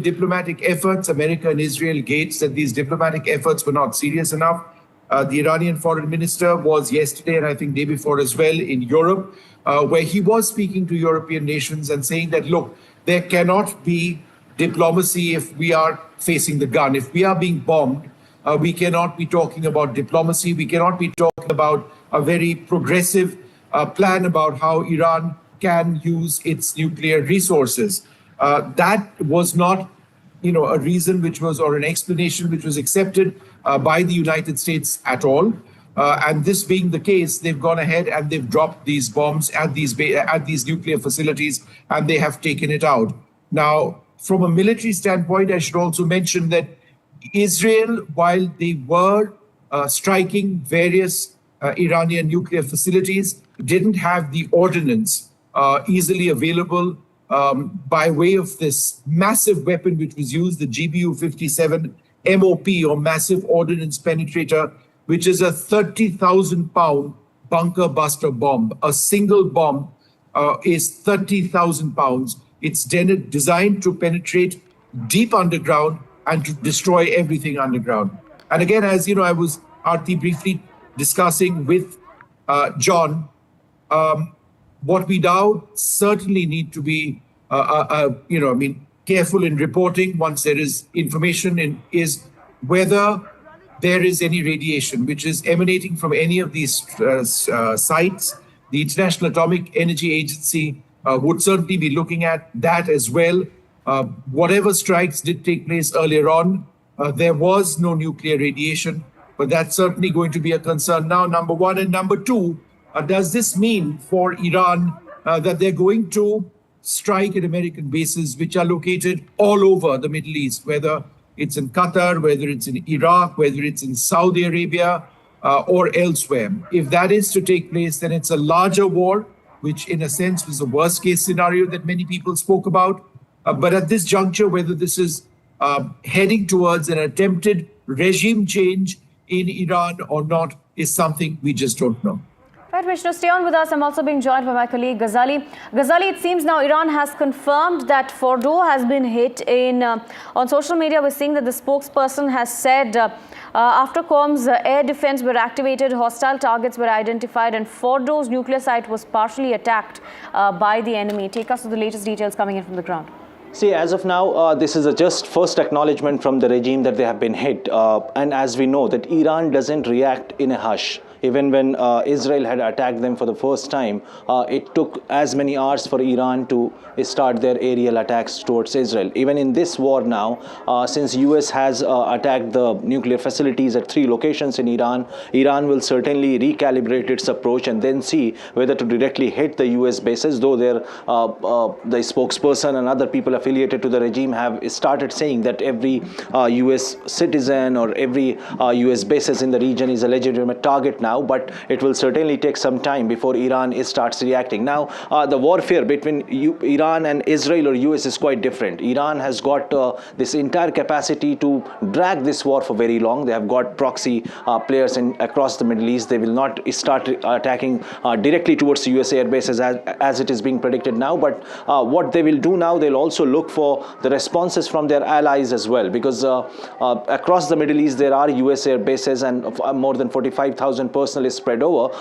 diplomatic efforts. America and Israel gauged that these diplomatic efforts were not serious enough. The Iranian foreign minister was yesterday, and I think day before as well, in Europe, where he was speaking to European nations and saying that, look, there cannot be diplomacy if we are facing the gun. If we are being bombed, we cannot be talking about diplomacy. We cannot be talking about a very progressive plan about how Iran can use its nuclear resources. That was not, a reason which was, or an explanation which was accepted by the United States at all. And this being the case, they've gone ahead and they've dropped these bombs at these nuclear facilities, and they have taken it out. Now, from a military standpoint, I should also mention that Israel, while they were striking various Iranian nuclear facilities, didn't have the ordnance easily available by way of this massive weapon which was used, the GBU-57 MOP, or Massive Ordnance Penetrator, which is a 30,000-pound bunker buster bomb. A single bomb is 30,000 pounds. It's designed to penetrate deep underground and to destroy everything underground. And again, as you know, I was, Aarti, briefly discussing with John, what we now certainly need to be, careful in reporting once there is information is whether there is any radiation which is emanating from any of these sites. The International Atomic Energy Agency would certainly be looking at that as well. Whatever strikes did take place earlier on, there was no nuclear radiation, but that's certainly going to be a concern now, number one. And number two, does this mean for Iran that they're going to strike at American bases which are located all over the Middle East, whether it's in Qatar, whether it's in Iraq, whether it's in Saudi Arabia or elsewhere? If that is to take place, then it's a larger war, which in a sense was the worst case scenario that many people spoke about. But at this juncture, whether this is heading towards an attempted regime change in Iran or not is something we just don't know. Right, Vishnu, stay on with us. I'm also being joined by my colleague Ghazali. Ghazali, it seems now Iran has confirmed that Fordow has been hit in. On social media, we're seeing that the spokesperson has said after comms, air defense were activated, hostile targets were identified, and Fordow's nuclear site was partially attacked by the enemy. Take us to the latest details coming in from the ground. See, as of now, this is just first acknowledgement from the regime that they have been hit. And as we know, that Iran doesn't react in a hush. Even when Israel had attacked them for the first time, it took as many hours for Iran to start their aerial attacks towards Israel. Even in this war now, since US has attacked the nuclear facilities at 3 locations in Iran, Iran will certainly recalibrate its approach and then see whether to directly hit the US bases, though the spokesperson and other people affiliated to the regime have started saying that every US citizen or every US bases in the region is a legitimate target now. But it will certainly take some time before Iran starts reacting. Now, the warfare between Iran and Israel or US is quite different. Iran has got this entire capacity to drag this war for very long. They have got proxy players across the Middle East. They will not start attacking directly towards the US air bases as it is being predicted now. But what they will do now, they'll also look for the responses from their allies as well, because across the Middle East there are US air bases and more than 45,000 personnel is spread over.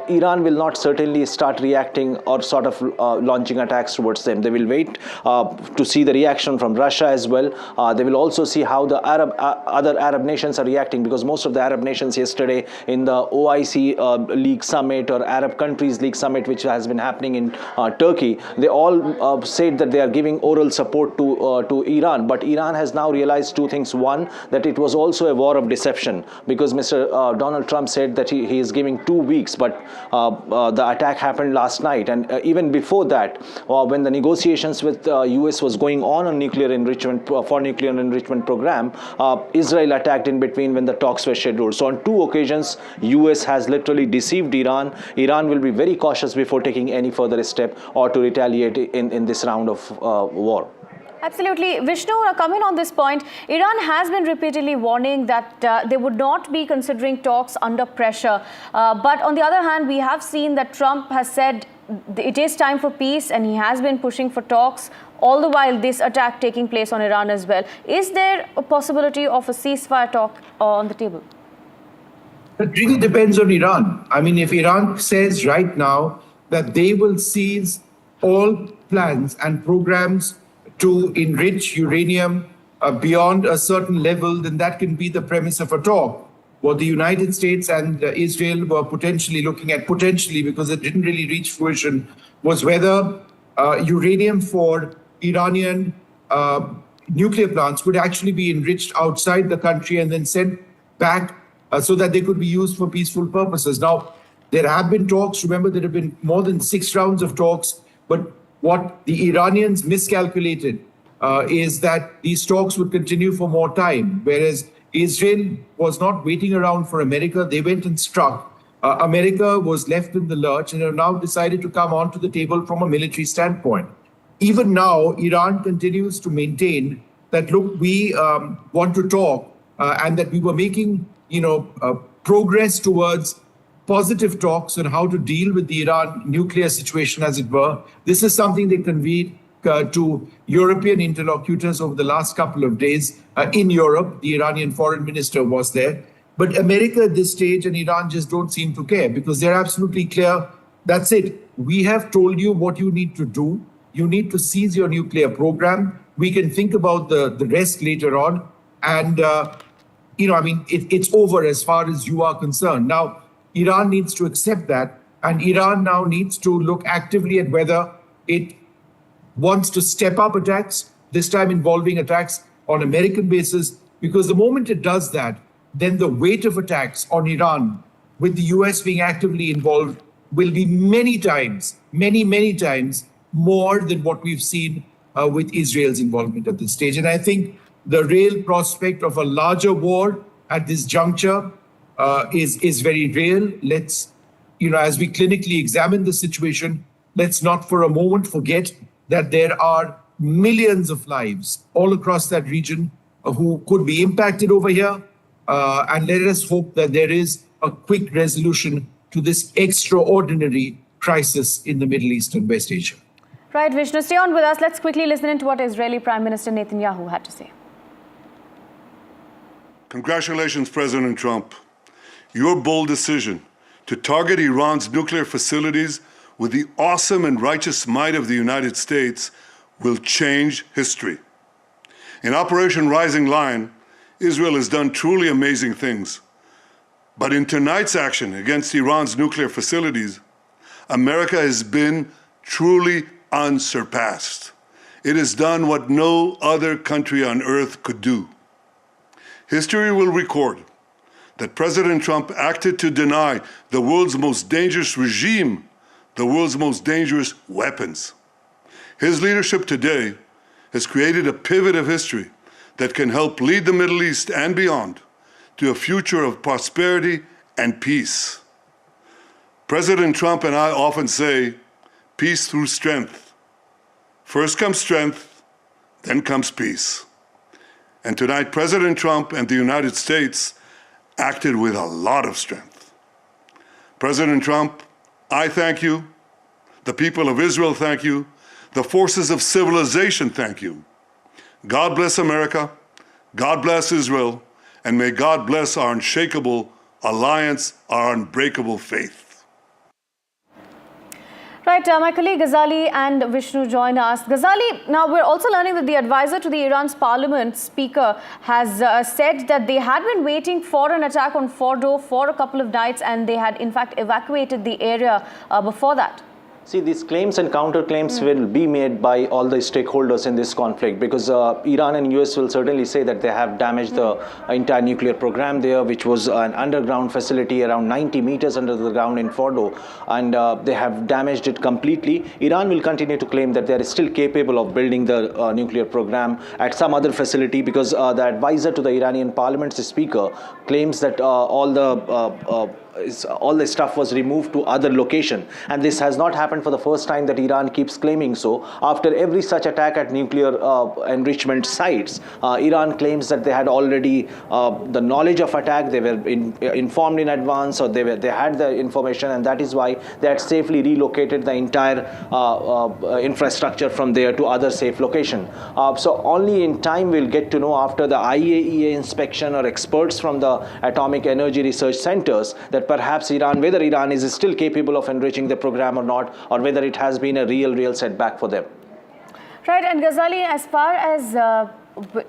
Iran will not certainly start reacting or sort of launching attacks towards them. They will wait to see the reaction from Russia as well. They will also see how the other Arab nations are reacting, because most of the Arab nations yesterday in the OIC League Summit or Arab Countries League Summit, which has been happening in Turkey, they all said that they are giving oral support to Iran. But Iran has now realized 2 things. One, that it was also a war of deception, because Mr. Donald Trump said that he is giving 2 weeks, but the attack happened last night. And even before that, when the negotiations with US was going on nuclear enrichment program, Israel attacked in between when the talks were scheduled. So on 2 occasions, US has literally deceived Iran. Iran will be very cautious before taking any further step or to retaliate in this round of war. Absolutely. Vishnu, coming on this point, Iran has been repeatedly warning that they would not be considering talks under pressure. But on the other hand, we have seen that Trump has said it is time for peace, and he has been pushing for talks all the while this attack taking place on Iran as well. Is there a possibility of a ceasefire talk on the table? It really depends on Iran. I mean, if Iran says right now that they will cease all plans and programs to enrich uranium beyond a certain level, then that can be the premise of a talk. What the United States and Israel were potentially looking at, because it didn't really reach fruition, was whether uranium for Iranian nuclear plants could actually be enriched outside the country and then sent back so that they could be used for peaceful purposes. Now, there have been talks. Remember, there have been more than 6 rounds of talks. But what the Iranians miscalculated is that these talks would continue for more time, whereas Israel was not waiting around for America. They went and struck. America was left in the lurch and have now decided to come onto the table from a military standpoint. Even now, Iran continues to maintain that, look, we want to talk and that we were making, progress towards positive talks on how to deal with the Iran nuclear situation, as it were. This is something they conveyed to European interlocutors over the last couple of days in Europe. The Iranian foreign minister was there. But America at this stage and Iran just don't seem to care, because they're absolutely clear. That's it. We have told you what you need to do. You need to cease your nuclear program. We can think about the rest later on. And, it's over as far as you are concerned. Now, Iran needs to accept that. And Iran now needs to look actively at whether it wants to step up attacks, this time involving attacks on American bases, because the moment it does that, then the weight of attacks on Iran, with the US being actively involved, will be many times more than what we've seen with Israel's involvement at this stage. And I think the real prospect of a larger war at this juncture is very real. Let's, as we clinically examine the situation, let's not for a moment forget that there are millions of lives all across that region who could be impacted over here. And let us hope that there is a quick resolution to this extraordinary crisis in the Middle East and West Asia. Right, Vishnu, stay on with us. Let's quickly listen to what Israeli Prime Minister Netanyahu had to say. Congratulations, President Trump. Your bold decision to target Iran's nuclear facilities with the awesome and righteous might of the United States will change history. In Operation Rising Lion, Israel has done truly amazing things. But in tonight's action against Iran's nuclear facilities, America has been truly unsurpassed. It has done what no other country on earth could do. History will record that President Trump acted to deny the world's most dangerous regime the world's most dangerous weapons. His leadership today has created a pivot of history that can help lead the Middle East and beyond to a future of prosperity and peace. President Trump and I often say, peace through strength. First comes strength, then comes peace. And tonight, President Trump and the United States acted with a lot of strength. President Trump, I thank you. The people of Israel thank you. The forces of civilization thank you. God bless America. God bless Israel. And may God bless our unshakable alliance, our unbreakable faith. Right, my colleague Ghazali and Vishnu join us. Ghazali, now we're also learning that the advisor to the Iran's parliament speaker has said that they had been waiting for an attack on Fordow for a couple of nights and they had in fact evacuated the area before that. See, these claims and counterclaims will be made by all the stakeholders in this conflict, because Iran and US will certainly say that they have damaged the entire nuclear program there, which was an underground facility around 90 meters under the ground in Fordow, and they have damaged it completely. Iran will continue to claim that they are still capable of building the nuclear program at some other facility, because the advisor to the Iranian parliament's speaker claims that all the all the stuff was removed to other location. And this has not happened for the first time that Iran keeps claiming so. After every such attack at nuclear enrichment sites, Iran claims that they had already the knowledge of attack, they were informed in advance, or they had the information, and that is why they had safely relocated the entire infrastructure from there to other safe location. So only in time we'll get to know, after the IAEA inspection or experts from the atomic energy research centers, that perhaps whether Iran is still capable of enriching the program or not, or whether it has been a real setback for them. Right, and Ghazali, as far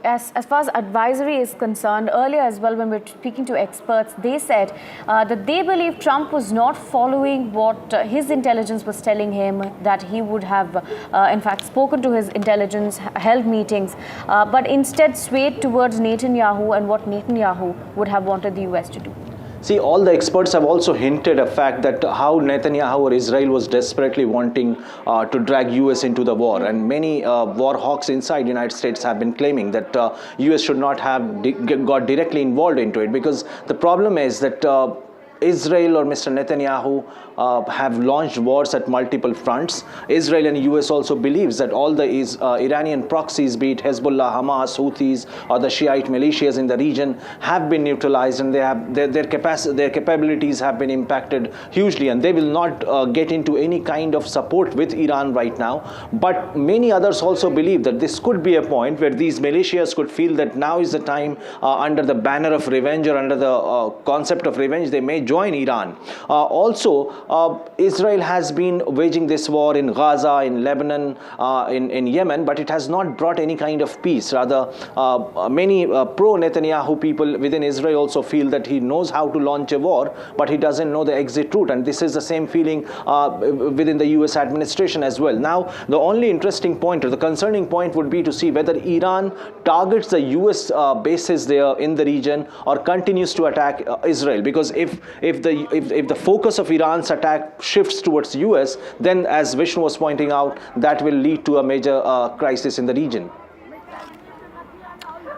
as advisory is concerned, earlier as well when we were speaking to experts, they said that they believe Trump was not following what his intelligence was telling him, that he would have in fact spoken to his intelligence, held meetings, but instead swayed towards Netanyahu and what Netanyahu would have wanted the US to do. See, all the experts have also hinted a fact that how Netanyahu or Israel was desperately wanting to drag US into the war, and many war hawks inside the United States have been claiming that US should not have got directly involved into it, because the problem is that Israel or Mr. Netanyahu have launched wars at multiple fronts. Israel and US also believes that all the Iranian proxies, be it Hezbollah, Hamas, Houthis, or the Shiite militias in the region, have been neutralized, and they have their capabilities have been impacted hugely, and they will not get into any kind of support with Iran right now. But many others also believe that this could be a point where these militias could feel that now is the time, under the banner of revenge or under the concept of revenge, they may join Iran. Also, Israel has been waging this war in Gaza, in Lebanon, in Yemen, but it has not brought any kind of peace. Rather, many pro-Netanyahu people within Israel also feel that he knows how to launch a war, but he doesn't know the exit route. And this is the same feeling within the US administration as well. Now, the only interesting point, or the concerning point, would be to see whether Iran targets the US bases there in the region or continues to attack Israel. Because if the focus of Iran's attack shifts towards US, then, as Vishnu was pointing out, that will lead to a major crisis in the region.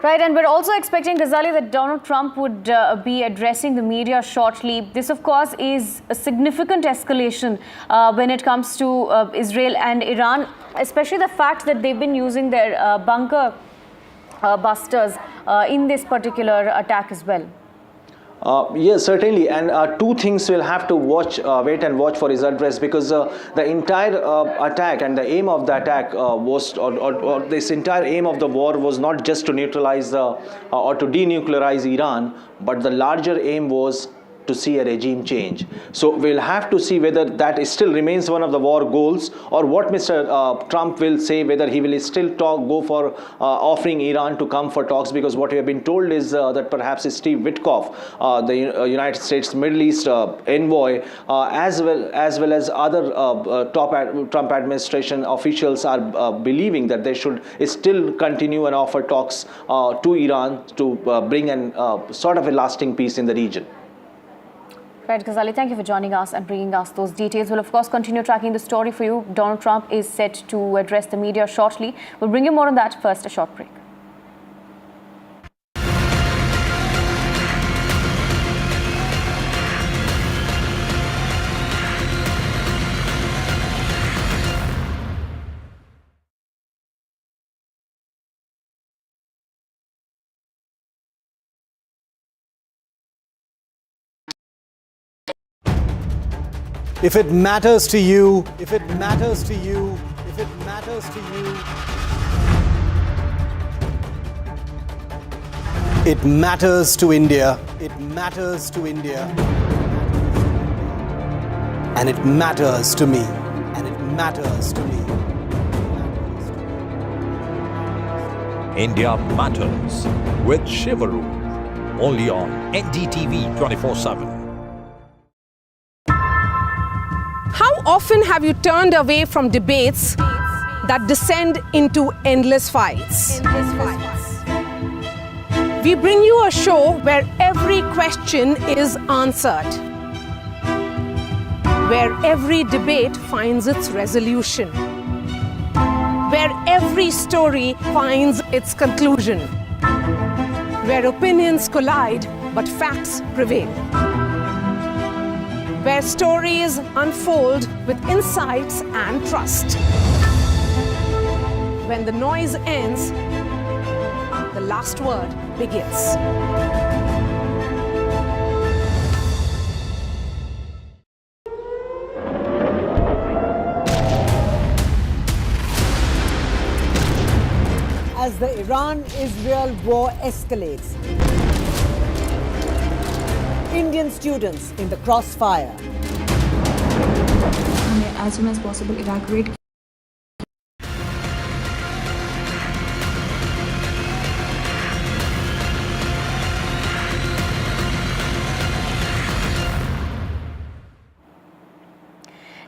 Right, and we're also expecting, Ghazali, that Donald Trump would be addressing the media shortly. This, of course, is a significant escalation when it comes to Israel and Iran, especially the fact that they've been using their bunker busters in this particular attack as well. Yes, certainly, and two things we'll have to wait and watch for his address, because the entire attack and the aim of the attack or this entire aim of the war was not just to neutralize or to denuclearize Iran, but the larger aim was to see a regime change. So we'll have to see whether that still remains one of the war goals, or what Mr. Trump will say, whether he will still go for offering Iran to come for talks, because what we have been told is that perhaps Steve Witkoff, the United States Middle East envoy, as well as other top Trump administration officials are believing that they should still continue and offer talks to Iran to bring an sort of a lasting peace in the region. Right, Ghazali, thank you for joining us and bringing us those details. We'll, of course, continue tracking the story for you. Donald Trump is set to address the media shortly. We'll bring you more on that. First, a short break. If it matters to you, if it matters to you, if it matters to you, it matters to India, it matters to India, and it matters to me, and it matters to me. India Matters with Shivaru, only on NDTV 24/7. How often have you turned away from debates that descend into endless fights? We bring you a show where every question is answered, where every debate finds its resolution, where every story finds its conclusion, where opinions collide but facts prevail. where stories unfold with insights and trust. When the noise ends, the last word begins. As the Iran-Israel war escalates, Indian students in the crossfire. As soon as possible, evacuate.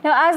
Now,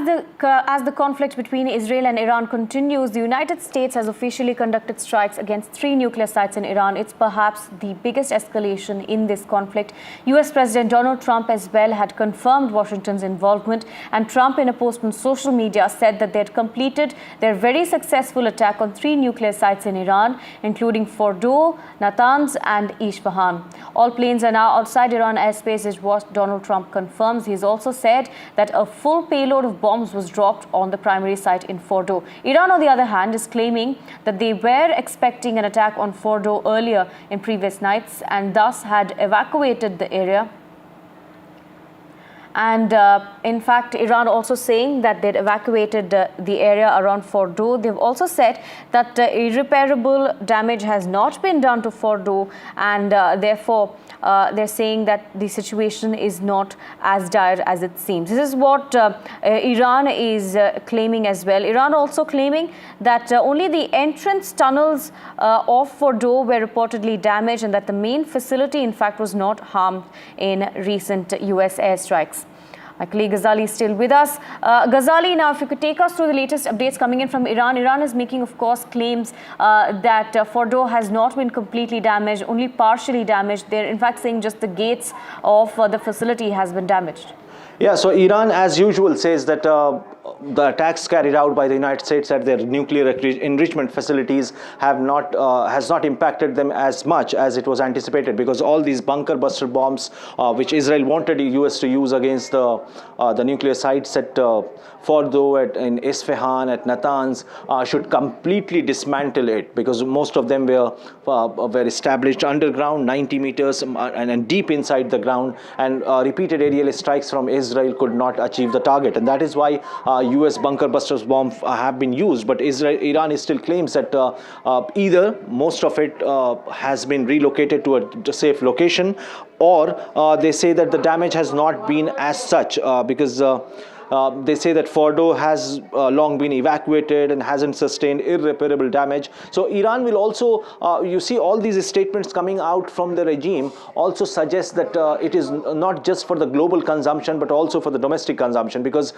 as the conflict between Israel and Iran continues, the United States has officially conducted strikes against 3 nuclear sites in Iran. It's perhaps the biggest escalation in this conflict. US President Donald Trump as well had confirmed Washington's involvement, and Trump, in a post on social media, said that they had completed their very successful attack on 3 nuclear sites in Iran, including Fordow, Natanz and Esfahan. All planes are now outside Iran airspace, is what Donald Trump confirms. He's also said that a full payload of bombs was dropped on the primary site in Fordow. Iran, on the other hand, is claiming that they were expecting an attack on Fordow earlier in previous nights and thus had evacuated the area. And in fact, Iran also saying that they'd evacuated the area around Fordow. They've also said that irreparable damage has not been done to Fordow, and therefore they're saying that the situation is not as dire as it seems. This is what Iran is claiming as well. Iran also claiming that only the entrance tunnels of Fordow were reportedly damaged, and that the main facility, in fact, was not harmed in recent US airstrikes. My colleague Ghazali is still with us. Ghazali, now if you could take us through the latest updates coming in from Iran. Iran is making, of course, claims that Fordow has not been completely damaged, only partially damaged. They're in fact saying just the gates of the facility has been damaged. Yeah, so Iran, as usual, says that the attacks carried out by the United States at their nuclear enrichment facilities has not impacted them as much as it was anticipated, because all these bunker buster bombs which Israel wanted the US to use against the nuclear sites at Fordow, in Esfahan, at Natanz, should completely dismantle it, because most of them were established underground, 90 meters and deep inside the ground, and repeated aerial strikes from Israel could not achieve the target. And that is why US bunker busters bombs have been used. But Iran still claims that either most of it has been relocated to a safe location, or they say that the damage has not been as such, because they say that Fordow has long been evacuated and hasn't sustained irreparable damage. So Iran will also, you see all these statements coming out from the regime also suggest that it is not just for the global consumption but also for the domestic consumption, because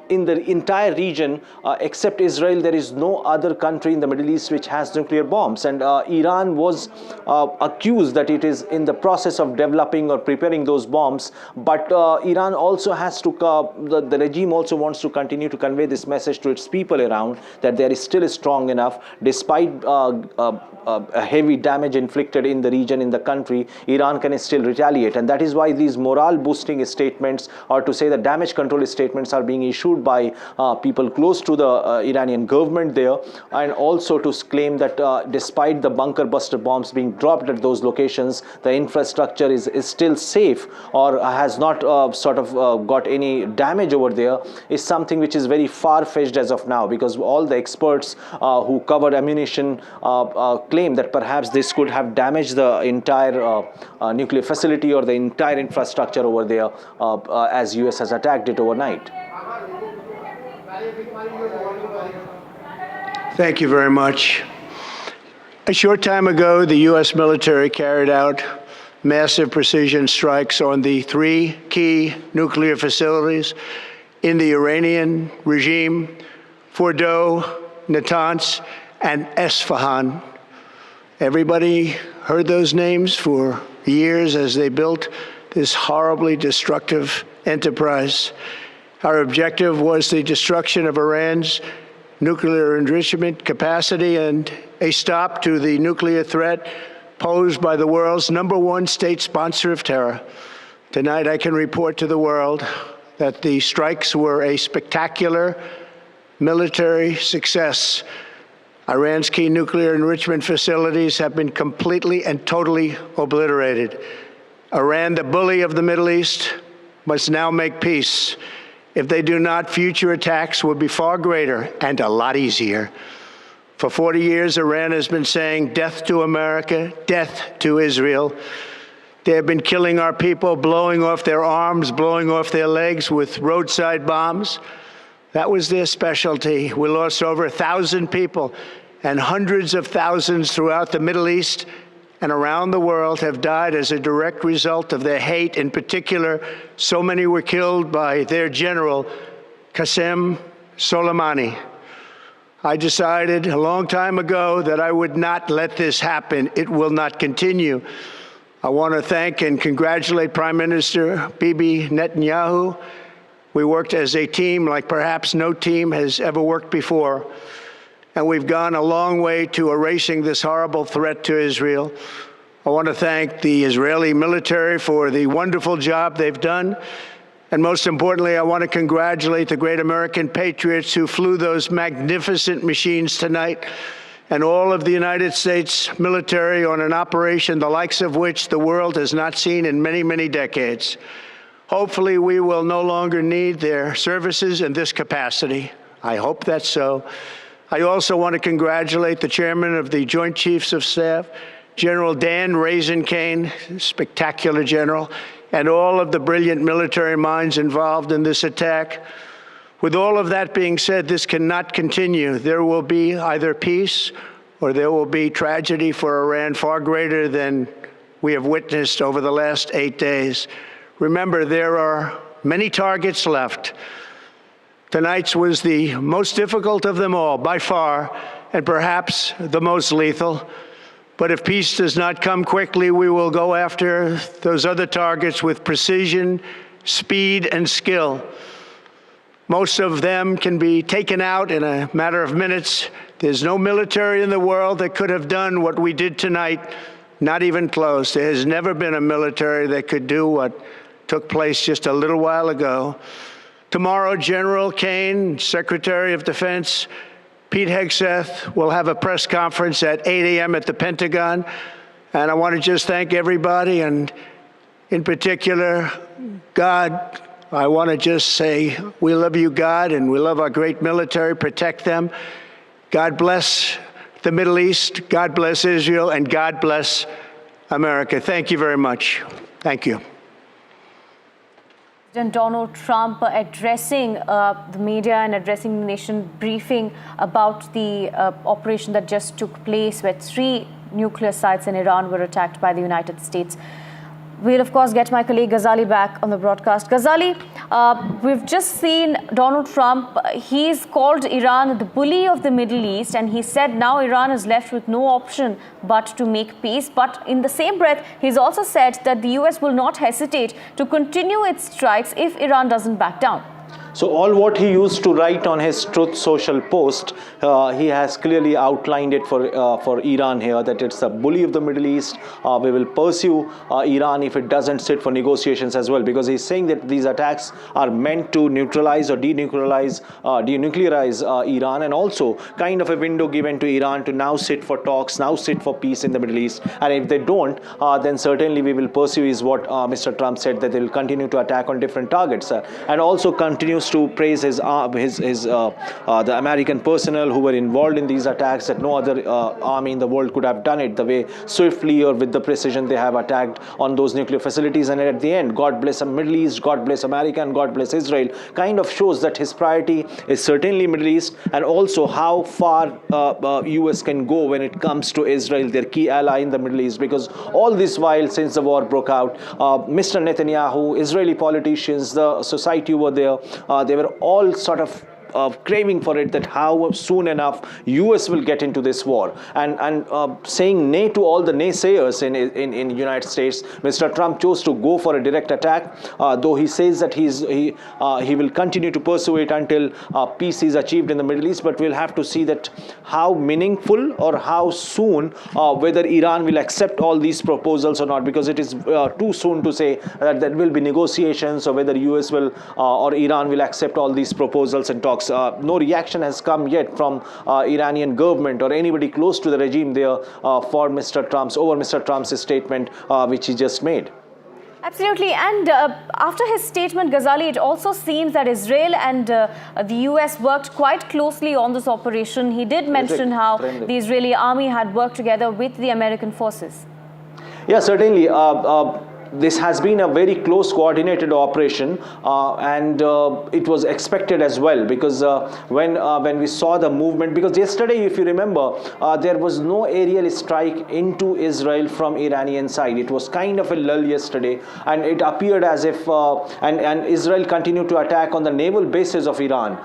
in the entire region except Israel, there is no other country in the Middle East which has nuclear bombs. And Iran was accused that it is in the process of developing or preparing those bombs, but Iran also has to, the regime also wants to continue to convey this message to its people around, that there is still strong enough, despite heavy damage inflicted in the region, in the country, Iran can still retaliate. And that is why these morale boosting statements, or to say the damage control statements, are being issued by people close to the Iranian government there, and also to claim that despite the bunker buster bombs being dropped at those locations, the infrastructure is still safe, or has not got any damage over there, is something which is very far-fetched as of now, because all the experts who covered ammunition claim that perhaps this could have damaged the entire nuclear facility or the entire infrastructure over there as US has attacked it overnight. Thank you very much. A short time ago, the U.S. military carried out massive precision strikes on the 3 key nuclear facilities in the Iranian regime: Fordow, Natanz, and Esfahan. Everybody heard those names for years as they built this horribly destructive enterprise. Our objective was the destruction of Iran's nuclear enrichment capacity and a stop to the nuclear threat posed by the world's #1 state sponsor of terror. Tonight, I can report to the world that the strikes were a spectacular military success. Iran's key nuclear enrichment facilities have been completely and totally obliterated. Iran, the bully of the Middle East, must now make peace. If they do not, future attacks will be far greater and a lot easier. For 40 years, Iran has been saying death to America, death to Israel. They have been killing our people, blowing off their arms, blowing off their legs with roadside bombs. That was their specialty. We lost over 1,000 people, and hundreds of thousands throughout the Middle East and around the world have died as a direct result of their hate. In particular, so many were killed by their general, Qasem Soleimani. I decided a long time ago that I would not let this happen. It will not continue. I want to thank and congratulate Prime Minister Bibi Netanyahu. We worked as a team like perhaps no team has ever worked before. And we've gone a long way to erasing this horrible threat to Israel. I want to thank the Israeli military for the wonderful job they've done. And most importantly, I want to congratulate the great American patriots who flew those magnificent machines tonight, and all of the United States military on an operation the likes of which the world has not seen in many, many decades. Hopefully, we will no longer need their services in this capacity. I hope that's so. I also want to congratulate the chairman of the Joint Chiefs of Staff, General Dan Raisin-Kane, spectacular general, and all of the brilliant military minds involved in this attack. With all of that being said, this cannot continue. There will be either peace or there will be tragedy for Iran far greater than we have witnessed over the last 8 days. Remember, there are many targets left. Tonight's was the most difficult of them all, by far, and perhaps the most lethal. But if peace does not come quickly, we will go after those other targets with precision, speed, and skill. Most of them can be taken out in a matter of minutes. There's no military in the world that could have done what we did tonight, not even close. There has never been a military that could do what took place just a little while ago. Tomorrow, General Kane, Secretary of Defense, Pete Hegseth will have a press conference at 8 a.m. at the Pentagon. And I want to just thank everybody, and in particular, God. I want to just say, we love you, God, and we love our great military. Protect them. God bless the Middle East. God bless Israel, and God bless America. Thank you very much. Thank you. President Donald Trump addressing the media and addressing the nation, briefing about the operation that just took place where 3 nuclear sites in Iran were attacked by the United States. We'll, of course, get my colleague Ghazali back on the broadcast. Ghazali, we've just seen Donald Trump. He's called Iran the bully of the Middle East, and he said now Iran is left with no option but to make peace. But in the same breath, he's also said that the U.S. will not hesitate to continue its strikes if Iran doesn't back down. So all what he used to write on his Truth Social post, he has clearly outlined it for Iran here, that it's a bully of the Middle East. We will pursue Iran if it doesn't sit for negotiations as well, because he's saying that these attacks are meant to neutralize or denuclearize Iran, and also kind of a window given to Iran to now sit for talks, now sit for peace in the Middle East. And if they don't, then certainly we will pursue, is what Mr. Trump said, that they will continue to attack on different targets, and also continues to praise the American personnel who were involved in these attacks, that no other army in the world could have done it the way swiftly or with the precision they have attacked on those nuclear facilities. And at the end, God bless the Middle East, God bless America, and God bless Israel, kind of shows that his priority is certainly Middle East, and also how far US can go when it comes to Israel, their key ally in the Middle East. Because all this while, since the war broke out, Mr. Netanyahu, Israeli politicians, the society over there, they were all sort of craving for it, that how soon enough US will get into this war, and saying nay to all the naysayers in United States. Mr. Trump chose to go for a direct attack, though he says that he will continue to pursue it until peace is achieved in the Middle East. But we'll have to see that how meaningful or how soon whether Iran will accept all these proposals or not, because it is too soon to say that there will be negotiations or whether US will or Iran will accept all these proposals and talks. No reaction has come yet from Iranian government or anybody close to the regime there for Mr. Trump's statement which he just made. Absolutely. And after his statement, Ghazali, it also seems that Israel and the US worked quite closely on this operation. He did mention how the Israeli army had worked together with the American forces. Yeah, certainly. This has been a very close coordinated operation, and it was expected as well, because when we saw the movement, because yesterday, if you remember, there was no aerial strike into Israel from Iranian side. It was kind of a lull yesterday, and it appeared as if and Israel continued to attack on the naval bases of Iran.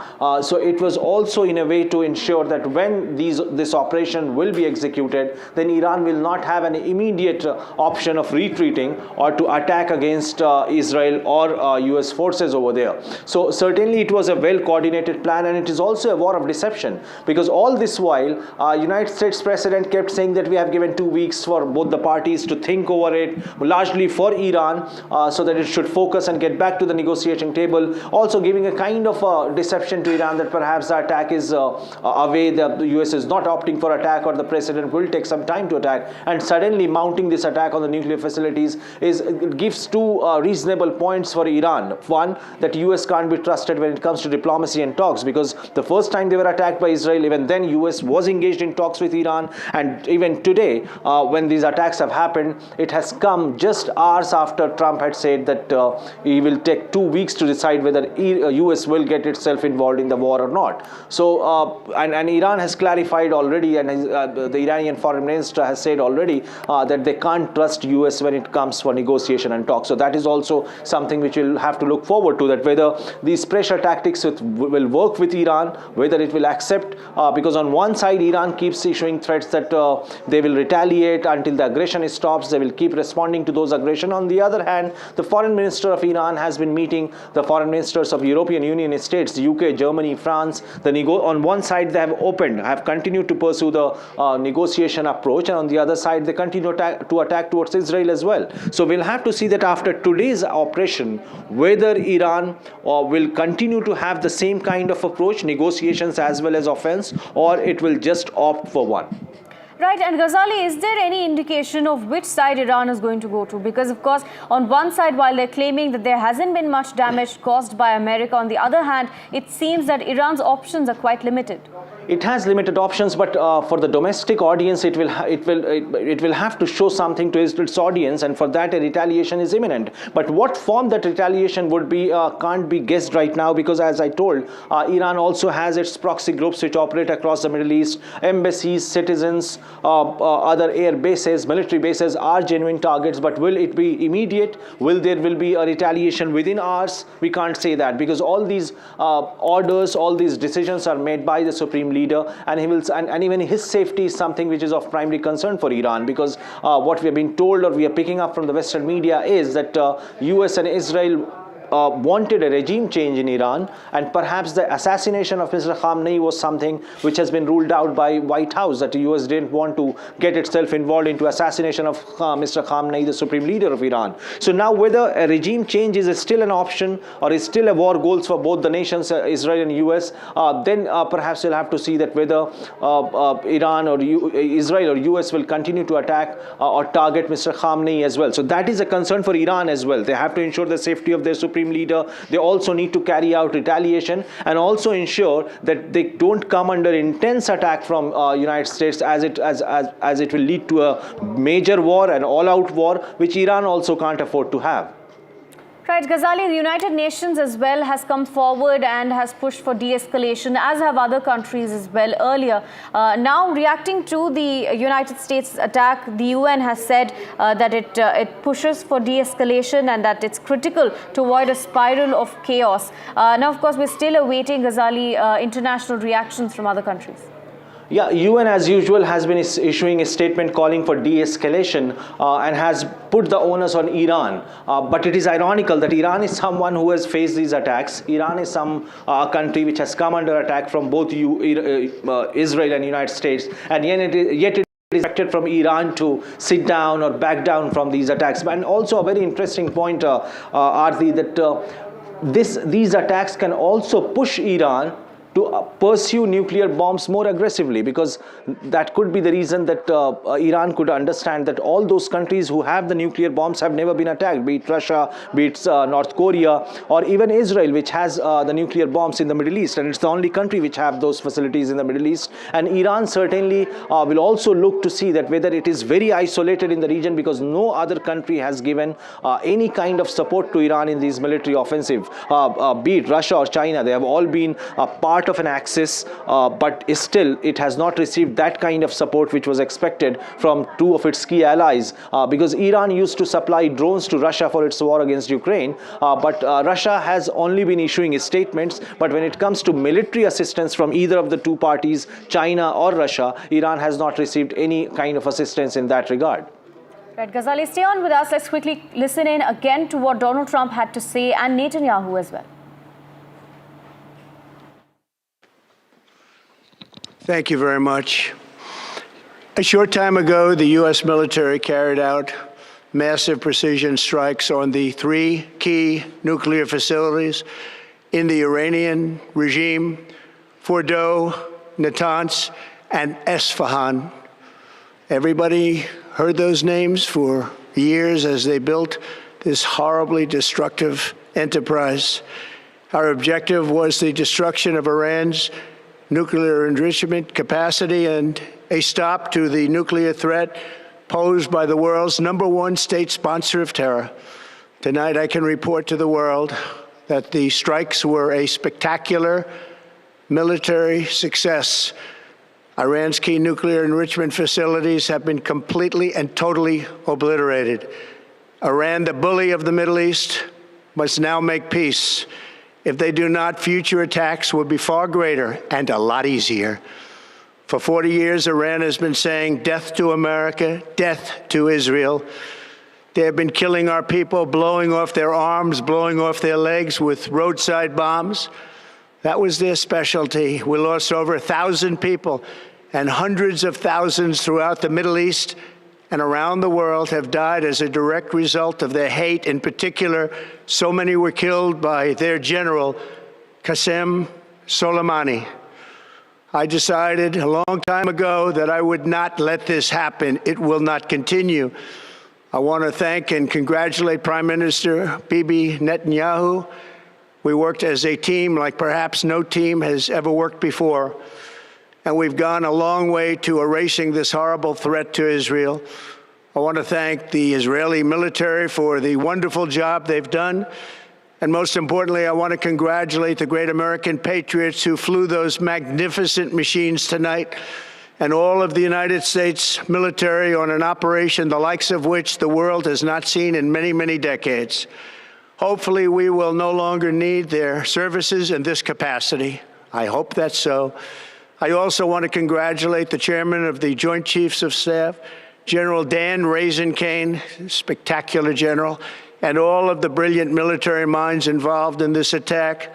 So it was also in a way to ensure that when this operation will be executed, then Iran will not have an immediate option of retreating or to attack against Israel or US forces over there. So certainly it was a well coordinated plan, and it is also a war of deception, because all this while United States President kept saying that we have given 2 weeks for both the parties to think over it, largely for Iran, so that it should focus and get back to the negotiating table, also giving a kind of deception to Iran that perhaps the attack is away, the US is not opting for attack, or the president will take some time to attack, and suddenly mounting this attack on the nuclear facilities gives two reasonable points for Iran. One, that US can't be trusted when it comes to diplomacy and talks, because the first time they were attacked by Israel, even then US was engaged in talks with Iran, and even today when these attacks have happened, it has come just hours after Trump had said that he will take 2 weeks to decide whether US will get itself involved in the war or not. So and Iran has clarified already, and the Iranian foreign minister has said already that they can't trust US when it comes for negotiation and talk. So that is also something which we'll have to look forward to, that whether these pressure tactics will work with Iran, whether it will accept, because on one side Iran keeps issuing threats that they will retaliate until the aggression stops, they will keep responding to those aggression. On the other hand, the foreign minister of Iran has been meeting the foreign ministers of European Union states, UK, Germany, France. On one side they have continued to pursue the negotiation approach, and on the other side they continue to attack towards Israel as well. So we'll have to see that after today's operation, whether Iran will continue to have the same kind of approach, negotiations as well as offense, or it will just opt for one. Right, and Ghazali, is there any indication of which side Iran is going to go to? Because of course, on one side, while they're claiming that there hasn't been much damage caused by America, on the other hand, it seems that Iran's options are quite limited. It has limited options, but for the domestic audience, it will have to show something to its audience, and for that a retaliation is imminent. But what form that retaliation would be can't be guessed right now, because as I told, Iran also has its proxy groups which operate across the Middle East. Embassies, citizens, other air bases, military bases are genuine targets. But will it be immediate? Will there be a retaliation within hours? We can't say that, because all these orders, all these decisions are made by the Supreme Leader, and even his safety is something which is of primary concern for Iran, because what we have been told, or we are picking up from the Western media, is that US and Israel wanted a regime change in Iran, and perhaps the assassination of Mr. Khamenei was something which has been ruled out by White House, that the US didn't want to get itself involved into assassination of Mr. Khamenei, the Supreme Leader of Iran. So now whether a regime change is still an option, or is still a war goals for both the nations, Israel and US, then perhaps we'll have to see that whether Iran or Israel or US will continue to attack or target Mr. Khamenei as well. So that is a concern for Iran as well. They have to ensure the safety of their Supreme Leader. They also need to carry out retaliation, and also ensure that they don't come under intense attack from United States, as it will lead to a major war, an all-out war, which Iran also can't afford to have. Right, Ghazali, the United Nations as well has come forward and has pushed for de-escalation, as have other countries as well earlier. Now, reacting to the United States attack, the UN has said that it pushes for de-escalation and that it's critical to avoid a spiral of chaos. Now, of course, we're still awaiting, Ghazali, international reactions from other countries. Yeah, UN as usual has been issuing a statement calling for de-escalation and has put the onus on Iran. But it is ironical that Iran is someone who has faced these attacks. Iran is some country which has come under attack from both Israel and United States, and yet it is expected from Iran to sit down or back down from these attacks. And also a very interesting point, Aarti, that these attacks can also push Iran to pursue nuclear bombs more aggressively, because that could be the reason that Iran could understand that all those countries who have the nuclear bombs have never been attacked, be it Russia, be it North Korea, or even Israel, which has the nuclear bombs in the Middle East, and it's the only country which have those facilities in the Middle East. And Iran certainly will also look to see that whether it is very isolated in the region, because no other country has given any kind of support to Iran in these military offensive, be it Russia or China. They have all been a part of an axis, but still it has not received that kind of support which was expected from two of its key allies, because Iran used to supply drones to Russia for its war against Ukraine, but Russia has only been issuing statements. But when it comes to military assistance from either of the two parties, China or Russia, Iran has not received any kind of assistance in that regard. Right, Ghazali, stay on with us. Let's quickly listen in again to what Donald Trump had to say, and Netanyahu as well. Thank you very much. A short time ago, the U.S. military carried out massive precision strikes on the three key nuclear facilities in the Iranian regime: Fordow, Natanz, and Esfahan. Everybody heard those names for years as they built this horribly destructive enterprise. Our objective was the destruction of Iran's nuclear enrichment capacity and a stop to the nuclear threat posed by the world's #1 state sponsor of terror. Tonight, I can report to the world that the strikes were a spectacular military success. Iran's key nuclear enrichment facilities have been completely and totally obliterated. Iran, the bully of the Middle East, must now make peace. If they do not, future attacks will be far greater and a lot easier. For 40 years, Iran has been saying death to America, death to Israel. They have been killing our people, blowing off their arms, blowing off their legs with roadside bombs. That was their specialty. We lost over 1,000 people, and hundreds of thousands throughout the Middle East and around the world have died as a direct result of their hate. In particular, so many were killed by their general, Qasem Soleimani. I decided a long time ago that I would not let this happen. It will not continue. I want to thank and congratulate Prime Minister Bibi Netanyahu. We worked as a team like perhaps no team has ever worked before. And we've gone a long way to erasing this horrible threat to Israel. I want to thank the Israeli military for the wonderful job they've done. And most importantly, I want to congratulate the great American patriots who flew those magnificent machines tonight, and all of the United States military on an operation the likes of which the world has not seen in many, many decades. Hopefully, we will no longer need their services in this capacity. I hope that's so. I also want to congratulate the chairman of the Joint Chiefs of Staff, General Dan Raisin-Kane, spectacular general, and all of the brilliant military minds involved in this attack.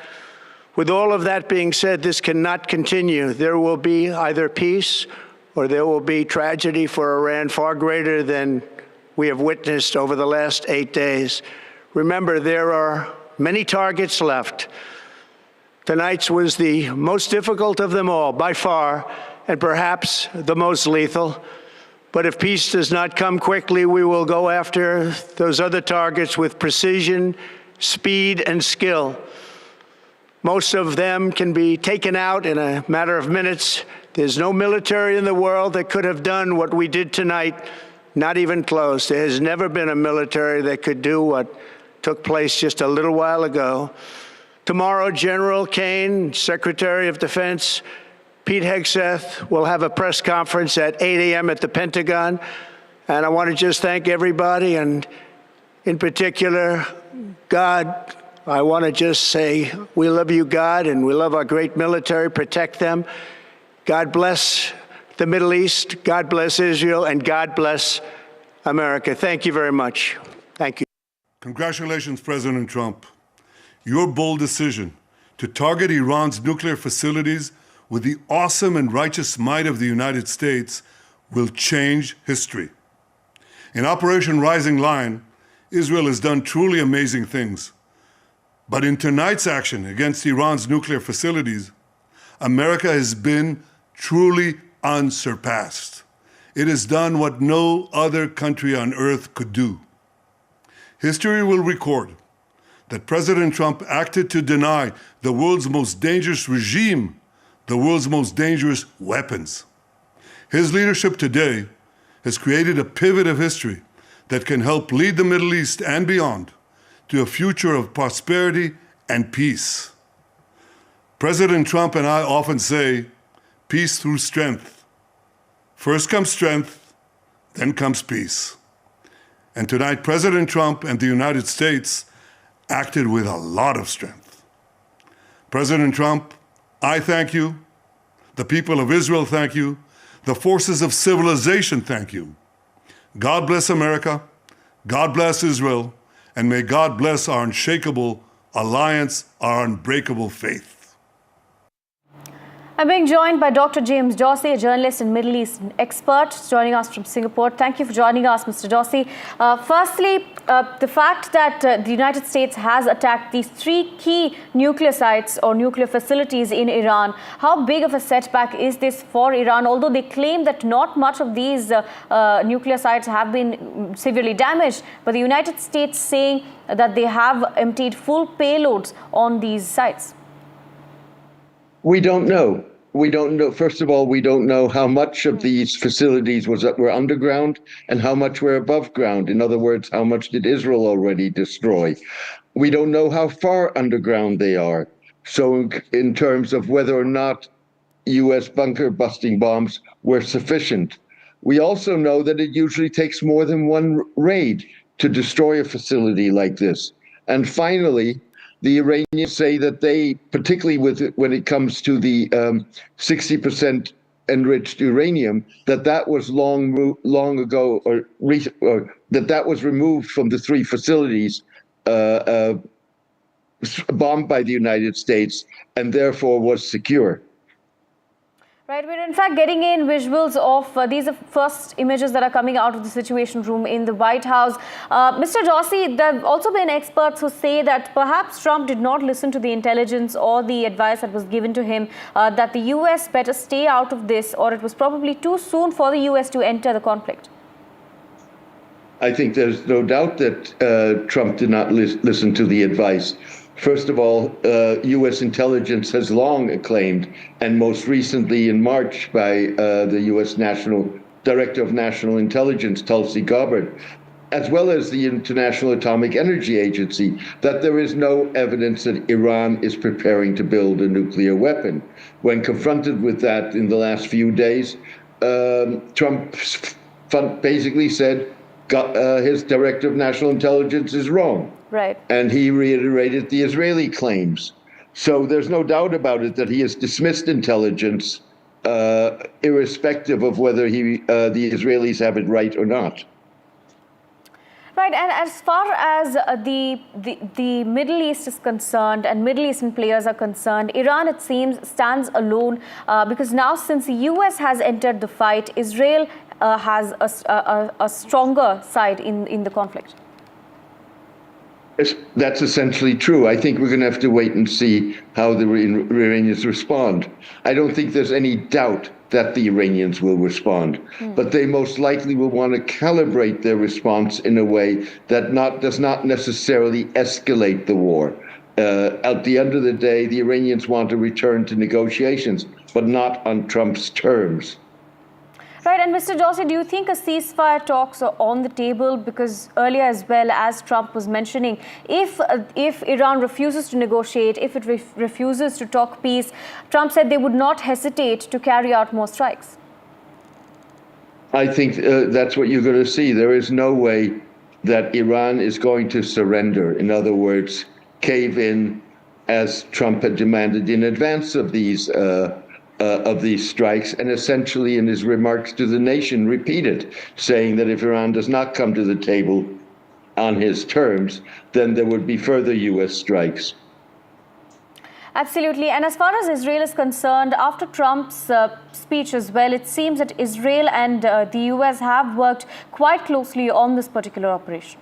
With all of that being said, this cannot continue. There will be either peace or there will be tragedy for Iran far greater than we have witnessed over the last 8 days. Remember, there are many targets left. Tonight's was the most difficult of them all, by far, and perhaps the most lethal. But if peace does not come quickly, we will go after those other targets with precision, speed, and skill. Most of them can be taken out in a matter of minutes. There's no military in the world that could have done what we did tonight, not even close. There has never been a military that could do what took place just a little while ago. Tomorrow, General Kane, Secretary of Defense, Pete Hegseth will have a press conference at 8 a.m. at the Pentagon. And I want to just thank everybody, and in particular, God. I want to just say we love you, God, and we love our great military. Protect them. God bless the Middle East. God bless Israel, and God bless America. Thank you very much. Thank you. Congratulations, President Trump. Your bold decision to target Iran's nuclear facilities with the awesome and righteous might of the United States will change history. In Operation Rising Lion, Israel has done truly amazing things. But in tonight's action against Iran's nuclear facilities, America has been truly unsurpassed. It has done what no other country on earth could do. History will record that President Trump acted to deny the world's most dangerous regime the world's most dangerous weapons. His leadership today has created a pivot of history that can help lead the Middle East and beyond to a future of prosperity and peace. President Trump and I often say, peace through strength. First comes strength, then comes peace. And tonight, President Trump and the United States acted with a lot of strength. President Trump, I thank you. The people of Israel thank you. The forces of civilization thank you. God bless America. God bless Israel. And may God bless our unshakable alliance, our unbreakable faith. I'm being joined by Dr. James Dorsey, a journalist and Middle East expert, joining us from Singapore. Thank you for joining us, Mr. Dorsey. Firstly, the fact that the United States has attacked these 3 key nuclear sites or nuclear facilities in Iran, how big of a setback is this for Iran? Although they claim that not much of these nuclear sites have been severely damaged, but the United States saying that they have emptied full payloads on these sites. We don't know. We don't know. First of all, we don't know how much of these facilities were underground and how much were above ground. In other words, how much did Israel already destroy? We don't know how far underground they are. So in terms of whether or not U.S. bunker busting bombs were sufficient. We also know that it usually takes more than one raid to destroy a facility like this. And finally, the Iranians say that they, particularly when it comes to the 60% enriched uranium, that was long ago, or that was removed from the 3 facilities bombed by the United States, and therefore was secure. Right, we're in fact getting in visuals of these are first images that are coming out of the Situation Room in the White House. Mr. Dorsey, there have also been experts who say that perhaps Trump did not listen to the intelligence or the advice that was given to him that the U.S. better stay out of this, or it was probably too soon for the U.S. to enter the conflict. I think there's no doubt that Trump did not listen to the advice. First of all, U.S. intelligence has long acclaimed, and most recently in March by the U.S. Director of National Intelligence, Tulsi Gabbard, as well as the International Atomic Energy Agency, that there is no evidence that Iran is preparing to build a nuclear weapon. When confronted with that in the last few days, Trump basically said his Director of National Intelligence is wrong. Right. And he reiterated the Israeli claims. So there's no doubt about it that he has dismissed intelligence, irrespective of whether the Israelis have it right or not. Right, and as far as the Middle East is concerned and Middle Eastern players are concerned, Iran, it seems, stands alone because now since the US has entered the fight, Israel has a stronger side in the conflict. That's essentially true. I think we're going to have to wait and see how the Iranians respond. I don't think there's any doubt that the Iranians will respond, but they most likely will want to calibrate their response in a way that does not necessarily escalate the war. At the end of the day, the Iranians want to return to negotiations, but not on Trump's terms. Right, and Mr. Dorsey, do you think a ceasefire talks are on the table? Because earlier as well, as Trump was mentioning, if Iran refuses to negotiate, if it refuses to talk peace, Trump said they would not hesitate to carry out more strikes. I think that's what you're going to see. There is no way that Iran is going to surrender. In other words, cave in as Trump had demanded in advance of these strikes, and essentially in his remarks to the nation repeated, saying that if Iran does not come to the table on his terms, then there would be further U.S. strikes. Absolutely. And as far as Israel is concerned, after Trump's speech as well, it seems that Israel and the U.S. have worked quite closely on this particular operation.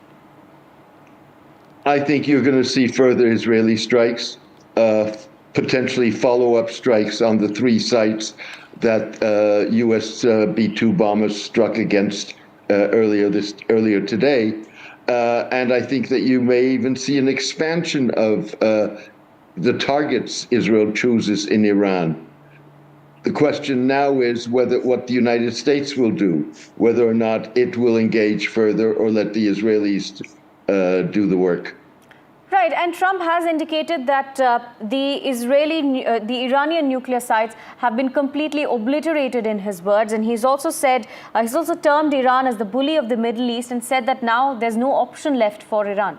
I think you're going to see further Israeli strikes, potentially follow-up strikes on the 3 sites that U.S. B-2 bombers struck against earlier today. And I think that you may even see an expansion of the targets Israel chooses in Iran. The question now is what the United States will do, whether or not it will engage further or let the Israelis do the work. Right, and Trump has indicated that the Iranian nuclear sites have been completely obliterated in his words, and he's also said, he's also termed Iran as the bully of the Middle East and said that now there's no option left for Iran.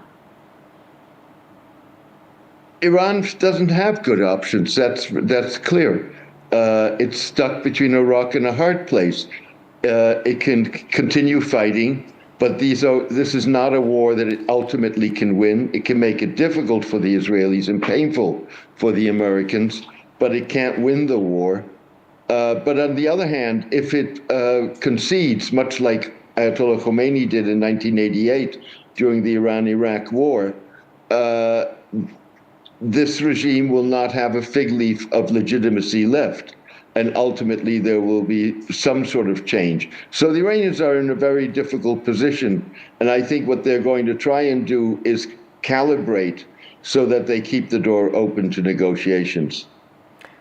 Iran doesn't have good options. That's clear. It's stuck between a rock and a hard place. It can continue fighting, but this is not a war that it ultimately can win. It can make it difficult for the Israelis and painful for the Americans, but it can't win the war. But on the other hand, if it concedes, much like Ayatollah Khomeini did in 1988 during the Iran-Iraq war, this regime will not have a fig leaf of legitimacy left, and ultimately there will be some sort of change. So the Iranians are in a very difficult position, and I think what they're going to try and do is calibrate so that they keep the door open to negotiations.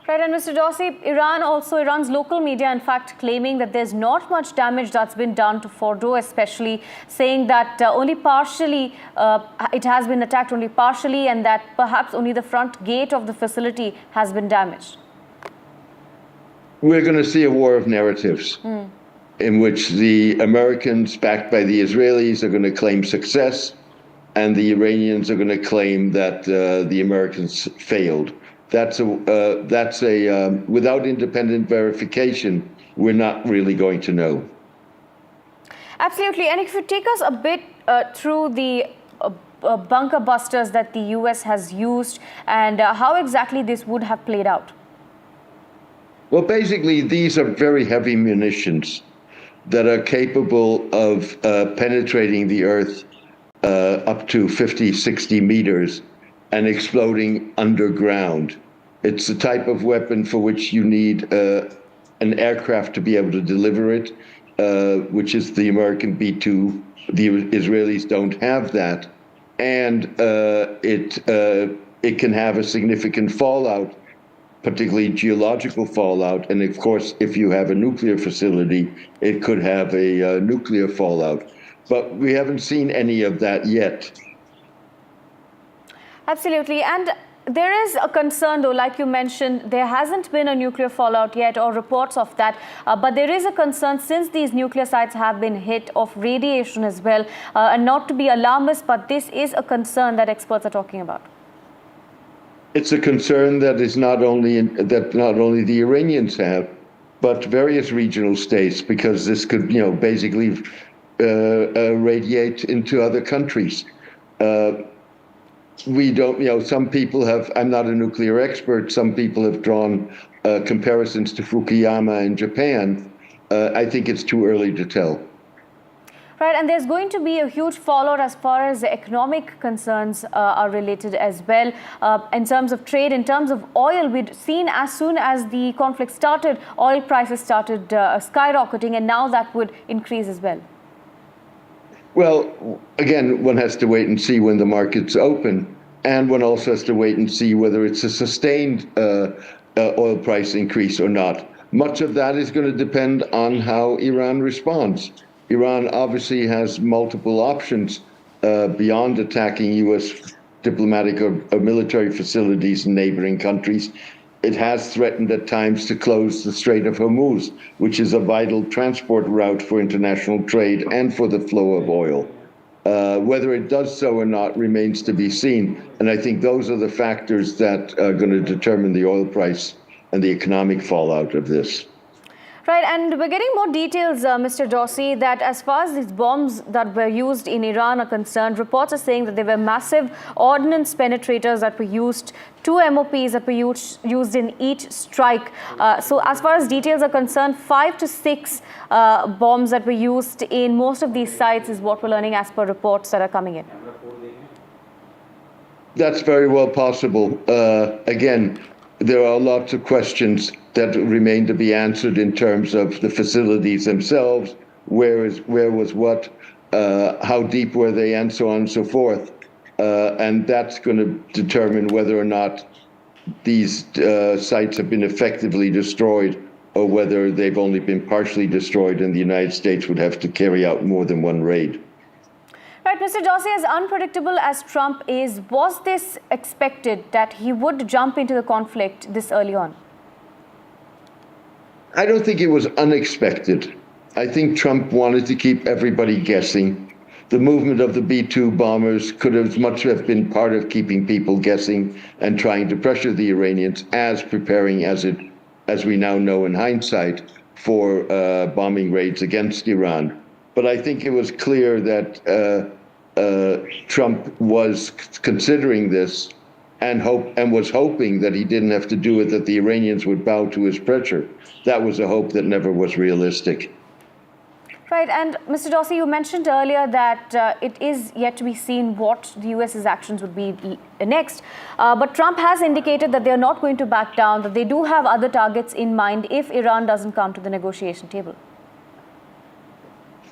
Right, and Mr. Dorsey, Iran's local media, in fact, claiming that there's not much damage that's been done to Fordow, especially saying that only partially, it has been attacked only partially, and that perhaps only the front gate of the facility has been damaged. We're going to see a war of narratives in which the Americans, backed by the Israelis, are going to claim success, and the Iranians are going to claim that the Americans failed. That's without independent verification, we're not really going to know. Absolutely. And if you take us a bit through the bunker busters that the U.S. has used and how exactly this would have played out. Well, basically, these are very heavy munitions that are capable of penetrating the earth up to 50, 60 meters and exploding underground. It's the type of weapon for which you need an aircraft to be able to deliver it, which is the American B-2. The Israelis don't have that. And it can have a significant fallout, particularly geological fallout. And of course, if you have a nuclear facility, it could have a nuclear fallout. But we haven't seen any of that yet. Absolutely. And there is a concern, though, like you mentioned, there hasn't been a nuclear fallout yet or reports of that. But there is a concern since these nuclear sites have been hit of radiation as well. And not to be alarmist, but this is a concern that experts are talking about. It's a concern that is not only the Iranians have, but various regional states, because this could, basically radiate into other countries. We don't, some people have, I'm not a nuclear expert, some people have drawn comparisons to Fukushima in Japan. I think it's too early to tell. Right, and there's going to be a huge fallout as far as the economic concerns are related as well. In terms of trade, in terms of oil, we'd seen as soon as the conflict started, oil prices started skyrocketing, and now that would increase as well. Well, again, one has to wait and see when the markets open, and one also has to wait and see whether it's a sustained oil price increase or not. much of that is going to depend on how Iran responds. Iran obviously has multiple options beyond attacking U.S. diplomatic or military facilities in neighboring countries. It has threatened at times to close the Strait of Hormuz, which is a vital transport route for international trade and for the flow of oil. Whether it does so or not remains to be seen. And I think those are the factors that are going to determine the oil price and the economic fallout of this. Right, and we're getting more details, Mr. Dorsey, that as far as these bombs that were used in Iran are concerned, reports are saying that there were massive ordnance penetrators that were used, 2 MOPs that were used in each strike. So as far as details are concerned, 5 to 6 bombs that were used in most of these sites is what we're learning as per reports that are coming in. That's very well possible. Again, there are lots of questions that remain to be answered in terms of the facilities themselves, where was what, how deep were they, and so on and so forth. And that's going to determine whether or not these sites have been effectively destroyed or whether they've only been partially destroyed and the United States would have to carry out more than one raid. Right, Mr. Dorsey, as unpredictable as Trump is, was this expected that he would jump into the conflict this early on? I don't think it was unexpected. I think Trump wanted to keep everybody guessing. The movement of the B-2 bombers could as much have been part of keeping people guessing and trying to pressure the Iranians as preparing, as we now know in hindsight, for bombing raids against Iran. But I think it was clear that Trump was considering this and was hoping that he didn't have to do it, that the Iranians would bow to his pressure. That was a hope that never was realistic. Right, and Mr. Dorsey, you mentioned earlier that it is yet to be seen what the US's actions would be next. But Trump has indicated that they're not going to back down, that they do have other targets in mind if Iran doesn't come to the negotiation table.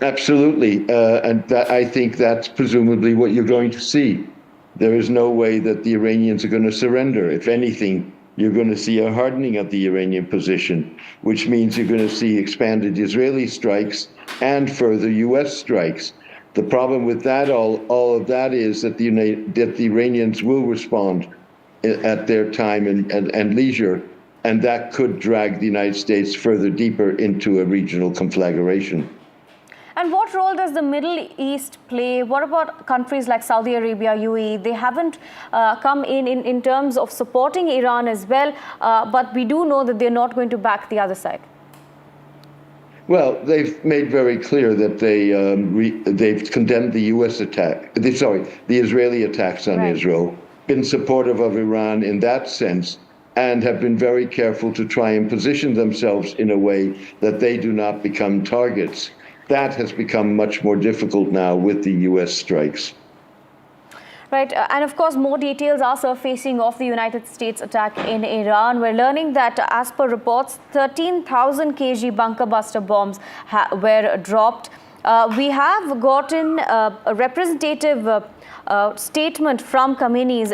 Absolutely, and I think that's presumably what you're going to see. There is no way that the Iranians are going to surrender. If anything, you're going to see a hardening of the Iranian position, which means you're going to see expanded Israeli strikes and further U.S. strikes. The problem with that, all of that, is that the Iranians will respond at their time and leisure, and that could drag the United States further deeper into a regional conflagration. And what role does the Middle East play? What about countries like Saudi Arabia, UAE? They haven't come in terms of supporting Iran as well, but we do know that they're not going to back the other side. Well, they've made very clear that they've condemned the U.S. attack, the Israeli attacks on Israel, been supportive of Iran in that sense, and have been very careful to try and position themselves in a way that they do not become targets. That has become much more difficult now with the U.S. strikes. Right, and of course, more details are surfacing of the United States attack in Iran. We're learning that, as per reports, 13,000 kg bunker buster bombs were dropped. We have gotten a representative statement from Khamenei's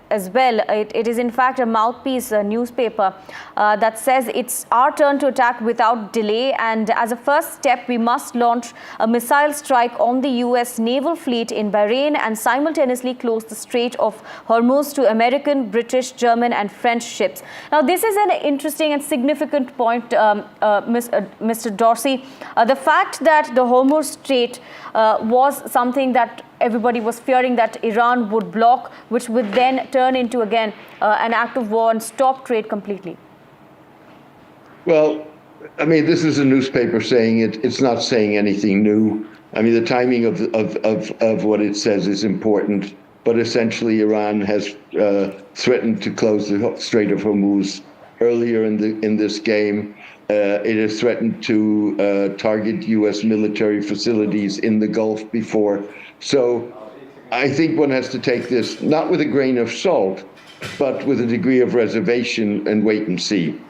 as well. It is in fact a mouthpiece newspaper that says it's our turn to attack without delay, and as a first step we must launch a missile strike on the US naval fleet in Bahrain and simultaneously close the Strait of Hormuz to American, British, German and French ships. Now this is an interesting and significant point, Mr. Dorsey. The fact that the Hormuz Strait was something that everybody was fearing that Iran would block, which would then turn into, again, an act of war and stop trade completely. Well, I mean, this is a newspaper saying it. It's not saying anything new. I mean, the timing of what it says is important, but essentially Iran has threatened to close the Strait of Hormuz earlier in this game. It has threatened to target U.S. military facilities in the Gulf before. So I think one has to take this not with a grain of salt, but with a degree of reservation and wait and see.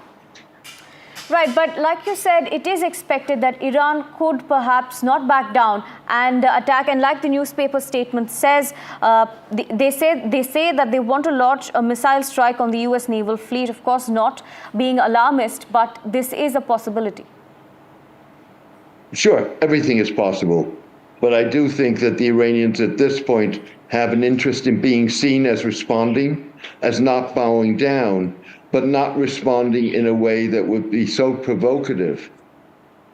Right, but like you said, it is expected that Iran could perhaps not back down and attack. And like the newspaper statement says, they say that they want to launch a missile strike on the U.S. naval fleet. Of course, not being alarmist, but this is a possibility. Sure, everything is possible. But I do think that the Iranians at this point have an interest in being seen as responding, as not bowing down, but not responding in a way that would be so provocative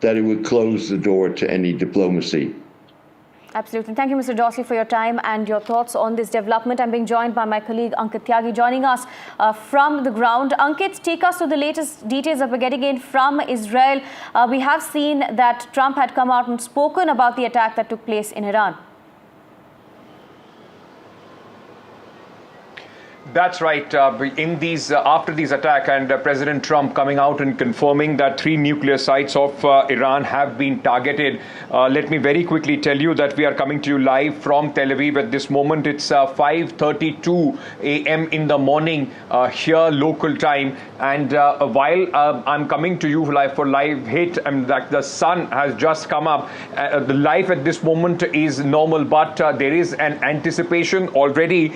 that it would close the door to any diplomacy. Absolutely. Thank you, Mr. Dorsey, for your time and your thoughts on this development. I'm being joined by my colleague Ankit Tyagi, joining us from the ground. Ankit, take us to the latest details that we're getting in from Israel. We have seen that Trump had come out and spoken about the attack that took place in Iran. That's right. After these attacks and President Trump coming out and confirming that 3 nuclear sites of Iran have been targeted. Let me very quickly tell you that we are coming to you live from Tel Aviv at this moment. It's 5:32 a.m. in the morning here local time. And while I'm coming to you live for live hit, and that the sun has just come up, the life at this moment is normal, but there is an anticipation already.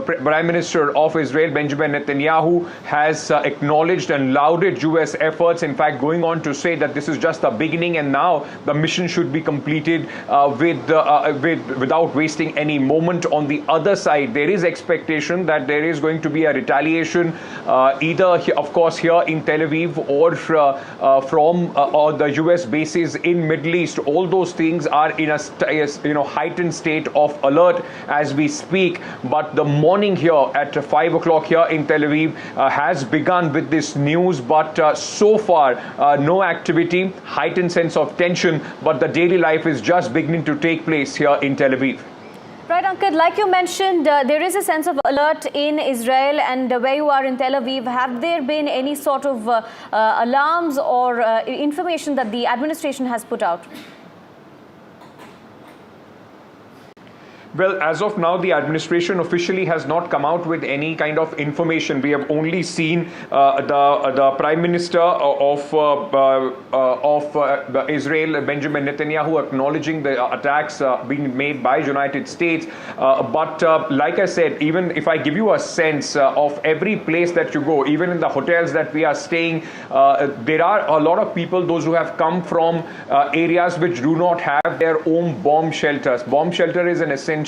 The Prime Minister of Israel, Benjamin Netanyahu, has acknowledged and lauded U.S. efforts, in fact going on to say that this is just the beginning and now the mission should be completed without wasting any moment. On the other side, there is expectation that there is going to be a retaliation either, of course, here in Tel Aviv or from the U.S. bases in Middle East. All those things are in a heightened state of alert as we speak. But the morning here at 5 o'clock here in Tel Aviv has begun with this news, but so far no activity, heightened sense of tension, but the daily life is just beginning to take place here in Tel Aviv. Right, Ankit, like you mentioned, there is a sense of alert in Israel, and where you are in Tel Aviv, have there been any sort of alarms or information that the administration has put out? Well, as of now, the administration officially has not come out with any kind of information. We have only seen the Prime Minister of Israel, Benjamin Netanyahu, acknowledging the attacks being made by United States. But like I said, even if I give you a sense of every place that you go, even in the hotels that we are staying, there are a lot of people, those who have come from areas which do not have their own bomb shelters. Bomb shelter is an essential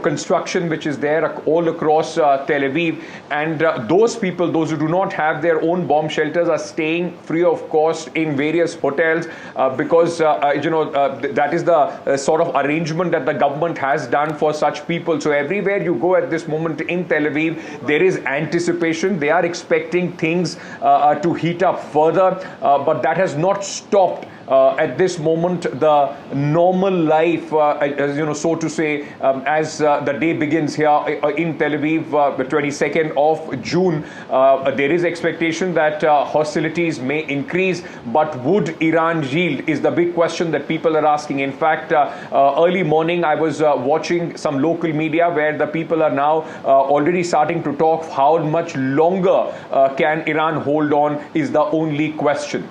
construction which is there all across Tel Aviv, and those people, those who do not have their own bomb shelters, are staying free of cost in various hotels because that is the sort of arrangement that the government has done for such people. So everywhere you go at this moment in Tel Aviv, there is anticipation. They are expecting things to heat up further, but that has not stopped at this moment the normal life, so to say, as the day begins here in Tel Aviv, the 22nd of June. There is expectation that hostilities may increase, but would Iran yield is the big question that people are asking. In fact, early morning I was watching some local media where the people are now already starting to talk how much longer can Iran hold on is the only question.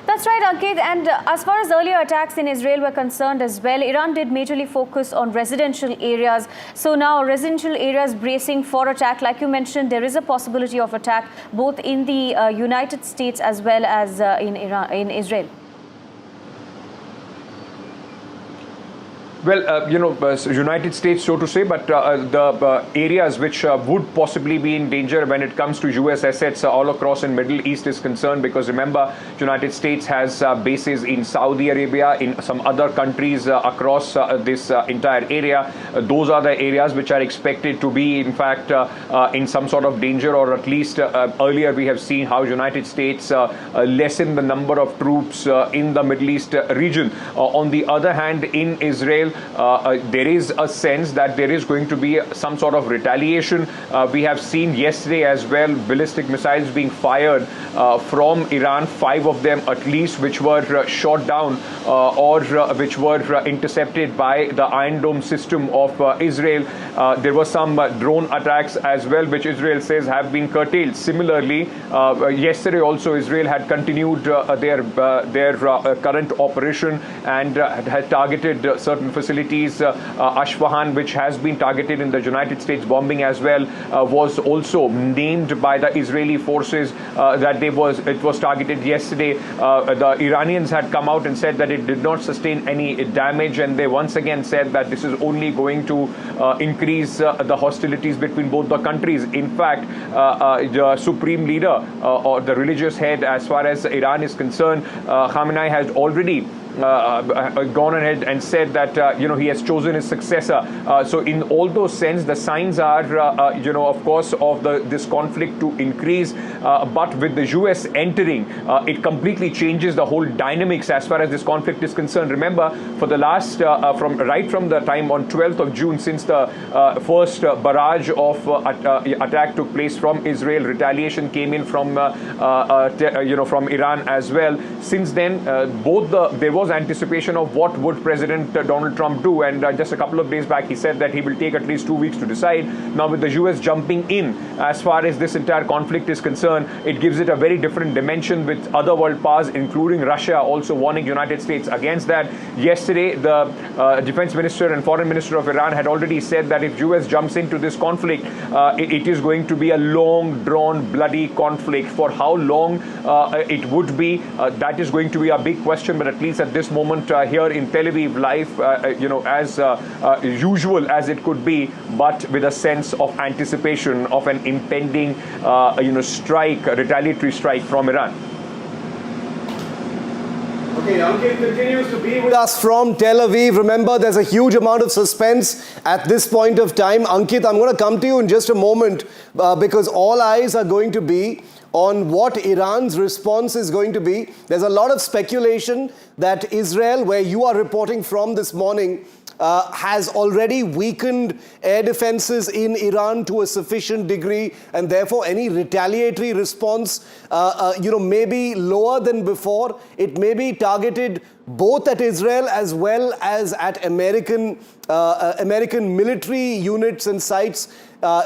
That's right, Ankit. And as far as earlier attacks in Israel were concerned as well, Iran did majorly focus on residential areas. So now residential areas bracing for attack. Like you mentioned, there is a possibility of attack both in the United States as well as in Israel. Well, United States, so to say, but the areas which would possibly be in danger when it comes to U.S. assets all across in Middle East is concerned, because remember, United States has bases in Saudi Arabia, in some other countries across this entire area. Those are the areas which are expected to be, in fact, in some sort of danger, or at least earlier we have seen how United States lessen the number of troops in the Middle East region. On the other hand, in Israel, there is a sense that there is going to be some sort of retaliation. We have seen yesterday as well ballistic missiles being fired from Iran, 5 of them at least, which were shot down or which were intercepted by the Iron Dome system of Israel. There were some drone attacks as well, which Israel says have been curtailed. Similarly, yesterday also Israel had continued their current operation and had targeted certain facilities. Esfahan, which has been targeted in the United States bombing as well, was also named by the Israeli forces that it was targeted yesterday. The Iranians had come out and said that it did not sustain any damage, and they once again said that this is only going to increase the hostilities between both the countries. In fact, the supreme leader or the religious head, as far as Iran is concerned, Khamenei has already gone ahead and said that he has chosen his successor. So in all those sense, the signs are of course of this conflict to increase, but with the US entering, it completely changes the whole dynamics as far as this conflict is concerned. Remember, for the last right from the time on 12th of June, since the first barrage of attack took place from Israel, retaliation came in from from Iran as well. Since then, there was anticipation of what would President Donald Trump do, and just a couple of days back he said that he will take at least 2 weeks to decide. Now with the US jumping in as far as this entire conflict is concerned, it gives it a very different dimension, with other world powers including Russia also warning United States against that. Yesterday the defense minister and foreign minister of Iran had already said that if US jumps into this conflict, it is going to be a long drawn bloody conflict. For how long it would be, that is going to be a big question, but at least at this moment here in Tel Aviv, life as usual as it could be, but with a sense of anticipation of an impending strike, retaliatory strike from Iran. Okay, Ankit continues to be with us from Tel Aviv. Remember, there's a huge amount of suspense at this point of time. Ankit, I'm going to come to you in just a moment because all eyes are going to be on what Iran's response is going to be. There's a lot of speculation that Israel, where you are reporting from this morning, has already weakened air defenses in Iran to a sufficient degree, and therefore any retaliatory response may be lower than before. It may be targeted both at Israel as well as at American military units and sites,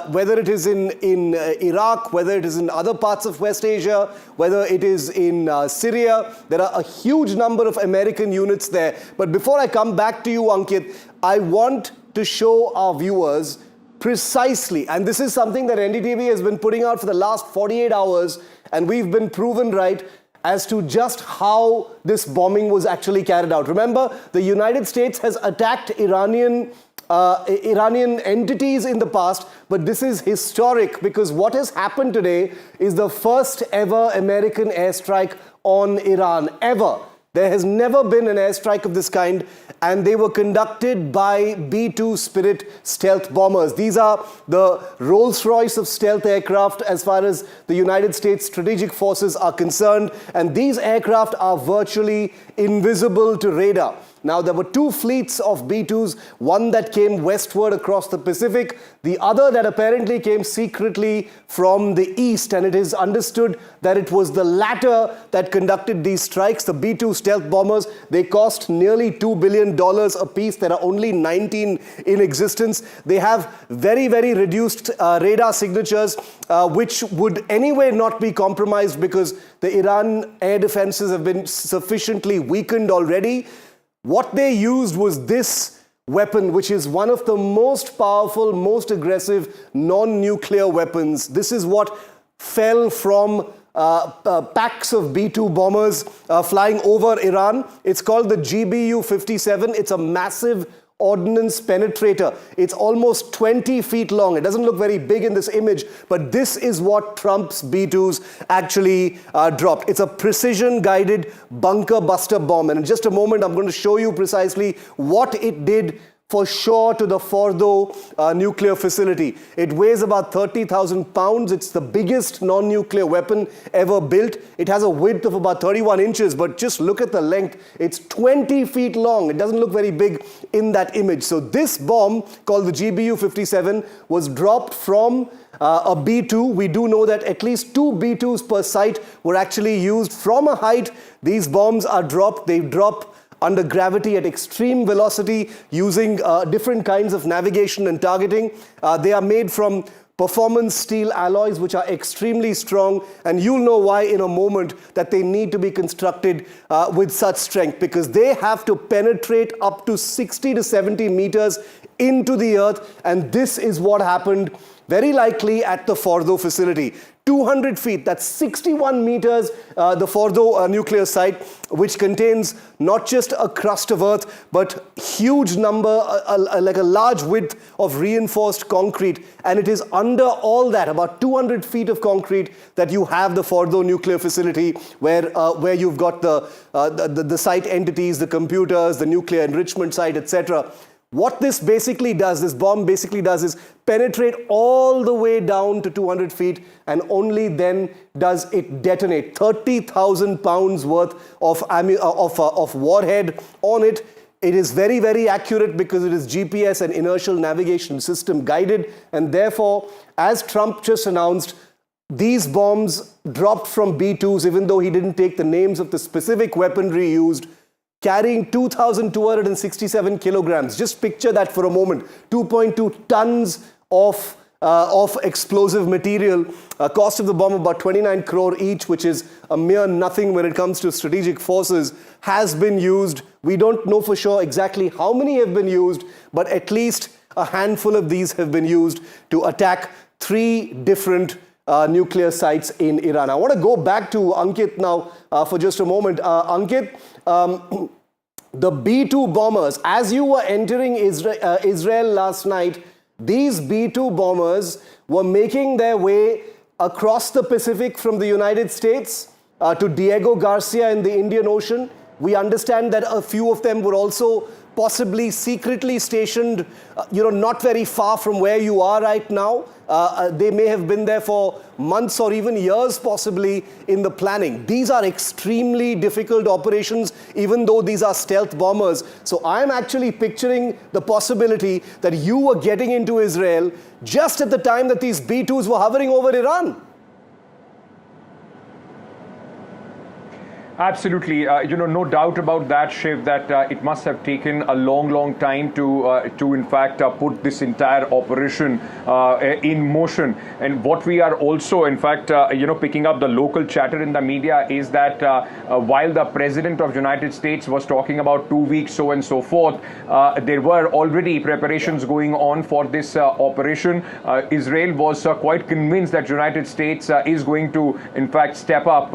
whether it is in Iraq, whether it is in other parts of West Asia, whether it is in Syria. There are a huge number of American units there. But before I come back to you, Ankit, I want to show our viewers precisely, and this is something that NDTV has been putting out for the last 48 hours, and we've been proven right, as to just how this bombing was actually carried out. Remember, the United States has attacked Iranian entities in the past, but this is historic because what has happened today is the first ever American airstrike on Iran, ever. There has never been an airstrike of this kind, and they were conducted by B-2 Spirit stealth bombers. These are the Rolls-Royce of stealth aircraft as far as the United States strategic forces are concerned, and these aircraft are virtually invisible to radar. Now, there were 2 fleets of B-2s, one that came westward across the Pacific, the other that apparently came secretly from the east, and it is understood that it was the latter that conducted these strikes. The B-2 stealth bombers, they cost nearly $2 billion a piece. There are only 19 in existence. They have very, very reduced radar signatures, which would anyway not be compromised because the Iran air defenses have been sufficiently weakened already. What they used was this weapon, which is one of the most powerful, most aggressive non-nuclear weapons. This is what fell from packs of B-2 bombers flying over Iran. It's called the GBU-57. It's a massive ordnance penetrator. It's almost 20 feet long. It doesn't look very big in this image, but this is what Trump's B-2s actually dropped. It's a precision-guided bunker buster bomb. And in just a moment, I'm going to show you precisely what it did for sure to the Fordow nuclear facility. It weighs about 30,000 pounds. It's the biggest non-nuclear weapon ever built. It has a width of about 31 inches, but just look at the length. It's 20 feet long. It doesn't look very big in that image. So this bomb, called the GBU-57, was dropped from a B-2. We do know that at least 2 B-2s per site were actually used from a height. These bombs are dropped. They drop under gravity at extreme velocity using different kinds of navigation and targeting. They are made from performance steel alloys, which are extremely strong, and you'll know why in a moment that they need to be constructed with such strength, because they have to penetrate up to 60 to 70 meters into the earth, and this is what happened very likely at the Fordow facility. 200 feet, that's 61 meters, the Fordow nuclear site, which contains not just a crust of earth, but huge number, like a large width of reinforced concrete. And it is under all that, about 200 feet of concrete, that you have the Fordow nuclear facility, where you've got the site entities, the computers, the nuclear enrichment site, etc. What this basically does, this bomb basically does, is penetrate all the way down to 200 feet, and only then does it detonate. 30,000 pounds worth of warhead on it. It is very, very accurate because it is GPS and inertial navigation system guided, and therefore, as Trump just announced, these bombs dropped from B-2s, even though he didn't take the names of the specific weaponry used, carrying 2,267 kilograms. Just picture that for a moment. 2.2 tons of explosive material. Cost of the bomb about 29 crore each, which is a mere nothing when it comes to strategic forces, has been used. We don't know for sure exactly how many have been used, but at least a handful of these have been used to attack 3 different nuclear sites in Iran. I want to go back to Ankit now for just a moment. Ankit, the B-2 bombers, as you were entering Israel last night, these B-2 bombers were making their way across the Pacific from the United States to Diego Garcia in the Indian Ocean. We understand that a few of them were also possibly secretly stationed, not very far from where you are right now. They may have been there for months or even years possibly in the planning. These are extremely difficult operations, even though these are stealth bombers. So I'm actually picturing the possibility that you were getting into Israel just at the time that these B-2s were hovering over Iran. Absolutely, no doubt about that, Shiv, that it must have taken a long time to in fact put this entire operation in motion. And what we are also, in fact, picking up the local chatter in the media is that while the President of the United States was talking about 2 weeks, so and so forth, there were already preparations going on for this operation. Israel was quite convinced that the United States is going to, in fact, step up,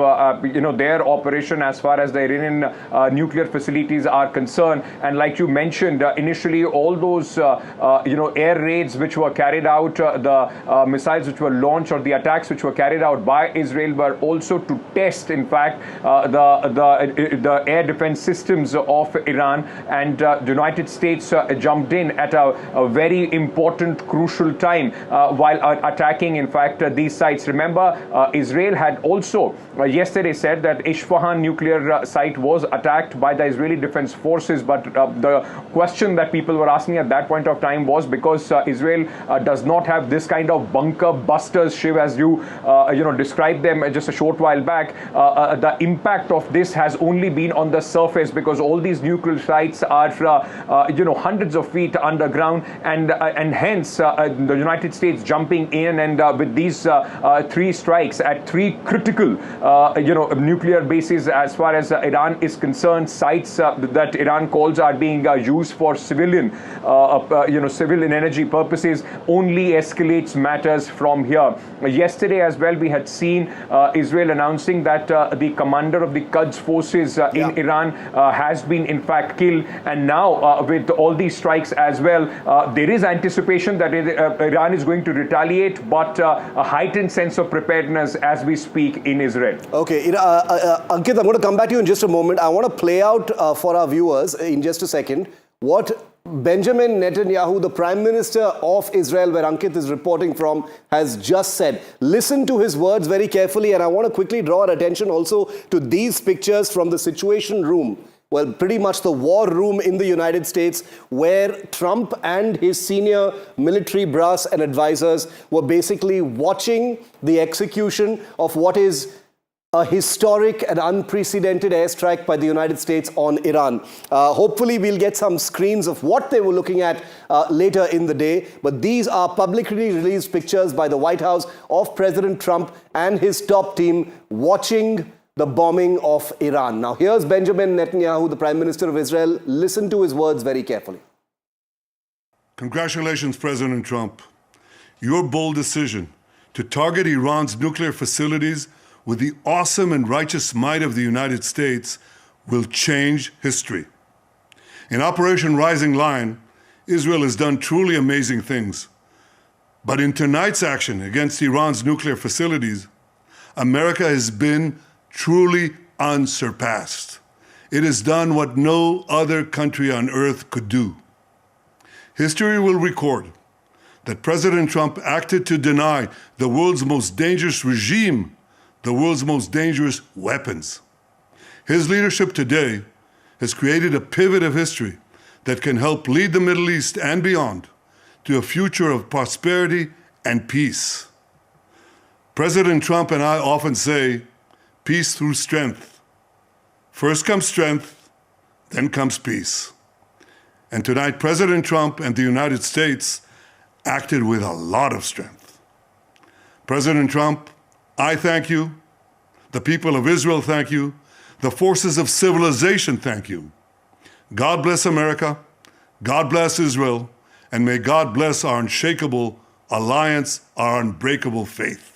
their operation as far as the Iranian nuclear facilities are concerned. And like you mentioned, initially all those air raids which were carried out, the missiles which were launched, or the attacks which were carried out by Israel, were also to test, in fact, the air defense systems of Iran. And the United States jumped in at a very important, crucial time while attacking, in fact, these sites. Remember, Israel had also yesterday said that Esfahan nuclear site was attacked by the Israeli Defense Forces, but the question that people were asking at that point of time was because Israel does not have this kind of bunker busters, Shiv, as you described them just a short while back. The impact of this has only been on the surface, because all these nuclear sites are hundreds of feet underground, and hence the United States jumping in and with these 3 strikes at 3 critical nuclear bases as far as Iran is concerned, sites that Iran calls are being used for civilian energy purposes, only escalates matters from here. Yesterday as well, we had seen Israel announcing that the commander of the Quds forces in Iran has been in fact killed, and now with all these strikes as well, there is anticipation that Iran is going to retaliate, but a heightened sense of preparedness as we speak in Israel. Okay, Ankit, I'm going to come back to you in just a moment. I want to play out for our viewers in just a second what Benjamin Netanyahu, the Prime Minister of Israel, where Ankit is reporting from, has just said. Listen to his words very carefully, and I want to quickly draw our attention also to these pictures from the Situation Room. Well, pretty much the war room in the United States, where Trump and his senior military brass and advisors were basically watching the execution of what is a historic and unprecedented airstrike by the United States on Iran. Hopefully, we'll get some screens of what they were looking at later in the day. But these are publicly released pictures by the White House of President Trump and his top team watching the bombing of Iran. Now, here's Benjamin Netanyahu, the Prime Minister of Israel. Listen to his words very carefully. Congratulations, President Trump. Your bold decision to target Iran's nuclear facilities with the awesome and righteous might of the United States will change history. In Operation Rising Lion, Israel has done truly amazing things. But in tonight's action against Iran's nuclear facilities, America has been truly unsurpassed. It has done what no other country on earth could do. History will record that President Trump acted to deny the world's most dangerous regime the world's most dangerous weapons. His leadership today has created a pivot of history that can help lead the Middle East and beyond to a future of prosperity and peace. President Trump and I often say, peace through strength. First comes strength, then comes peace. And tonight, President Trump and the United States acted with a lot of strength. President Trump, I thank you. The people of Israel thank you. The forces of civilization thank you. God bless America. God bless Israel. And may God bless our unshakable alliance, our unbreakable faith.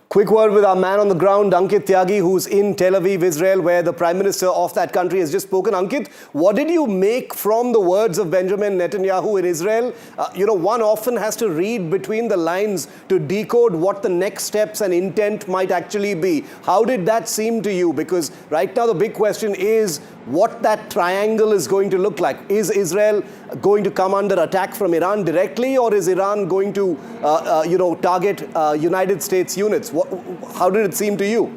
Quick word with our man on the ground, Ankit Tyagi, who's in Tel Aviv, Israel, where the Prime Minister of that country has just spoken. Ankit, what did you make from the words of Benjamin Netanyahu in Israel? One often has to read between the lines to decode what the next steps and intent might actually be. How did that seem to you? Because right now the big question is what that triangle is going to look like. Is Israel going to come under attack from Iran directly, or is Iran going to, target United States units? How did it seem to you?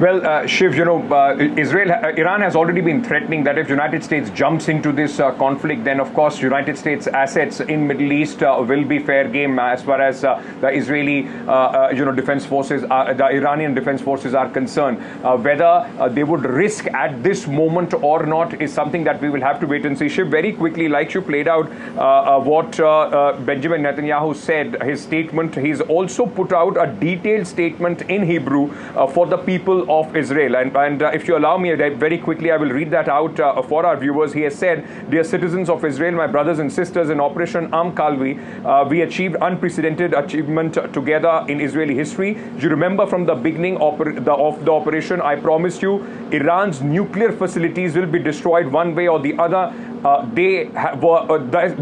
Well, Shiv, Iran has already been threatening that if United States jumps into this conflict, then of course United States assets in Middle East will be fair game as far as the Israeli, defense forces, the Iranian defense forces are concerned. Whether they would risk at this moment or not is something that we will have to wait and see. Shiv, very quickly, like you played out what Benjamin Netanyahu said, his statement, he's also put out a detailed statement in Hebrew for the people of Israel. And if you allow me very quickly, I will read that out for our viewers. He has said, "Dear citizens of Israel, my brothers and sisters, in Operation Am Kalvi, we achieved unprecedented achievement together in Israeli history. You remember from the beginning of the operation, I promised you Iran's nuclear facilities will be destroyed one way or the other.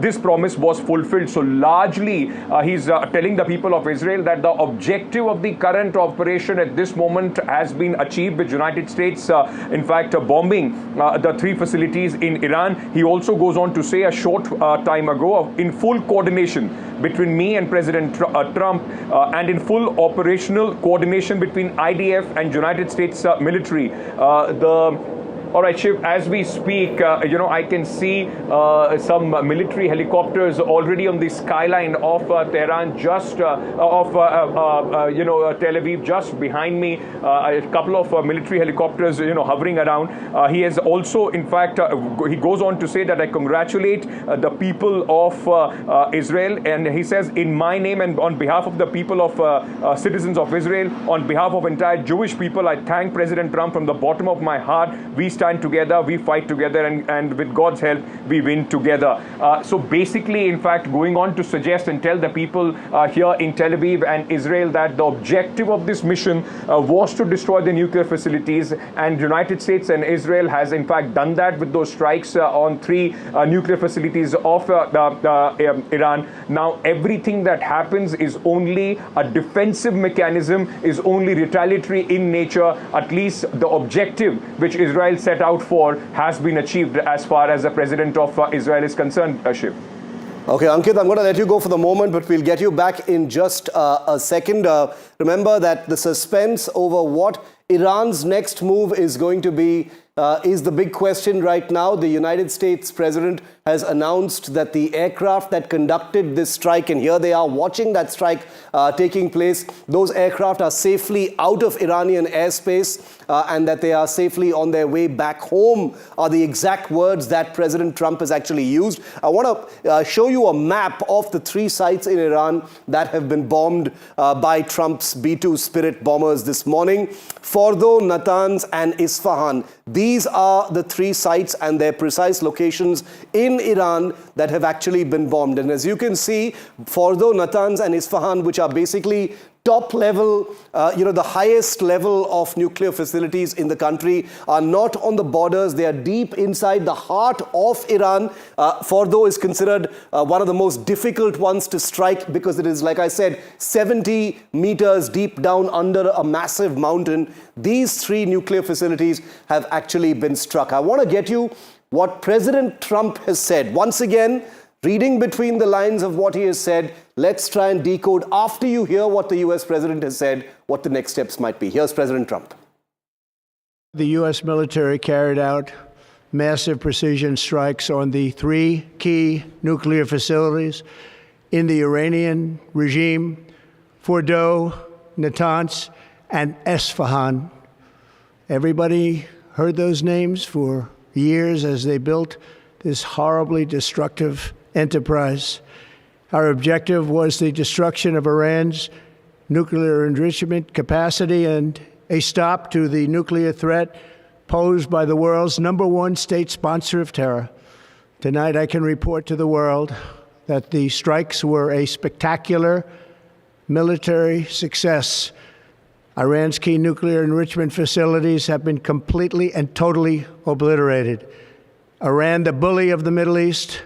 This promise was fulfilled." So largely, he's telling the people of Israel that the objective of the current operation at this moment has been achieved, with United States, in fact, bombing the 3 facilities in Iran. He also goes on to say a short time ago, in full coordination between me and President Trump, and in full operational coordination between IDF and United States military. All right, Shiv, as we speak, I can see some military helicopters already on the skyline of Tehran, just Tel Aviv, just behind me. A couple of military helicopters, hovering around. He has also, in fact, he goes on to say that I congratulate the people of Israel. And he says, in my name and on behalf of the people of citizens of Israel, on behalf of entire Jewish people, I thank President Trump from the bottom of my heart. We stand together, we fight together, and with God's help, we win together. So basically, in fact, going on to suggest and tell the people here in Tel Aviv and Israel that the objective of this mission was to destroy the nuclear facilities, and United States and Israel has in fact done that with those strikes on 3 nuclear facilities of Iran. Now everything that happens is only a defensive mechanism, is only retaliatory in nature. At least the objective which Israel set out for has been achieved as far as the president of Israel is concerned, Shiv. Okay, Ankit, I'm going to let you go for the moment, but we'll get you back in just a second. Remember that the suspense over what Iran's next move is going to be is the big question right now. The United States president has announced that the aircraft that conducted this strike, and here they are watching that strike taking place, those aircraft are safely out of Iranian airspace and that they are safely on their way back home are the exact words that President Trump has actually used. I want to show you a map of the 3 sites in Iran that have been bombed by Trump's B-2 Spirit bombers this morning: Fordow, Natanz, and Esfahan. These are the 3 sites and their precise locations in Iran that have actually been bombed. And as you can see, Fordow, Natanz, and Esfahan, which are basically top level, the highest level of nuclear facilities in the country, are not on the borders. They are deep inside the heart of Iran. Fordow is considered one of the most difficult ones to strike because it is, like I said, 70 meters deep down under a massive mountain. These 3 nuclear facilities have actually been struck. I want to get you what President Trump has said. Once again, reading between the lines of what he has said, let's try and decode, after you hear what the US president has said, what the next steps might be. Here's President Trump. The U.S. military carried out massive precision strikes on the 3 key nuclear facilities in the Iranian regime: Fordow, Natanz, and Esfahan. Everybody heard those names for years as they built this horribly destructive enterprise. Our objective was the destruction of Iran's nuclear enrichment capacity and a stop to the nuclear threat posed by the world's #1 state sponsor of terror. Tonight, I can report to the world that the strikes were a spectacular military success. Iran's key nuclear enrichment facilities have been completely and totally obliterated. Iran, the bully of the Middle East,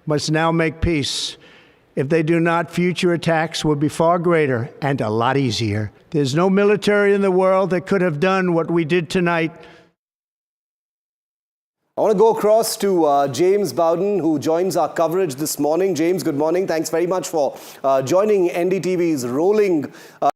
must now make peace. If they do not, future attacks will be far greater and a lot easier. There's no military in the world that could have done what we did tonight. I want to go across to James Bowden, who joins our coverage this morning. James, good morning. Thanks very much for joining NDTV's rolling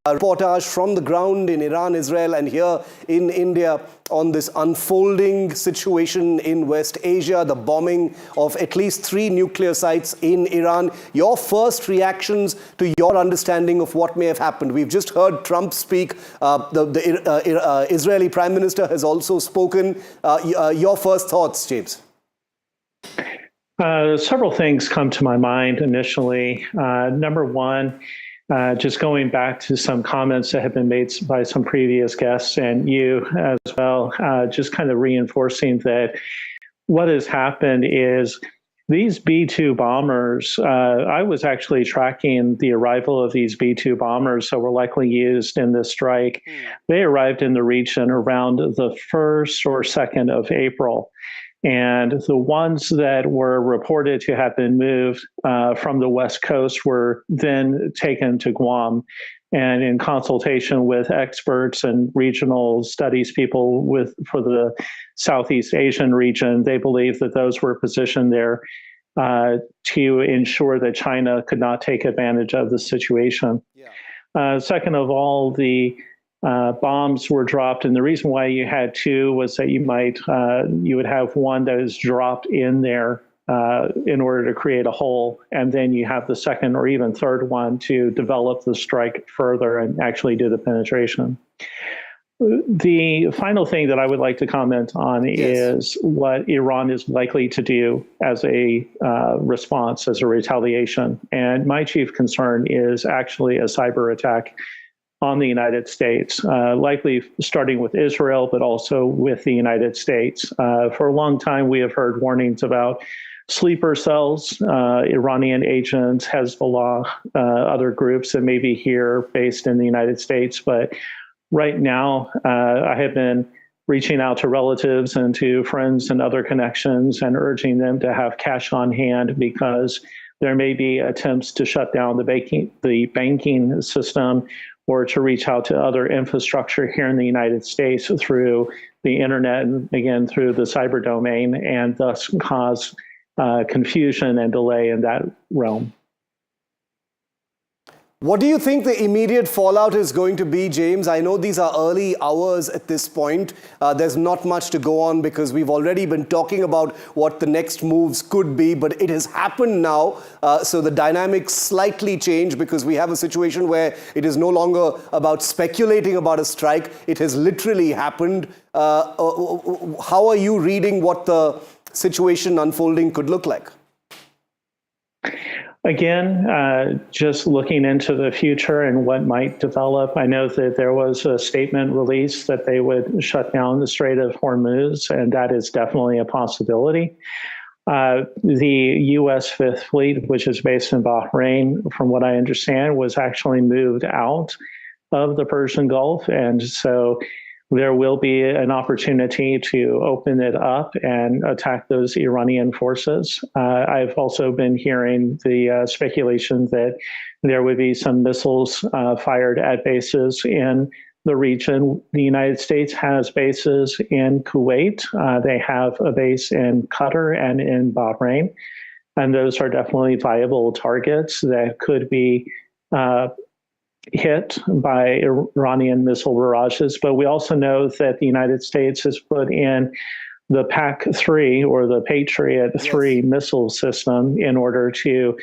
reportage from the ground in Iran, Israel, and here in India on this unfolding situation in West Asia, the bombing of at least 3 nuclear sites in Iran. Your first reactions to your understanding of what may have happened. We've just heard Trump speak. The Israeli Prime Minister has also spoken. Your first thoughts, James? Several things come to my mind initially. Number one, just going back to some comments that have been made by some previous guests and you as well, just kind of reinforcing that what has happened is these B-2 bombers, I was actually tracking the arrival of these B-2 bombers that were likely used in this strike. They arrived in the region around the 1st or 2nd of April. And the ones that were reported to have been moved from the West Coast were then taken to Guam. And in consultation with experts and regional studies people for the Southeast Asian region, they believe that those were positioned there to ensure that China could not take advantage of the situation. Yeah. Second of all, the bombs were dropped, and the reason why you had 2 was that you would have one that is dropped in there in order to create a hole, and then you have the second or even third one to develop the strike further and actually do the penetration. The final thing that I would like to comment on is what Iran is likely to do as a response, as a retaliation. And my chief concern is actually a cyber attack on the United States, likely starting with Israel, but also with the United States. For a long time, we have heard warnings about sleeper cells, Iranian agents, Hezbollah, other groups that may be here based in the United States. But right now, I have been reaching out to relatives and to friends and other connections and urging them to have cash on hand, because there may be attempts to shut down the banking system or to reach out to other infrastructure here in the United States through the internet and again through the cyber domain, and thus cause confusion and delay in that realm. What do you think the immediate fallout is going to be, James? I know these are early hours at this point. There's not much to go on because we've already been talking about what the next moves could be, but it has happened now. So the dynamics slightly change because we have a situation where it is no longer about speculating about a strike. It has literally happened. How are you reading what the situation unfolding could look like? Again, just looking into the future and what might develop. I know that there was a statement released that they would shut down the Strait of Hormuz, and that is definitely a possibility. The U.S. Fifth Fleet, which is based in Bahrain, from what I understand, was actually moved out of the Persian Gulf. And so there will be an opportunity to open it up and attack those Iranian forces. I've also been hearing the speculation that there would be some missiles fired at bases in the region. The United States has bases in Kuwait. They have a base in Qatar and in Bahrain. And those are definitely viable targets that could be hit by Iranian missile barrages. But we also know that the United States has put in the PAC-3 or the Patriot 3 missile system in order to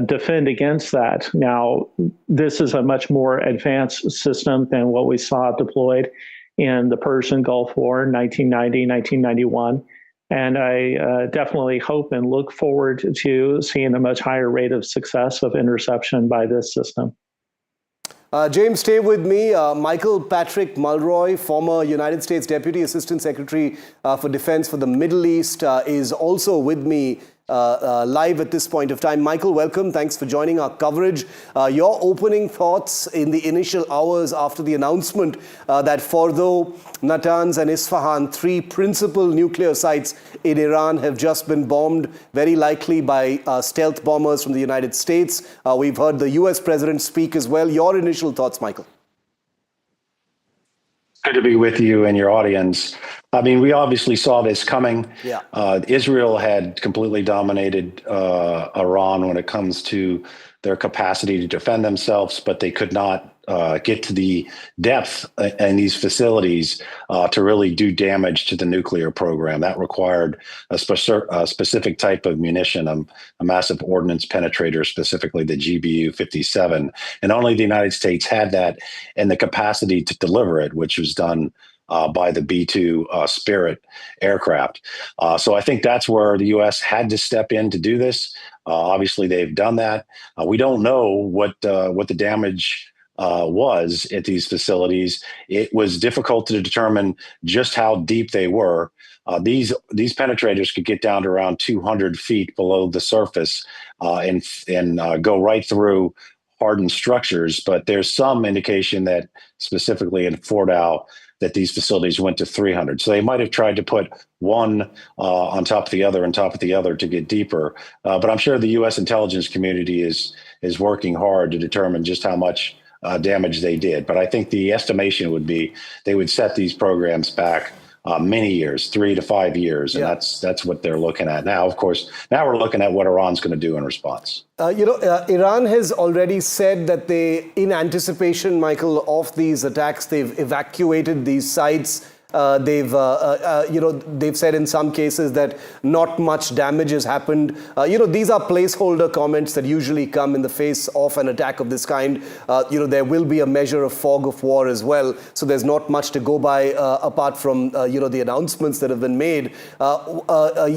defend against that. Now, this is a much more advanced system than what we saw deployed in the Persian Gulf War in 1990, 1991. And I definitely hope and look forward to seeing a much higher rate of success of interception by this system. James, stay with me. Michael Patrick Mulroy, former United States Deputy Assistant Secretary for Defense for the Middle East, is also with me live at this point of time. Michael, welcome. Thanks for joining our coverage. Your opening thoughts in the initial hours after the announcement that Fordow, Natanz and Esfahan, 3 principal nuclear sites in Iran, have just been bombed, very likely by stealth bombers from the United States. We've heard the US president speak as well. Your initial thoughts, Michael? Good to be with you and your audience. I mean, we obviously saw this coming. Yeah. Israel had completely dominated Iran when it comes to their capacity to defend themselves, but they could not get to the depth in these facilities to really do damage to the nuclear program. That required a specific type of munition, a massive ordnance penetrator, specifically the GBU-57. And only the United States had that and the capacity to deliver it, which was done by the B-2 Spirit aircraft. So I think that's where the U.S. had to step in to do this. Obviously, they've done that. We don't know what the damage was at these facilities. It was difficult to determine just how deep they were. These penetrators could get down to around 200 feet below the surface and go right through hardened structures. But there's some indication that specifically in Fordow that these facilities went to 300. So they might have tried to put one on top of the other to get deeper. But I'm sure the U.S. intelligence community is working hard to determine just how much damage they did. But I think the estimation would be they would set these programs back many years, 3 to 5 years. And that's what they're looking at now. Of course, now we're looking at what Iran's going to do in response. Iran has already said that they, in anticipation, Michael, of these attacks, they've evacuated these sites. They've said in some cases that not much damage has happened. These are placeholder comments that usually come in the face of an attack of this kind. There will be a measure of fog of war as well. So there's not much to go by apart from, the announcements that have been made.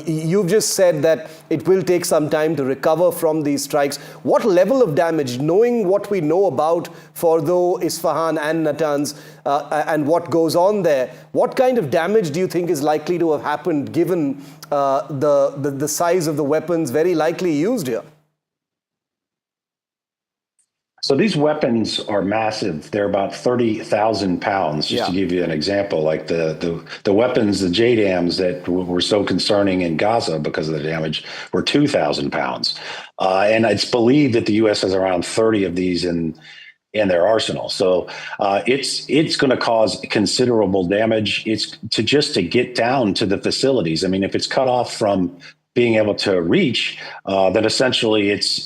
You've just said that it will take some time to recover from these strikes. What level of damage, knowing what we know about Fordow, Esfahan and Natanz, and what goes on there, what kind of damage do you think is likely to have happened given the size of the weapons very likely used here? So these weapons are massive. They're about 30,000 pounds, just to give you an example. Like the weapons, the JDAMs that were so concerning in Gaza because of the damage were 2,000 pounds. And it's believed that the U.S. has around 30 of these in their arsenal. So it's going to cause considerable damage. It's to get down to the facilities. I mean, if it's cut off from being able to reach, then essentially it's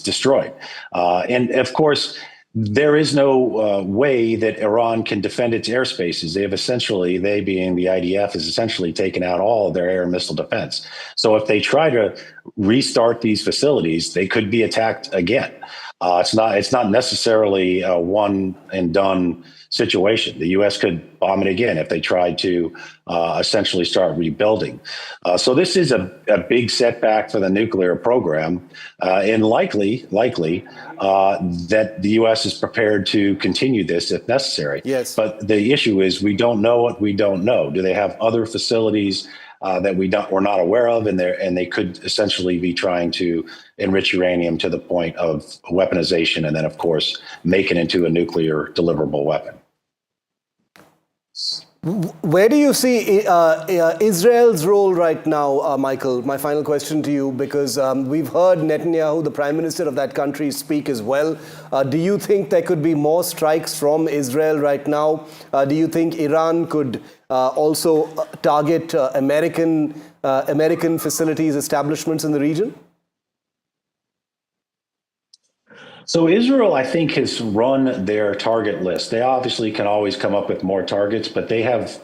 destroyed. And of course, there is no way that Iran can defend its airspaces. They being the IDF, has essentially taken out all of their air and missile defense. So if they try to restart these facilities, they could be attacked again. It's not necessarily a one and done situation. The U.S. could bomb it again if they tried to essentially start rebuilding. So this is a big setback for the nuclear program, and likely that the U.S. is prepared to continue this if necessary. Yes. But the issue is we don't know what we don't know. Do they have other facilities that we're not aware of, and they could essentially be trying to enrich uranium to the point of weaponization, and then of course make it into a nuclear deliverable weapon. Where do you see Israel's role right now, Michael? My final question to you, because we've heard Netanyahu, the prime minister of that country, speak as well. Do you think there could be more strikes from Israel right now? Do you think Iran could also target American facilities, establishments in the region? So Israel, I think, has run their target list. They obviously can always come up with more targets, but they have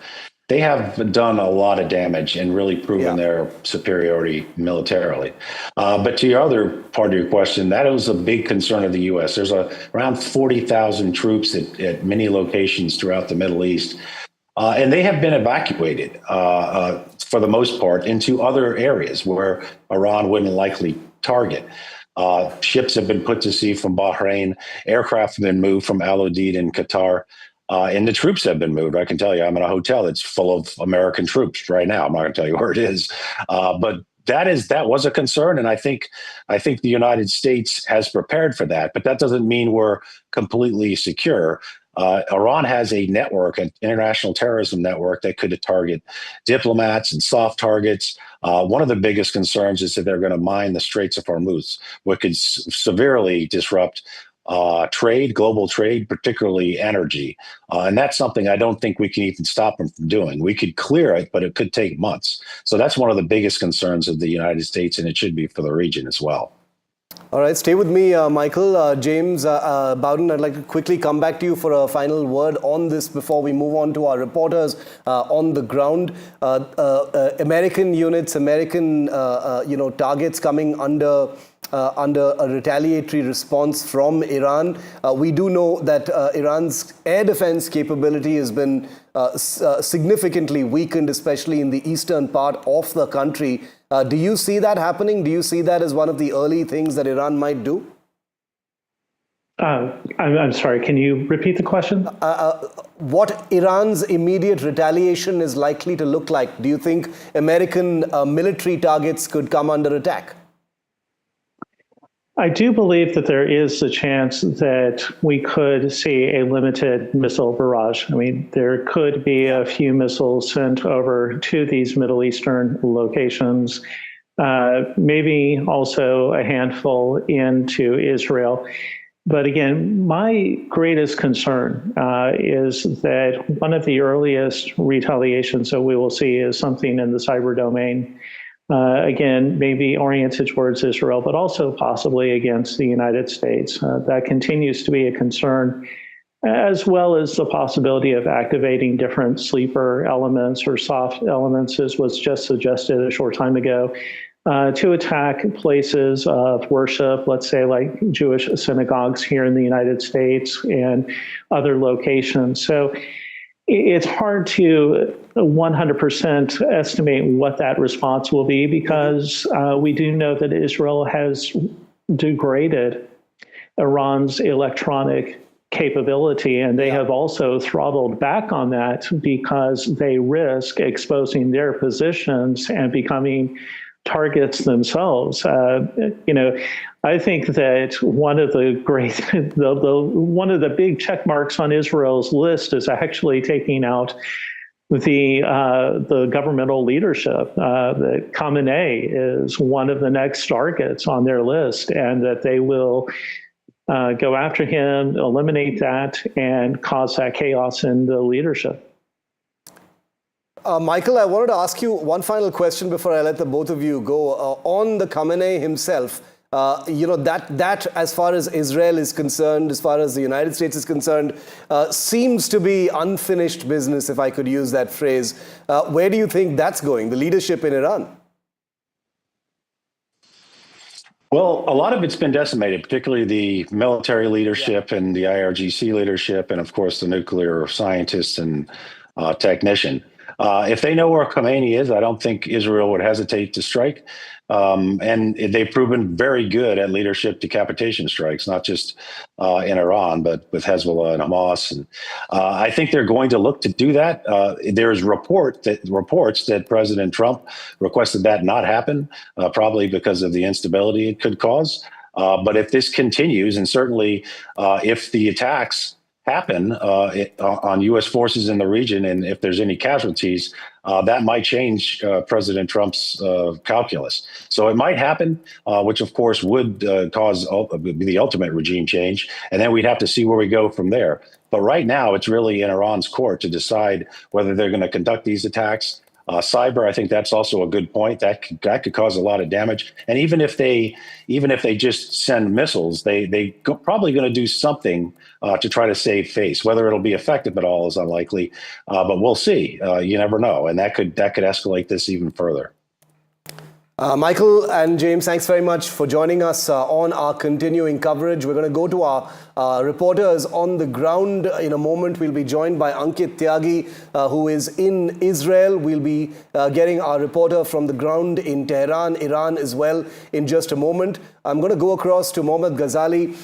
done a lot of damage and really proven their superiority militarily. But to your other part of your question, that was a big concern of the U.S. There's around 40,000 troops at many locations throughout the Middle East. And they have been evacuated, for the most part, into other areas where Iran wouldn't likely target. Ships have been put to sea from Bahrain. Aircraft have been moved from Al Udeid in Qatar. And the troops have been moved. I can tell you, I'm in a hotel that's full of American troops right now. I'm not going to tell you where it is. But that was a concern. And I think the United States has prepared for that. But that doesn't mean we're completely secure. Iran has a network, an international terrorism network that could target diplomats and soft targets. One of the biggest concerns is that they're going to mine the Straits of Hormuz, which could severely disrupt global trade, particularly energy. And that's something I don't think we can even stop them from doing. We could clear it, but it could take months. So that's one of the biggest concerns of the United States, and it should be for the region as well. All right, stay with me, Michael. James Bowden, I'd like to quickly come back to you for a final word on this before we move on to our reporters on the ground. American units, American targets coming under a retaliatory response from Iran. We do know that Iran's air defense capability has been significantly weakened, especially in the eastern part of the country. Do you see that happening? Do you see that as one of the early things that Iran might do? I'm sorry, can you repeat the question? What Iran's immediate retaliation is likely to look like? Do you think American military targets could come under attack? I do believe that there is a chance that we could see a limited missile barrage. I mean, there could be a few missiles sent over to these Middle Eastern locations, maybe also a handful into Israel. But again, my greatest concern is that one of the earliest retaliations that we will see is something in the cyber domain. Again, maybe oriented towards Israel, but also possibly against the United States. That continues to be a concern. as well as the possibility of activating different sleeper elements or soft elements, as was just suggested a short time ago, to attack places of worship, let's say like Jewish synagogues here in the United States and other locations. So it's hard to 100% estimate what that response will be, because we do know that Israel has degraded Iran's electronic capability, and they have also throttled back on that because they risk exposing their positions and becoming targets themselves. I think that one of the great, one of the big check marks on Israel's list is actually taking out the governmental leadership. That Khamenei is one of the next targets on their list, and that they will go after him, eliminate that, and cause that chaos in the leadership. Michael, I wanted to ask you one final question before I let the both of you go. On the Khamenei himself, that as far as Israel is concerned, as far as the United States is concerned, seems to be unfinished business, if I could use that phrase. Where do you think that's going, the leadership in Iran? Well, a lot of it's been decimated, particularly the military leadership and the IRGC leadership, and of course the nuclear scientists and technician. If they know where Khamenei is, I don't think Israel would hesitate to strike. And they've proven very good at leadership decapitation strikes, not just in Iran, but with Hezbollah and Hamas. And I think they're going to look to do that. There's reports that President Trump requested that not happen, probably because of the instability it could cause. But if this continues, and certainly if the attacks happen on U.S. forces in the region, and if there's any casualties, that might change President Trump's calculus. So it might happen, which of course would cause the ultimate regime change, and then we'd have to see where we go from there. But right now, it's really in Iran's court to decide whether they're going to conduct these attacks. Cyber, I think that's also a good point. That could cause a lot of damage. And even if they just send missiles, they probably going to do something to try to save face. Whether it'll be effective at all is unlikely, but we'll see. You never know, and that could escalate this even further. Michael and James, thanks very much for joining us on our continuing coverage. We're going to go to our reporters on the ground in a moment. We'll be joined by Ankit Tyagi, who is in Israel. We'll be getting our reporter from the ground in Tehran, Iran as well in just a moment. I'm going to go across to Mohammad Ghazali,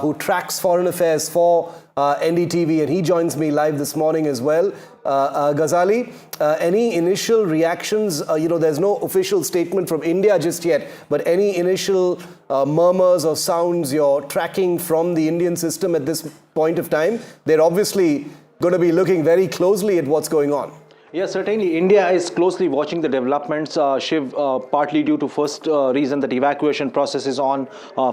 who tracks foreign affairs for NDTV, and he joins me live this morning as well. Ghazali, any initial reactions? There's no official statement from India just yet, but any initial murmurs or sounds you're tracking from the Indian system at this point of time? They're obviously going to be looking very closely at what's going on. Yes, certainly. India is closely watching the developments, Shiv, partly due to first reason that evacuation process is on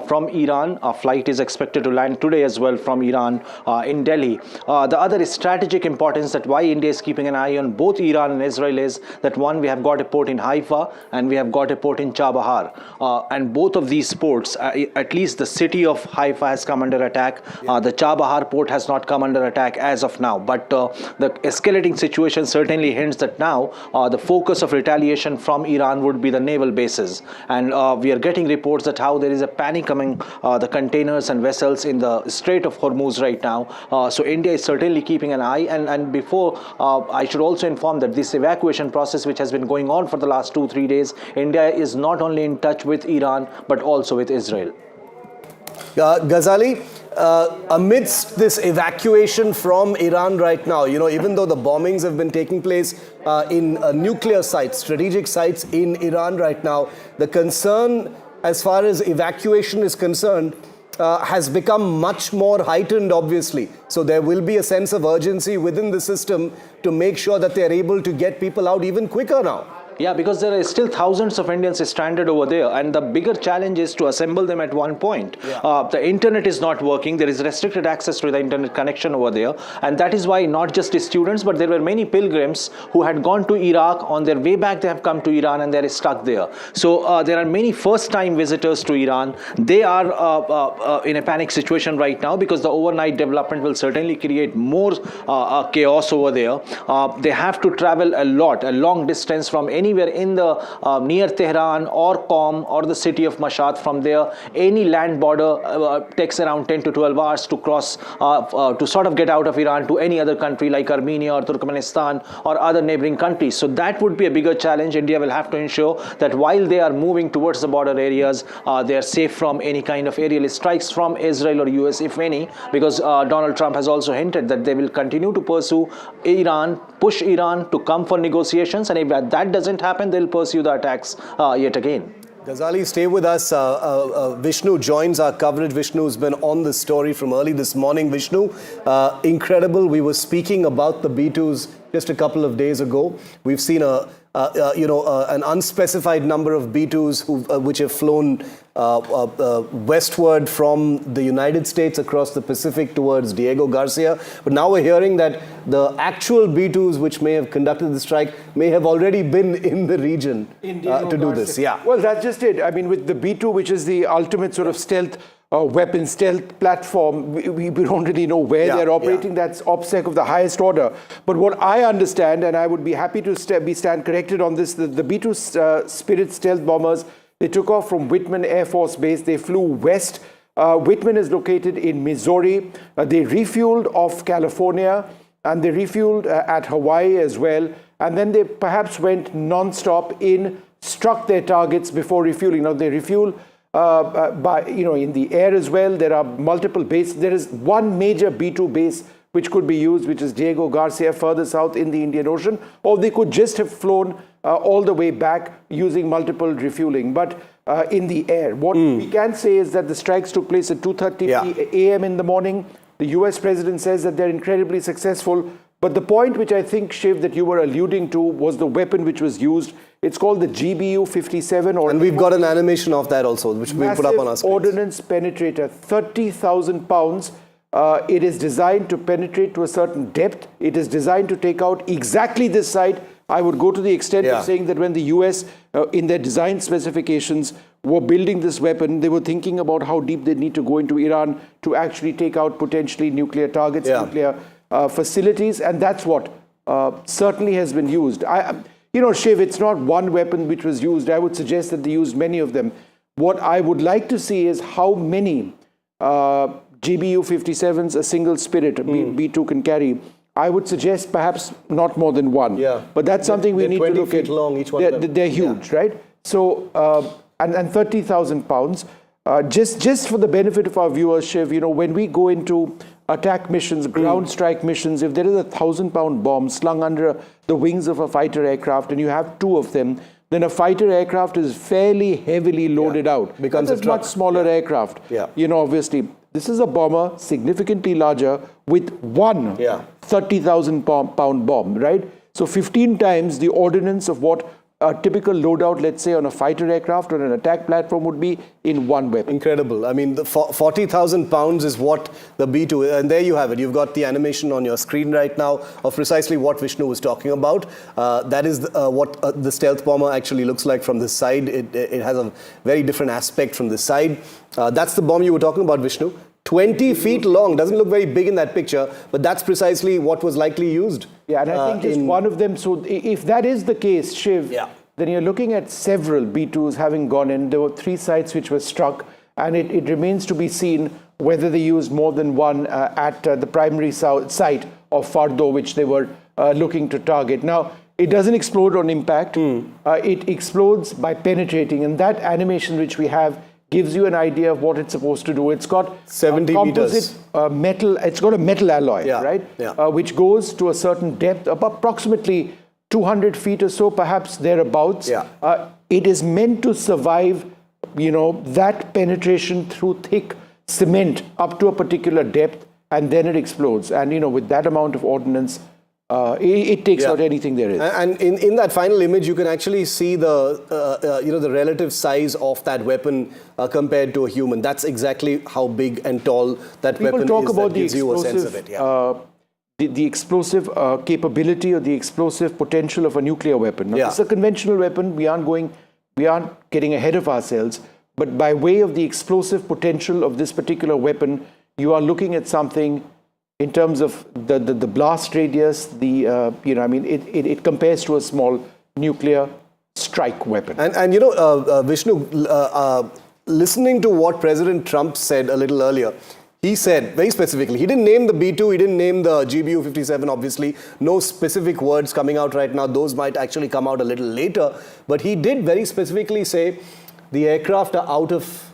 from Iran. A flight is expected to land today as well from Iran in Delhi. The other is strategic importance, that why India is keeping an eye on both Iran and Israel is that one, we have got a port in Haifa and we have got a port in Chabahar. And both of these ports, at least the city of Haifa has come under attack. The Chabahar port has not come under attack as of now. But the escalating situation certainly hints that now the focus of retaliation from Iran would be the naval bases, and we are getting reports that how there is a panic among the containers and vessels in the Strait of Hormuz right now. So India is certainly keeping an eye, and before I should also inform that this evacuation process, which has been going on for the last 2-3 days, India is not only in touch with Iran but also with Israel. Ghazali, amidst this evacuation from Iran right now, even though the bombings have been taking place in nuclear sites, strategic sites in Iran right now, the concern as far as evacuation is concerned has become much more heightened, obviously. So there will be a sense of urgency within the system to make sure that they're able to get people out even quicker now. Yeah, because there are still thousands of Indians stranded over there, and the bigger challenge is to assemble them at one point. The internet is not working. There is restricted access to the internet connection over there, and that is why not just the students, but there were many pilgrims who had gone to Iraq. On their way back, they have come to Iran, and they are stuck there. So there are many first-time visitors to Iran. They are in a panic situation right now because the overnight development will certainly create more chaos over there. They have to travel a long distance from anywhere in the near Tehran or Qom or the city of Mashhad. From there, any land border takes around 10 to 12 hours to cross to sort of get out of Iran to any other country like Armenia or Turkmenistan or other neighboring countries. So that would be a bigger challenge. India will have to ensure that while they are moving towards the border areas, they are safe from any kind of aerial strikes from Israel or US, if any, because Donald Trump has also hinted that they will continue to pursue Iran, push Iran to come for negotiations, and if that doesn't happen, they'll pursue the attacks yet again. Ghazali, stay with us. Vishnu joins our coverage. Vishnu has been on this story from early this morning. Vishnu, incredible. We were speaking about the B-2s just a couple of days ago. We've seen an unspecified number of B-2s which have flown westward from the United States across the Pacific towards Diego Garcia. But now we're hearing that the actual B-2s which may have conducted the strike may have already been in the region to do this. Yeah. Well, that's just it. I mean, with the B-2, which is the ultimate sort of stealth platform, we don't really know where they're operating. That's OPSEC of the highest order. But what I understand, and I would be happy to stand corrected on this, the B-2 Spirit stealth bombers, they took off from Whitman Air Force Base. They flew west. Whitman is located in Missouri. They refueled off California, and they refueled at Hawaii as well. And then they perhaps went non-stop struck their targets before refueling. Now, they refuel in the air as well. There are multiple bases. There is one major B-2 base which could be used, which is Diego Garcia, further south in the Indian Ocean, or they could just have flown all the way back using multiple refueling, but in the air. What we can say is that the strikes took place at 2:30 a.m. in the morning. The US president says that they're incredibly successful, but the point which I think, Shiv, that you were alluding to was the weapon which was used. It's called the GBU-57. And we've got an animation of that also, which we put up on our screen. Ordnance penetrator, 30,000 pounds. It is designed to penetrate to a certain depth. It is designed to take out exactly this site. I would go to the extent of saying that when the US, in their design specifications, were building this weapon, they were thinking about how deep they need to go into Iran to actually take out potentially nuclear targets, nuclear facilities, and that's what certainly has been used. Shiv, it's not one weapon which was used. I would suggest that they used many of them. What I would like to see is how many GBU-57s a single Spirit B-2 can carry. I would suggest perhaps not more than one. But that's something we need to look at. 20 feet long, each one of them. They're huge, right? So, and 30,000 pounds. Just for the benefit of our viewers, Shiv, when we go into attack missions, ground strike missions, if there is a 1,000-pound bomb slung under the wings of a fighter aircraft and you have two of them, then a fighter aircraft is fairly heavily loaded out. Becomes a much smaller aircraft. Obviously. This is a bomber, significantly larger, with one 30,000-pound bomb, right? So 15 times the ordnance of what a typical loadout, let's say, on a fighter aircraft or an attack platform would be in one weapon. Incredible. I mean, the 40,000 pounds is what the B-2, and there you have it. You've got the animation on your screen right now of precisely what Vishnu was talking about. That is what the stealth bomber actually looks like from this side. It has a very different aspect from this side. That's the bomb you were talking about, Vishnu. 20 feet long. Doesn't look very big in that picture, but that's precisely what was likely used. Yeah, and I think just one of them. So if that is the case, Shiv, then you're looking at several B-2s having gone in. There were 3 sites which were struck, and it remains to be seen whether they used more than one at the primary site of Fordow, which they were looking to target. Now, it doesn't explode on impact. It explodes by penetrating, and that animation which we have gives you an idea of what it's supposed to do. It's got 70 composite metal. It's got a metal alloy, right? Which goes to a certain depth, approximately 200 feet or so, perhaps thereabouts. It is meant to survive, that penetration through thick cement up to a particular depth, and then it explodes. And with that amount of ordnance, it takes out anything there is. And in that final image, you can actually see the the relative size of that weapon compared to a human. That's exactly how big and tall that weapon is. People talk about that gives you a sense of it. The explosive capability or the explosive potential of a nuclear weapon. Now, it's a conventional weapon. We aren't getting ahead of ourselves. But by way of the explosive potential of this particular weapon, you are looking at something in terms of the blast radius. It compares to a small nuclear strike weapon. And Vishnu, listening to what President Trump said a little earlier, he said very specifically, he didn't name the B-2, he didn't name the GBU-57, obviously. No specific words coming out right now. Those might actually come out a little later. But he did very specifically say the aircraft are out of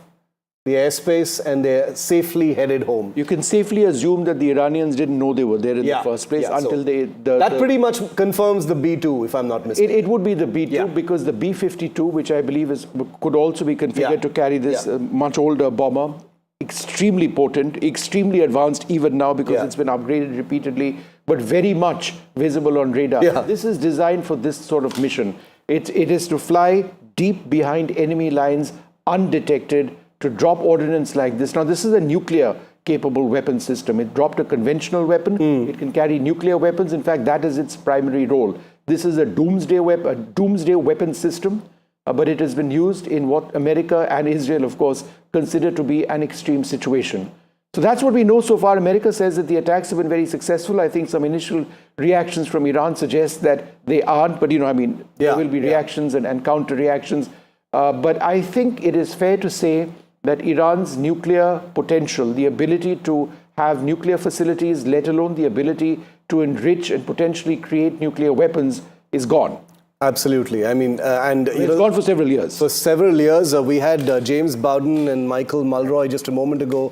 the airspace and they're safely headed home. You can safely assume that the Iranians didn't know they were there in the first place until that pretty much confirms the B-2, if I'm not mistaken. It would be the B-2 because the B-52, which I believe could also be configured to carry this much older bomber, extremely potent, extremely advanced even now because it's been upgraded repeatedly, but very much visible on radar. This is designed for this sort of mission. It is to fly deep behind enemy lines, undetected, to drop ordnance like this. Now, this is a nuclear-capable weapon system. It dropped a conventional weapon. It can carry nuclear weapons. In fact, that is its primary role. This is a doomsday weapon system, but it has been used in what America and Israel, of course, consider to be an extreme situation. So that's what we know so far. America says that the attacks have been very successful. I think some initial reactions from Iran suggest that they aren't, but there will be reactions and counter-reactions. But I think it is fair to say that Iran's nuclear potential, the ability to have nuclear facilities, let alone the ability to enrich and potentially create nuclear weapons, is gone. Absolutely. I mean, it's gone for several years. For several years, we had James Bowden and Michael Mulroy just a moment ago,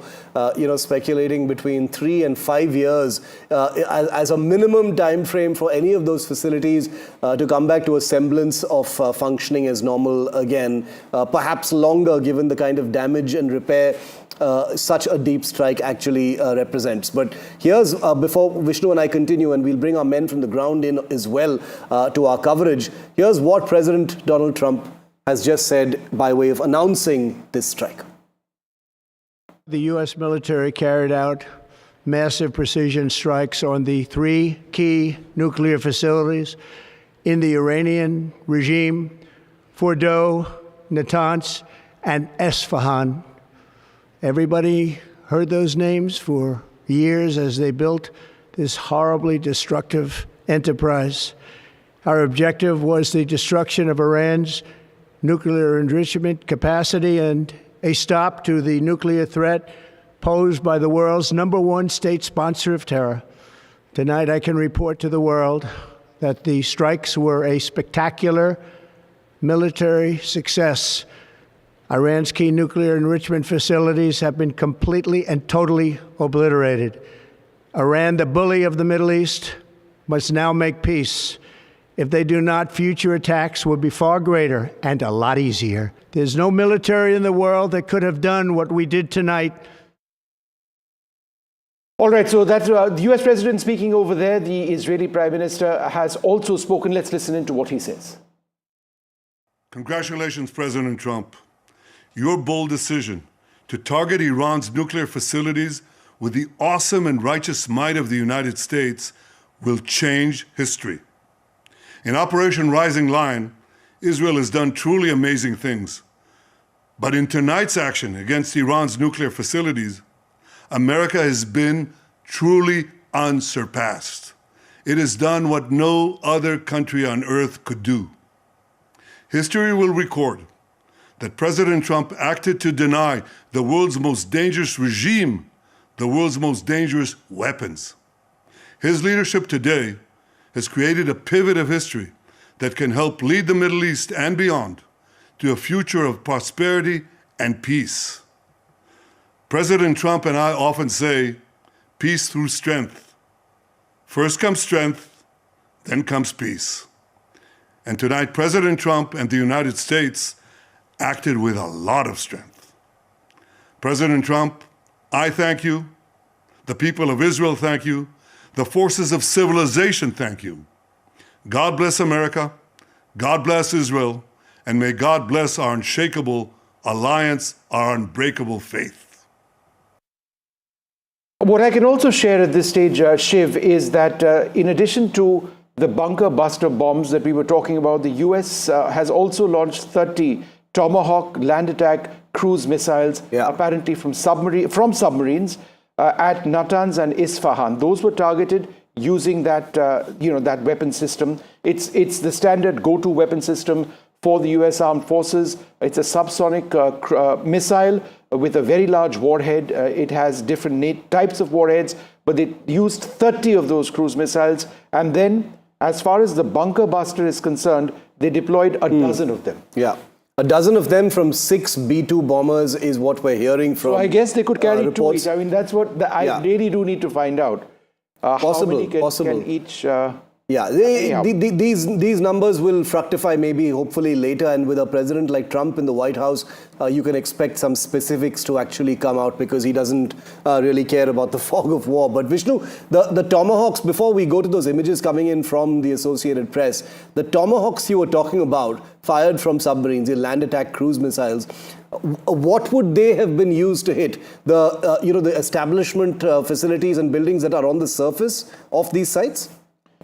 speculating between 3 and 5 years as a minimum time frame for any of those facilities to come back to a semblance of functioning as normal again. Perhaps longer, given the kind of damage and repair such a deep strike actually represents. But here's, before Vishnu and I continue, and we'll bring our men from the ground in as well to our coverage, here's what President Donald Trump has just said by way of announcing this strike. The U.S. military carried out massive precision strikes on the 3 key nuclear facilities in the Iranian regime: Fordow, Natanz, and Esfahan. Everybody heard those names for years as they built this horribly destructive enterprise. Our objective was the destruction of Iran's nuclear enrichment capacity and a stop to the nuclear threat posed by the world's #1 state sponsor of terror. Tonight, I can report to the world that the strikes were a spectacular military success. Iran's key nuclear enrichment facilities have been completely and totally obliterated. Iran, the bully of the Middle East, must now make peace. If they do not, future attacks will be far greater and a lot easier. There's no military in the world that could have done what we did tonight. All right, so that's the U.S. President speaking over there. The Israeli Prime Minister has also spoken. Let's listen into what he says. Congratulations, President Trump. Your bold decision to target Iran's nuclear facilities with the awesome and righteous might of the United States will change history. In Operation Rising Lion, Israel has done truly amazing things. But in tonight's action against Iran's nuclear facilities, America has been truly unsurpassed. It has done what no other country on earth could do. History will record that President Trump acted to deny the world's most dangerous regime the world's most dangerous weapons. His leadership today has created a pivot of history that can help lead the Middle East and beyond to a future of prosperity and peace. President Trump and I often say, peace through strength. First comes strength, then comes peace. And tonight, President Trump and the United States acted with a lot of strength. President Trump, I thank you. The people of Israel thank you. the forces of civilization thank you. God bless America, God bless Israel, and may God bless our unshakable alliance, our unbreakable faith. What I can also share at this stage, Shiv, is that in addition to the bunker buster bombs that we were talking about, the US has also launched 30 Tomahawk land attack cruise missiles, apparently from submarines at Natanz and Esfahan. Those were targeted using that that weapon system. It's the standard go-to weapon system for the US Armed Forces. It's a subsonic missile with a very large warhead. It has different types of warheads, but they used 30 of those cruise missiles. And then, as far as the bunker buster is concerned, they deployed a dozen of them. Yeah. A dozen of them from 6 B-2 bombers is what we're hearing from. So I guess they could carry reports. 2 each. I mean, that's what I really do need to find out. Possible. Can each... these numbers will fructify maybe hopefully later, and with a president like Trump in the White House, you can expect some specifics to actually come out, because he doesn't really care about the fog of war. But Vishnu, the Tomahawks, before we go to those images coming in from the Associated Press, the Tomahawks you were talking about, fired from submarines, the land attack cruise missiles, what would they have been used to hit? The establishment facilities and buildings that are on the surface of these sites?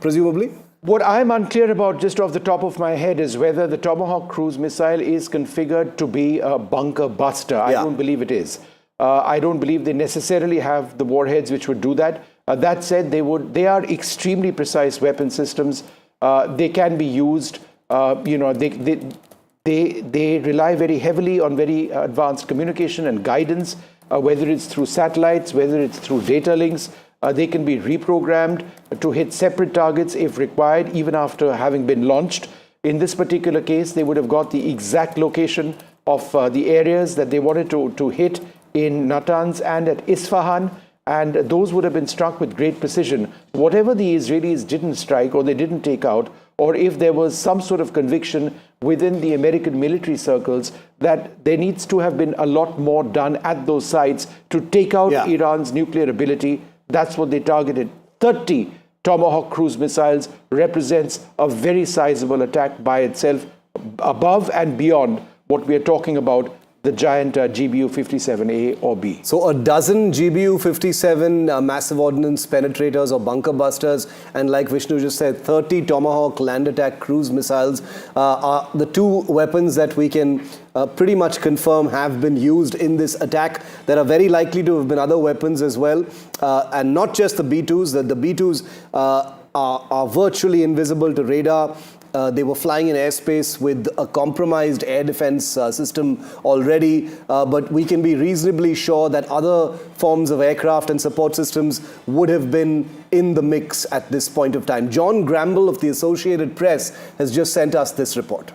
Presumably? What I'm unclear about, just off the top of my head, is whether the Tomahawk cruise missile is configured to be a bunker buster. I don't believe it is. I don't believe they necessarily have the warheads which would do that. That said, they are extremely precise weapon systems. They can be used. They rely very heavily on very advanced communication and guidance, whether it's through satellites, whether it's through data links. They can be reprogrammed to hit separate targets if required, even after having been launched. In this particular case, they would have got the exact location of the areas that they wanted to hit in Natanz and at Esfahan, and those would have been struck with great precision. Whatever the Israelis didn't strike or they didn't take out, or if there was some sort of conviction within the American military circles that there needs to have been a lot more done at those sites to take out Iran's nuclear ability, that's what they targeted. 30 Tomahawk cruise missiles represents a very sizable attack by itself, above and beyond what we are talking about, the giant GBU-57A or B. So a dozen GBU-57 massive ordnance penetrators or bunker busters, and like Vishnu just said, 30 Tomahawk land attack cruise missiles are the two weapons that we can pretty much confirm have been used in this attack. There are very likely to have been other weapons as well, and not just the B-2s. The B-2s are virtually invisible to radar. They were flying in airspace with a compromised air defense system already, but we can be reasonably sure that other forms of aircraft and support systems would have been in the mix at this point of time. John Gramble of the Associated Press has just sent us this report.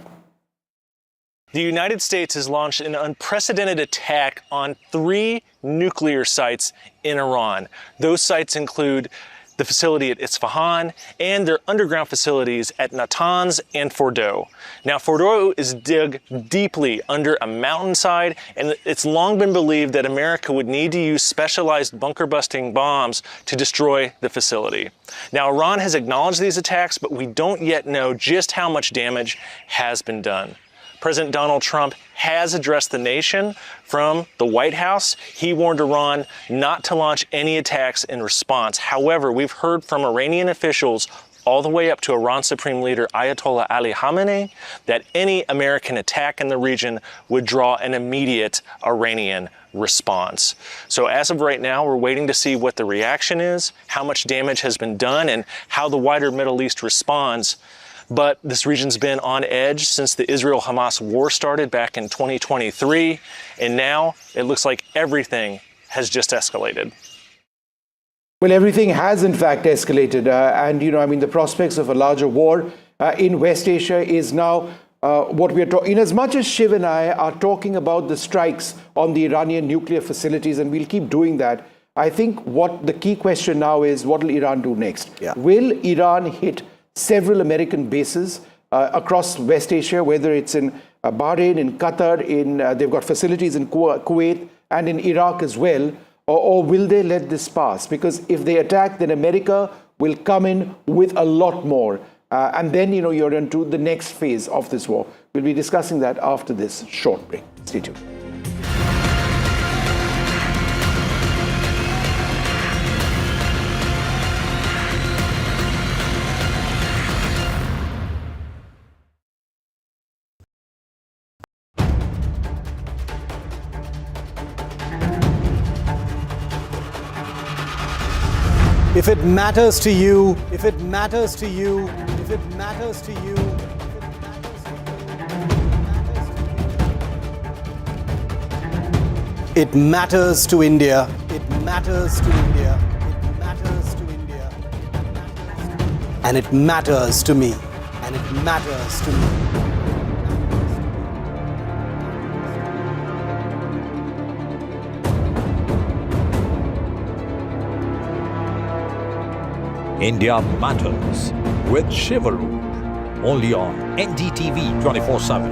The United States has launched an unprecedented attack on 3 nuclear sites in Iran. Those sites include the facility at Esfahan and their underground facilities at Natanz and Fordow. Now, Fordow is dug deeply under a mountainside, and it's long been believed that America would need to use specialized bunker-busting bombs to destroy the facility. Now, Iran has acknowledged these attacks, but we don't yet know just how much damage has been done. President Donald Trump has addressed the nation from the White House. He warned Iran not to launch any attacks in response. However, we've heard from Iranian officials all the way up to Iran's Supreme Leader Ayatollah Ali Khamenei that any American attack in the region would draw an immediate Iranian response. So as of right now, we're waiting to see what the reaction is, how much damage has been done, and how the wider Middle East responds. But this region's been on edge since the Israel-Hamas war started back in 2023, and now it looks like everything has just escalated. Well, everything has in fact escalated, and the prospects of a larger war in West Asia is now what we are talking. In as much as Shiv and I are talking about the strikes on the Iranian nuclear facilities, and we'll keep doing that, I think what the key question now is, what will Iran do next? Will Iran hit several American bases across West Asia, whether it's in Bahrain, in Qatar, they've got facilities in Kuwait and in Iraq as well, or will they let this pass? Because if they attack, then America will come in with a lot more. And then, you're into the next phase of this war. We'll be discussing that after this short break. Stay tuned. If it matters to you, if it matters to you, if it matters to you, it matters to India, it matters to India, it matters to India, and it matters to me, and it matters to me. India Matters with Shivaru, only on NDTV 24/7.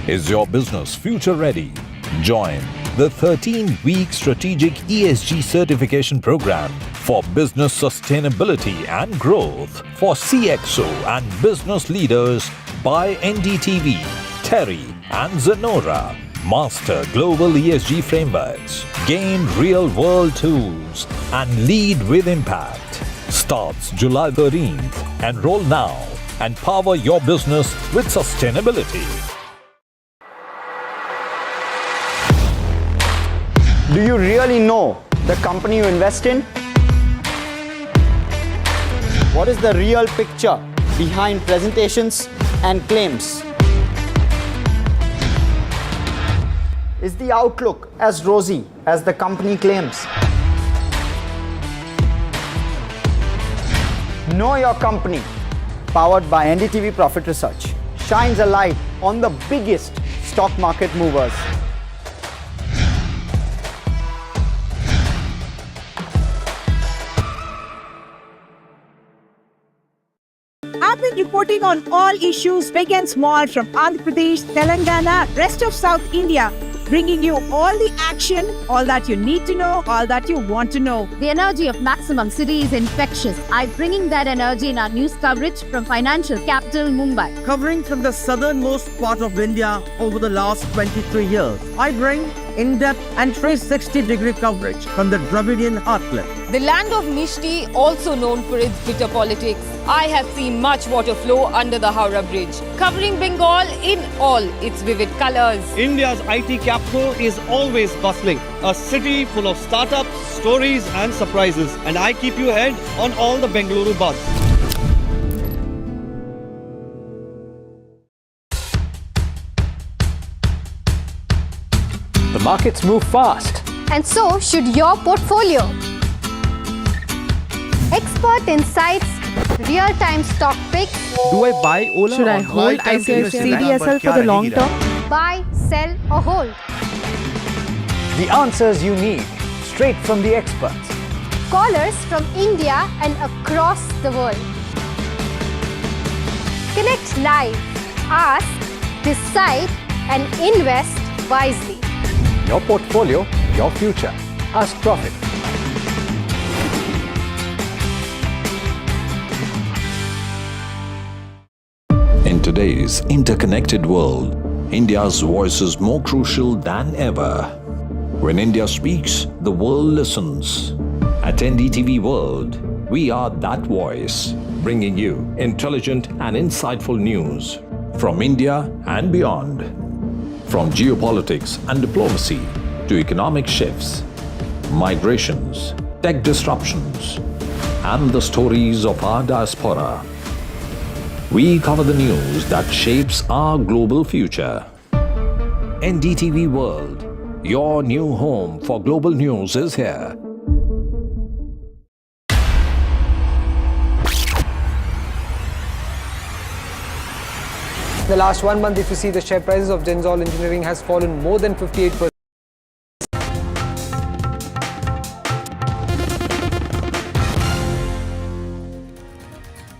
Is your business future ready? Join the 13-week strategic ESG certification program for business sustainability and growth for CXO and business leaders by NDTV, Terry and Zenora. Master global ESG frameworks, gain real-world tools, and lead with impact. Starts July 13th. Enroll now and power your business with sustainability. Do you really know the company you invest in? What is the real picture behind presentations and claims? Is the outlook as rosy as the company claims? Know Your Company, powered by NDTV Profit Research, shines a light on the biggest stock market movers. I've been reporting on all issues big and small from Andhra Pradesh, Telangana, rest of South India, bringing you all the action, all that you need to know, all that you want to know. The energy of Maximum City is infectious. I'm bringing that energy in our news coverage from financial capital Mumbai. Covering from the southernmost part of India over the last 23 years, I bring in-depth and 360-degree coverage from the Dravidian heartland. The land of Mishti, also known for its bitter politics. I have seen much water flow under the Howrah Bridge, covering Bengal in all its vivid colors. India's IT capital is always bustling, a city full of startups, stories and surprises. And I keep you ahead on all the Bengaluru buzz. The markets move fast. And so should your portfolio. Expert insights, real-time stock picks. Do I buy Ola? Should I hold CDSL for the long term? Buy, sell or hold. The answers you need, straight from the experts. Callers from India and across the world. Connect live, ask, decide and invest wisely. Your portfolio, your future. Ask Profit. In today's interconnected world, India's voice is more crucial than ever. When India speaks, the world listens. At NDTV World, we are that voice, bringing you intelligent and insightful news from India and beyond. From geopolitics and diplomacy to economic shifts, migrations, tech disruptions, and the stories of our diaspora. We cover the news that shapes our global future. NDTV World, your new home for global news is here. The last 1 month, if you see, the share prices of Genzol Engineering has fallen more than 58%.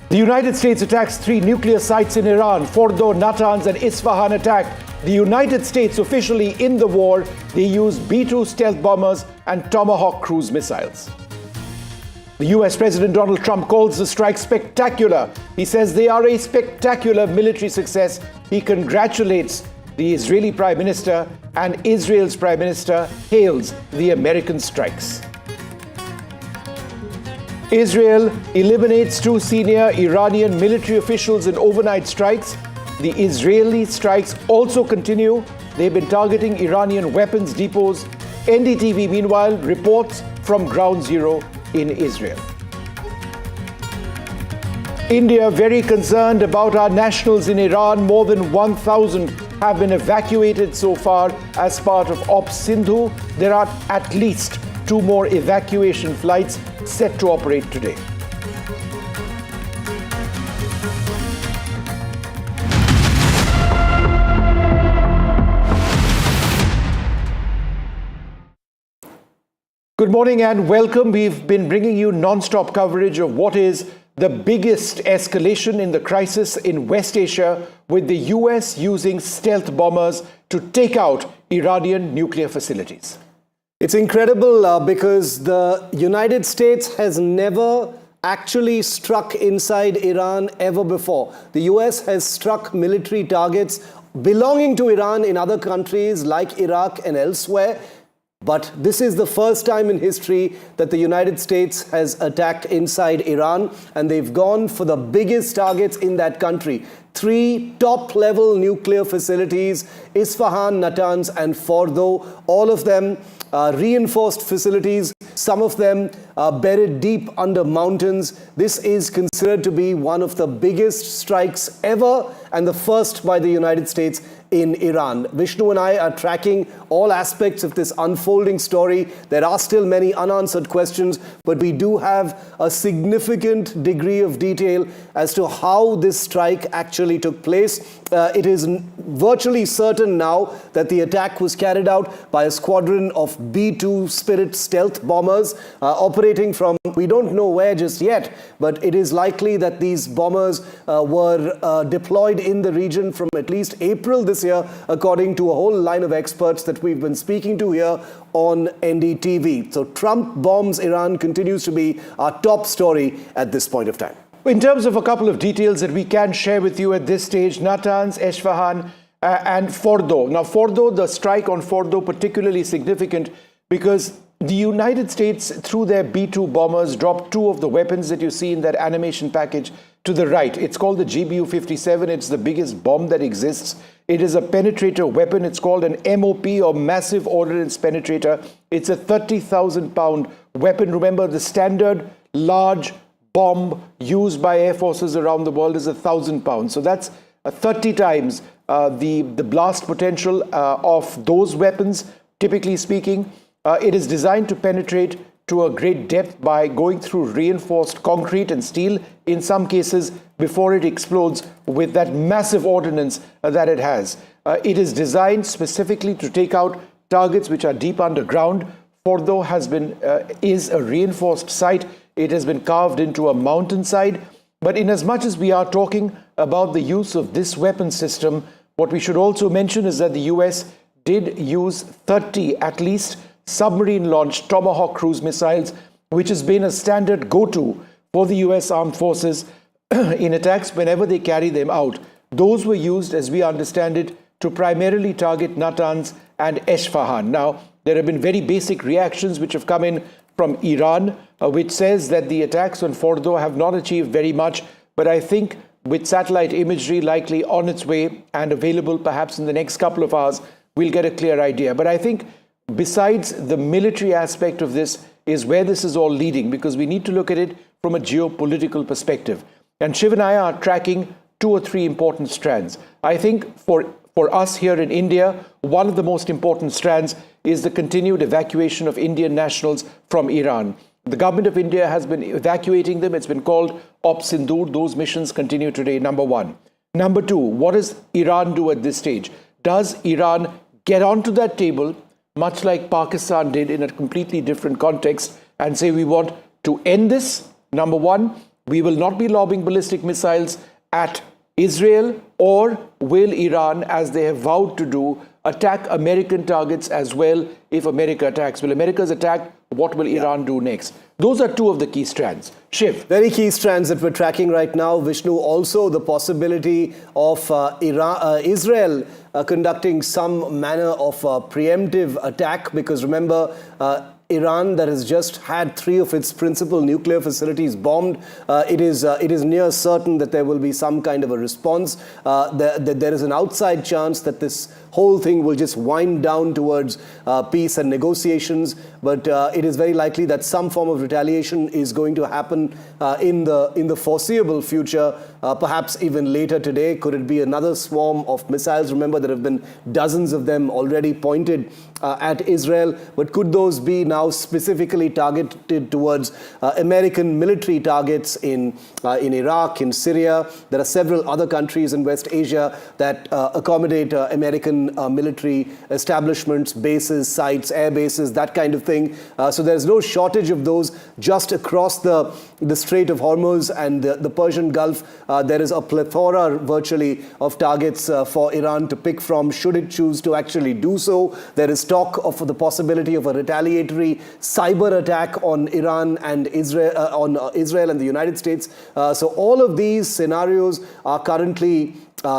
The United States attacks 3 nuclear sites in Iran. Fordow, Natanz and Esfahan attacked. The United States officially in the war. They used B-2 stealth bombers and Tomahawk cruise missiles. The US President Donald Trump calls the strike spectacular. He says they are a spectacular military success. He congratulates the Israeli Prime Minister, and Israel's Prime Minister hails the American strikes. Israel eliminates 2 senior Iranian military officials in overnight strikes. The Israeli strikes also continue. They've been targeting Iranian weapons depots. NDTV, meanwhile, reports from Ground Zero in Israel. India very concerned about our nationals in Iran. More than 1,000 have been evacuated so far as part of Ops Sindhu. There are at least 2 more evacuation flights set to operate today. Good morning and welcome. We've been bringing you non-stop coverage of what is the biggest escalation in the crisis in West Asia, with the US using stealth bombers to take out Iranian nuclear facilities. It's incredible because the United States has never actually struck inside Iran ever before. The US has struck military targets belonging to Iran in other countries like Iraq and elsewhere. But this is the first time in history that the United States has attacked inside Iran, and they've gone for the biggest targets in that country. 3 top-level nuclear facilities, Esfahan, Natanz and Fordow, all of them reinforced facilities, some of them buried deep under mountains. This is considered to be one of the biggest strikes ever and the first by the United States in Iran. Vishnu and I are tracking all aspects of this unfolding story. There are still many unanswered questions, but we do have a significant degree of detail as to how this strike actually took place. It is virtually certain now that the attack was carried out by a squadron of B-2 Spirit stealth bombers operating from we don't know where just yet, but it is likely that these bombers were deployed in the region from at least April this year, according to a whole line of experts that we've been speaking to here on NDTV. So Trump bombs Iran continues to be our top story at this point of time. In terms of a couple of details that we can share with you at this stage, Natanz, Esfahan and Fordow. Now Fordow, the strike on Fordow particularly significant because the United States, through their B-2 bombers, dropped 2 of the weapons that you see in that animation package to the right. It's called the GBU-57. It's the biggest bomb that exists. It is a penetrator weapon. It's called an MOP, or Massive Ordnance Penetrator. It's a 30,000-pound weapon. Remember, the standard large bomb used by air forces around the world is 1,000 pounds. So that's 30 times the blast potential of those weapons, typically speaking. It is designed to penetrate to a great depth by going through reinforced concrete and steel, in some cases, before it explodes with that massive ordnance that it has. It is designed specifically to take out targets which are deep underground. Fordow is a reinforced site. It has been carved into a mountainside. But in as much as we are talking about the use of this weapon system, what we should also mention is that the US did use 30 at least submarine-launched Tomahawk cruise missiles, which has been a standard go-to for the US Armed Forces in attacks whenever they carry them out. Those were used, as we understand it, to primarily target Natanz and Esfahan. Now, there have been very basic reactions which have come in from Iran, which says that the attacks on Fordow have not achieved very much, but I think with satellite imagery likely on its way and available perhaps in the next couple of hours, we'll get a clear idea. But I think besides the military aspect of this is where this is all leading, because we need to look at it from a geopolitical perspective. And Shiv and I are tracking 2 or 3 important strands. I think for us here in India, one of the most important strands is the continued evacuation of Indian nationals from Iran. The government of India has been evacuating them. It's been called Ops Sindhu. Those missions continue today, number 1. Number 2, what does Iran do at this stage? Does Iran get onto that table, much like Pakistan did in a completely different context, and say we want to end this? Number 1, we will not be lobbing ballistic missiles at Israel, or will Iran, as they have vowed to do, attack American targets as well if America attacks? Will America's attack What will Iran do next? Those are two of the key strands. Shiv. Very key strands that we're tracking right now. Vishnu, also the possibility of Israel conducting some manner of preemptive attack, because remember, Iran, that has just had 3 of its principal nuclear facilities bombed, it is near certain that there will be some kind of a response. There is an outside chance that this whole thing will just wind down towards peace and negotiations, but it is very likely that some form of retaliation is going to happen in the foreseeable future, perhaps even later today. Could it be another swarm of missiles? Remember, there have been dozens of them already pointed at Israel, but could those be now specifically targeted towards American military targets in Iraq, in Syria? There are several other countries in West Asia that accommodate American military establishments, bases, sites, air bases, that kind of thing. So there's no shortage of those just across the Strait of Hormuz and the Persian Gulf. There is a plethora virtually of targets for Iran to pick from, should it choose to actually do so. There is talk of the possibility of a retaliatory cyber attack on Iran and Israel and the United States. So all of these scenarios are currently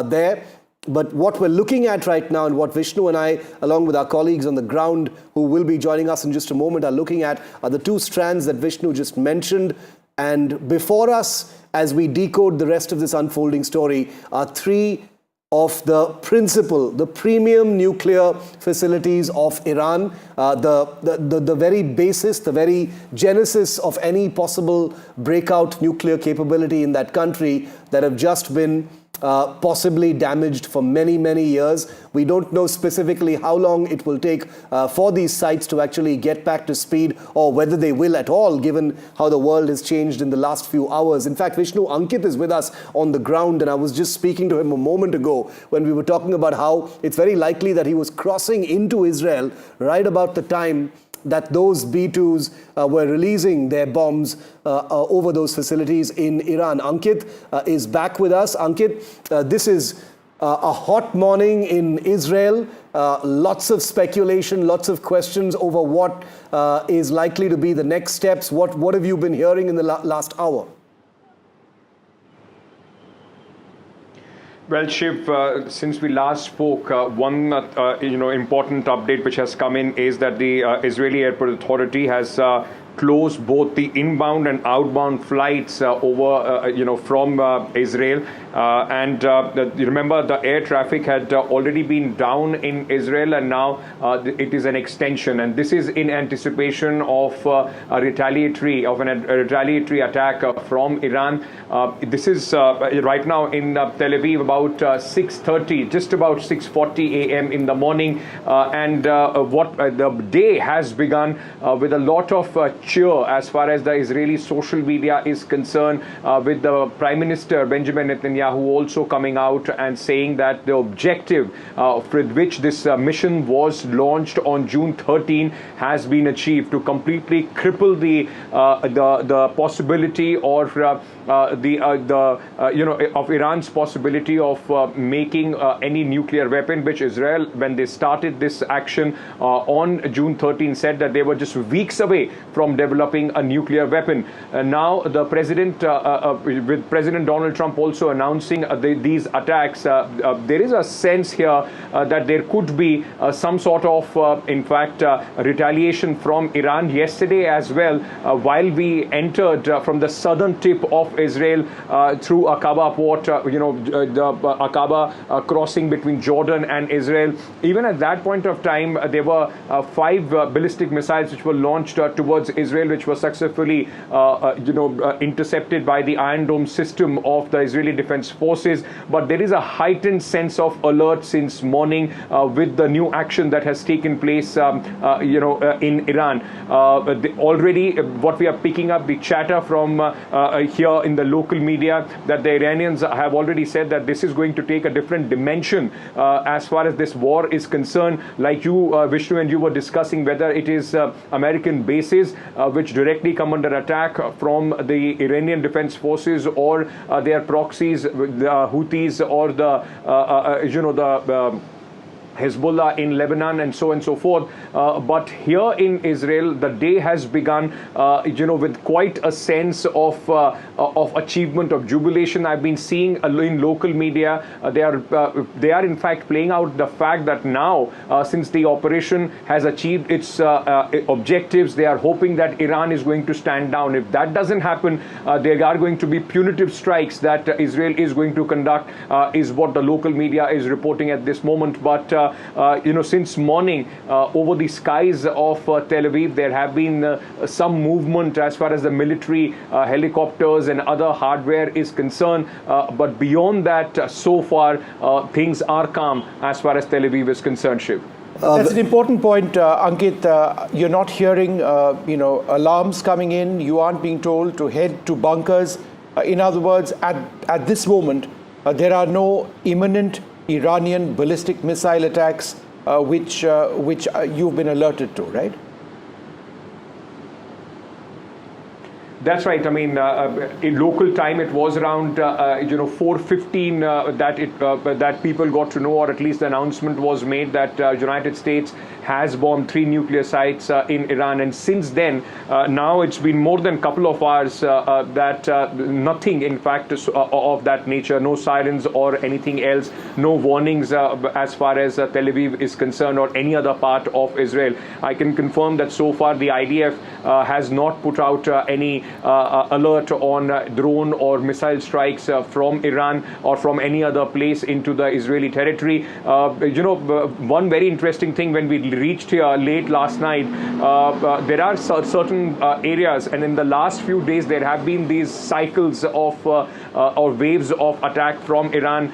there. But what we're looking at right now, and what Vishnu and I, along with our colleagues on the ground who will be joining us in just a moment, are looking at are the 2 strands that Vishnu just mentioned. And before us, as we decode the rest of this unfolding story, are 3 of the premium nuclear facilities of Iran, the very basis, the very genesis of any possible breakout nuclear capability in that country, that have just been possibly damaged for many, many years. We don't know specifically how long it will take for these sites to actually get back to speed, or whether they will at all, given how the world has changed in the last few hours. In fact, Vishnu, Ankit is with us on the ground, and I was just speaking to him a moment ago when we were talking about how it's very likely that he was crossing into Israel right about the time that those B-2s were releasing their bombs over those facilities in Iran. Ankit is back with us. Ankit, this is a hot morning in Israel. Lots of speculation, lots of questions over what is likely to be the next steps. What have you been hearing in the last hour? Well, Shiv, since we last spoke, one important update which has come in is that the Israeli Airport Authority has closed both the inbound and outbound flights over, from Israel. And remember, the air traffic had already been down in Israel, and now it is an extension. And this is in anticipation of a retaliatory attack from Iran. This is right now in Tel Aviv about 6:30, just about 6:40 a.m. in the morning, and the day has begun with a lot of cheer as far as the Israeli social media is concerned, with the Prime Minister Benjamin Netanyahu also coming out and saying that the objective with which this mission was launched on June 13 has been achieved, to completely cripple the possibility or of Iran's possibility of making any nuclear weapon, which Israel, when they started this action on June 13, said that they were just weeks away from developing a nuclear weapon. Now the president, with President Donald Trump also announcing these attacks, there is a sense here that there could be some sort of, in fact, retaliation from Iran. Yesterday as well, while we entered from the southern tip of Israel through Aqaba port, the Aqaba crossing between Jordan and Israel, even at that point of time, there were 5 ballistic missiles which were launched towards Israel, which were successfully, intercepted by the Iron Dome system of the Israeli Defense Forces. But there is a heightened sense of alert since morning with the new action that has taken place, in Iran. Already, what we are picking up, the chatter from here in the local media, that the Iranians have already said that this is going to take a different dimension as far as this war is concerned. Like you, Vishnu, and you were discussing whether it is American bases which directly come under attack from the Iranian Defense Forces, or their proxies, the Houthis, or the Hezbollah in Lebanon and so forth. But here in Israel, the day has begun, with quite a sense of achievement, of jubilation. I've been seeing in local media, they are in fact playing out the fact that now, since the operation has achieved its objectives, they are hoping that Iran is going to stand down. If that doesn't happen, there are going to be punitive strikes that Israel is going to conduct, is what the local media is reporting at this moment. But since morning, over the skies of Tel Aviv, there have been some movement as far as the military helicopters and other hardware is concerned. But beyond that, so far, things are calm as far as Tel Aviv is concerned, Shiv. That's an important point, Ankit. You're not hearing, alarms coming in. You aren't being told to head to bunkers. In other words, at this moment, there are no imminent Iranian ballistic missile attacks which you've been alerted to, right? That's right. I mean, in local time, it was around 4:15 that people got to know, or at least the announcement was made that United States has bombed 3 nuclear sites in Iran. And since then, now it's been more than a couple of hours that nothing, in fact, of that nature, no sirens or anything else, no warnings as far as Tel Aviv is concerned or any other part of Israel. I can confirm that so far the IDF has not put out any alert on drone or missile strikes from Iran or from any other place into the Israeli territory. One very interesting thing, when we reached here late last night, there are certain areas, and in the last few days there have been these cycles of or waves of attack from Iran,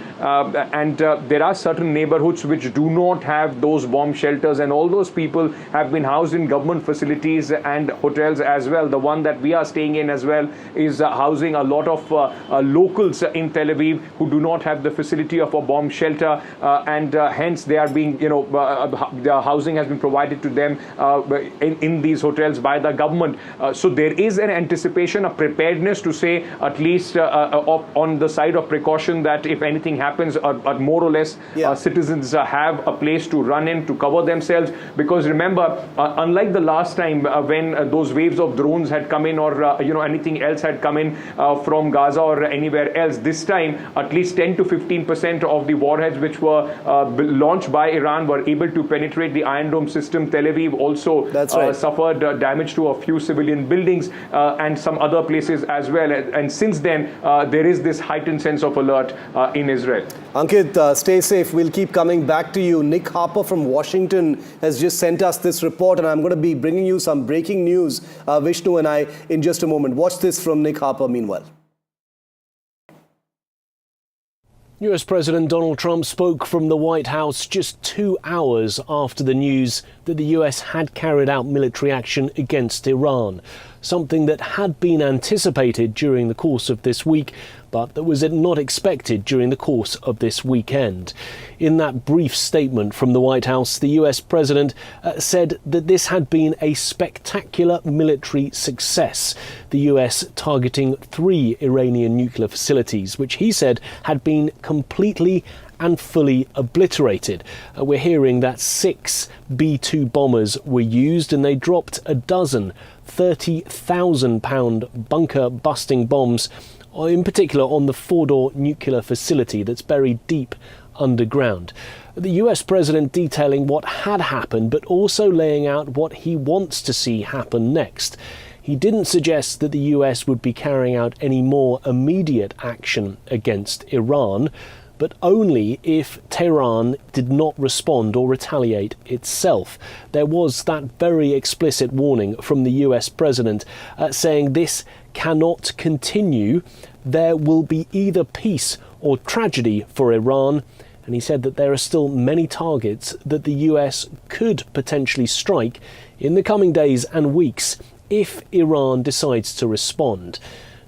and there are certain neighborhoods which do not have those bomb shelters, and all those people have been housed in government facilities and hotels as well. The one that we are staying in as well is housing a lot of locals in Tel Aviv who do not have the facility of a bomb shelter, and hence they are being, the housing has been provided to them in these hotels by the government. So there is an anticipation, a preparedness to say, at least on the side of precaution, that if anything happens, more or less citizens have a place to run in, to cover themselves. Because remember, unlike the last time when those waves of drones had come in, or anything else had come in from Gaza or anywhere else, this time at least 10 to 15% of the warheads which were launched by Iran were able to penetrate the Iron Dome system. Tel Aviv also suffered damage to a few civilian buildings and some other places as well. And since then, there is this heightened sense of alert in Israel. Ankit, stay safe. We'll keep coming back to you. Nick Harper from Washington has just sent us this report, and I'm going to be bringing you some breaking news, Vishnu and I, in just a moment. Watch this from Nick Harper meanwhile. US President Donald Trump spoke from the White House just 2 hours after the news that the US had carried out military action against Iran, something that had been anticipated during the course of this week, but that was not expected during the course of this weekend. In that brief statement from the White House, the US President said that this had been a spectacular military success, the US targeting 3 Iranian nuclear facilities, which he said had been completely and fully obliterated. We're hearing that 6 B-2 bombers were used, and they dropped a dozen 30,000-pound bunker-busting bombs, in particular on the Fordow nuclear facility that's buried deep underground. The US President detailing what had happened, but also laying out what he wants to see happen next. He didn't suggest that the US would be carrying out any more immediate action against Iran, but only if Tehran did not respond or retaliate itself. There was that very explicit warning from the US President saying this cannot continue. There will be either peace or tragedy for Iran. And he said that there are still many targets that the US could potentially strike in the coming days and weeks if Iran decides to respond.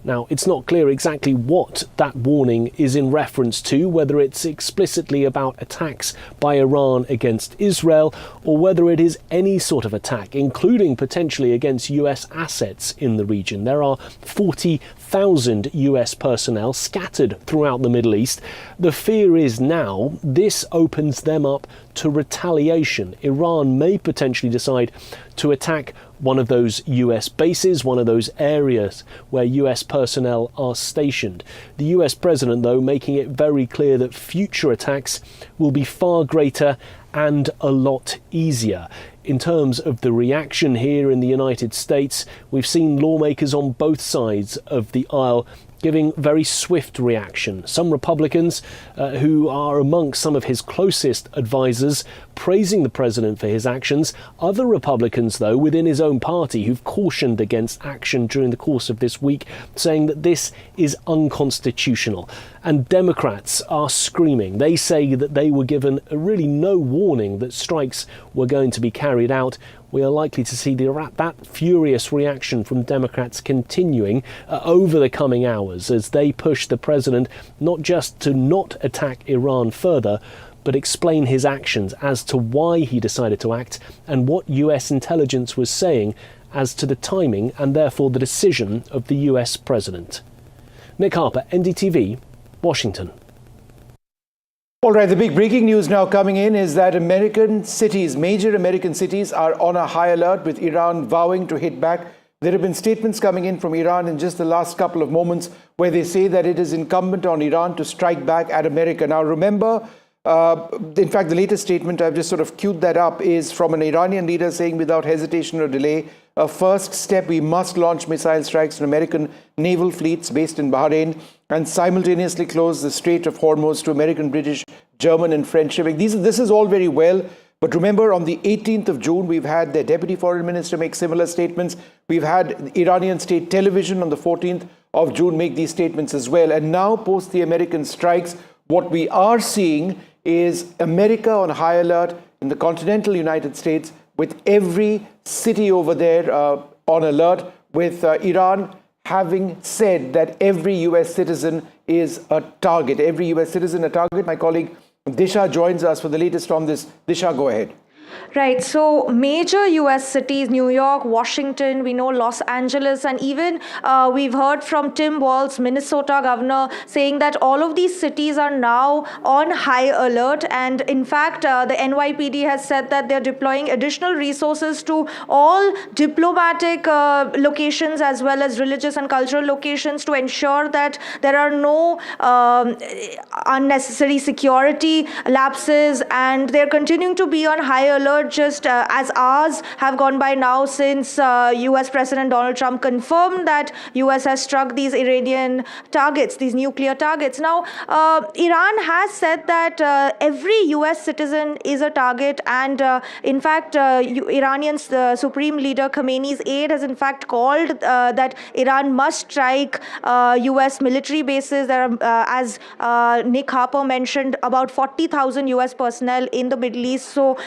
Now, it's not clear exactly what that warning is in reference to, whether it's explicitly about attacks by Iran against Israel, or whether it is any sort of attack, including potentially against US assets in the region. There are 40,000 US personnel scattered throughout the Middle East. The fear is now this opens them up to retaliation. Iran may potentially decide to attack one of those US bases, one of those areas where US personnel are stationed. The US president, though, making it very clear that future attacks will be far greater and a lot easier. In terms of the reaction here in the United States, we've seen lawmakers on both sides of the aisle giving very swift reaction. Some Republicans who are amongst some of his closest advisors praising the president for his actions. Other Republicans, though, within his own party who've cautioned against action during the course of this week, saying that this is unconstitutional. And Democrats are screaming. They say that they were given really no warning that strikes were going to be carried out. We are likely to see that furious reaction from Democrats continuing over the coming hours as they push the president not just to not attack Iran further, but explain his actions as to why he decided to act and what US intelligence was saying as to the timing and therefore the decision of the US president. Nick Harper, NDTV, Washington. All right, the big breaking news now coming in is that American cities, major American cities, are on a high alert with Iran vowing to hit back. There have been statements coming in from Iran in just the last couple of moments where they say that it is incumbent on Iran to strike back at America. Now, remember, in fact, the latest statement, I've just sort of queued that up, is from an Iranian leader saying without hesitation or delay, a first step, we must launch missile strikes on American naval fleets based in Bahrain and simultaneously close the Strait of Hormuz to American, British, German and French shipping. This is all very well, but remember on the 18th of June, we've had the Deputy Foreign Minister make similar statements. We've had Iranian state television on the 14th of June make these statements as well. And now, post the American strikes, what we are seeing is America on high alert in the continental United States, with every city over there on alert, with Iran having said that every US citizen is a target. Every US citizen a target. My colleague Disha joins us for the latest on this. Disha, go ahead. Right. So major US cities, New York, Washington, we know Los Angeles, and even we've heard from Tim Walz, Minnesota governor, saying that all of these cities are now on high alert. And in fact, the NYPD has said that they're deploying additional resources to all diplomatic locations as well as religious and cultural locations to ensure that there are no unnecessary security lapses, and they're continuing to be on high alert just as hours have gone by now since US President Donald Trump confirmed that US has struck these Iranian targets, these nuclear targets. Now, Iran has said that every US citizen is a target, and in fact, Iranian's Supreme Leader Khamenei's aide has in fact called that Iran must strike US military bases. There are, as Nick Harper mentioned, about 40,000 US personnel in the Middle East. So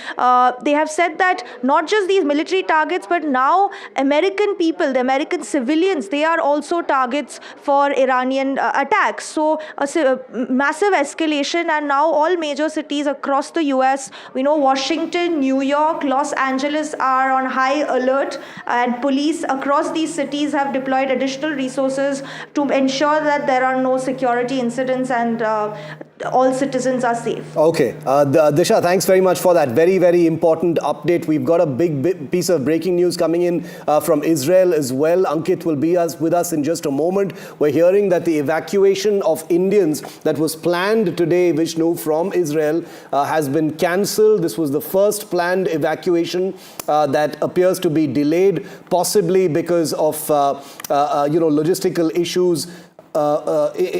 they have said that not just these military targets, but now American people, the American civilians, they are also targets for Iranian attacks. So a massive escalation, and now all major cities across the US, we know Washington, New York, Los Angeles are on high alert, and police across these cities have deployed additional resources to ensure that there are no security incidents and all citizens are safe. Okay. Disha, thanks very much for that very, very important update. We've got a big piece of breaking news coming in from Israel as well. Ankit will be with us in just a moment. We're hearing that the evacuation of Indians that was planned today, Vishnu, from Israel has been cancelled. This was the first planned evacuation that appears to be delayed, possibly because of logistical issues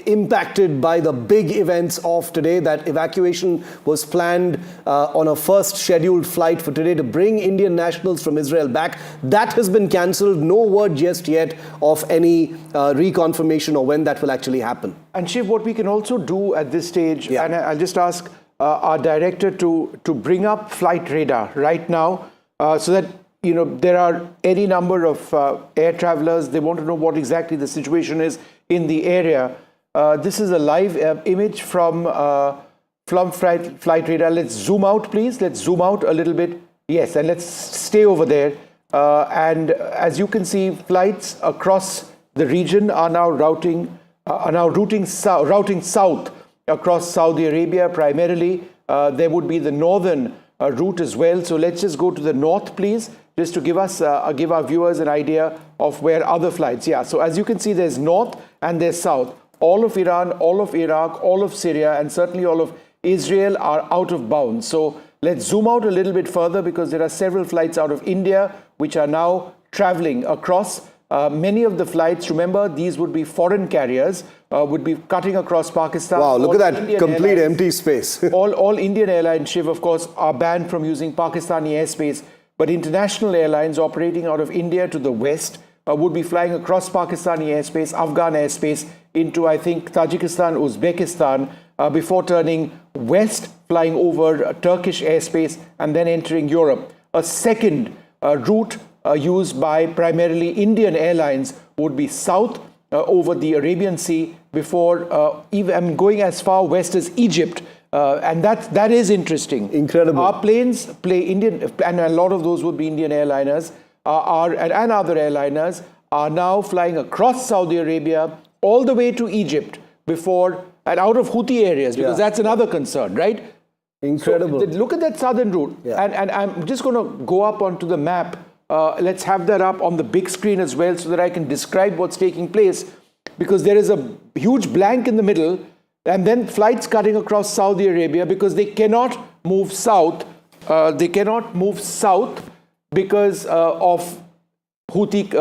impacted by the big events of today. That evacuation was planned on a first scheduled flight for today to bring Indian nationals from Israel back. That has been cancelled. No word just yet of any reconfirmation or when that will actually happen. And Shiv, what we can also do at this stage, and I'll just ask our director to bring up flight radar right now so that there are any number of air travelers. They want to know what exactly the situation is in the area. This is a live image from flight radar. Let's zoom out, please. Let's zoom out a little bit. Yes, and let's stay over there. And as you can see, flights across the region are now routing south across Saudi Arabia primarily. There would be the northern route as well. So let's just go to the north, please, just to give our viewers an idea of where other flights. Yeah, so as you can see, there's north and there's south. All of Iran, all of Iraq, all of Syria, and certainly all of Israel are out of bounds. So let's zoom out a little bit further, because there are several flights out of India which are now traveling across. Many of the flights, remember, these would be foreign carriers, would be cutting across Pakistan. Wow, look at that Indian complete empty space. all Indian airlines, Shiv, of course, are banned from using Pakistani airspace. But international airlines operating out of India to the west would be flying across Pakistani airspace, Afghan airspace, into, I think, Tajikistan, Uzbekistan, before turning west, flying over Turkish airspace, and then entering Europe. A second route used by primarily Indian airlines would be south over the Arabian Sea, before even going as far west as Egypt. And that is interesting. Incredible. Our planes play Indian, and a lot of those would be Indian airliners, and other airliners are now flying across Saudi Arabia all the way to Egypt before, and out of Houthi areas, because that's another concern, right? Incredible. So, look at that southern route. Yeah. And I'm just going to go up onto the map. Let's have that up on the big screen as well, so that I can describe what's taking place, because there is a huge blank in the middle, and then flights cutting across Saudi Arabia, because they cannot move south. Because of Houthi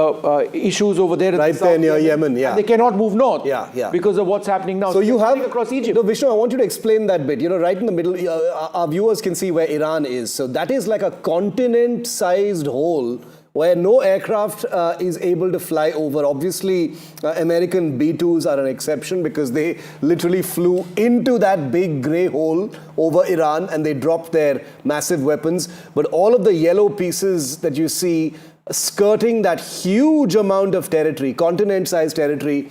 issues over there. Right there near Yemen, yeah. And they cannot move north yeah. because of what's happening now. So you have across Egypt. No, Vishnu, I want you to explain that bit. Right in the middle, our viewers can see where Iran is. So that is like a continent-sized hole where no aircraft is able to fly over. Obviously, American B-2s are an exception, because they literally flew into that big grey hole over Iran and they dropped their massive weapons. But all of the yellow pieces that you see skirting that huge amount of territory, continent-sized territory,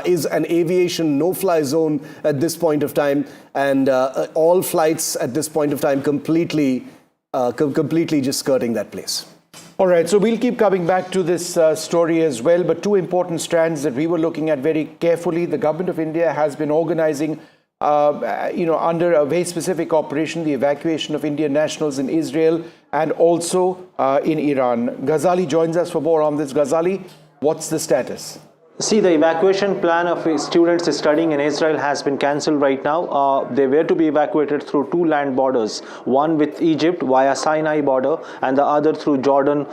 is an aviation no-fly zone at this point of time, and all flights at this point of time completely just skirting that place. All right, so we'll keep coming back to this story as well, but two important strands that we were looking at very carefully. The government of India has been organizing, under a very specific operation, the evacuation of Indian nationals in Israel and also in Iran. Ghazali joins us for more on this. Ghazali, what's the status? See, the evacuation plan of students studying in Israel has been cancelled right now. They were to be evacuated through two land borders, one with Egypt via Sinai border, and the other through Jordan,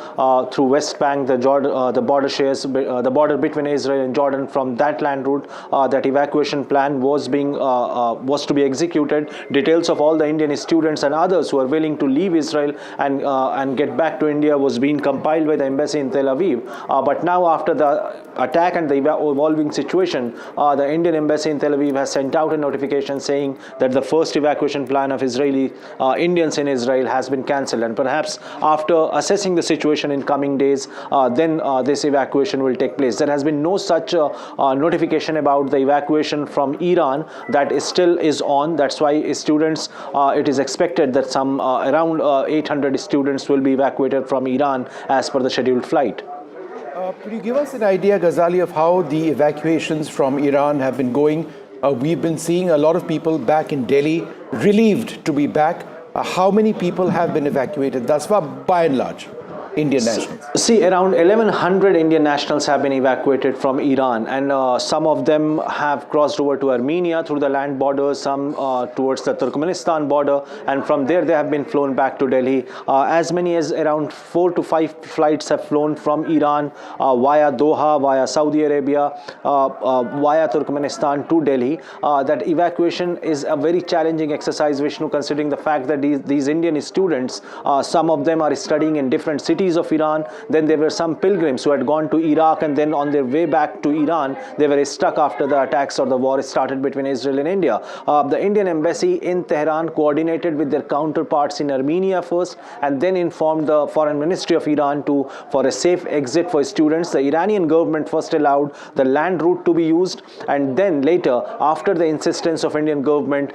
through West Bank. The border shares the border between Israel and Jordan. From that land route, that evacuation plan was to be executed. Details of all the Indian students and others who are willing to leave Israel and get back to India was being compiled by the embassy in Tel Aviv. But now, after the attack and the evolving situation, the Indian embassy in Tel Aviv has sent out a notification saying that the first evacuation plan of Israeli Indians in Israel has been cancelled, and perhaps after assessing the situation in coming days, then this evacuation will take place. There has been no such notification about the evacuation from Iran. That is still on. That's why students, it is expected that some around 800 students will be evacuated from Iran as per the scheduled flight. Could you give us an idea, Ghazali, of how the evacuations from Iran have been going? We've been seeing a lot of people back in Delhi, relieved to be back. How many people have been evacuated thus far, by and large? Indian nationals? See, around 1,100 Indian nationals have been evacuated from Iran, and some of them have crossed over to Armenia through the land border, some towards the Turkmenistan border, and from there they have been flown back to Delhi. As many as around 4 to 5 flights have flown from Iran via Doha, via Saudi Arabia, via Turkmenistan to Delhi. That evacuation is a very challenging exercise, Vishnu, considering the fact that these Indian students, some of them are studying in different cities refugees of Iran. Then there were some pilgrims who had gone to Iraq, and then on their way back to Iran, they were stuck after the attacks or the war started between Israel and India. The Indian embassy in Tehran coordinated with their counterparts in Armenia first, and then informed the Foreign Ministry of Iran for a safe exit for students. The Iranian government first allowed the land route to be used, and then later, after the insistence of Indian government,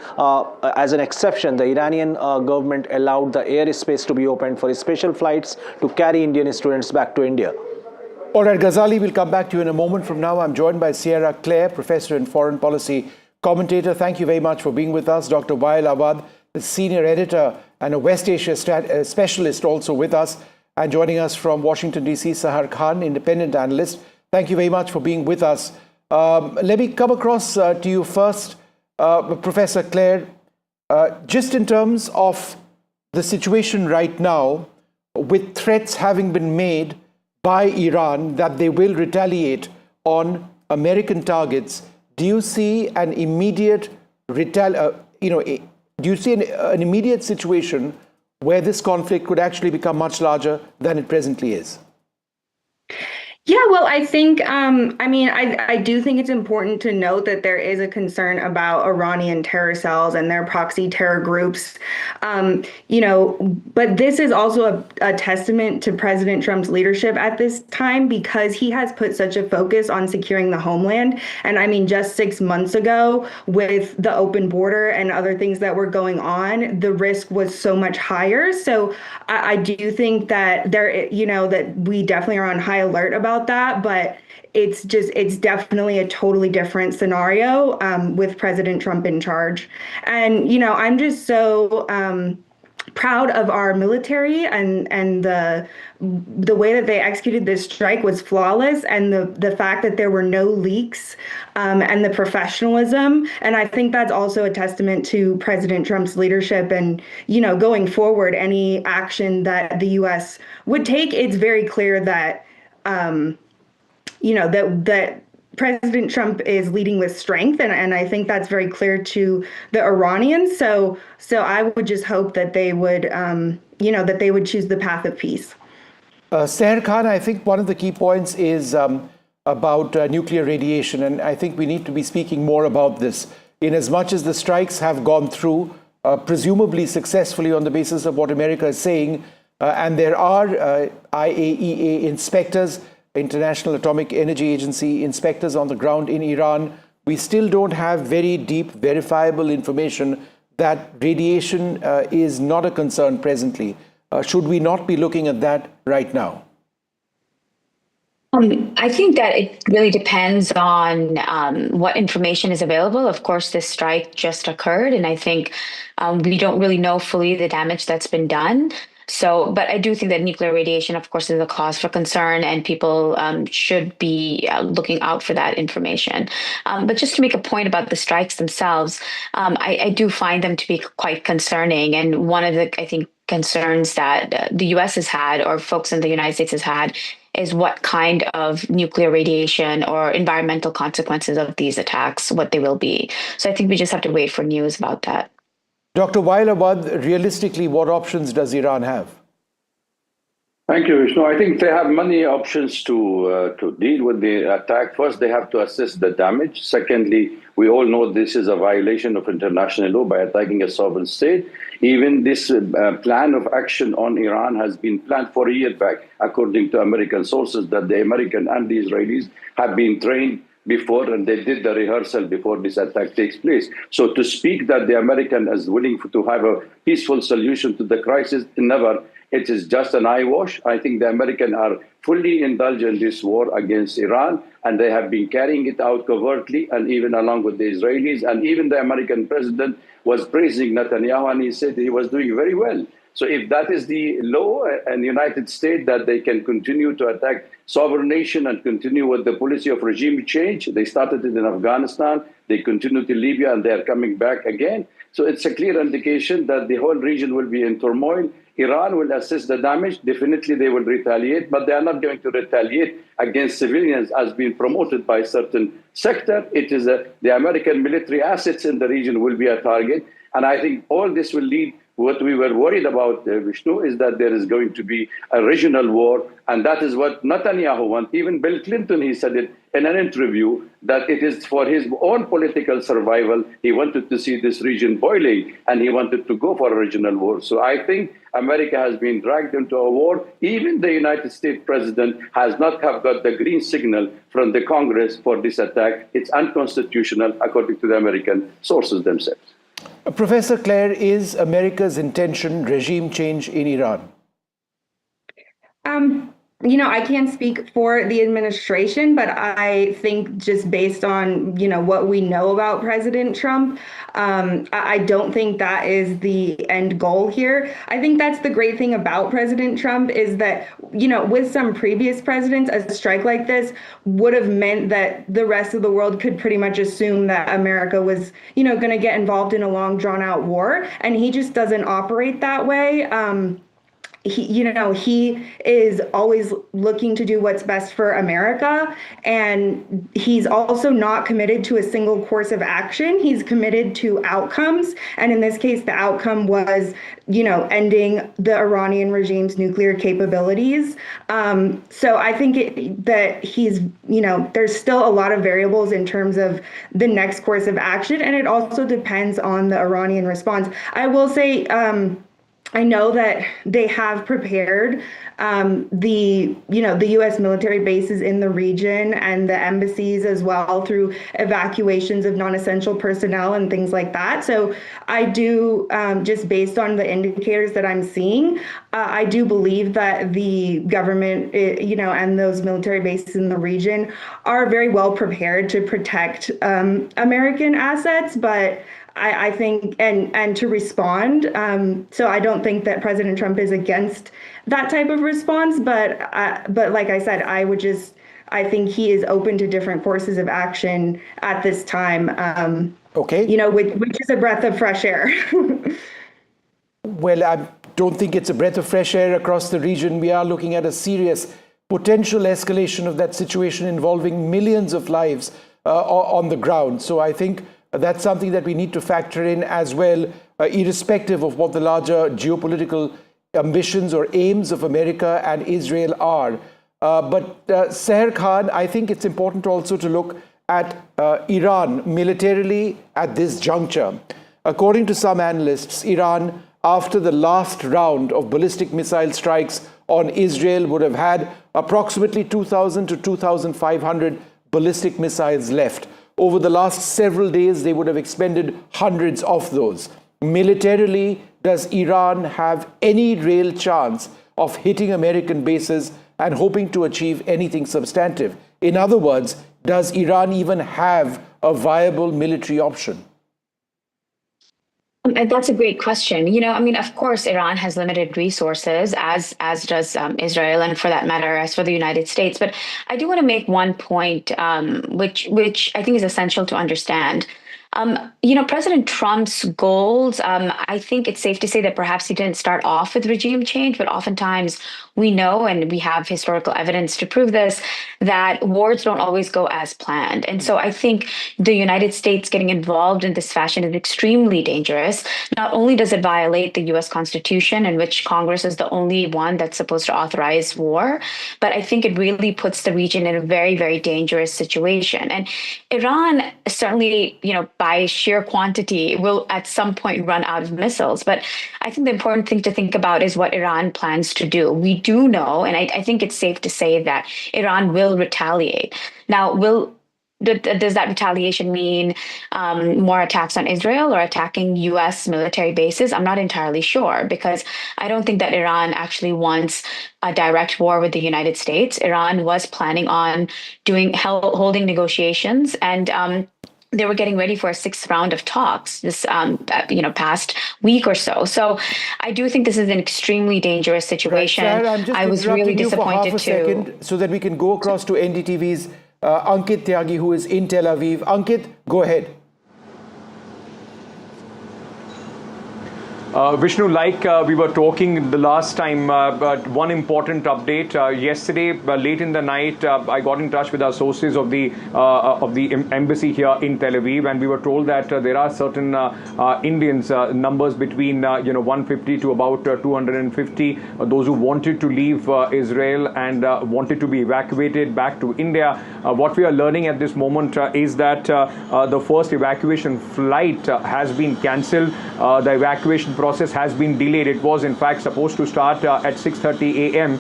as an exception, the Iranian government allowed the airspace to be opened for special flights to carry Indian students back to India. All right, Ghazali, we'll come back to you in a moment from now. I'm joined by Sierra Claire, professor and foreign policy commentator. Thank you very much for being with us. Dr. Wael Awad, the senior editor and a West Asia specialist, also with us. And joining us from Washington, D.C., Sahar Khan, independent analyst. Thank you very much for being with us. Let me come across to you first, Professor Claire. Just in terms of the situation right now, with threats having been made by Iran that they will retaliate on American targets, do you see an immediate an immediate situation where this conflict could actually become much larger than it presently is? Yeah, well, I think, I do think it's important to note that there is a concern about Iranian terror cells and their proxy terror groups, but this is also a testament to President Trump's leadership at this time, because he has put such a focus on securing the homeland. And I mean, just 6 months ago, with the open border and other things that were going on, the risk was so much higher. So I do think that that we definitely are on high alert about that, but it's definitely a totally different scenario with President Trump in charge. And I'm just so proud of our military, and the way that they executed this strike was flawless, and the fact that there were no leaks and the professionalism. And I think that's also a testament to President Trump's leadership. And going forward, any action that the U.S. would take, it's very clear that that President Trump is leading with strength, and I think that's very clear to the Iranians. So I would just hope that they would, that they would choose the path of peace. Sahar Khan, I think one of the key points is about nuclear radiation, and I think we need to be speaking more about this. In as much as the strikes have gone through, presumably successfully on the basis of what America is saying, and there are IAEA inspectors, International Atomic Energy Agency inspectors on the ground in Iran, we still don't have very deep, verifiable information that radiation is not a concern presently. Should we not be looking at that right now? I think that it really depends on what information is available. Of course, this strike just occurred, and I think we don't really know fully the damage that's been done. But I do think that nuclear radiation, of course, is a cause for concern, and people should be looking out for that information. But just to make a point about the strikes themselves, I do find them to be quite concerning. And one of the, I think, concerns that the U.S. has had, or folks in the United States has had, is what kind of nuclear radiation or environmental consequences of these attacks, what they will be. So I think we just have to wait for news about that. Dr. Wael Awad, realistically, what options does Iran have? Thank you, Vishnu. I think they have many options to deal with the attack. First, they have to assess the damage. Secondly, we all know this is a violation of international law by attacking a sovereign state. Even this plan of action on Iran has been planned for a year back, according to American sources, that the American and the Israelis have been trained before, and they did the rehearsal before this attack takes place. So to speak that the American is willing to have a peaceful solution to the crisis, never. It is just an eyewash. I think the Americans are fully indulged in this war against Iran, and they have been carrying it out covertly, and even along with the Israelis. And even the American president was praising Netanyahu, and he said he was doing very well. So if that is the law in the United States, that they can continue to attack sovereign nation and continue with the policy of regime change, they started it in Afghanistan, they continued in Libya, and they are coming back again. So it's a clear indication that the whole region will be in turmoil. Iran will assess the damage. Definitely they will retaliate, but they are not going to retaliate against civilians as being promoted by a certain sector. It is the American military assets in the region will be a target. And I think all this will lead What we were worried about, Vishnu, is that there is going to be a regional war, and that is what Netanyahu wants. Even Bill Clinton, he said it in an interview, that it is for his own political survival. He wanted to see this region boiling, and he wanted to go for a regional war. So I think America has been dragged into a war. Even the United States president has not have got the green signal from the Congress for this attack. It's unconstitutional, according to the American sources themselves. Professor Claire, is America's intention regime change in Iran? I can't speak for the administration, but I think just based on, what we know about President Trump, I don't think that is the end goal here. I think that's the great thing about President Trump is that, with some previous presidents, a strike like this would have meant that the rest of the world could pretty much assume that America was, going to get involved in a long drawn out war. And he just doesn't operate that way. He is always looking to do what's best for America, and he's also not committed to a single course of action. He's committed to outcomes, and in this case, the outcome was, ending the Iranian regime's nuclear capabilities. So I think that he's, there's still a lot of variables in terms of the next course of action, and it also depends on the Iranian response. I will say, I know that they have prepared the U.S. military bases in the region and the embassies as well through evacuations of non-essential personnel and things like that. So I do, just based on the indicators that I'm seeing, I do believe that the government, and those military bases in the region are very well prepared to protect American assets, but I think, and to respond. So I don't think that President Trump is against that type of response, but like I said, I think he is open to different courses of action at this time. Okay. Which is a breath of fresh air. Well, I don't think it's a breath of fresh air across the region. We are looking at a serious potential escalation of that situation involving millions of lives on the ground. So I think that's something that we need to factor in as well, irrespective of what the larger geopolitical ambitions or aims of America and Israel are. But Seher Khan, I think it's important also to look at Iran militarily at this juncture. According to some analysts, Iran, after the last round of ballistic missile strikes on Israel, would have had approximately 2,000 to 2,500 ballistic missiles left. Over the last several days, they would have expended hundreds of those. Militarily, does Iran have any real chance of hitting American bases and hoping to achieve anything substantive? In other words, does Iran even have a viable military option? That's a great question. Of course, Iran has limited resources, as does Israel, and for that matter, as for the United States. But I do want to make one point, which I think is essential to understand. President Trump's goals, I think it's safe to say that perhaps he didn't start off with regime change, but oftentimes we know, and we have historical evidence to prove this, that wars don't always go as planned. And so I think the United States getting involved in this fashion is extremely dangerous. Not only does it violate the U.S. Constitution, in which Congress is the only one that's supposed to authorize war, but I think it really puts the region in a very, very dangerous situation. And Iran certainly, by sheer quantity, will at some point run out of missiles. But I think the important thing to think about is what Iran plans to do. We do know, and I think it's safe to say that Iran will retaliate. Now, does that retaliation mean more attacks on Israel or attacking U.S. military bases? I'm not entirely sure, because I don't think that Iran actually wants a direct war with the United States. Iran was planning on holding negotiations, and they were getting ready for a sixth round of talks this past week or so. So I do think this is an extremely dangerous situation. Right, Sarah, I'm just I was really disappointed second, so that we can go across to NDTV's Ankit Tyagi, who is in Tel Aviv. Ankit, go ahead. Vishnu, like we were talking the last time, but one important update. Yesterday, late in the night, I got in touch with our sources of the embassy here in Tel Aviv, and we were told that there are certain Indians, numbers between 150 to about 250, those who wanted to leave Israel and wanted to be evacuated back to India. What we are learning at this moment is that the first evacuation flight has been cancelled. The evacuation process has been delayed. It was in fact supposed to start at 6:30 a.m.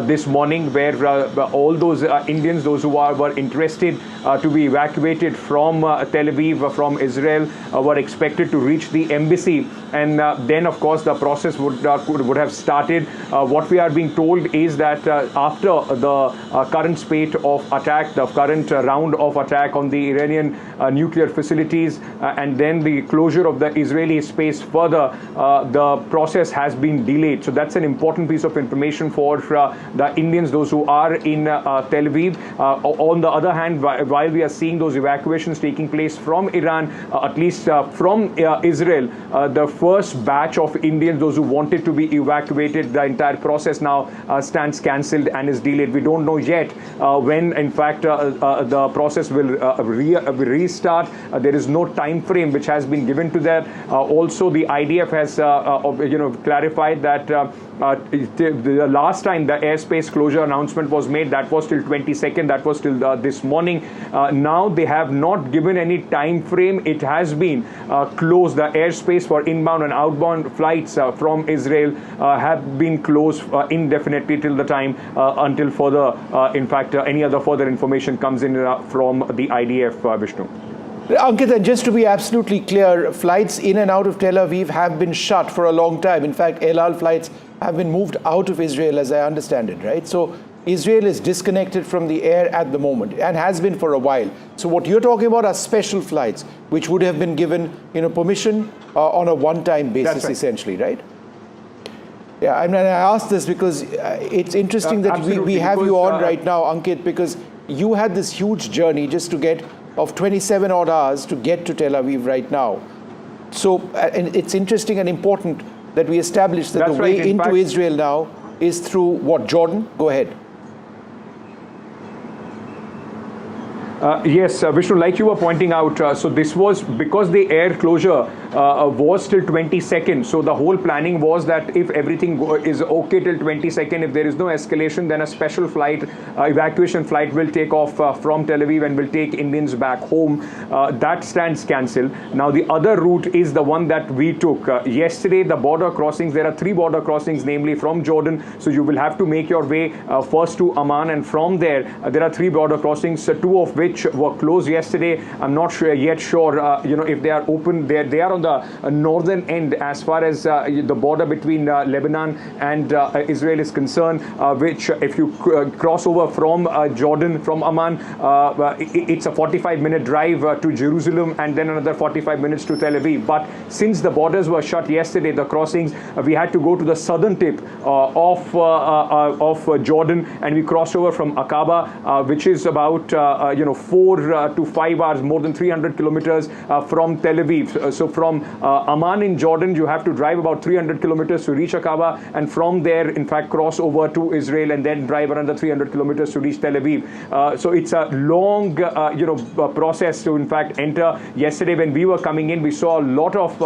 This morning, where all those Indians, those who were interested to be evacuated from Tel Aviv, from Israel, were expected to reach the embassy, and then of course the process would have started. What we are being told is that after the current spate of attack, the current round of attack on the Iranian nuclear facilities, and then the closure of the Israeli space further, the process has been delayed. So that's an important piece of information for the Indians, those who are in Tel Aviv. On the other hand, while we are seeing those evacuations taking place from Iran, at least from Israel, the first batch of Indians, those who wanted to be evacuated, the entire process now stands cancelled and is delayed. We don't know yet when, in fact, the process will restart. There is no time frame which has been given to that. Also, the IDF has clarified that the last time the airspace closure announcement was made, that was till 22nd, that was till this morning. Now they have not given any time frame. It has been closed. The airspace for inbound and outbound flights from Israel have been closed indefinitely till the time until further, in fact, any other further information comes in from the IDF, Vishnu. Ankit, and just to be absolutely clear, flights in and out of Tel Aviv have been shut for a long time. In fact, El Al flights have been moved out of Israel, as I understand it, right? So Israel is disconnected from the air at the moment and has been for a while. So what you're talking about are special flights, which would have been given, permission on a one-time basis, essentially, right? Yeah, I mean, I asked this because it's interesting that we have you on right now, Ankit, because you had this huge journey just to get of 27 odd hours to get to Tel Aviv right now. So and it's interesting and important that we establish that the way into Israel now is through what, Jordan? Go ahead. Yes, Vishnu, like you were pointing out, so this was because the air closure was till 22nd. So the whole planning was that if everything is okay till 22nd, if there is no escalation, then a special flight, evacuation flight will take off from Tel Aviv and will take Indians back home. That stands cancelled. Now the other route is the one that we took. Yesterday, the border crossings, there are 3 border crossings, namely from Jordan. So you will have to make your way first to Amman, and from there, there are 3 border crossings, 2 of which were closed yesterday. I'm not sure if they are open. They are on the northern end as far as the border between Lebanon and Israel is concerned, which if you cross over from Jordan, from Amman, it's a 45-minute drive to Jerusalem and then another 45 minutes to Tel Aviv. But since the borders were shut yesterday, the crossings, we had to go to the southern tip of Jordan, and we crossed over from Aqaba, which is about 4 to 5 hours, more than 300 kilometers from Tel Aviv. So from Amman in Jordan, you have to drive about 300 kilometers to reach Aqaba, and from there, in fact, cross over to Israel and then drive another 300 kilometers to reach Tel Aviv. So it's a long, process to, in fact, enter. Yesterday, when we were coming in, we saw a lot of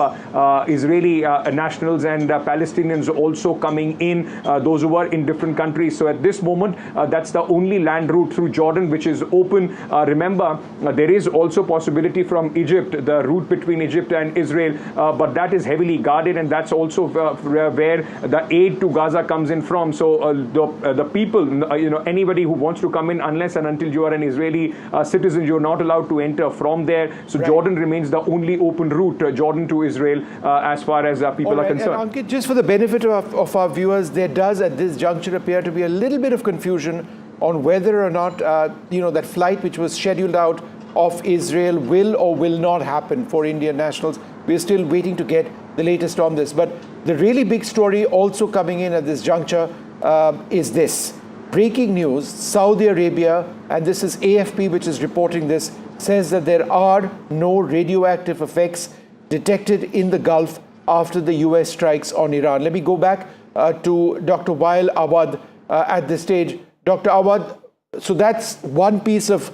Israeli nationals and Palestinians also coming in, those who were in different countries. So at this moment, that's the only land route through Jordan which is open. Remember, there is also possibility from Egypt, the route between Egypt and Israel, but that is heavily guarded, and that's also where the aid to Gaza comes in from. So the people, anybody who wants to come in, unless and until you are an Israeli citizen, you're not allowed to enter from there. So Jordan remains the only open route, Jordan to Israel, as far as people are concerned. And Ankit, just for the benefit of our viewers, there does at this juncture appear to be a little bit of confusion on whether or not, that flight which was scheduled out of Israel will or will not happen for Indian nationals. We're still waiting to get the latest on this. But the really big story also coming in at this juncture is this. Breaking news, Saudi Arabia, and this is AFP which is reporting this, says that there are no radioactive effects detected in the Gulf after the US strikes on Iran. Let me go back to Dr. Wael Awad at this stage. Dr. Awad, so that's one piece of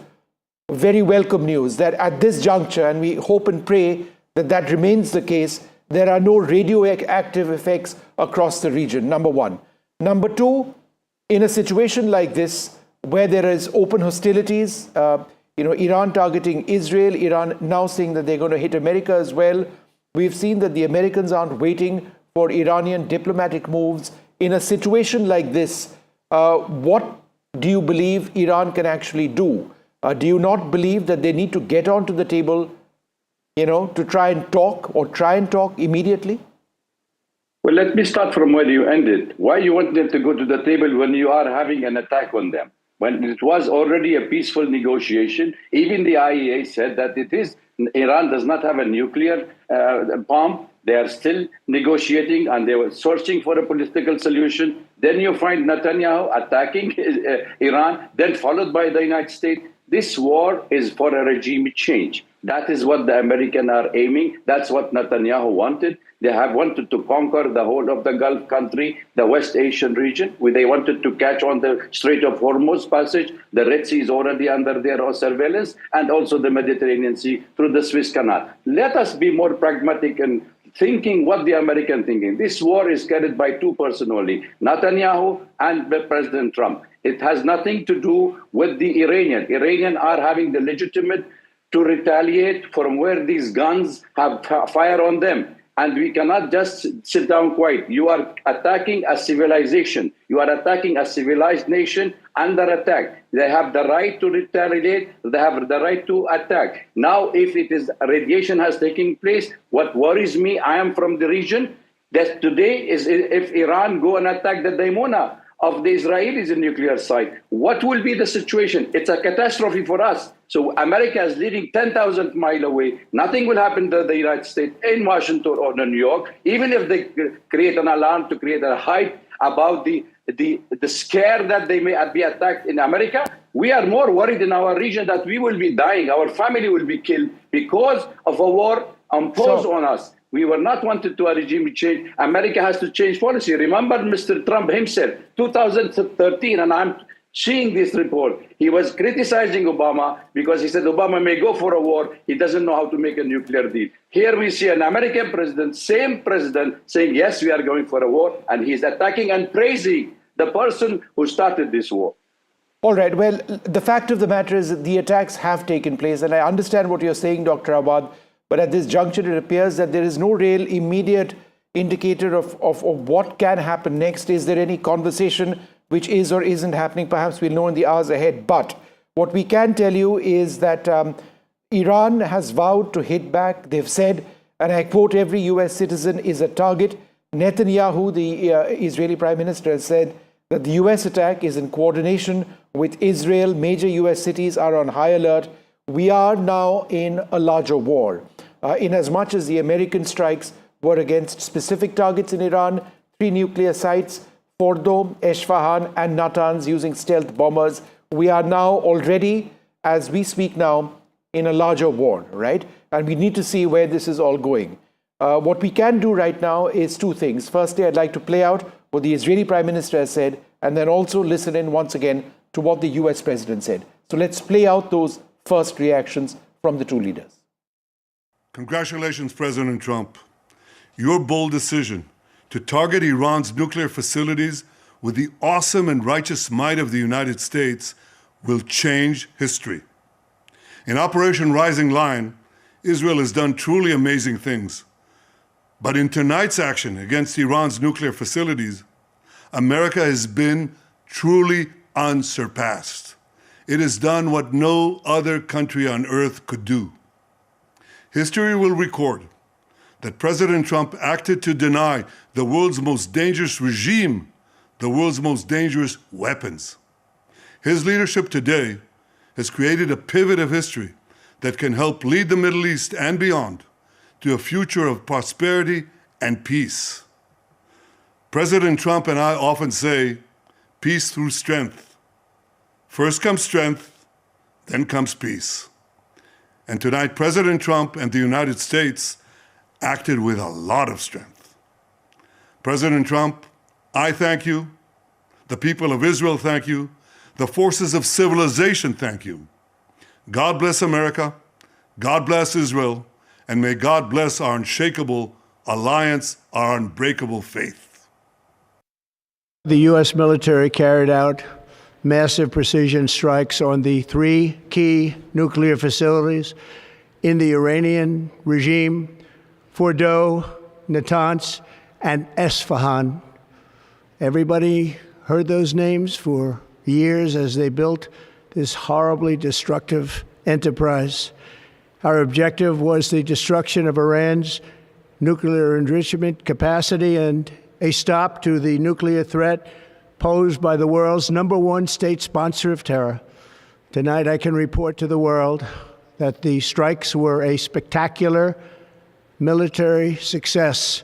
very welcome news, that at this juncture, and we hope and pray that that remains the case, there are no radioactive effects across the region, number one. Number two, in a situation like this, where there is open hostilities, Iran targeting Israel, Iran now saying that they're going to hit America as well. We've seen that the Americans aren't waiting for Iranian diplomatic moves. In a situation like this, what do you believe Iran can actually do? Do you not believe that they need to get onto the table, to try and talk immediately? Well, let me start from where you ended. Why you want them to go to the table when you are having an attack on them? When it was already a peaceful negotiation, even the IAEA said that Iran does not have a nuclear bomb. They are still negotiating and they were searching for a political solution. Then you find Netanyahu attacking Iran, then followed by the United States. This war is for a regime change. That is what the Americans are aiming. That's what Netanyahu wanted. They have wanted to conquer the whole of the Gulf country, the West Asian region, where they wanted to catch on the Strait of Hormuz passage. The Red Sea is already under their surveillance, and also the Mediterranean Sea through the Suez Canal. Let us be more pragmatic and thinking what the American thinking. This war is carried by two persons only, Netanyahu and President Trump. It has nothing to do with the Iranian. Iranians are having the legitimate to retaliate from where these guns have fire on them. And we cannot just sit down quiet. You are attacking a civilization. You are attacking a civilized nation under attack. They have the right to retaliate. They have the right to attack. Now, if it is radiation has taken place, what worries me, I am from the region, that today is if Iran go and attack the Daimona of the Israelis in nuclear site, what will be the situation? It's a catastrophe for us. So America is living 10,000 miles away. Nothing will happen to the United States in Washington or New York, even if they create an alarm to create a hype about the scare that they may be attacked in America. We are more worried in our region that we will be dying, our family will be killed because of a war imposed on us. We were not wanted to a regime change. America has to change policy. Remember Mr. Trump himself, 2013, and I'm seeing this report. He was criticizing Obama because he said Obama may go for a war. He doesn't know how to make a nuclear deal. Here we see an American president, same president, saying, yes, we are going for a war. And he's attacking and praising the person who started this war. All right. Well, the fact of the matter is that the attacks have taken place. And I understand what you're saying, Dr. Awad. But at this juncture, it appears that there is no real immediate indicator of what can happen next. Is there any conversation which is or isn't happening? Perhaps we'll know in the hours ahead. But what we can tell you is that Iran has vowed to hit back. They've said, and I quote, every US citizen is a target. Netanyahu, the Israeli prime minister, has said that the US attack is in coordination with Israel. Major US cities are on high alert. We are now in a larger war. In as much as the American strikes were against specific targets in Iran, 3 nuclear sites, Fordow, Esfahan, and Natanz, using stealth bombers. We are now already, as we speak now, in a larger war, right? And we need to see where this is all going. What we can do right now is 2 things. Firstly, I'd like to play out what the Israeli Prime Minister has said, and then also listen in once again to what the US President said. So let's play out those first reactions from the 2 leaders. Congratulations, President Trump. Your bold decision to target Iran's nuclear facilities with the awesome and righteous might of the United States will change history. In Operation Rising Lion, Israel has done truly amazing things. But in tonight's action against Iran's nuclear facilities, America has been truly unsurpassed. It has done what no other country on earth could do. History will record that President Trump acted to deny the world's most dangerous regime the world's most dangerous weapons. His leadership today has created a pivot of history that can help lead the Middle East and beyond to a future of prosperity and peace. President Trump and I often say, peace through strength. First comes strength, then comes peace. And tonight, President Trump and the United States acted with a lot of strength. President Trump, I thank you. The people of Israel thank you. The forces of civilization thank you. God bless America. God bless Israel. And may God bless our unshakable alliance, our unbreakable faith. The U.S. military carried out massive precision strikes on the 3 key nuclear facilities in the Iranian regime: Fordow, Natanz, and Esfahan. Everybody heard those names for years as they built this horribly destructive enterprise. Our objective was the destruction of Iran's nuclear enrichment capacity and a stop to the nuclear threat posed by the world's #1 state sponsor of terror. Tonight, I can report to the world that the strikes were a spectacular military success.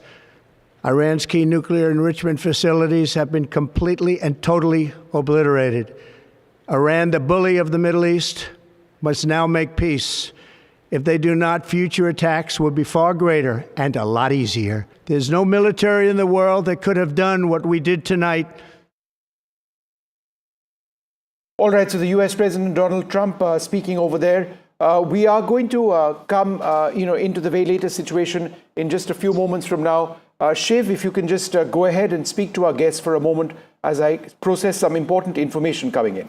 Iran's key nuclear enrichment facilities have been completely and totally obliterated. Iran, the bully of the Middle East, must now make peace. If they do not, future attacks will be far greater and a lot easier. There's no military in the world that could have done what we did tonight. All right, so the U.S. President Donald Trump speaking over there. We are going to come, into the very latest situation in just a few moments from now. Shiv, if you can just go ahead and speak to our guests for a moment as I process some important information coming in.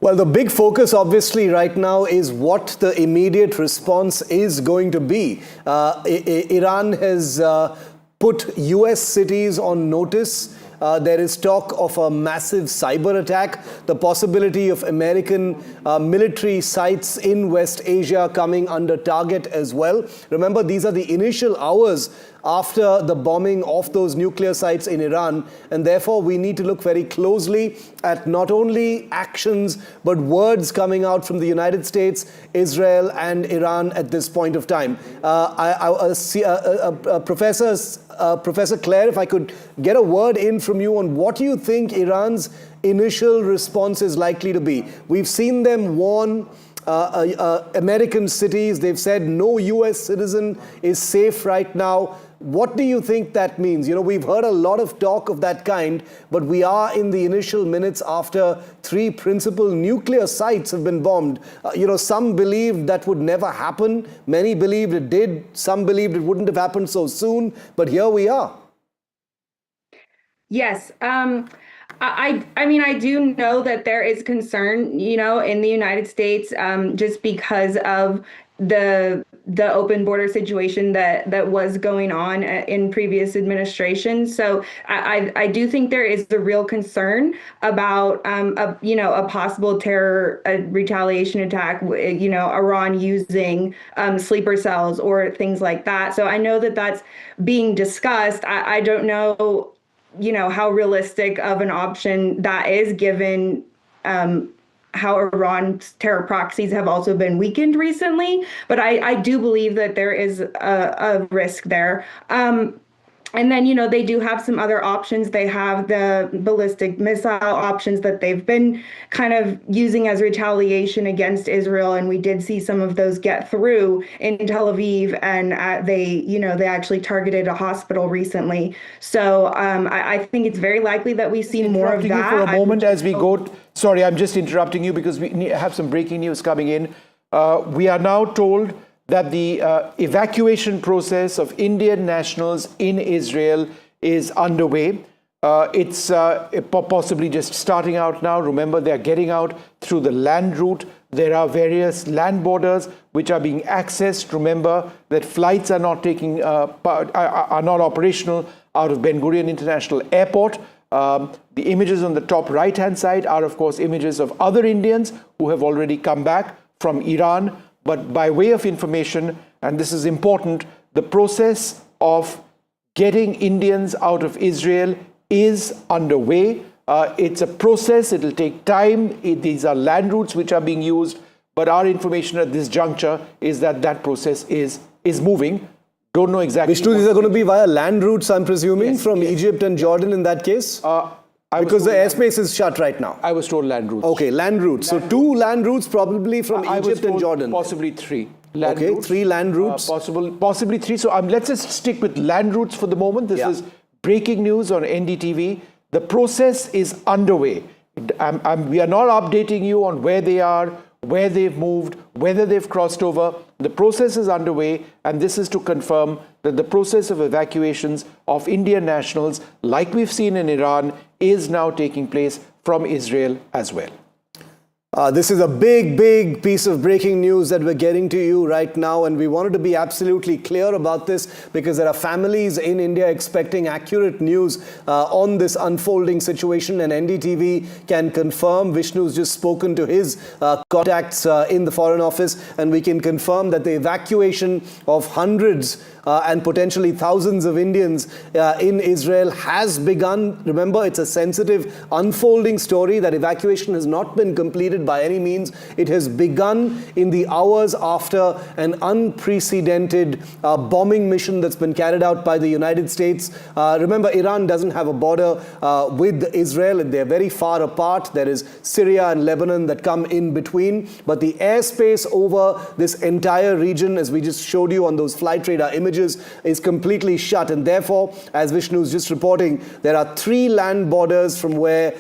Well, the big focus obviously right now is what the immediate response is going to be. Iran has put US cities on notice. There is talk of a massive cyber attack, the possibility of American military sites in West Asia coming under target as well. Remember, these are the initial hours after the bombing of those nuclear sites in Iran, and therefore we need to look very closely at not only actions but words coming out from the United States, Israel and Iran at this point of time. Professor Claire, if I could get a word in from you on what you think Iran's initial response is likely to be. We've seen them warn American cities. They've said no US citizen is safe right now. What do you think that means? You know, we've heard a lot of talk of that kind, but we are in the initial minutes after 3 principal nuclear sites have been bombed. Some believed that would never happen. Many believed it did. Some believed it wouldn't have happened so soon. But here we are. Yes. I do know that there is concern, in the United States, just because of the open border situation that was going on in previous administrations. So I do think there is a real concern about a possible terror retaliation attack, Iran using sleeper cells or things like that. So I know that that's being discussed. I don't know how realistic of an option that is, given how Iran's terror proxies have also been weakened recently. But I do believe that there is a risk there. And then, they do have some other options. They have the ballistic missile options that they've been kind of using as retaliation against Israel. And we did see some of those get through in Tel Aviv. And they actually targeted a hospital recently. So I think it's very likely that we see more of that. You for a moment as we go. Sorry, I'm just interrupting you because we have some breaking news coming in. We are now told that the evacuation process of Indian nationals in Israel is underway. It's possibly just starting out now. Remember, they're getting out through the land route. There are various land borders which are being accessed. Remember that flights are not are not operational out of Ben Gurion International Airport. The images on the top right-hand side are, of course, images of other Indians who have already come back from Iran. But by way of information, and this is important, the process of getting Indians out of Israel is underway. It's a process. It'll take time. These are land routes which are being used. But our information at this juncture is that process is moving. Don't know exactly. Vishnu, these are going to be via land routes, I'm presuming, from Egypt and Jordan in that case? Because the airspace is shut right now. I was told land routes. Okay, land routes. So 2 land routes probably from Egypt and Jordan. Possibly 3. land routes. 3 land routes. Possibly 3. So let's just stick with land routes for the moment. This is breaking news on NDTV. The process is underway. We are not updating you on where they are, where they've moved, whether they've crossed over. The process is underway, and this is to confirm that the process of evacuations of Indian nationals, like we've seen in Iran, is now taking place from Israel as well. This is a big piece of breaking news that we're getting to you right now, and we wanted to be absolutely clear about this because there are families in India expecting accurate news on this unfolding situation, and NDTV can confirm. Vishnu's just spoken to his contacts in the Foreign Office, and we can confirm that the evacuation of hundreds and potentially thousands of Indians in Israel has begun. Remember, it's a sensitive, unfolding story. That evacuation has not been completed by any means. It has begun in the hours after an unprecedented bombing mission that's been carried out by the United States. Remember, Iran doesn't have a border with Israel, and they're very far apart. There is Syria and Lebanon that come in between. But the airspace over this entire region, as we just showed you on those flight radar images, is completely shut, and therefore, as Vishnu is just reporting, there are 3 land borders from where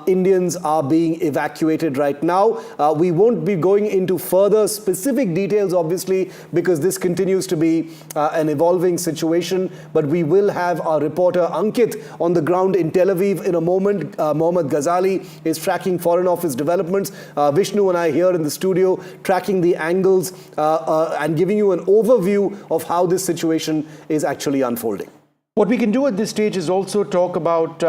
Indians are being evacuated right now. We won't be going into further specific details, obviously, because this continues to be an evolving situation, but we will have our reporter Ankit on the ground in Tel Aviv in a moment. Mohammad Ghazali is tracking Foreign Office developments. Vishnu and I here in the studio tracking the angles and giving you an overview of how this situation is actually unfolding. What we can do at this stage is also talk about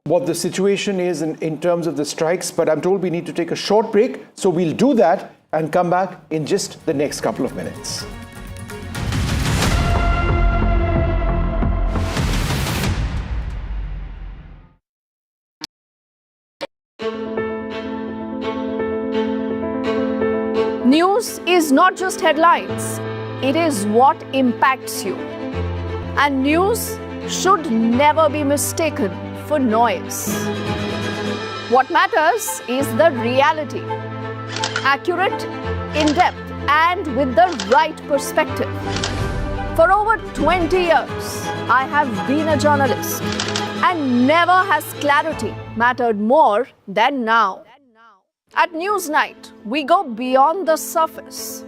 what the situation is in terms of the strikes, but I'm told we need to take a short break, so we'll do that and come back in just the next couple of minutes. News is not just headlines, it is what impacts you. And news should never be mistaken for noise. What matters is the reality. Accurate, in-depth, and with the right perspective. For over 20 years, I have been a journalist, and never has clarity mattered more than now. At Newsnight, we go beyond the surface.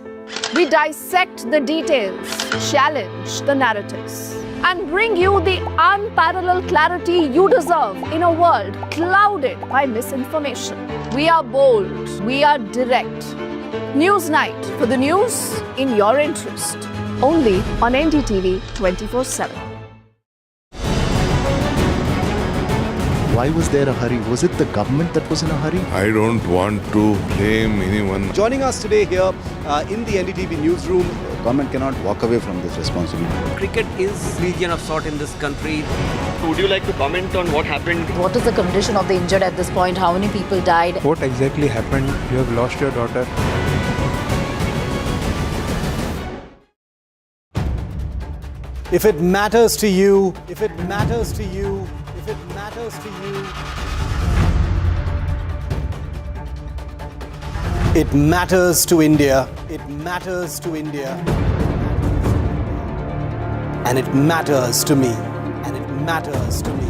We dissect the details, challenge the narratives, and bring you the unparalleled clarity you deserve in a world clouded by misinformation. We are bold, we are direct. Newsnight, for the news in your interest. Only on NDTV 24/7. Why was there a hurry? Was it the government that was in a hurry? I don't want to blame anyone. Joining us today here in the NDTV newsroom. The government cannot walk away from this responsibility. Cricket is region of sort in this country. Would you like to comment on what happened? What is the condition of the injured at this point? How many people died? What exactly happened? You have lost your daughter. If it matters to you, if it matters to you, if it matters to you, it matters to India. It matters to India. And it matters to me. And it matters to me.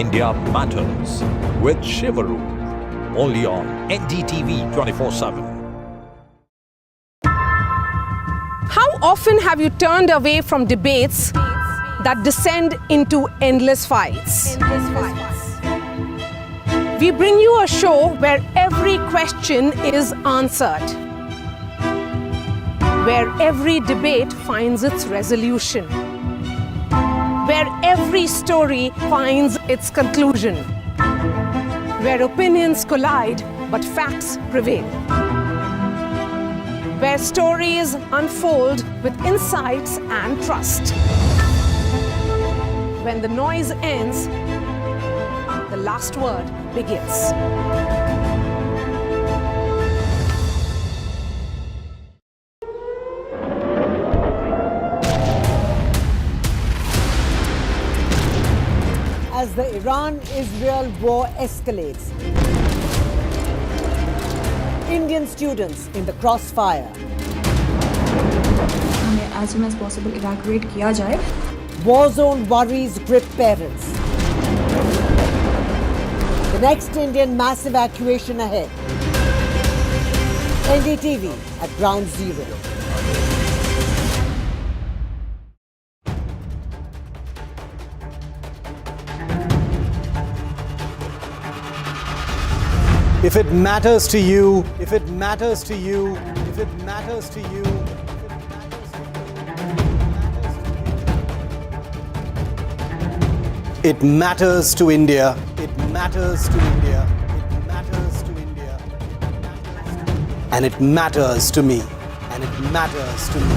India Matters with Shivaru. Only on NDTV 24/7. How often have you turned away from debates that descend into endless fights? We bring you a show where every question is answered, where every debate finds its resolution, where every story finds its conclusion, where opinions collide but facts prevail, where stories unfold with insights and trust. When the noise ends, the last word begins. As the Iran-Israel war escalates, Indian students in the crossfire. As soon as possible evacuate kiya jaye. War zone worries grip parents. The next Indian mass evacuation ahead. NDTV at Ground Zero. If it matters to you, if it matters to you, if it matters to you, it matters to India. It matters to India. It matters to India. And it matters to me. And it matters to me.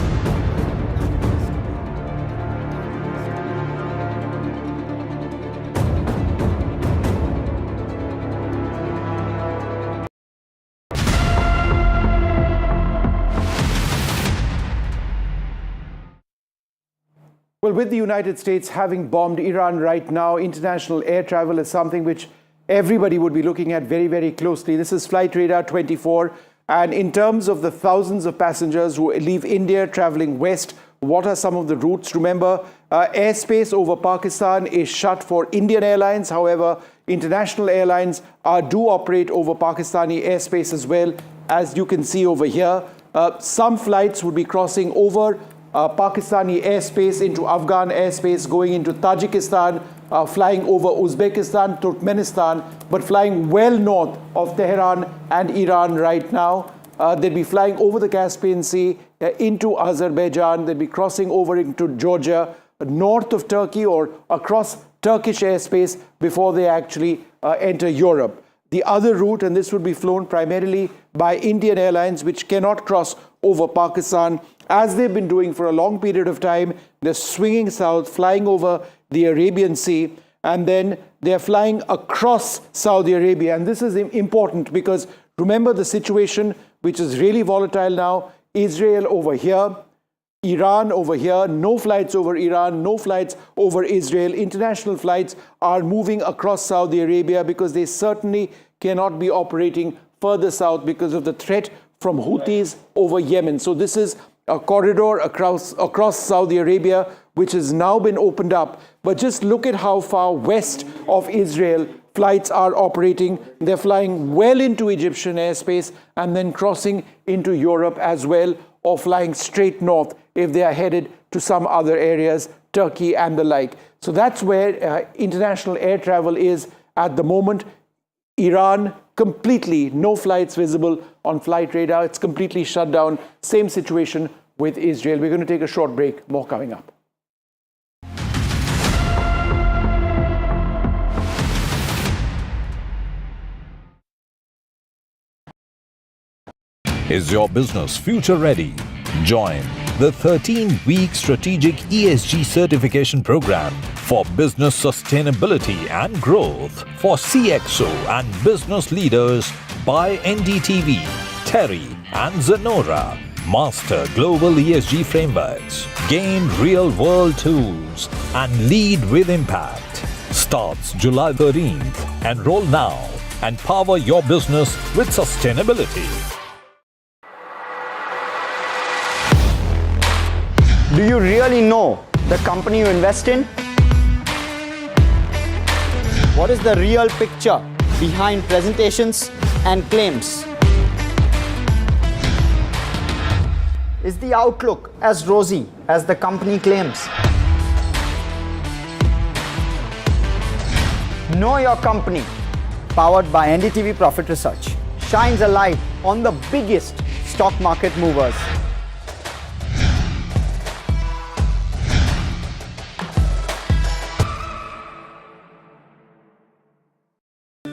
Well, with the United States having bombed Iran right now, international air travel is something which everybody would be looking at very, very closely. This is Flight Radar 24. And in terms of the thousands of passengers who leave India traveling west, what are some of the routes? Remember, airspace over Pakistan is shut for Indian airlines. However, international airlines do operate over Pakistani airspace as well. As you can see over here, some flights would be crossing over Pakistani airspace into Afghan airspace, going into Tajikistan, flying over Uzbekistan, Turkmenistan, but flying well north of Tehran and Iran right now. They'll be flying over the Caspian Sea into Azerbaijan. They'll be crossing over into Georgia, north of Turkey or across Turkish airspace before they actually enter Europe. The other route, and this would be flown primarily by Indian airlines, which cannot cross over Pakistan, as they've been doing for a long period of time. They're swinging south, flying over the Arabian Sea, and then they're flying across Saudi Arabia. And this is important because remember the situation which is really volatile now. Israel over here, Iran over here, no flights over Iran, no flights over Israel. International flights are moving across Saudi Arabia because they certainly cannot be operating further south because of the threat from Houthis over Yemen. So this is a corridor across Saudi Arabia, which has now been opened up. But just look at how far west of Israel flights are operating. They're flying well into Egyptian airspace and then crossing into Europe as well, or flying straight north if they are headed to some other areas, Turkey and the like. So that's where international air travel is at the moment. Iran, completely no flights visible on Flight Radar. It's completely shut down. Same situation with Israel. We're going to take a short break. More coming up. Is your business future ready? Join the 13-week strategic ESG certification program for business sustainability and growth for CXO and business leaders by NDTV, Terry and Zenora. Master global ESG frameworks, gain real-world tools, and lead with impact. Starts July 13th. Enroll now and power your business with sustainability. Do you really know the company you invest in? What is the real picture behind presentations and claims? Is the outlook as rosy as the company claims? Know Your Company, powered by NDTV Profit Research, shines a light on the biggest stock market movers.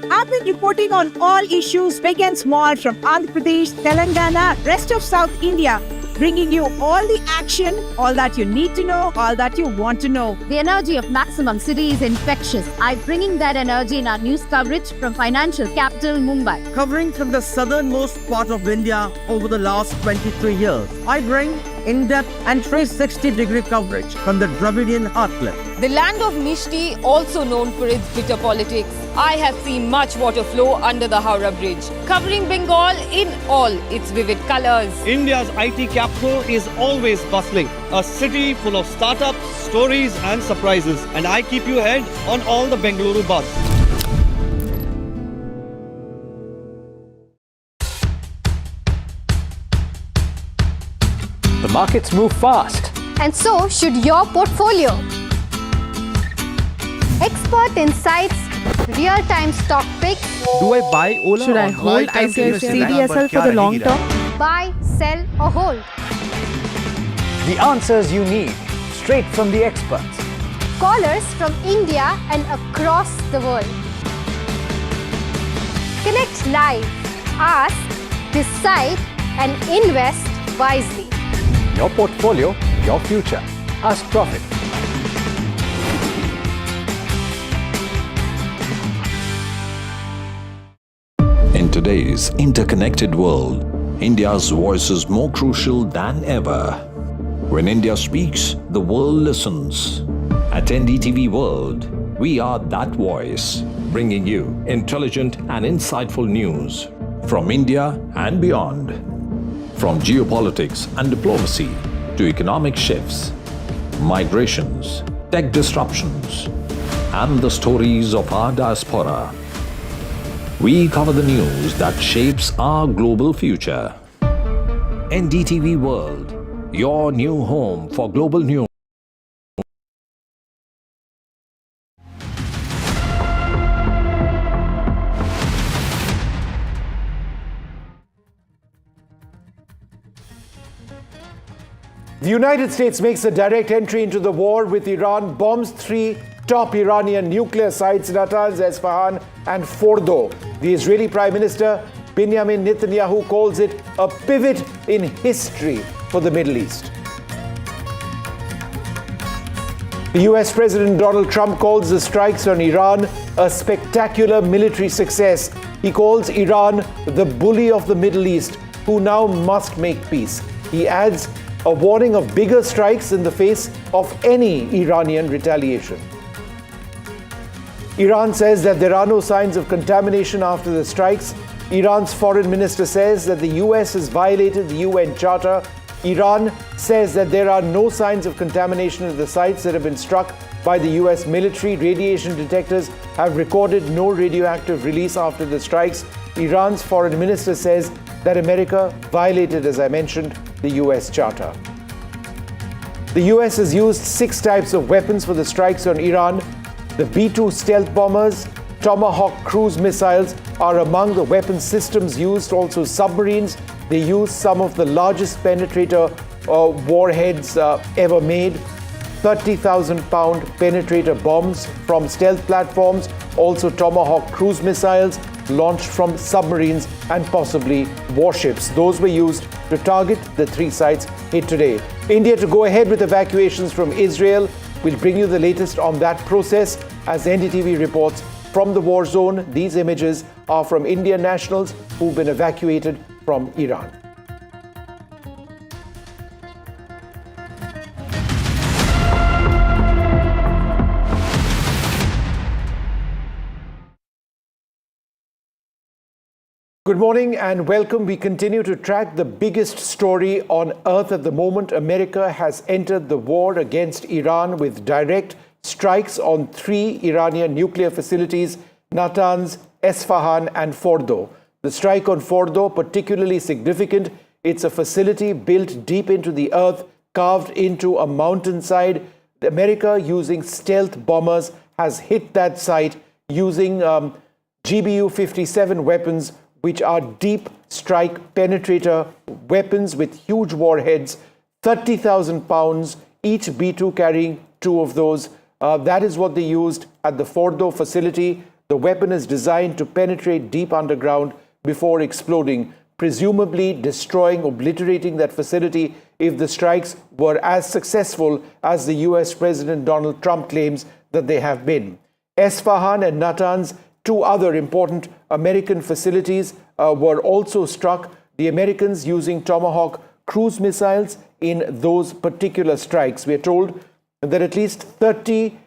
I've been reporting on all issues, big and small, from Andhra Pradesh, Telangana, rest of South India, bringing you all the action, all that you need to know, all that you want to know. The energy of Maximum City is infectious. I'm bringing that energy in our news coverage from financial capital Mumbai. Covering from the southernmost part of India over the last 23 years, I bring in-depth and 360-degree coverage from the Dravidian heartland. The land of Mishti, also known for its bitter politics. I have seen much water flow under the Howrah Bridge, covering Bengal in all its vivid colors. India's IT capital is always bustling, a city full of startups, stories and surprises. And I keep you ahead on all the Bengaluru buzz. The markets move fast. And so should your portfolio. Expert insights, real-time stock picks. Do I buy Ola? Should I hold CDSL for the long term? Buy, sell or hold. The answers you need, straight from the experts. Callers from India and across the world. Connect live, ask, decide and invest wisely. Your portfolio, your future. Ask Profit. In today's interconnected world, India's voice is more crucial than ever. When India speaks, the world listens. At NDTV World, we are that voice, bringing you intelligent and insightful news from India and beyond. From geopolitics and diplomacy to economic shifts, migrations, tech disruptions, and the stories of our diaspora. We cover the news that shapes our global future. NDTV World, your new home for global news. The United States makes a direct entry into the war with Iran, bombs 3 top Iranian nuclear sites, Natanz, Esfahan and Fordow. The Israeli Prime Minister Benjamin Netanyahu calls it a pivot in history for the Middle East. The US President Donald Trump calls the strikes on Iran a spectacular military success. He calls Iran the bully of the Middle East, who now must make peace. He adds a warning of bigger strikes in the face of any Iranian retaliation. Iran says that there are no signs of contamination after the strikes. Iran's foreign minister says that the US has violated the UN Charter. Iran says that there are no signs of contamination at the sites that have been struck by the US military. Radiation detectors have recorded no radioactive release after the strikes. Iran's foreign minister says that America violated, as I mentioned, the US Charter. The US has used 6 types of weapons for the strikes on Iran. The B-2 stealth bombers, Tomahawk cruise missiles are among the weapon systems used. Also submarines. They use some of the largest penetrator warheads ever made. 30,000-pound penetrator bombs from stealth platforms. Also Tomahawk cruise missiles launched from submarines and possibly warships. Those were used to target the 3 sites hit today. India to go ahead with evacuations from Israel. We'll bring you the latest on that process as NDTV reports from the war zone. These images are from Indian nationals who've been evacuated from Iran. Good morning and welcome. We continue to track the biggest story on earth at the moment. America has entered the war against Iran with direct strikes on 3 Iranian nuclear facilities, Natanz, Esfahan and Fordow. The strike on Fordow, particularly significant. It's a facility built deep into the earth, carved into a mountainside. America, using stealth bombers, has hit that site using GBU-57 weapons, which are deep strike penetrator weapons with huge warheads, 30,000 pounds, each B-2 carrying 2 of those. That is what they used at the Fordow facility. The weapon is designed to penetrate deep underground before exploding, presumably destroying, obliterating that facility if the strikes were as successful as the US President Donald Trump claims that they have been. Esfahan and Natanz, 2 other important American facilities, were also struck. The Americans using Tomahawk cruise missiles in those particular strikes. We are told that at least 30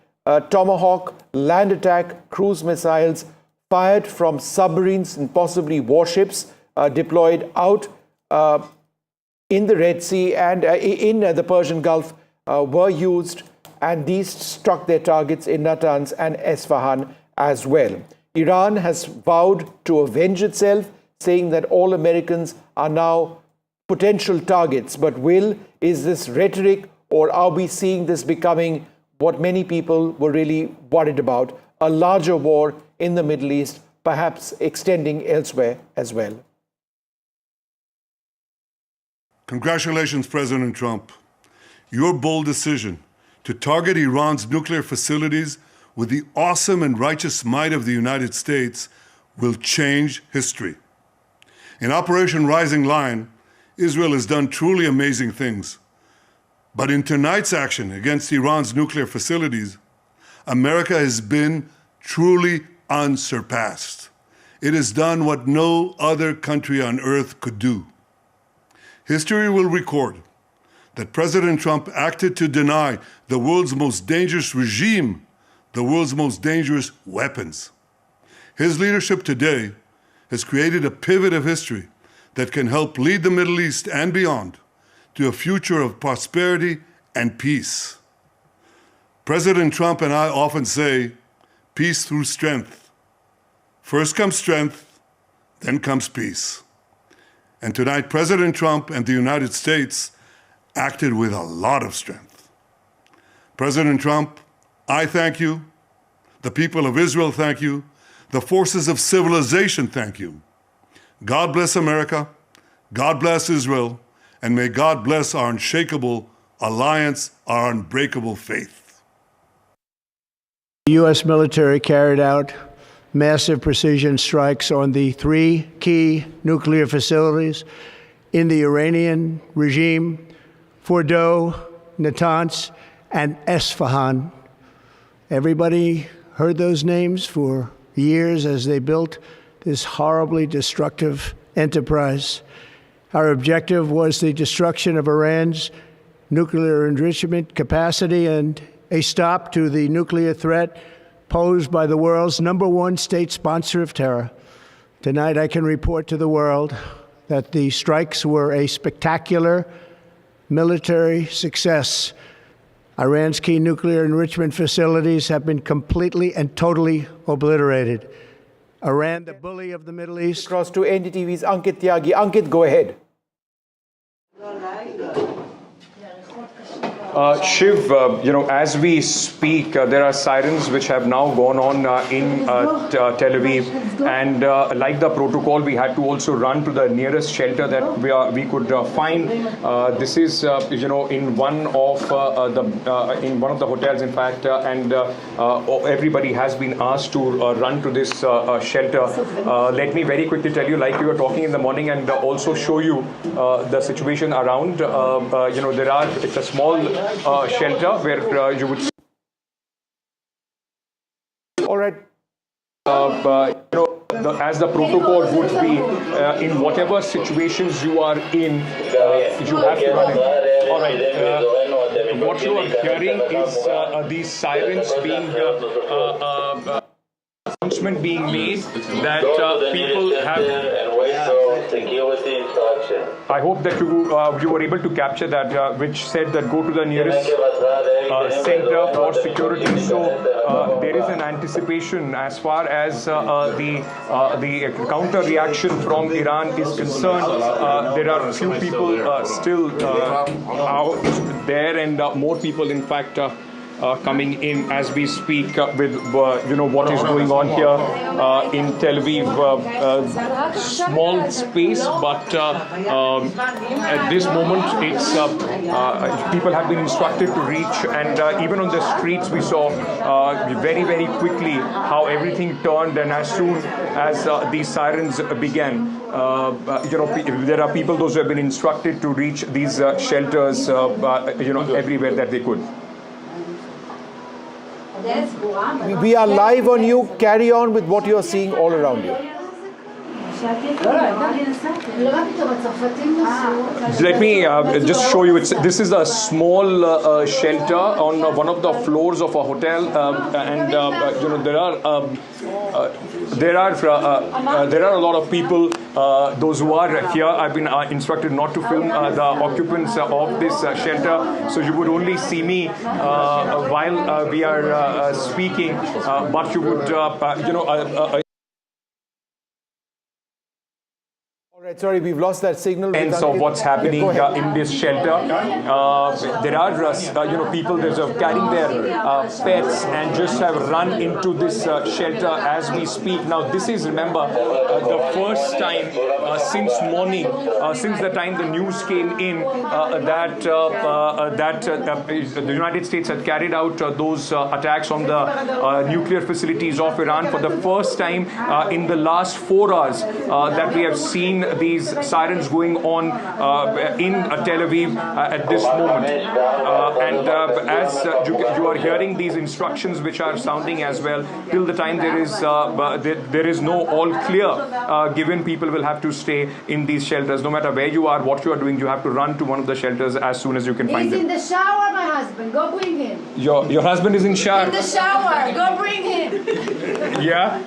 Tomahawk land attack cruise missiles fired from submarines and possibly warships deployed out in the Red Sea and in the Persian Gulf were used, and these struck their targets in Natanz and Esfahan as well. Iran has vowed to avenge itself, saying that all Americans are now potential targets. But is this rhetoric, or are we seeing this becoming what many people were really worried about, a larger war in the Middle East, perhaps extending elsewhere as well? Congratulations, President Trump. Your bold decision to target Iran's nuclear facilities with the awesome and righteous might of the United States will change history. In Operation Rising Lion, Israel has done truly amazing things. But in tonight's action against Iran's nuclear facilities, America has been truly unsurpassed. It has done what no other country on earth could do. History will record that President Trump acted to deny the world's most dangerous regime the world's most dangerous weapons. His leadership today has created a pivot of history that can help lead the Middle East and beyond to a future of prosperity and peace. President Trump and I often say, peace through strength. First comes strength, then comes peace. And tonight, President Trump and the United States acted with a lot of strength. President Trump, I thank you. The people of Israel thank you. The forces of civilization thank you. God bless America. God bless Israel. And may God bless our unshakable alliance, our unbreakable faith. The U.S. military carried out massive precision strikes on the 3 key nuclear facilities in the Iranian regime: Fordow, Natanz, and Esfahan. Everybody heard those names for years as they built this horribly destructive enterprise. Our objective was the destruction of Iran's nuclear enrichment capacity and a stop to the nuclear threat posed by the world's #1 state sponsor of terror. Tonight, I can report to the world that the strikes were a spectacular military success. Iran's key nuclear enrichment facilities have been completely and totally obliterated. Iran, the bully of the Middle East. Across to NDTV's Ankit Tyagi. Ankit, go ahead. Shiv, as we speak, there are sirens which have now gone on in Tel Aviv, and like the protocol, we had to also run to the nearest shelter that we could find. This is, in one of the hotels, in fact, and everybody has been asked to run to this shelter. Let me very quickly tell you, like we were talking in the morning, and also show you the situation around. It's a small shelter where you would. All right. As the protocol would be, in whatever situations you are in, you have to run in. All right. What you are hearing is these sirens being announcement being made that people have. I hope that you were able to capture that, which said that go to the nearest center for security. So there is an anticipation as far as the counter reaction from Iran is concerned. There are a few people still out there, and more people, in fact, coming in as we speak with what is going on here in Tel Aviv. Small space, but at this moment it's people have been instructed to reach, and even on the streets we saw very, very quickly how everything turned, and as soon as these sirens began, there are people, those who have been instructed to reach these shelters everywhere that they could. We are live on you. Carry on with what you are seeing all around you. Let me just show you. This is a small shelter on one of the floors of a hotel, and you know there are a lot of people. Those who are here, I've been instructed not to film the occupants of this shelter, so you would only see me while we are speaking, but you would, you know. Right, sorry, we've lost that signal. Sense of what's happening in this shelter. There are, you know, people that are carrying their pets and just have run into this shelter as we speak. Now, this is, remember, the first time since morning, since the time the news came in that the United States had carried out those attacks on the nuclear facilities of Iran. For the first time in the last 4 hours that we have seen these sirens going on in Tel Aviv at this moment. And as you are hearing these instructions which are sounding as well, till the time there is no all clear given, people will have to stay in these shelters. No matter where you are, what you are doing, you have to run to one of the shelters as soon as you can find them. He's in the shower, my husband. Go bring him. Your husband is in shower? In the shower. Go bring him. Yeah?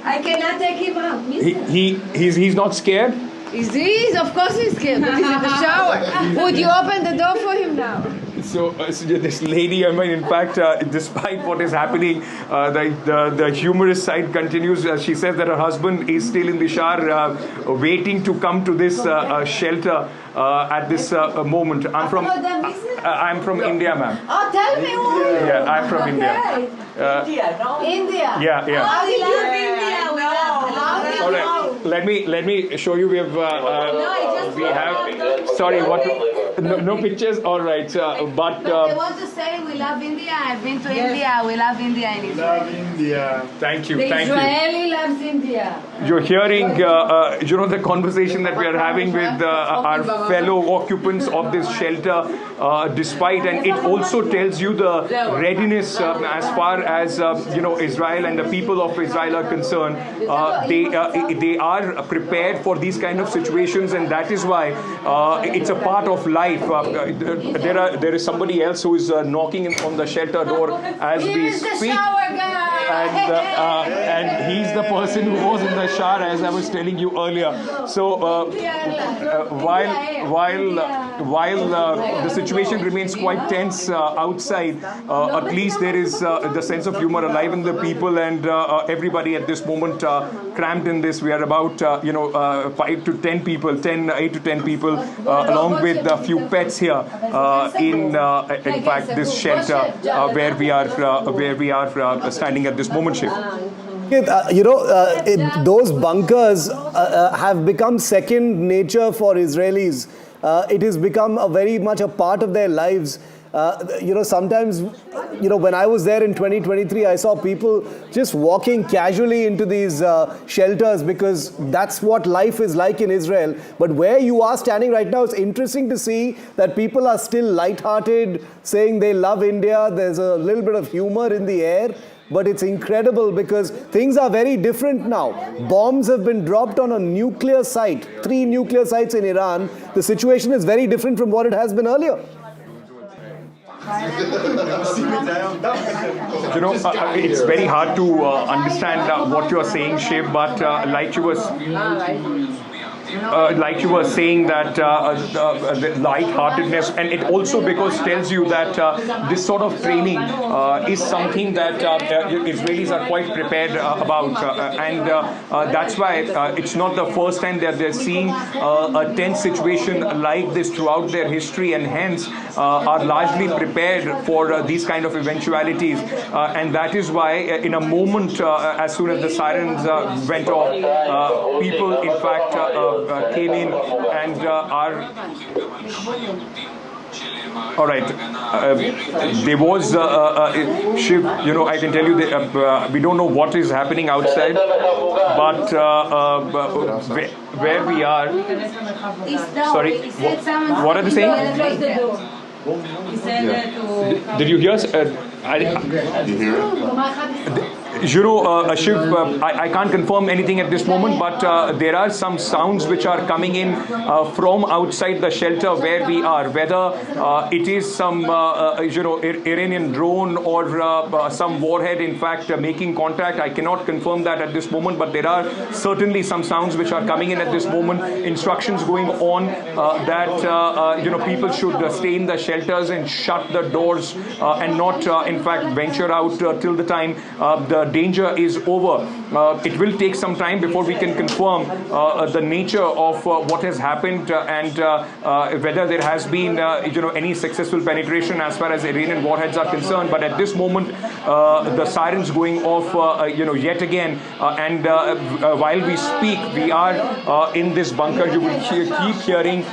I cannot take him out. He's not scared? He is, of course he's scared, but he's in the shower. Would you open the door for him now? So this lady, I mean, in fact, despite what is happening, the humorous side continues. She says that her husband is still in the shower, waiting to come to this shelter at this moment. I'm from India, ma'am. Oh, tell me who. Yeah, I'm from India. India, no? India. Yeah. How did you India? We love. All right. Let me show you. We have. Sorry, what? No pictures. All right, but. I want to say we love India. I've been to India. We love India in Israel. Love India. Thank you. The Thank Israeli loves India. You're hearing, you know, the conversation that we are having with our fellow occupants of this shelter, despite, and it also tells you the readiness as far as, you know, Israel and the people of Israel are concerned. They are prepared for these kind of situations, and that is why it's a part of life. There is somebody else who is knocking on the shelter door as we speak. And he's the person who was in the shower, as I was telling you earlier. So while the situation remains quite tense outside, at least there is the sense of humor alive in the people, and everybody at this moment crammed in this. We are about 8 to 10 people, along with a few pets here in fact this shelter where we are standing at this moment, Shiv. Those bunkers have become second nature for Israelis. It has become very much a part of their lives. Sometimes, when I was there in 2023, I saw people just walking casually into these shelters because that's what life is like in Israel. But where you are standing right now, it's interesting to see that people are still lighthearted, saying they love India. There's a little bit of humor in the air. But it's incredible because things are very different now. Bombs have been dropped on a nuclear site, 3 nuclear sites in Iran. The situation is very different from what it has been earlier. It's very hard to understand what you are saying, Shiv, but like you were saying that the lightheartedness, and it also tells you that this sort of training is something that Israelis are quite prepared about, and that's why it's not the first time that they're seeing a tense situation like this throughout their history, and hence are largely prepared for these kind of eventualities, and that is why in a moment as soon as the sirens went off, people in fact came in and are... All right. There was, Shiv, I can tell you that we don't know what is happening outside, but where we are... Sorry, what are they saying? Did you hear? Did you hear? Shiv, I can't confirm anything at this moment, but there are some sounds which are coming in from outside the shelter where we are, whether it is some Iranian drone or some warhead in fact making contact. I cannot confirm that at this moment, but there are certainly some sounds which are coming in at this moment. Instructions going on that people should stay in the shelters and shut the doors and not in fact venture out till the time the danger is over. It will take some time before we can confirm the nature of what has happened and whether there has been any successful penetration as far as Iranian warheads are concerned. But at this moment, the sirens going off yet again, and while we speak, we are in this bunker. You will keep hearing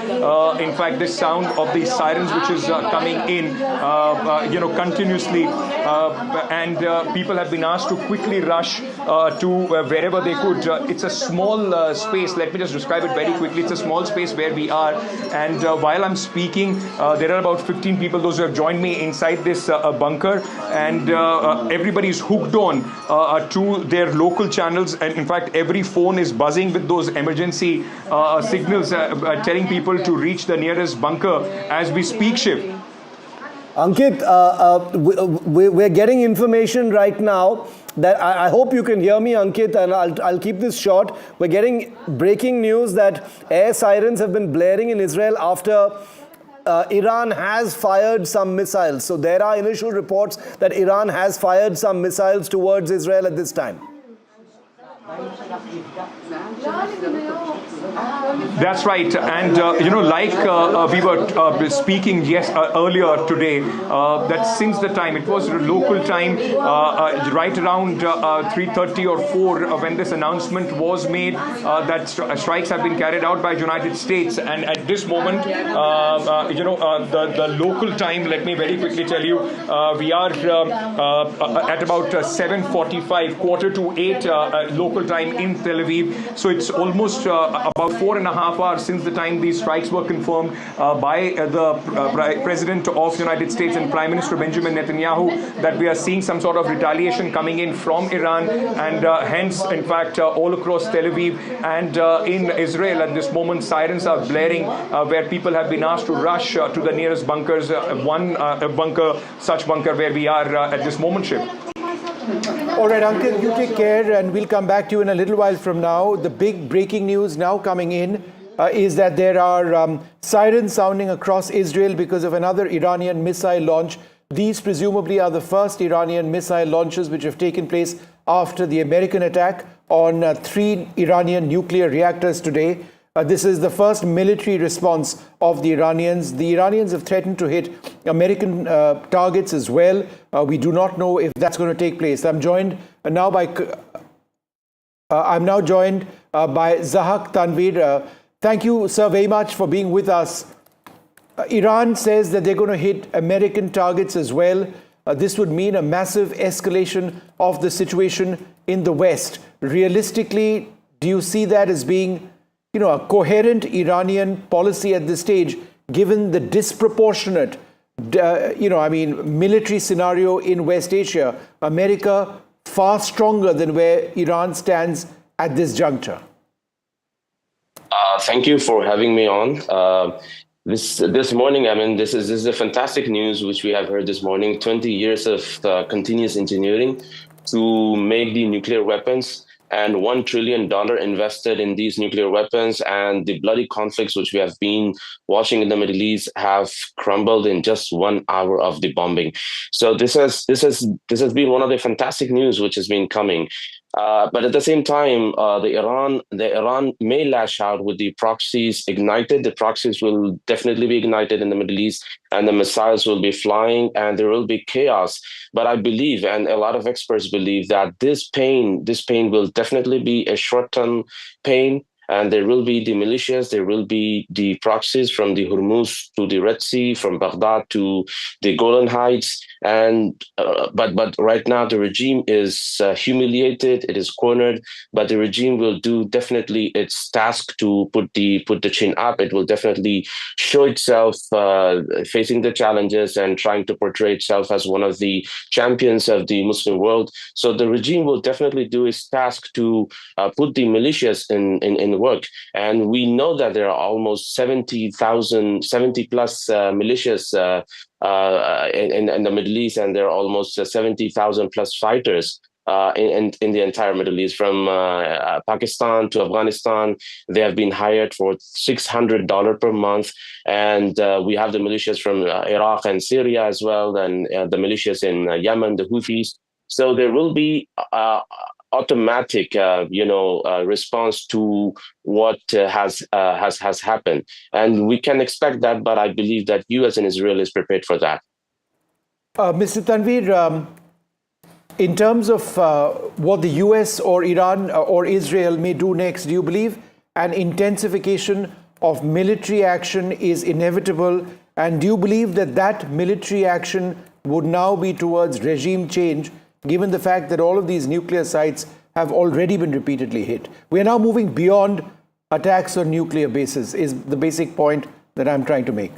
in fact this sound of the sirens which is coming in continuously, and people have been asked to quickly rush to wherever they could. It's a small space. Let me just describe it very quickly. It's a small space where we are, and while I'm speaking, there are about 15 people, those who have joined me inside this bunker, and everybody's hooked on to their local channels, and in fact every phone is buzzing with those emergency signals telling people to reach the nearest bunker as we speak, Shiv. Ankit, we're getting information right now that I hope you can hear me, Ankit, and I'll keep this short. We're getting breaking news that air sirens have been blaring in Israel after Iran has fired some missiles. So there are initial reports that Iran has fired some missiles towards Israel at this time. That's right, and like we were speaking earlier today, that since the time it was local time, right around 3:30 or 4, when this announcement was made that strikes have been carried out by United States, and at this moment, the local time. Let me very quickly tell you, we are at about 7:45, 7:45 local time in Tel Aviv. So it's almost about 4.5 hours since the time these strikes were confirmed by the President of the United States and Prime Minister Benjamin Netanyahu, that we are seeing some sort of retaliation coming in from Iran, and hence, in fact, all across Tel Aviv and in Israel at this moment, sirens are blaring where people have been asked to rush to the nearest bunkers. Such bunker where we are at this moment, Shiv. All right, Uncle, you take care, and we'll come back to you in a little while from now. The big breaking news now coming in is that there are sirens sounding across Israel because of another Iranian missile launch. These presumably are the first Iranian missile launches which have taken place after the American attack on 3 Iranian nuclear reactors today. This is the first military response of the Iranians. The Iranians have threatened to hit American targets as well. We do not know if that's going to take place. I'm now joined by Zahak Tanvir. Thank you, sir, very much for being with us. Iran says that they're going to hit American targets as well. This would mean a massive escalation of the situation in the West. Realistically, do you see that as being a coherent Iranian policy at this stage, given the disproportionate, military scenario in West Asia? America far stronger than where Iran stands at this juncture. Thank you for having me on. This morning, this is a fantastic news which we have heard this morning. 20 years of continuous engineering to make the nuclear weapons, and $1 trillion invested in these nuclear weapons, and the bloody conflicts which we have been watching in the Middle East have crumbled in just 1 hour of the bombing. So this has been one of the fantastic news which has been coming. But at the same time, the Iran may lash out with the proxies ignited. The proxies will definitely be ignited in the Middle East, and the missiles will be flying, and there will be chaos. But I believe, and a lot of experts believe, that this pain will definitely be a short-term pain. And there will be the militias, there will be the proxies from the Hormuz to the Red Sea, from Baghdad to the Golan Heights. And but right now the regime is humiliated, it is cornered, but the regime will do definitely its task to put the chin up. It will definitely show itself facing the challenges and trying to portray itself as one of the champions of the Muslim world. So the regime will definitely do its task to put the militias in work. And we know that there are almost 70 plus militias in the Middle East, and there are almost 70,000 plus fighters in the entire Middle East, from Pakistan to Afghanistan. They have been hired for $600 per month. And we have the militias from Iraq and Syria as well, and the militias in Yemen, the Houthis. So there will be automatic, response to what has happened, and we can expect that. But I believe that U.S. and Israel is prepared for that. Mr. Tanveer, in terms of what the U.S. or Iran or Israel may do next, do you believe an intensification of military action is inevitable? And do you believe that that military action would now be towards regime change, given the fact that all of these nuclear sites have already been repeatedly hit? We are now moving beyond attacks on nuclear bases, is the basic point that I'm trying to make.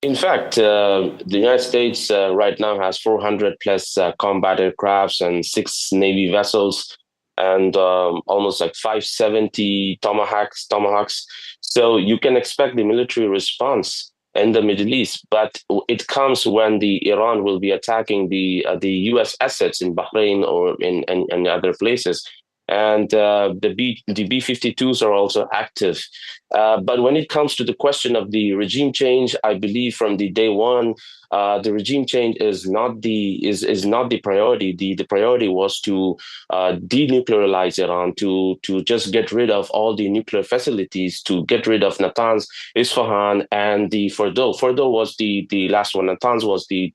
In fact, the United States right now has 400 plus combat aircrafts and 6 Navy vessels, and almost like 570 Tomahawks. So you can expect the military response in the Middle East, but it comes when Iran will be attacking the U.S. assets in Bahrain or in other places. And the B-52s are also active. But when it comes to the question of the regime change, I believe from the day one, the regime change is not the priority. The priority was to denuclearize Iran, to just get rid of all the nuclear facilities, to get rid of Natanz, Esfahan, and the Fordow. Fordow was the last one. Natanz was the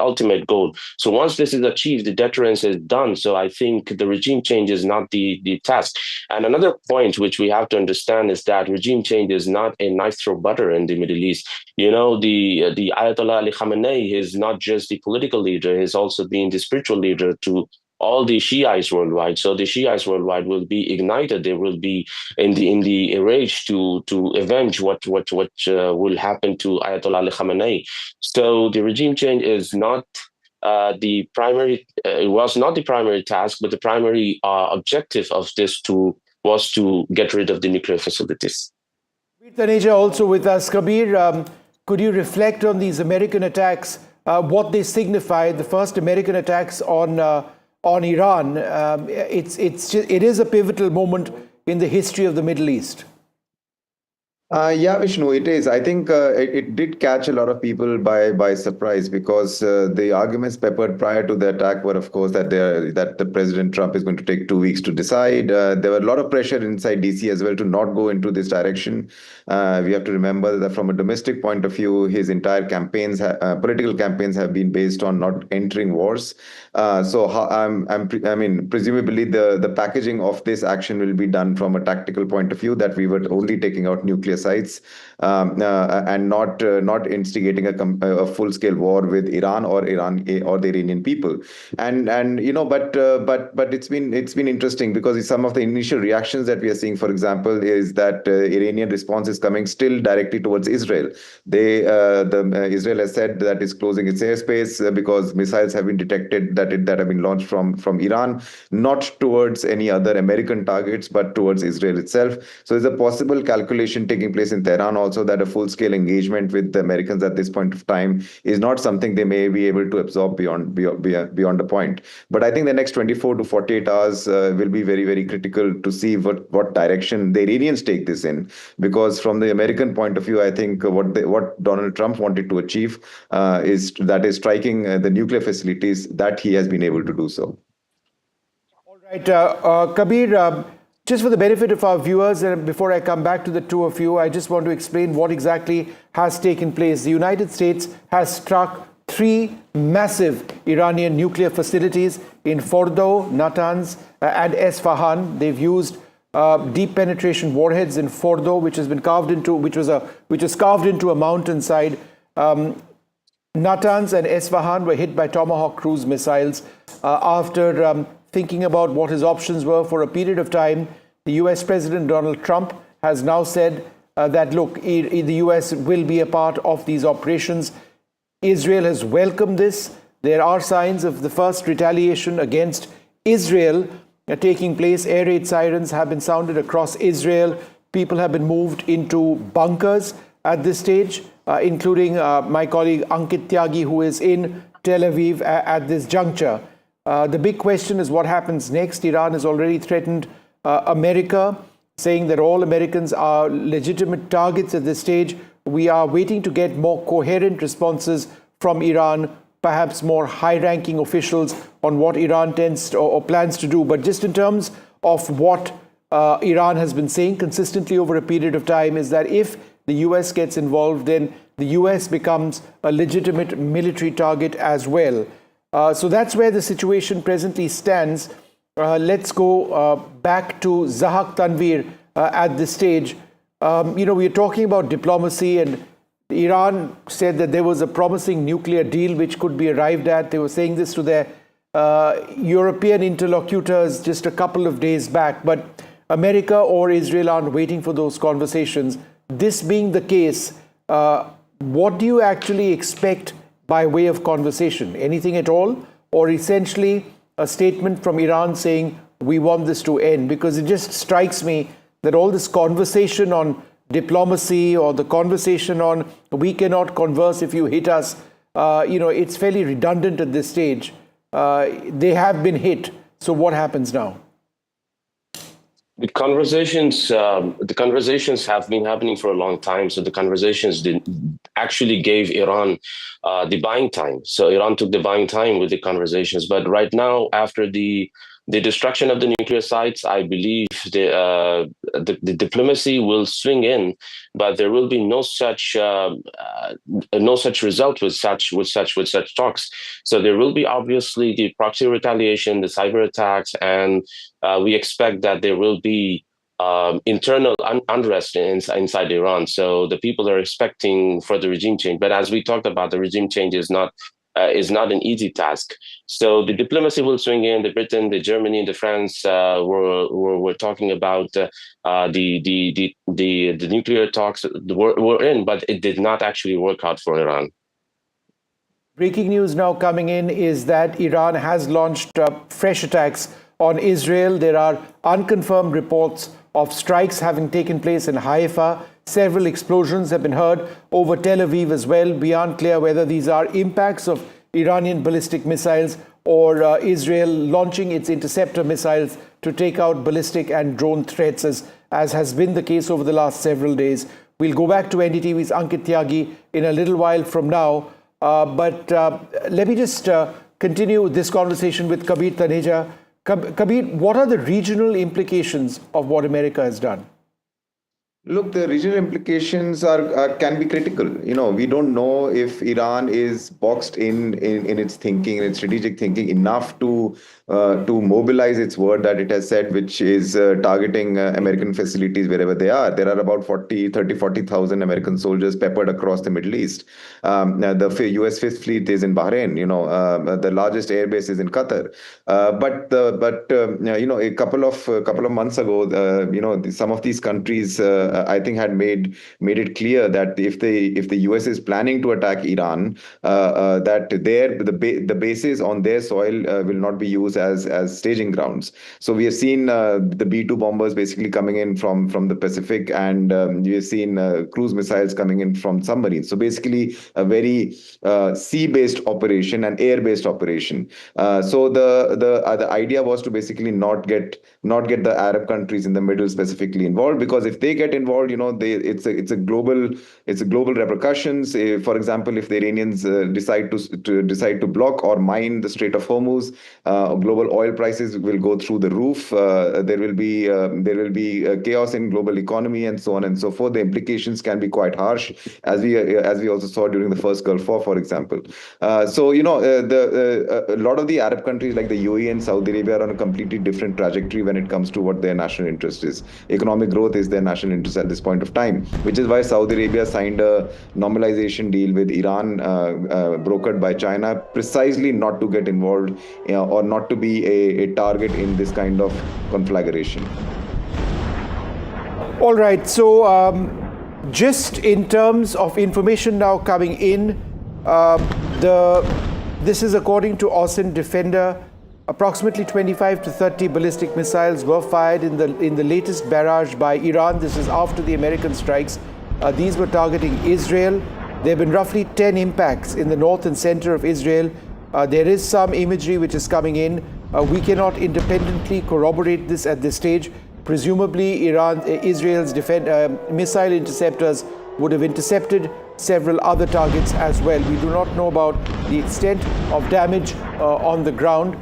ultimate goal. So once this is achieved, the deterrence is done. So I think the regime change is not the task. And another point which we have to understand is that regime change is not a knife through butter in the Middle East. You know, the Ayatollah Ali Khamenei is not just the political leader; he's also been the spiritual leader to all the Shiites worldwide. So the Shiites worldwide will be ignited. They will be in the rage to avenge what will happen to Ayatollah Ali Khamenei. So the regime change is not the primary. It was not the primary task, but the primary objective of this was to get rid of the nuclear facilities. Taneja also with us. Kabir, could you reflect on these American attacks, what they signify, the first American attacks on Iran? It is a pivotal moment in the history of the Middle East. Yeah, Vishnu, it is. I think it did catch a lot of people by surprise, because the arguments peppered prior to the attack were, of course, that the President Trump is going to take 2 weeks to decide. There were a lot of pressure inside DC as well to not go into this direction. We have to remember that from a domestic point of view, his entire political campaigns have been based on not entering wars. Presumably the packaging of this action will be done from a tactical point of view, that we were only taking out nuclear sites and not instigating a full-scale war with Iran or the Iranian people. But it's been interesting, because some of the initial reactions that we are seeing, for example, is that Iranian response is coming still directly towards Israel. Israel has said that it's closing its airspace because missiles have been detected that have been launched from Iran, not towards any other American targets, but towards Israel itself. So there's a possible calculation taking place in Tehran also that a full-scale engagement with the Americans at this point of time is not something they may be able to absorb beyond a point. But I think the next 24 to 48 hours will be very, very critical to see what direction the Iranians take this in, because from the American point of view, I think what Donald Trump wanted to achieve is striking the nuclear facilities, that he has been able to do so. All right, Kabir, just for the benefit of our viewers, and before I come back to the two of you, I just want to explain what exactly has taken place. The United States has struck 3 massive Iranian nuclear facilities in Fordow, Natanz, and Esfahan. They've used deep penetration warheads in Fordow, which was carved into a mountainside. Natanz and Esfahan were hit by Tomahawk cruise missiles. After thinking about what his options were for a period of time, the US President Donald Trump has now said that, look, the US will be a part of these operations. Israel has welcomed this. There are signs of the first retaliation against Israel taking place. Air raid sirens have been sounded across Israel. People have been moved into bunkers at this stage, including my colleague Ankit Tyagi, who is in Tel Aviv at this juncture. The big question is what happens next. Iran has already threatened America, saying that all Americans are legitimate targets at this stage. We are waiting to get more coherent responses from Iran, perhaps more high-ranking officials on what Iran tends or plans to do. But just in terms of what Iran has been saying consistently over a period of time is that if the US gets involved, then the US becomes a legitimate military target as well. So that's where the situation presently stands. Let's go back to Zahak Tanvir at this stage. We're talking about diplomacy, and Iran said that there was a promising nuclear deal which could be arrived at. They were saying this to their European interlocutors just a couple of days back. But America or Israel aren't waiting for those conversations. This being the case, what do you actually expect by way of conversation? Anything at all? Or essentially a statement from Iran saying, we want this to end? Because it just strikes me that all this conversation on diplomacy or the conversation on we cannot converse if you hit us, it's fairly redundant at this stage. They have been hit. So what happens now? The conversations have been happening for a long time. So the conversations actually gave Iran the buying time. So Iran took the buying time with the conversations. But right now, after the destruction of the nuclear sites, I believe the diplomacy will swing in, but there will be no such result with such talks. So there will be obviously the proxy retaliation, the cyber attacks, and we expect that there will be internal unrest inside Iran. So the people are expecting for the regime change. But as we talked about, the regime change is not an easy task. So the diplomacy will swing in. The Britain, the Germany, and the France were talking about the nuclear talks were in, but it did not actually work out for Iran. Breaking news now coming in is that Iran has launched fresh attacks on Israel. There are unconfirmed reports of strikes having taken place in Haifa. Several explosions have been heard over Tel Aviv as well. Beyond clear whether these are impacts of Iranian ballistic missiles or Israel launching its interceptor missiles to take out ballistic and drone threats, as has been the case over the last several days. We'll go back to NDTV's Ankit Tyagi in a little while from now. But let me just continue this conversation with Kabir Taneja. Kabir, what are the regional implications of what America has done? Look, the regional implications can be critical. We don't know if Iran is boxed in its thinking, in its strategic thinking, enough to mobilize its word that it has said, which is targeting American facilities wherever they are. There are about 40,000 American soldiers peppered across the Middle East. The US Fifth Fleet is in Bahrain. The largest airbase is in Qatar. But a couple of months ago, some of these countries, I think, had made it clear that if the US is planning to attack Iran, that the bases on their soil will not be used as staging grounds. So we have seen the B-2 bombers basically coming in from the Pacific, and we have seen cruise missiles coming in from submarines. So basically a very sea-based operation and air-based operation. So the idea was to basically not get the Arab countries in the middle specifically involved, because if they get involved, involved, it's a global repercussions. For example, if the Iranians decide to block or mine the Strait of Hormuz, global oil prices will go through the roof. There will be chaos in global economy and so on and so forth. The implications can be quite harsh, as we also saw during the first Gulf War, for example. A lot of the Arab countries like the UAE and Saudi Arabia are on a completely different trajectory when it comes to what their national interest is. Economic growth is their national interest at this point of time, which is why Saudi Arabia signed a normalization deal with Iran, brokered by China, precisely not to get involved or not to be a target in this kind of conflagration. All right, so just in terms of information now coming in, this is according to Ocean Defender. Approximately 25 to 30 ballistic missiles were fired in the latest barrage by Iran. This is after the American strikes. These were targeting Israel. There have been roughly 10 impacts in the north and center of Israel. There is some imagery which is coming in. We cannot independently corroborate this at this stage. Presumably, Israel's missile interceptors would have intercepted several other targets as well. We do not know about the extent of damage on the ground.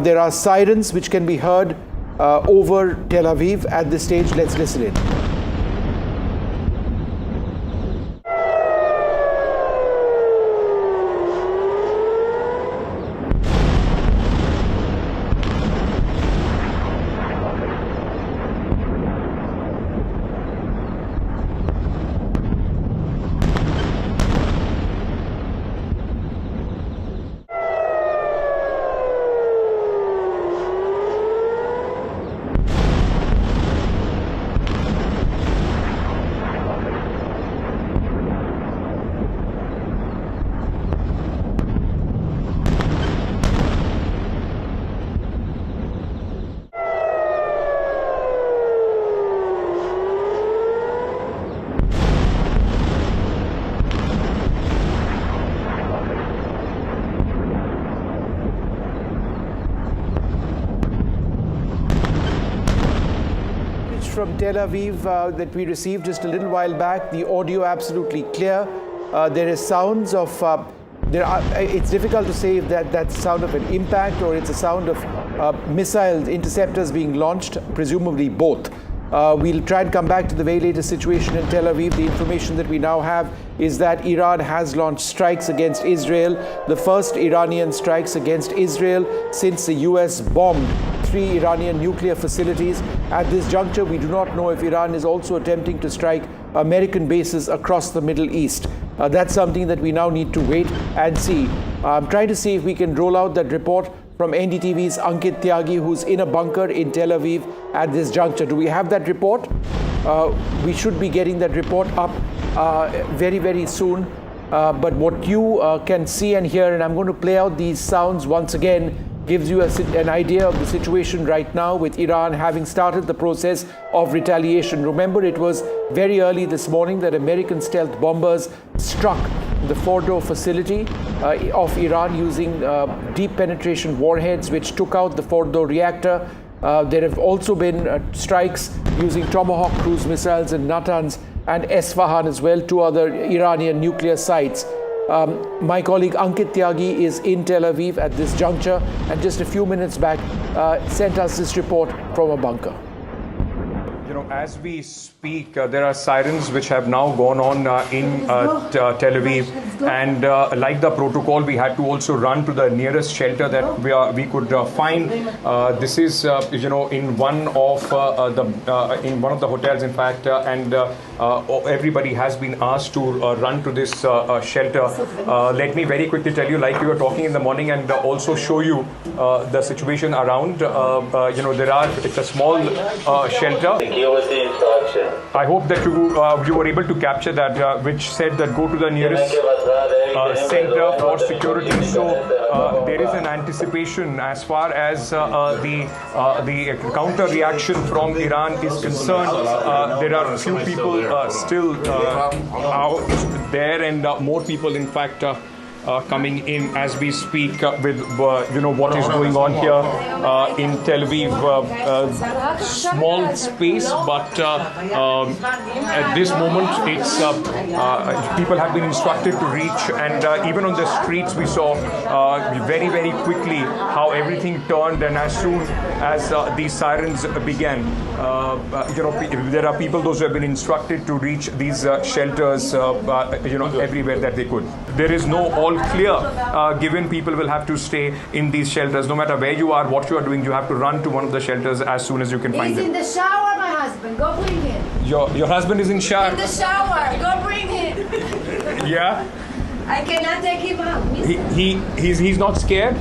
There are sirens which can be heard over Tel Aviv at this stage. Let's listen in. From Tel Aviv that we received just a little while back, the audio absolutely clear. There is sounds of, it's difficult to say if that's the sound of an impact or it's a sound of missiles, interceptors being launched, presumably both. We'll try and come back to the very latest situation in Tel Aviv. The information that we now have is that Iran has launched strikes against Israel, the first Iranian strikes against Israel since the US bombed 3 Iranian nuclear facilities. At this juncture, we do not know if Iran is also attempting to strike American bases across the Middle East. That's something that we now need to wait and see. I'm trying to see if we can roll out that report from NDTV's Ankit Tyagi, who's in a bunker in Tel Aviv at this juncture. Do we have that report? We should be getting that report up very, very soon. But what you can see and hear, and I'm going to play out these sounds once again, gives you an idea of the situation right now with Iran having started the process of retaliation. Remember, it was very early this morning that American stealth bombers struck the Fordow facility of Iran using deep penetration warheads, which took out the Fordow reactor. There have also been strikes using Tomahawk cruise missiles in Natanz and Esfahan as well, 2 other Iranian nuclear sites. My colleague Ankit Tyagi is in Tel Aviv at this juncture, and just a few minutes back sent us this report from a bunker. As we speak, there are sirens which have now gone on in Tel Aviv, and like the protocol, we had to also run to the nearest shelter that we could find. This is, in one of the hotels, in fact, and everybody has been asked to run to this shelter. Let me very quickly tell you, like we were talking in the morning, and also show you the situation around. It's a small shelter. I hope that you were able to capture that, which said that go to the nearest center for security. So there is an anticipation as far as the counter reaction from Iran is concerned. There are a few people still out there, and more people, in fact, coming in as we speak with what is going on here in Tel Aviv. Small space, but at this moment it's people have been instructed to reach, and even on the streets we saw very quickly how everything turned, and as soon as these sirens began, there are people, those who have been instructed to reach these shelters everywhere that they could. There is no all clear given. People will have to stay in these shelters. No matter where you are, what you are doing, you have to run to one of the shelters as soon as you can find He's them. in the shower, my husband. Go bring him. Your husband is in shower? In the shower. Go bring him. Yeah? I cannot take him out. He's not scared?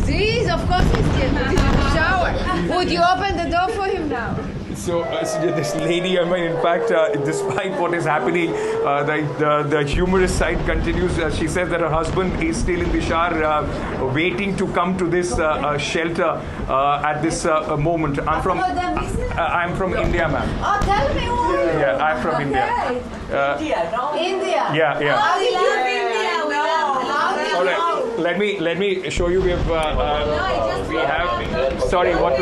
He's of course he's scared. He's in the shower. Would you open the door for him now? So this lady, in fact, despite what is happening, the humorous side continues. She says that her husband is still in the shower, waiting to come to this shelter at this moment. I'm from India, ma'am. Oh, tell me who. Yeah, I'm from India. India. Yeah. Oh, we love India. All right. Let me show you. We have sorry, what?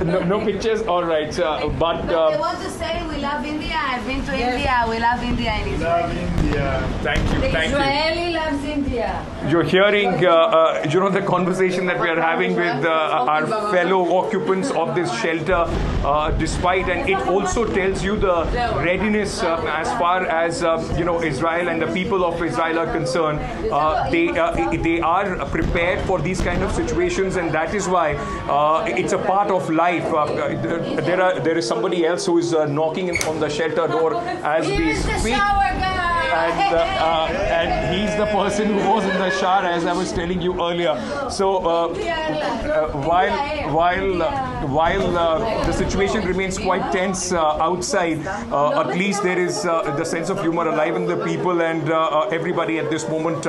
No pictures. All right, but they want to say we love India. I've been to India. We love India in Israel. Love India. Thank you. The Israeli loves India. You're hearing, the conversation that we are having with our fellow occupants of this shelter, despite, and it also tells you the readiness as far as Israel and the people of Israel are concerned. They are prepared for these kind of situations, and that is why it's a part of life. There is somebody else who is knocking on the shelter door as we speak. And he's the person who was in the shower, as I was telling you earlier. So while the situation remains quite tense outside, at least there is the sense of humor alive in the people, and everybody at this moment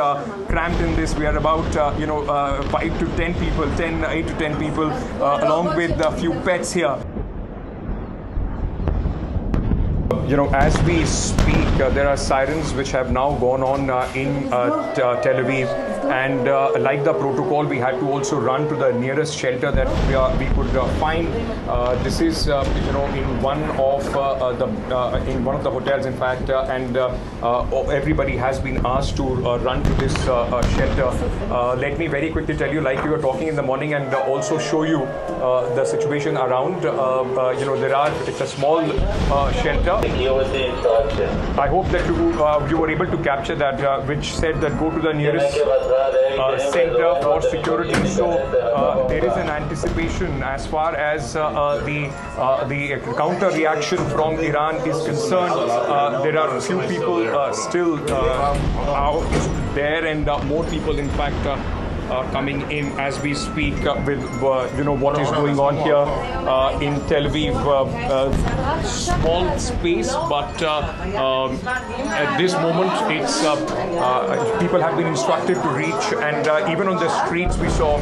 cramped in this. We are about 8 to 10 people, along with a few pets here. As we speak, there are sirens which have now gone on in Tel Aviv, and like the protocol, we had to also run to the nearest shelter that we could find. This is in one of the hotels, in fact, and everybody has been asked to run to this shelter. Let me very quickly tell you, like we were talking in the morning, and also show you the situation around. It's a small shelter. I hope that you were able to capture that, which said that go to the nearest center for security. So there is an anticipation as far as the counter reaction from Iran is concerned. There are a few people still out there, and more people, in fact, coming in as we speak with what is going on here in Tel Aviv. Small space, but at this moment it's people have been instructed to reach, and even on the streets we saw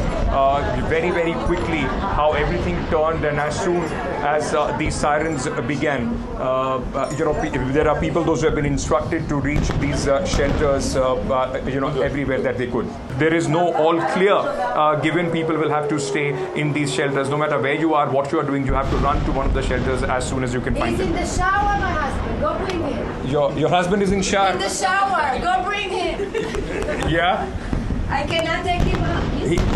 very quickly how everything turned, and as soon as these sirens began, there are people, those who have been instructed to reach these shelters everywhere that they could. There is no all clear given. People will have to stay in these shelters. No matter where you are, what you are doing, you have to run to one of the shelters as soon as you can find them. He's in the shower, my husband. Go bring him. Your husband is in shower? In the shower. Go bring him. Yeah? I cannot take him out.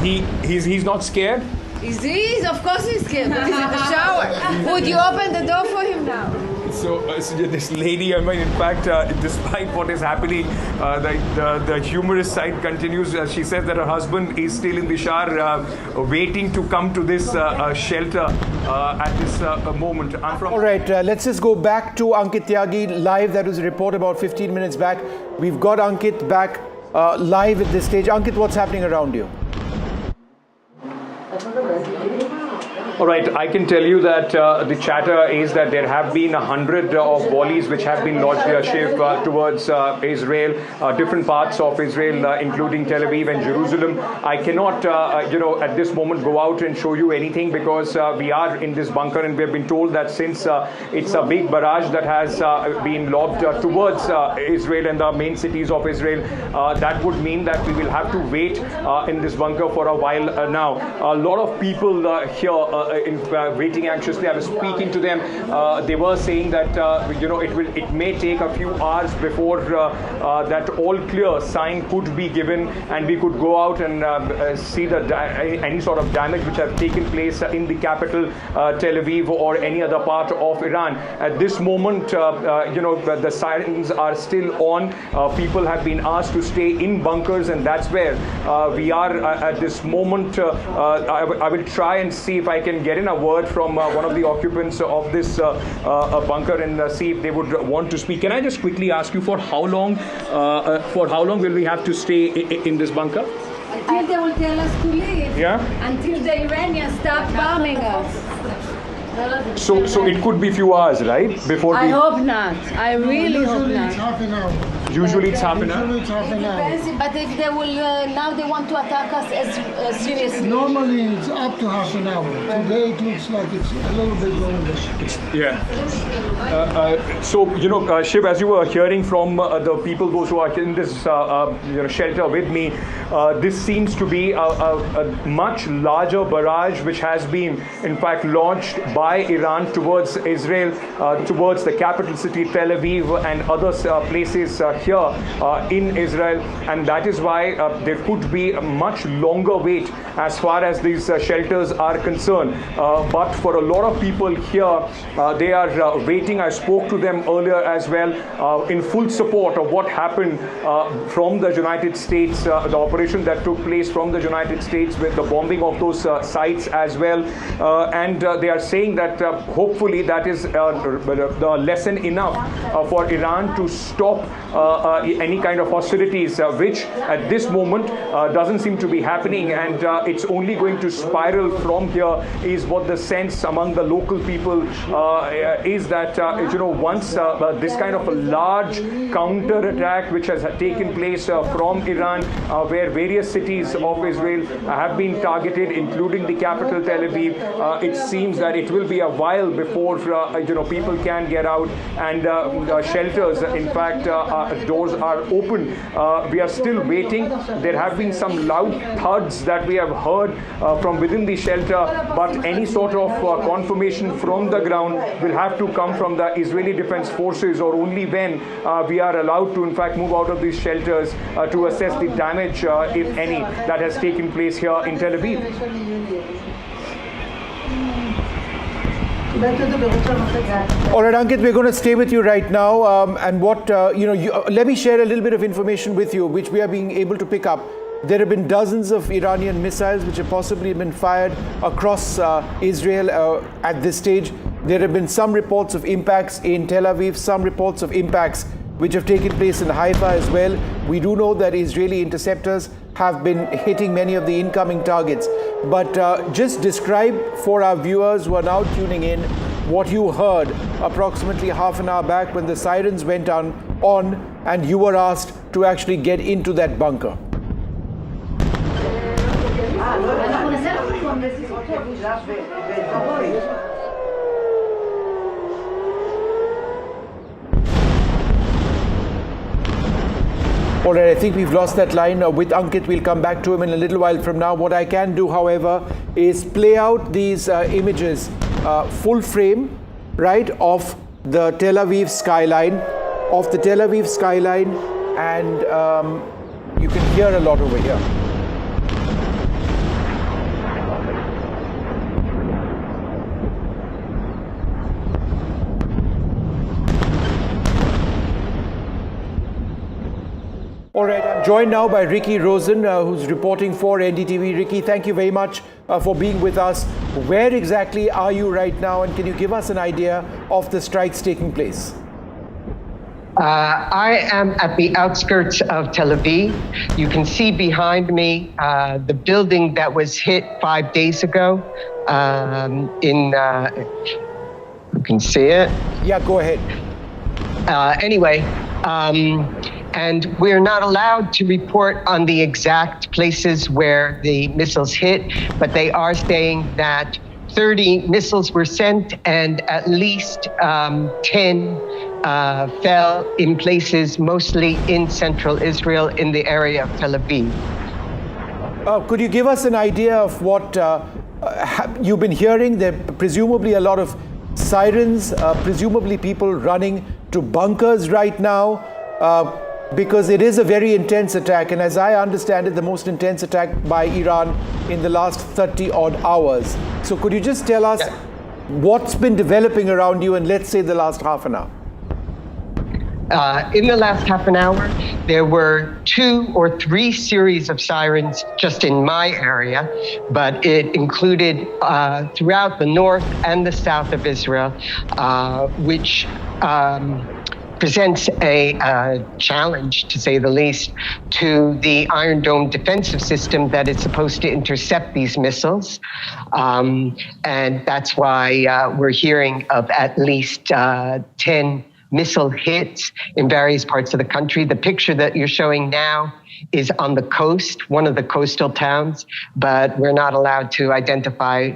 He's not scared? He's of course he's scared. He's in the shower. Would you open the door for him now? So this lady, in fact, despite what is happening, the humorous side continues. She says that her husband is still in the shower, waiting to come to this shelter at this moment. I'm from. All right, let's just go back to Ankit Tyagi live. That was a report about 15 minutes back. We've got Ankit back live at this stage. Ankit, what's happening around you? All right, I can tell you that the chatter is that there have been 100 of volleys which have been launched towards Israel, different parts of Israel, including Tel Aviv and Jerusalem. I cannot, at this moment go out and show you anything because we are in this bunker and we have been told that since it's a big barrage that has been lobbed towards Israel and the main cities of Israel, that would mean that we will have to wait in this bunker for a while now. A lot of people here waiting anxiously. I was speaking to them. They were saying that it may take a few hours before that all clear sign could be given and we could go out and see any sort of damage which have taken place in the capital Tel Aviv or any other part of Iran. At this moment, the sirens are still on. People have been asked to stay in bunkers, and that's where we are at this moment. I will try and see if I can get in a word from one of the occupants of this bunker and see if they would want to speak. Can I just quickly ask you for how long will we have to stay in this bunker? Until they will tell us to leave. Yeah. Until the Iranians stop bombing us. So it could be a few hours, right? Before I hope not. I really hope not. Usually it's half an hour. But if they will, now they want to attack us as seriously. Normally it's up to half an hour. Today it looks like it's a little bit longer. Shiv, as you were hearing from the people, those who are in this shelter with me, this seems to be a much larger barrage which has been, in fact, launched by Iran towards Israel, towards the capital city Tel Aviv and other places here in Israel, and that is why there could be a much longer wait as far as these shelters are concerned. But for a lot of people here, they are waiting. I spoke to them earlier as well in full support of what happened from the United States, the operation that took place from the United States with the bombing of those sites as well. And they are saying that hopefully that is the lesson enough for Iran to stop any kind of hostilities, which at this moment doesn't seem to be happening, and it's only going to spiral from here, is what the sense among the local people is that once this kind of a large counter attack which has taken place from Iran, where various cities of Israel have been targeted, including the capital Tel Aviv, it seems that it will be a while before people can get out, and shelters, in fact, doors are open. We are still waiting. There have been some loud thuds that we have heard from within the shelter, but any sort of confirmation from the ground will have to come from the Israeli Defense Forces, or only when we are allowed to, in fact, move out of these shelters to assess the damage, if any, that has taken place here in Tel Aviv. All right, Ankit, we're going to stay with you right now. And what, let me share a little bit of information with you, which we are being able to pick up. There have been dozens of Iranian missiles which have possibly been fired across Israel at this stage. There have been some reports of impacts in Tel Aviv, some reports of impacts which have taken place in Haifa as well. We do know that Israeli interceptors have been hitting many of the incoming targets. But just describe for our viewers who are now tuning in what you heard approximately half an hour back when the sirens went on and you were asked to actually get into that bunker. All right, I think we've lost that line with Ankit. We'll come back to him in a little while from now. What I can do, however, is play out these images, full frame, right, of the Tel Aviv skyline, and you can hear a lot over here. All right, I'm joined now by Ricky Rosen, who's reporting for NDTV. Ricky, thank you very much for being with us. Where exactly are you right now, and can you give us an idea of the strikes taking place? I am at the outskirts of Tel Aviv. You can see behind me the building that was hit 5 days ago. You can see it. Yeah, go ahead. And we're not allowed to report on the exact places where the missiles hit, but they are saying that 30 missiles were sent and at least 10 fell in places mostly in central Israel in the area of Tel Aviv. Could you give us an idea of what you've been hearing? There are presumably a lot of sirens, presumably people running to bunkers right now, because it is a very intense attack. And as I understand it, the most intense attack by Iran in the last 30 odd hours. So could you just tell us what's been developing around you in, let's say, the last half an hour? In the last half an hour, there were 2 or 3 series of sirens just in my area, but it included throughout the north and the south of Israel, which presents a challenge, to say the least, to the Iron Dome defensive system that is supposed to intercept these missiles. And that's why we're hearing of at least 10 missile hits in various parts of the country. The picture that you're showing now is on the coast, one of the coastal towns, but we're not allowed to identify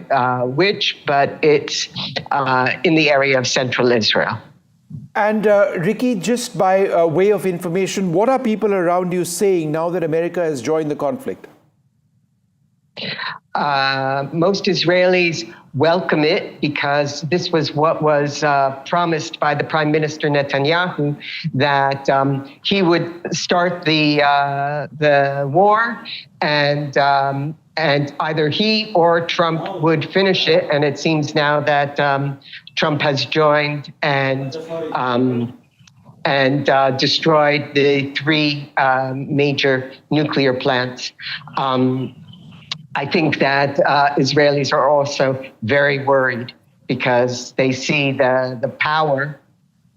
which, but it's in the area of central Israel. And Ricky, just by way of information, what are people around you saying now that America has joined the conflict? Most Israelis welcome it because this was what was promised by the Prime Minister Netanyahu, that he would start the war and either he or Trump would finish it. And it seems now that Trump has joined and destroyed the 3 major nuclear plants. I think that Israelis are also very worried because they see the power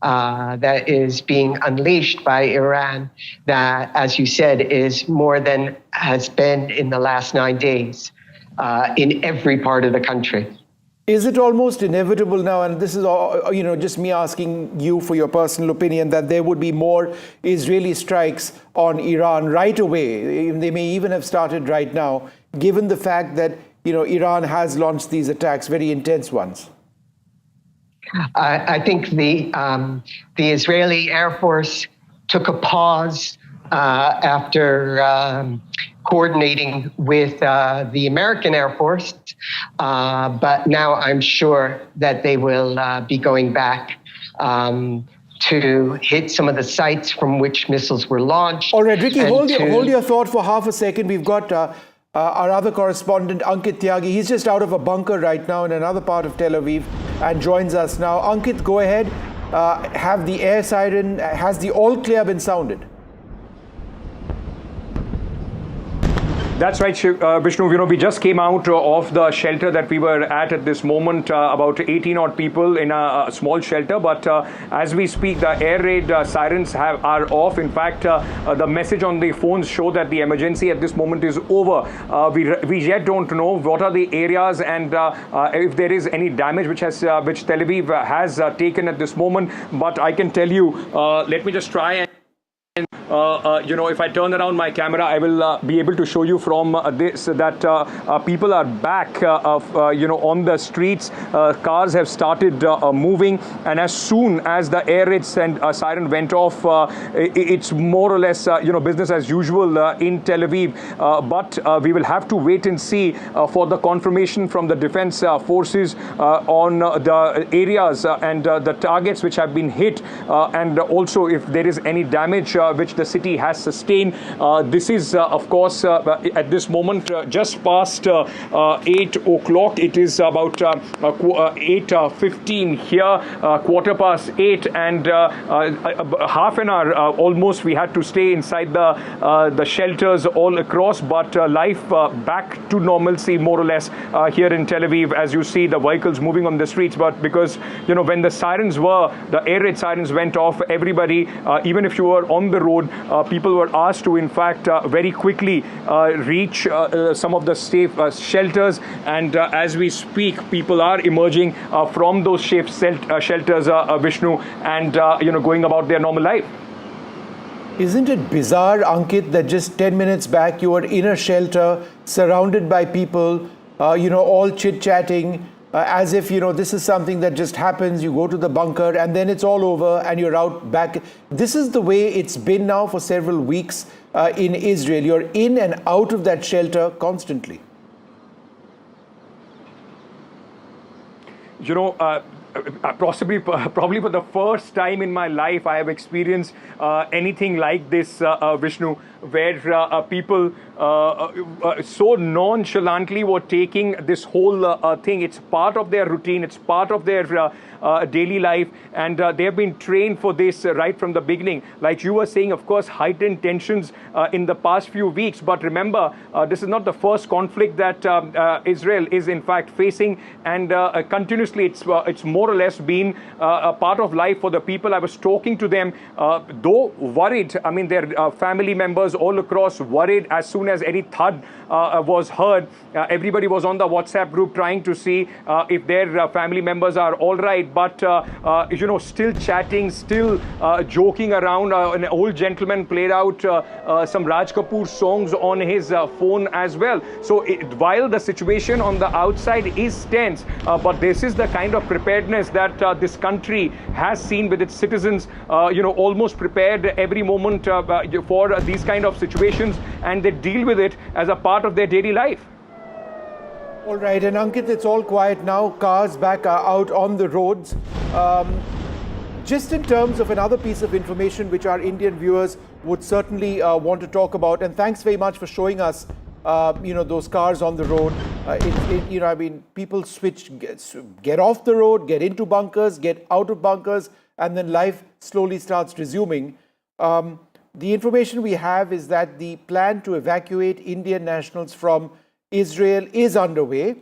that is being unleashed by Iran, that, as you said, is more than has been in the last 9 days in every part of the country. Is it almost inevitable now, and this is just me asking you for your personal opinion, that there would be more Israeli strikes on Iran right away? They may even have started right now, given the fact that Iran has launched these attacks, very intense ones. I think the Israeli Air Force took a pause after coordinating with the American Air Force, but now I'm sure that they will be going back to hit some of the sites from which missiles were launched. All right, Ricky, hold your thought for half a second. We've got our other correspondent, Ankit Tyagi. He's just out of a bunker right now in another part of Tel Aviv and joins us now. Ankit, go ahead. Have the air siren, has the all clear been sounded? That's right, Vishnu. We just came out of the shelter that we were at this moment, about 18 odd people in a small shelter. But as we speak, the air raid sirens are off. In fact, the message on the phones show that the emergency at this moment is over. We yet don't know what are the areas and if there is any damage which Tel Aviv has taken at this moment. But I can tell you, let me just try and if I turn around my camera, I will be able to show you from this that people are back, on the streets. Cars have started moving, and as soon as the air raid siren went off, it's more or less, business as usual in Tel Aviv. But we will have to wait and see for the confirmation from the defense forces on the areas and the targets which have been hit, and also if there is any damage which the city has sustained. This is, of course, at this moment, just past 8 o'clock. It is about 8:15 here, 8:15, and half an hour almost we had to stay inside the shelters all across, but life back to normalcy more or less here in Tel Aviv, as you see the vehicles moving on the streets. But because, you know, when the air raid sirens went off, everybody, even if you were on the road, people were asked to, in fact, very quickly reach some of the safe shelters. And as we speak, people are emerging from those safe shelters, Vishnu, and going about their normal life. Isn't it bizarre, Ankit, that just 10 minutes back you were in a shelter surrounded by people, all chit-chatting, as if, this is something that just happens. You go to the bunker and then it's all over and you're out back. This is the way it's been now for several weeks in Israel. You're in and out of that shelter constantly. Probably for the first time in my life, I have experienced anything like this, Vishnu, where people so nonchalantly were taking this whole thing. It's part of their routine. It's part of their daily life, and they have been trained for this right from the beginning. Like you were saying, of course, heightened tensions in the past few weeks. But remember, this is not the first conflict that Israel is in fact facing, and continuously it's more or less been a part of life for the people. I was talking to them, though worried. I mean, their family members all across worried as soon as any thud was heard. Everybody was on the WhatsApp group trying to see if their family members are all right. But, still chatting, still joking around. An old gentleman played out some Raj Kapoor songs on his phone as well. So while the situation on the outside is tense, but this is the kind of preparedness that this country has seen with its citizens, almost prepared every moment for these kind of situations, and they deal with it as a part of their daily life. All right, and Ankit, it's all quiet now. Cars back out on the roads. Just in terms of another piece of information which our Indian viewers would certainly want to talk about, and thanks very much for showing us, those cars on the road. People get off the road, get into bunkers, get out of bunkers, and then life slowly starts resuming. The information we have is that the plan to evacuate Indian nationals from Israel is underway.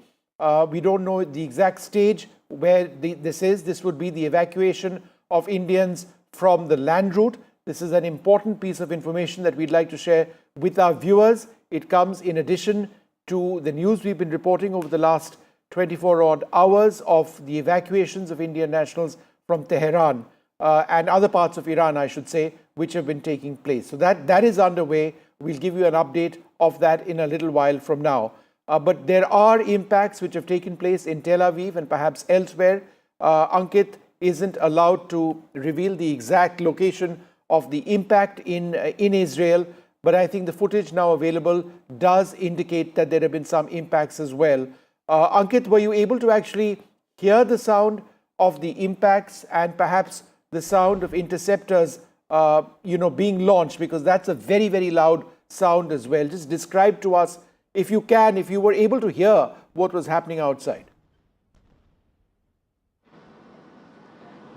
We don't know the exact stage where this is. This would be the evacuation of Indians from the land route. This is an important piece of information that we'd like to share with our viewers. It comes in addition to the news we've been reporting over the last 24 odd hours of the evacuations of Indian nationals from Tehran and other parts of Iran, I should say, which have been taking place. So that is underway. We'll give you an update of that in a little while from now. But there are impacts which have taken place in Tel Aviv and perhaps elsewhere. Ankit isn't allowed to reveal the exact location of the impact in Israel, but I think the footage now available does indicate that there have been some impacts as well. Ankit, were you able to actually hear the sound of the impacts and perhaps the sound of interceptors being launched? Because that's a very, very loud sound as well. Just describe to us, if you can, if you were able to hear what was happening outside.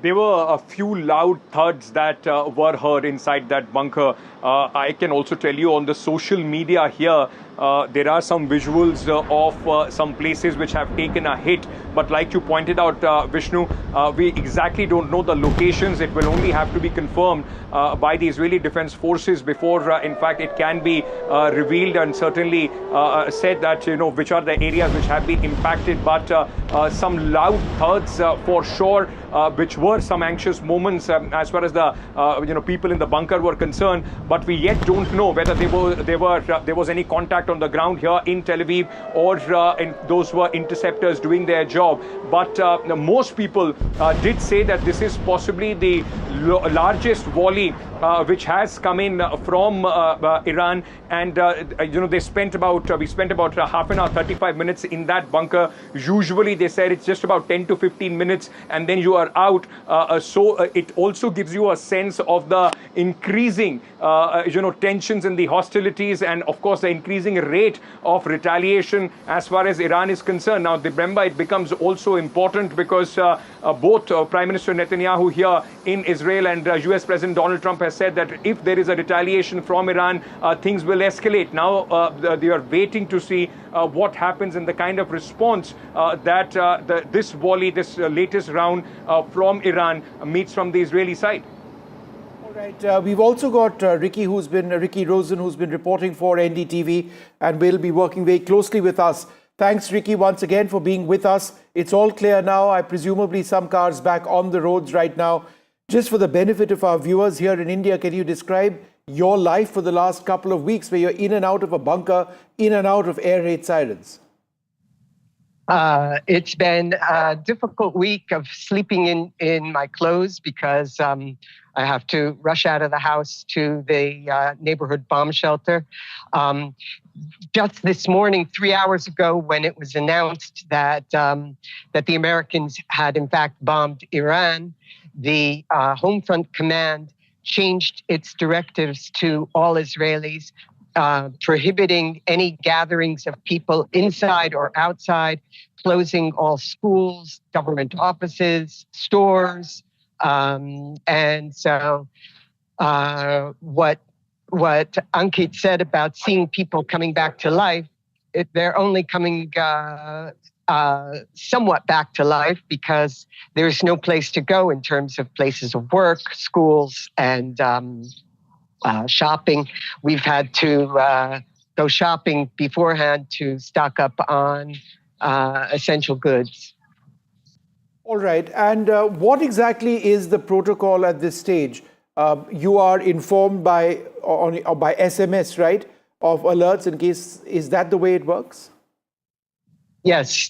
There were a few loud thuds that were heard inside that bunker. I can also tell you on the social media here, there are some visuals of some places which have taken a hit. But like you pointed out, Vishnu, we exactly don't know the locations. It will only have to be confirmed by the Israeli Defense Forces before, in fact, it can be revealed and certainly said that, which are the areas which have been impacted. But some loud thuds for sure, which were some anxious moments as far as the people in the bunker were concerned. But we yet don't know whether there was any contact on the ground here in Tel Aviv or those were interceptors doing their job. But most people did say that this is possibly the largest volley which has come in from Iran, and we spent about half an hour, 35 minutes in that bunker. Usually they said it's just about 10 to 15 minutes and then you are out. So it also gives you a sense of the increasing tensions and the hostilities, and of course the increasing rate of retaliation as far as Iran is concerned. Now remember, it becomes also important because both Prime Minister Netanyahu here in Israel and US President Donald Trump has said that if there is a retaliation from Iran, things will escalate. Now they are waiting to see what happens in the kind of response that this volley, this latest round from Iran meets from the Israeli side. All right. We've also got Ricky Rosen, who's been reporting for NDTV and will be working very closely with us. Thanks, Ricky, once again for being with us. It's all clear now. I presumably some cars back on the roads right now. Just for the benefit of our viewers here in India, can you describe your life for the last couple of weeks where you're in and out of a bunker, in and out of air raid sirens? It's been a difficult week of sleeping in my clothes because I have to rush out of the house to the neighborhood bomb shelter. Just this morning, 3 hours ago, when it was announced that the Americans had in fact bombed Iran, the Home Front Command changed its directives to all Israelis, prohibiting any gatherings of people inside or outside, closing all schools, government offices, stores. And so what Ankit said about seeing people coming back to life, they're only coming somewhat back to life because there's no place to go in terms of places of work, schools, and shopping. We've had to go shopping beforehand to stock up on essential goods. All right. And what exactly is the protocol at this stage? You are informed by SMS, right, of alerts in case. Is that the way it works? Yes.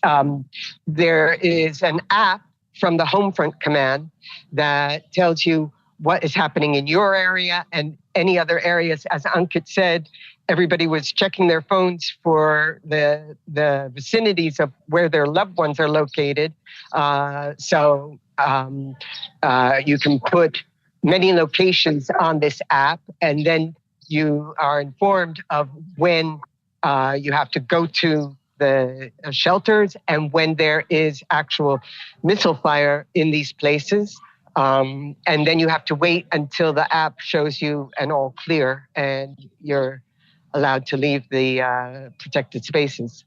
There is an app from the Home Front Command that tells you what is happening in your area and any other areas. As Ankit said, everybody was checking their phones for the vicinities of where their loved ones are located. So you can put many locations on this app, and then you are informed of when you have to go to the shelters and when there is actual missile fire in these places. And then you have to wait until the app shows you an all clear and you're allowed to leave the protected spaces.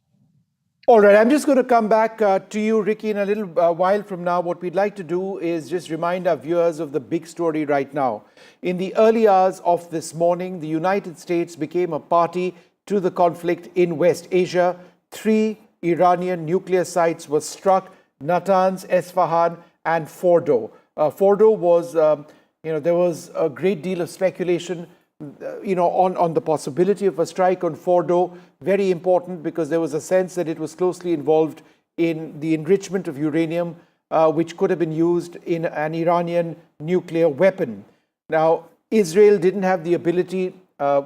All right, I'm just going to come back to you, Ricky, in a little while from now. What we'd like to do is just remind our viewers of the big story right now. In the early hours of this morning, the United States became a party to the conflict in West Asia. 3 Iranian nuclear sites were struck: Natanz, Esfahan, and Fordow. Fordow was, there was a great deal of speculation, on the possibility of a strike on Fordow. Very important because there was a sense that it was closely involved in the enrichment of uranium, which could have been used in an Iranian nuclear weapon. Now, Israel didn't have the ability,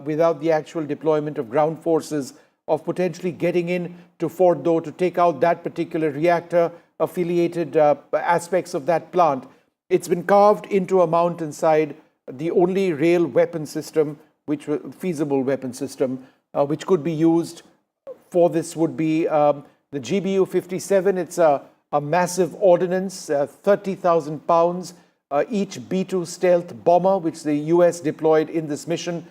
without the actual deployment of ground forces, of potentially getting in to Fordow to take out that particular reactor, affiliated aspects of that plant. It's been carved into a mountainside. The only real weapon system, feasible weapon system, which could be used for this would be the GBU-57. It's a massive ordnance, 30,000 pounds. Each B-2 stealth bomber, which the US deployed in this mission,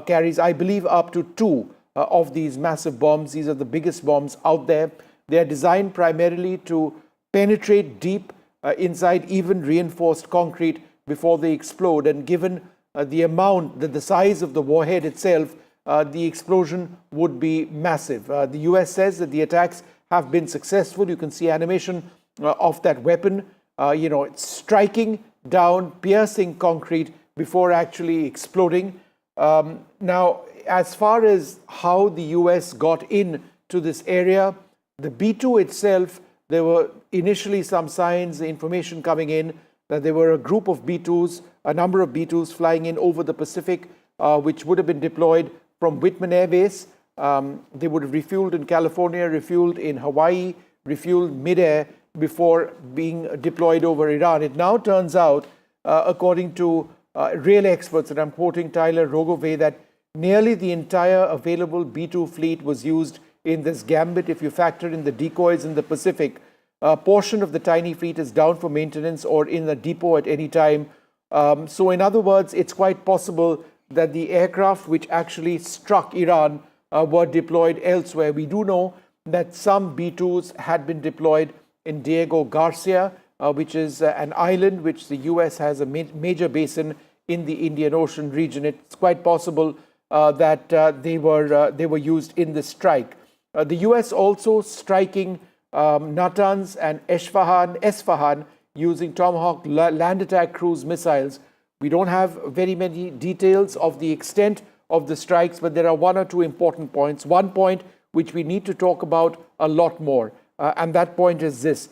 carries, I believe, up to 2 of these massive bombs. These are the biggest bombs out there. They are designed primarily to penetrate deep inside even reinforced concrete before they explode. And given the size of the warhead itself, the explosion would be massive. The US says that the attacks have been successful. You can see animation of that weapon, it's striking down, piercing concrete before actually exploding. Now, as far as how the US got into this area, the B-2 itself, there were initially some signs, information coming in that there were a group of B-2s, a number of B-2s flying in over the Pacific, which would have been deployed from Whitman Air Base. They would have refueled in California, refueled in Hawaii, refueled mid-air before being deployed over Iran. It now turns out, according to real experts, and I'm quoting Tyler Rogove, that nearly the entire available B-2 fleet was used in this gambit. If you factor in the decoys in the Pacific, a portion of the tiny fleet is down for maintenance or in a depot at any time. So in other words, it's quite possible that the aircraft which actually struck Iran were deployed elsewhere. We do know that some B-2s had been deployed in Diego Garcia, which is an island which the US has a major basin in the Indian Ocean region. It's quite possible that they were used in the strike. The US also striking Natanz and Esfahan using Tomahawk land attack cruise missiles. We don't have very many details of the extent of the strikes, but there are one or two important points. One point which we need to talk about a lot more, and that point is this.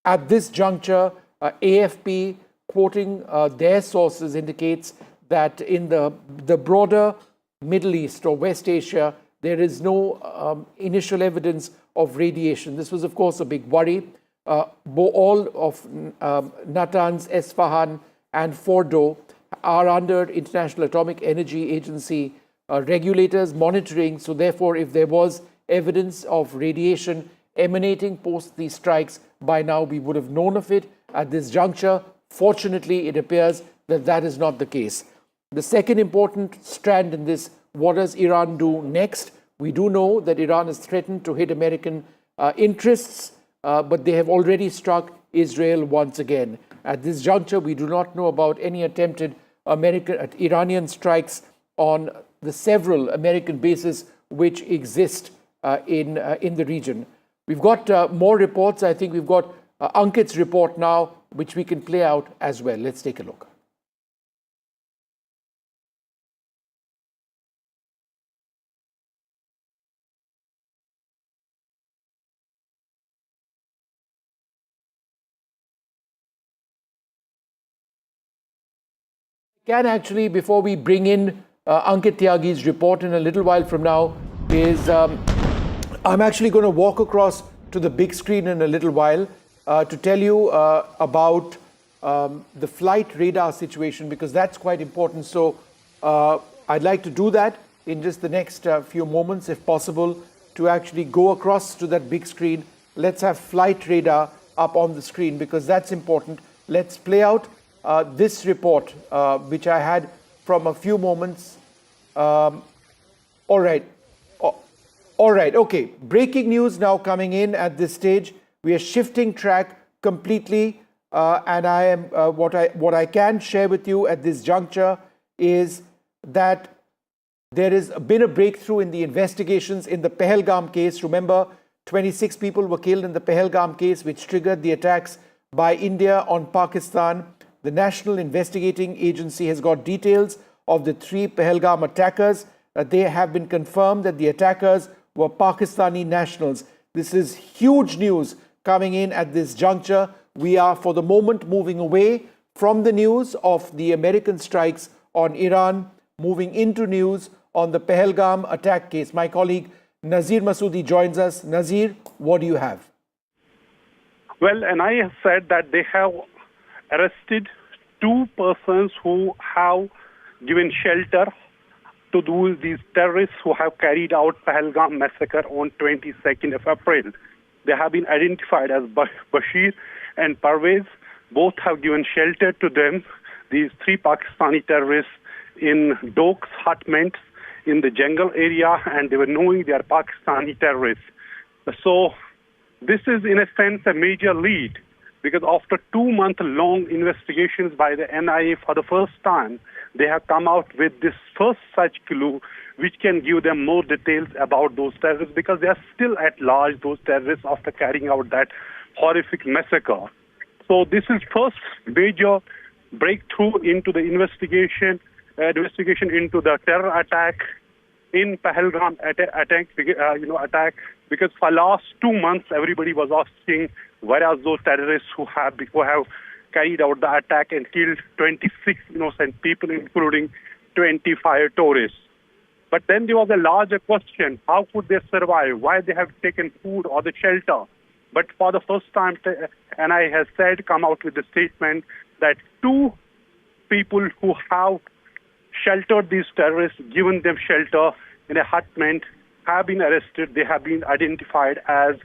At this juncture, AFP, quoting their sources, indicates that in the broader Middle East or West Asia, there is no initial evidence of radiation. This was, of course, a big worry. All of Natanz, Esfahan, and Fordow are under International Atomic Energy Agency regulators monitoring. So therefore, if there was evidence of radiation emanating post these strikes, by now we would have known of it. At this juncture, fortunately, it appears that that is not the case. The second important strand in this, what does Iran do next? We do know that Iran has threatened to hit American interests, but they have already struck Israel once again. At this juncture, we do not know about any attempted Iranian strikes on the several American bases which exist in the region. We've got more reports. I think we've got Ankit's report now, which we can play out as well. Let's take a look. Can actually, before we bring in Ankit Tyagi's report in a little while from now, is I'm actually going to walk across to the big screen in a little while to tell you about the flight radar situation, because that's quite important. So I'd like to do that in just the next few moments, if possible, to actually go across to that big screen. Let's have flight radar up on the screen, because that's important. Let's play out this report, which I had from a few moments. All right. Okay. Breaking news now coming in at this stage. We are shifting track completely, and I am what I can share with you at this juncture is that there has been a breakthrough in the investigations in the Pahalgam case. Remember, 26 people were killed in the Pahalgam case, which triggered the attacks by India on Pakistan. The National Investigating Agency has got details of the 3 Pahalgam attackers. They have been confirmed that the attackers were Pakistani nationals. This is huge news coming in at this juncture. We are, for the moment, moving away from the news of the American strikes on Iran, moving into news on the Pahalgam attack case. My colleague Nazir Masoodi joins us. Nazir, what do you have? Well, NIA has said that they have arrested 2 persons who have given shelter to these terrorists who have carried out Pahalgam massacre on 22nd of April. They have been identified as Bashir and Parvez. Both have given shelter to them, these 3 Pakistani terrorists, in Dok's hutments in the jungle area, and they were knowing they are Pakistani terrorists. So this is, in a sense, a major lead, because after 2-month-long investigations by the NIA, for the first time, they have come out with this first such clue, which can give them more details about those terrorists, because they are still at large, those terrorists, after carrying out that horrific massacre. So this is first major breakthrough into the investigation into the terror attack in Pahalgam attack, because for last 2 months everybody was asking where are those terrorists who have carried out the attack and killed 26 innocent people, including 25 tourists. But then there was a larger question: how could they survive? Why they have taken food or the shelter? But for the first time, NIA has come out with a statement that 2 people who have sheltered these terrorists, given them shelter in a hutment, have been arrested. They have been identified as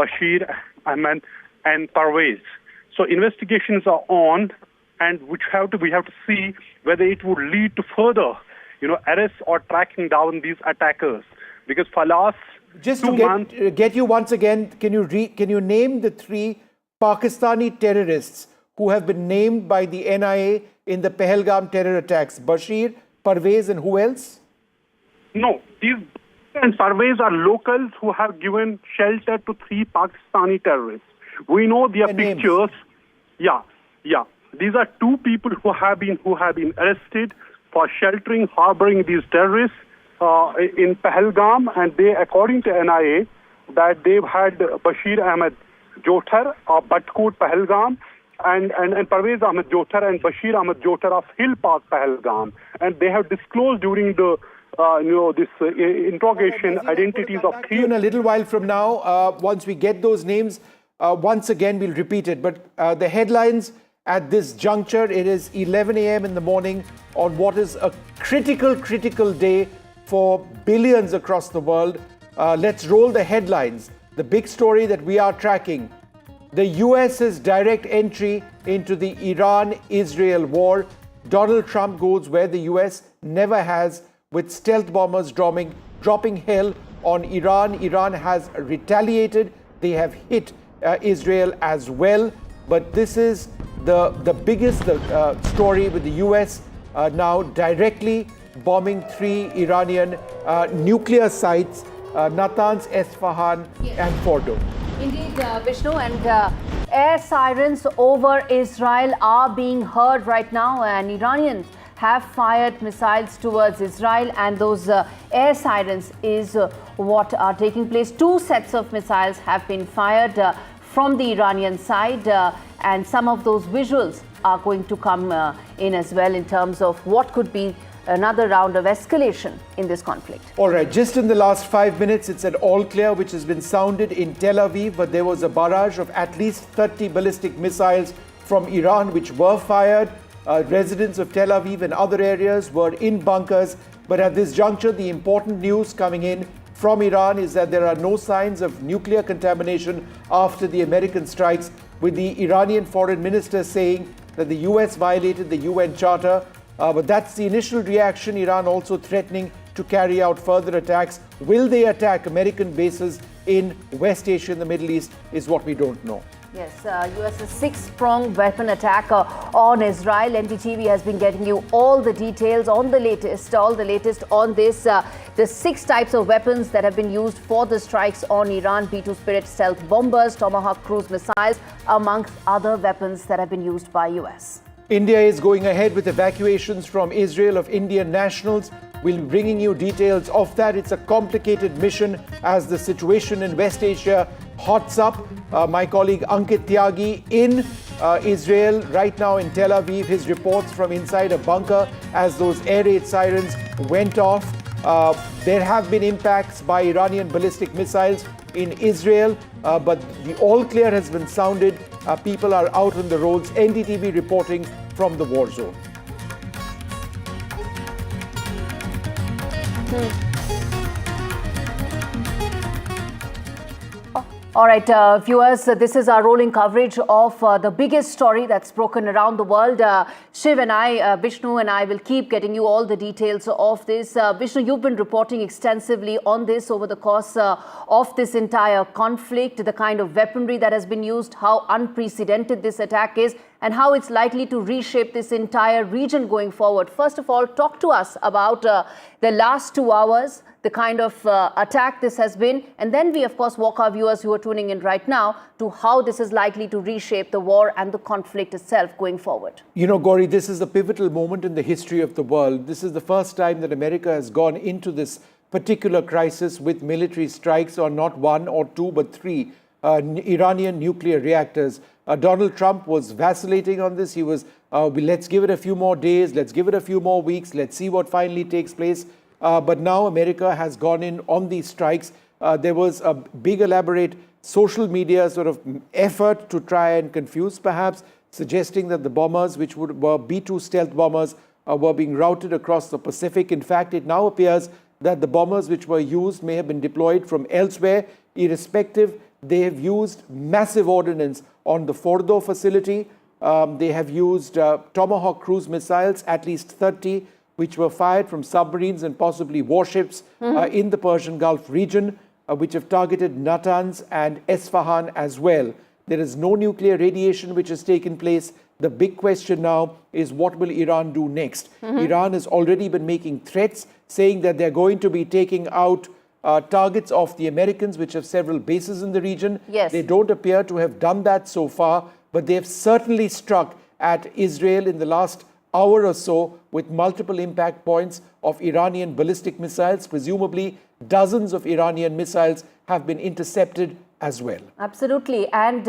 Bashir Ahmed and Parvez. So investigations are on, and we have to see whether it would lead to further, arrests or tracking down these attackers. Because for last just 2 months, get you once again, can you name the 3 Pakistani terrorists who have been named by the NIA in the Pahalgam terror attacks? Bashir, Parvez, and who else? No, these and Parvez are locals who have given shelter to 3 Pakistani terrorists. We know their pictures. Yeah. These are 2 people who have been arrested for sheltering, harboring these terrorists in Pahalgam, and they, according to NIA, that they've had Bashir Ahmed Jothar of Batkot, Pahalgam, and Parvez Ahmed Jothar and Bashir Ahmed Jothar of Hill Park, Pahalgam, and they have disclosed during the this interrogation identities of 3. In a little while from now, once we get those names, once again we'll repeat it. But the headlines at this juncture, it is 11 a.m. in the morning on what is a critical day for billions across the world. Let's roll the headlines. The big story that we are tracking: the US's direct entry into the Iran-Israel war. Donald Trump goes where the US never has, with stealth bombers dropping hell on Iran. Iran has retaliated. They have hit Israel as well. But this is the biggest story, with the US now directly bombing 3 Iranian nuclear sites, Natanz, Esfahan, and Fordow. Indeed, Vishnu, and air sirens over Israel are being heard right now, and Iranians have fired missiles towards Israel, and those air sirens is what are taking place. 2 sets of missiles have been fired from the Iranian side, and some of those visuals are going to come in as well in terms of what could be another round of escalation in this conflict. All right, just in the last 5 minutes, it's an all clear which has been sounded in Tel Aviv, but there was a barrage of at least 30 ballistic missiles from Iran which were fired. Residents of Tel Aviv and other areas were in bunkers. But at this juncture, the important news coming in from Iran is that there are no signs of nuclear contamination after the American strikes, with the Iranian foreign minister saying that the US violated the UN Charter. But that's the initial reaction. Iran also threatening to carry out further attacks. Will they attack American bases in West Asia and the Middle East is what we don't know. Yes, US's 6-pronged weapon attack on Israel. NDTV has been getting you all the details on the latest on this. The 6 types of weapons that have been used for the strikes on Iran: B-2 Spirit stealth bombers, Tomahawk cruise missiles, amongst other weapons that have been used by US. India is going ahead with evacuations from Israel of Indian nationals. We'll be bringing you details of that. It's a complicated mission as the situation in West Asia hots up. My colleague Ankit Tyagi in Israel right now in Tel Aviv. His reports from inside a bunker as those air raid sirens went off. There have been impacts by Iranian ballistic missiles in Israel, but the all clear has been sounded. People are out on the roads. NDTV reporting from the war zone. All right, viewers, this is our rolling coverage of the biggest story that's broken around the world. Shiv and I, Vishnu and I will keep getting you all the details of this. Vishnu, you've been reporting extensively on this over the course of this entire conflict, the kind of weaponry that has been used, how unprecedented this attack is, and how it's likely to reshape this entire region going forward. First of all, talk to us about the last 2 hours, the kind of attack this has been, and then we of course walk our viewers who are tuning in right now to how this is likely to reshape the war and the conflict itself going forward. You know, Gauri, this is a pivotal moment in the history of the world. This is the first time that America has gone into this particular crisis with military strikes on not 1 or 2 but 3 Iranian nuclear reactors. Donald Trump was vacillating on this. He was, let's give it a few more days, let's give it a few more weeks, let's see what finally takes place. But now America has gone in on these strikes. There was a big elaborate social media sort of effort to try and confuse perhaps, suggesting that the bombers, which were B-2 stealth bombers, were being routed across the Pacific. In fact, it now appears that the bombers which were used may have been deployed from elsewhere. Irrespective, they have used massive ordnance on the Fordow facility. They have used Tomahawk cruise missiles, at least 30, which were fired from submarines and possibly warships in the Persian Gulf region, which have targeted Natanz and Esfahan as well. There is no nuclear radiation which has taken place. The big question now is, what will Iran do next? Iran has already been making threats, saying that they're going to be taking out targets of the Americans, which have several bases in the region. Yes. They don't appear to have done that so far, but they have certainly struck at Israel in the last hour or so with multiple impact points of Iranian ballistic missiles. Presumably, dozens of Iranian missiles have been intercepted as well. Absolutely. And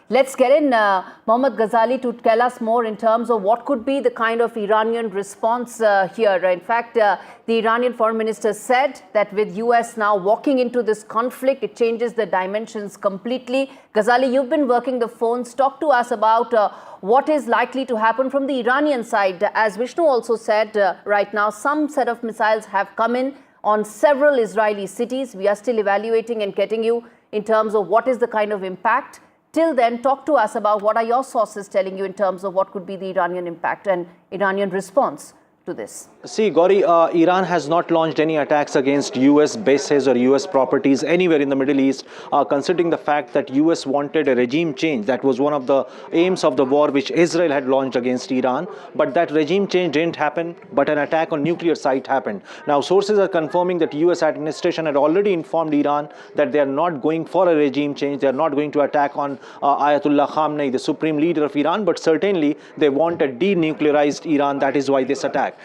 let's get in Mohammad Ghazali to tell us more in terms of what could be the kind of Iranian response here. In fact, the Iranian foreign minister said that with US now walking into this conflict, it changes the dimensions completely. Ghazali, you've been working the phones. Talk to us about what is likely to happen from the Iranian side. As Vishnu also said, right now, some set of missiles have come in on several Israeli cities. We are still evaluating and getting you in terms of what is the kind of impact. Till then, talk to us about what are your sources telling you in terms of what could be the Iranian impact and Iranian response to this. See, Gauri, Iran has not launched any attacks against US bases or US properties anywhere in the Middle East, considering the fact that US wanted a regime change. That was one of the aims of the war which Israel had launched against Iran. But that regime change didn't happen, but an attack on nuclear site happened. Now, sources are confirming that US administration had already informed Iran that they are not going for a regime change. They are not going to attack on Ayatollah Khamenei, the supreme leader of Iran, but certainly they want a denuclearized Iran. That is why this attack.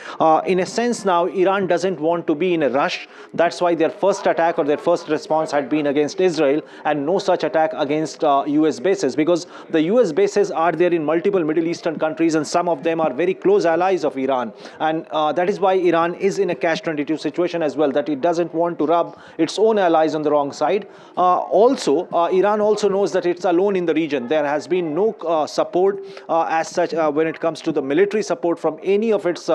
In a sense now, Iran doesn't want to be in a rush. That's why their first attack or their first response had been against Israel and no such attack against US bases, because the US bases are there in multiple Middle Eastern countries and some of them are very close allies of Iran. And that is why Iran is in a catch-22 situation as well, that it doesn't want to rub its own allies on the wrong side. Iran also knows that it's alone in the region. There has been no support as such when it comes to the military support from any of its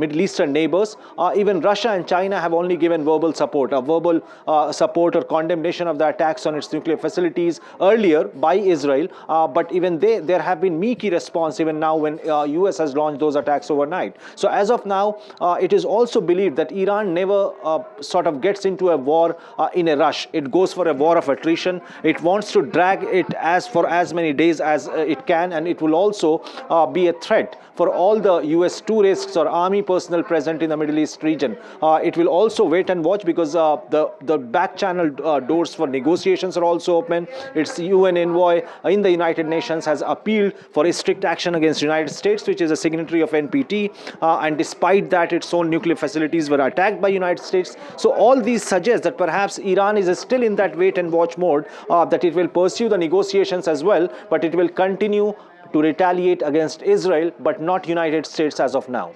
Middle Eastern neighbors. Even Russia and China have only given verbal support, support or condemnation of the attacks on its nuclear facilities earlier by Israel. But even there have been meek response even now when US has launched those attacks overnight. So as of now, it is also believed that Iran never sort of gets into a war in a rush. It goes for a war of attrition. It wants to drag it for as many days as it can, and it will also be a threat for all the US tourists or army personnel present in the Middle East region. It will also wait and watch because the back channel doors for negotiations are also open. Its UN envoy in the United Nations has appealed for a strict action against the United States, which is a signatory of NPT, and despite that, its own nuclear facilities were attacked by United States. So all these suggest that perhaps Iran is still in that wait and watch mode, that it will pursue the negotiations as well, but it will continue to retaliate against Israel, but not United States as of now.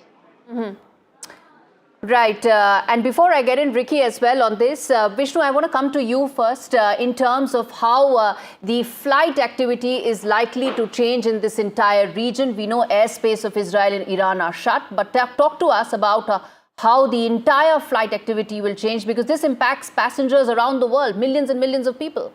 Right. And before I get in, Ricky, as well on this, Vishnu, I want to come to you first in terms of how the flight activity is likely to change in this entire region. We know airspace of Israel and Iran are shut, but talk to us about how the entire flight activity will change, because this impacts passengers around the world, millions and millions of people.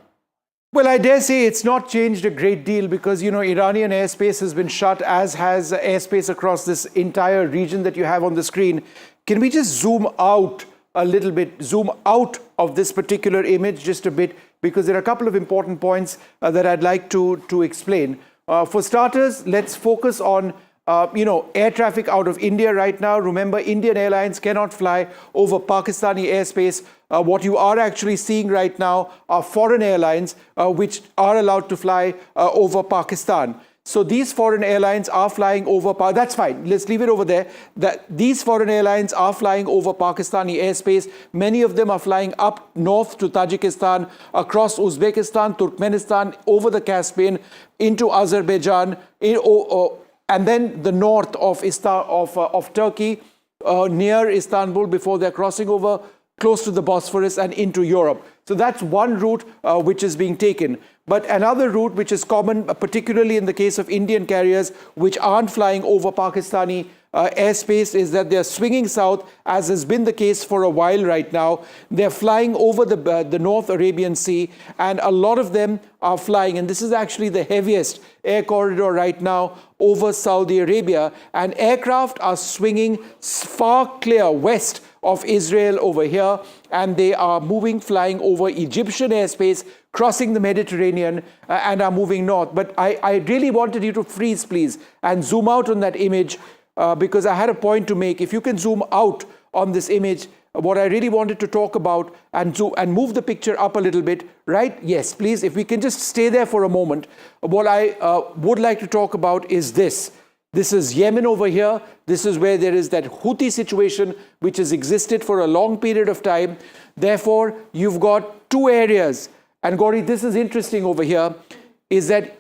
Well, I dare say it's not changed a great deal because, Iranian airspace has been shut, as has airspace across this entire region that you have on the screen. Can we just zoom out a little bit, zoom out of this particular image just a bit, because there are a couple of important points that I'd like to explain. For starters, let's focus on air traffic out of India right now. Remember, Indian Airlines cannot fly over Pakistani airspace. What you are actually seeing right now are foreign airlines which are allowed to fly over Pakistan. So these foreign airlines are flying over, that's fine, let's leave it over there. These foreign airlines are flying over Pakistani airspace. Many of them are flying up north to Tajikistan, across Uzbekistan, Turkmenistan, over the Caspian, into Azerbaijan, and then the north of Turkey, near Istanbul, before they're crossing over close to the Bosphorus and into Europe. So that's one route which is being taken. But another route which is common, particularly in the case of Indian carriers which aren't flying over Pakistani airspace, is that they're swinging south, as has been the case for a while right now. They're flying over the North Arabian Sea, and a lot of them are flying, and this is actually the heaviest air corridor right now over Saudi Arabia, and aircraft are swinging far clear west of Israel over here, and they are flying over Egyptian airspace, crossing the Mediterranean, and are moving north. But I really wanted you to freeze, please, and zoom out on that image, because I had a point to make. If you can zoom out on this image, what I really wanted to talk about, and move the picture up a little bit, right? Yes, please, if we can just stay there for a moment. What I would like to talk about is this. This is Yemen over here. This is where there is that Houthi situation which has existed for a long period of time. Therefore, you've got two areas. And Gauri, this is interesting over here, is that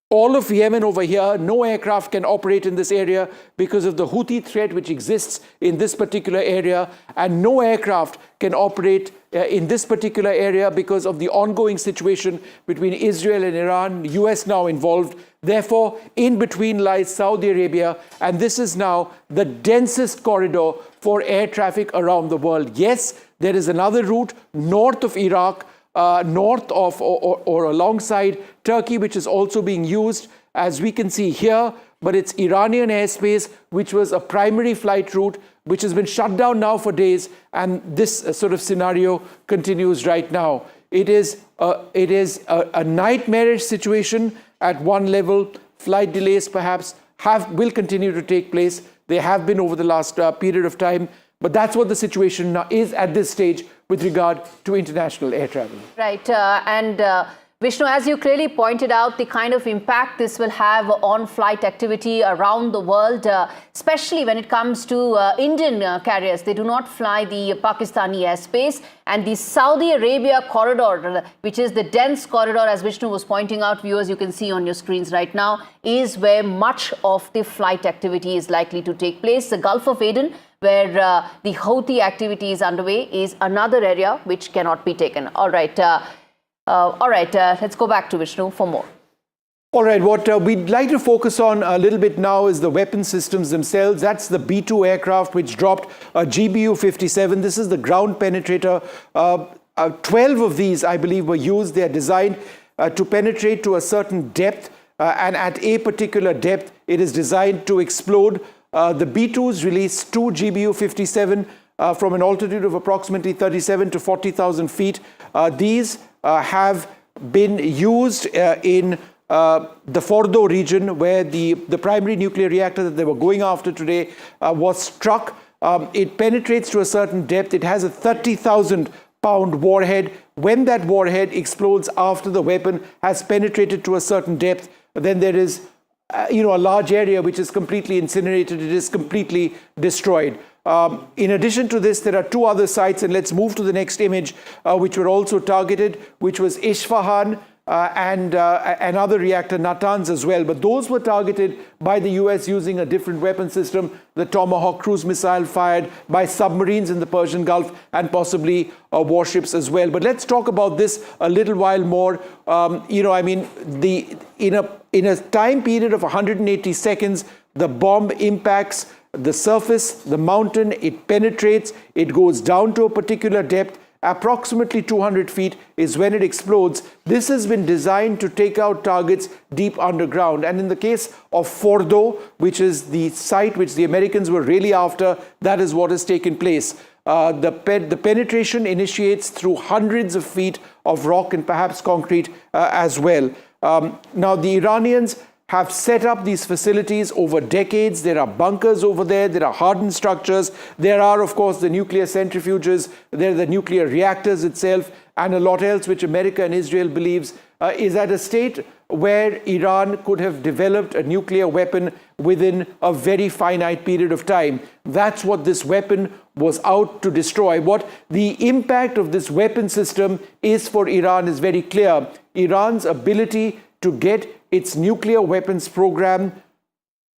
all of Yemen over here, no aircraft can operate in this area because of the Houthi threat which exists in this particular area, and no aircraft can operate in this particular area because of the ongoing situation between Israel and Iran, US now involved. Therefore, in between lies Saudi Arabia, and this is now the densest corridor for air traffic around the world. Yes, there is another route north of Iraq, north of or alongside Turkey, which is also being used, as we can see here, but it's Iranian airspace, which was a primary flight route, which has been shut down now for days, and this sort of scenario continues right now. It is a nightmarish situation at one level. Flight delays perhaps will continue to take place. They have been over the last period of time, but that's what the situation now is at this stage with regard to international air travel. Right, Vishnu, as you clearly pointed out, the kind of impact this will have on flight activity around the world, especially when it comes to Indian carriers. They do not fly the Pakistani airspace, and the Saudi Arabia corridor, which is the dense corridor, as Vishnu was pointing out, viewers, you can see on your screens right now, is where much of the flight activity is likely to take place. The Gulf of Aden, where the Houthi activity is underway, is another area which cannot be taken. All right, let's go back to Vishnu for more. All right, what we'd like to focus on a little bit now is the weapon systems themselves. That's the B-2 aircraft which dropped a GBU-57. This is the ground penetrator. 12 of these, I believe, were used. They are designed to penetrate to a certain depth, and at a particular depth, it is designed to explode. The B-2s released 2 GBU-57 from an altitude of approximately 37 to 40,000 feet. These have been used in the Fordow region, where the primary nuclear reactor that they were going after today was struck. It penetrates to a certain depth. It has a 30,000-pound warhead. When that warhead explodes after the weapon has penetrated to a certain depth, then there is a large area which is completely incinerated. It is completely destroyed. In addition to this, there are 2 other sites, and let's move to the next image, which were also targeted, which was Esfahan and another reactor, Natanz, as well. But those were targeted by the US using a different weapon system, the Tomahawk cruise missile fired by submarines in the Persian Gulf, and possibly warships as well. But let's talk about this a little while more. In a time period of 180 seconds, the bomb impacts the surface, the mountain, it penetrates, it goes down to a particular depth. Approximately 200 feet is when it explodes. This has been designed to take out targets deep underground. And in the case of Fordow, which is the site which the Americans were really after, that is what has taken place. The penetration initiates through hundreds of feet of rock and perhaps concrete as well. Now, the Iranians have set up these facilities over decades. There are bunkers over there. There are hardened structures. There are, of course, the nuclear centrifuges. There are the nuclear reactors itself, and a lot else which America and Israel believes is at a state where Iran could have developed a nuclear weapon within a very finite period of time. That's what this weapon was out to destroy. What the impact of this weapon system is for Iran is very clear. Iran's ability to get its nuclear weapons program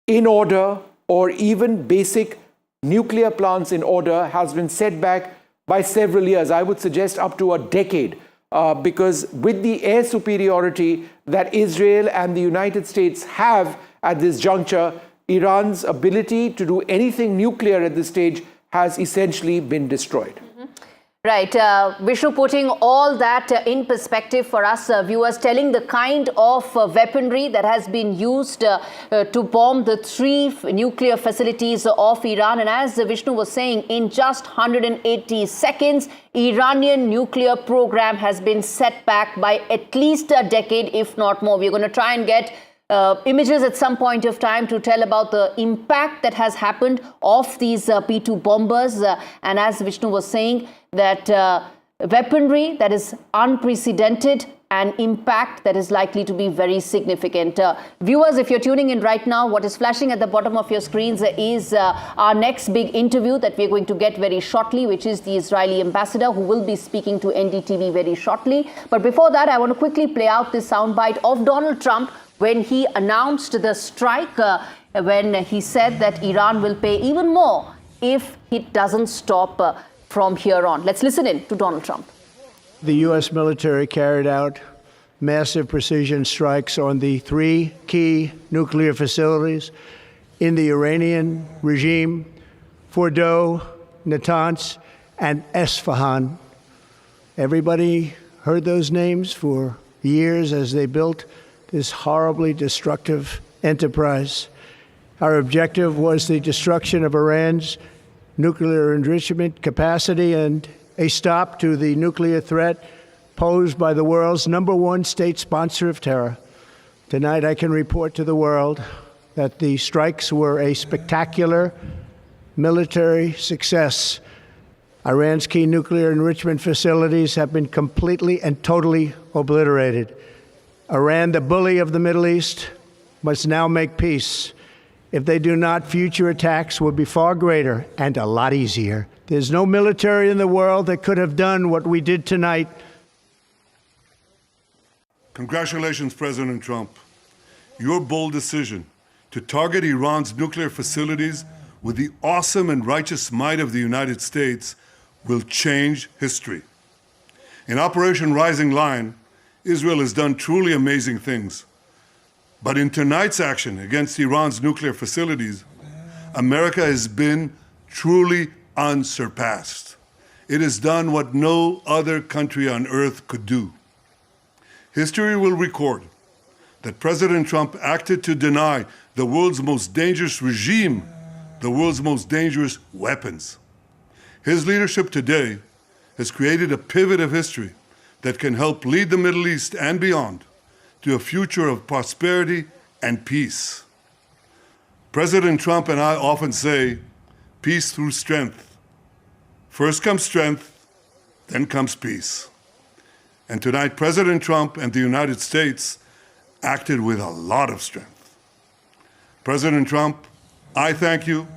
in order, or even basic nuclear plants in order, has been set back by several years. I would suggest up to a decade. Because with the air superiority that Israel and the United States have at this juncture, Iran's ability to do anything nuclear at this stage has essentially been destroyed. Right. Vishnu, putting all that in perspective for us viewers, telling the kind of weaponry that has been used to bomb the 3 nuclear facilities of Iran. And as Vishnu was saying, in just 180 seconds, Iranian nuclear program has been set back by at least a decade, if not more. We're going to try and get images at some point of time to tell about the impact that has happened of these P-2 bombers. And as Vishnu was saying, that weaponry that is unprecedented and impact that is likely to be very significant. Viewers, if you're tuning in right now, what is flashing at the bottom of your screens is our next big interview that we're going to get very shortly, which is the Israeli ambassador who will be speaking to NDTV very shortly. But before that, I want to quickly play out this soundbite of Donald Trump when he announced the strike, when he said that Iran will pay even more if it doesn't stop from here on. Let's listen in to Donald Trump. The U.S. military carried out massive precision strikes on the 3 key nuclear facilities in the Iranian regime: Fordow, Natanz, and Esfahan. Everybody heard those names for years as they built this horribly destructive enterprise. Our objective was the destruction of Iran's nuclear enrichment capacity and a stop to the nuclear threat posed by the world's #1 state sponsor of terror. Tonight, I can report to the world that the strikes were a spectacular military success. Iran's key nuclear enrichment facilities have been completely and totally obliterated. Iran, the bully of the Middle East, must now make peace. If they do not, future attacks will be far greater and a lot easier. There's no military in the world that could have done what we did tonight. Congratulations, President Trump. Your bold decision to target Iran's nuclear facilities with the awesome and righteous might of the United States will change history. In Operation Rising Lion, Israel has done truly amazing things. But in tonight's action against Iran's nuclear facilities, America has been truly unsurpassed. It has done what no other country on earth could do. History will record that President Trump acted to deny the world's most dangerous regime the world's most dangerous weapons. His leadership today has created a pivot of history that can help lead the Middle East and beyond to a future of prosperity and peace. President Trump and I often say, peace through strength. First comes strength, then comes peace. And tonight, President Trump and the United States acted with a lot of strength. President Trump, I thank you.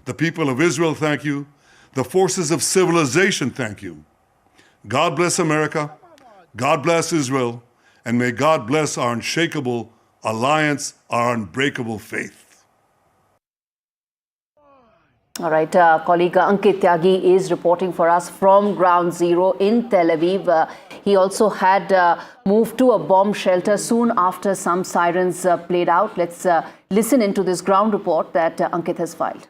The people of Israel thank you. The forces of civilization thank you. God bless America. God bless Israel. And may God bless our unshakable alliance, our unbreakable faith. All right, colleague Ankit Tyagi is reporting for us from Ground Zero in Tel Aviv. He also had moved to a bomb shelter soon after some sirens played out. Let's listen into this ground report that Ankit has filed.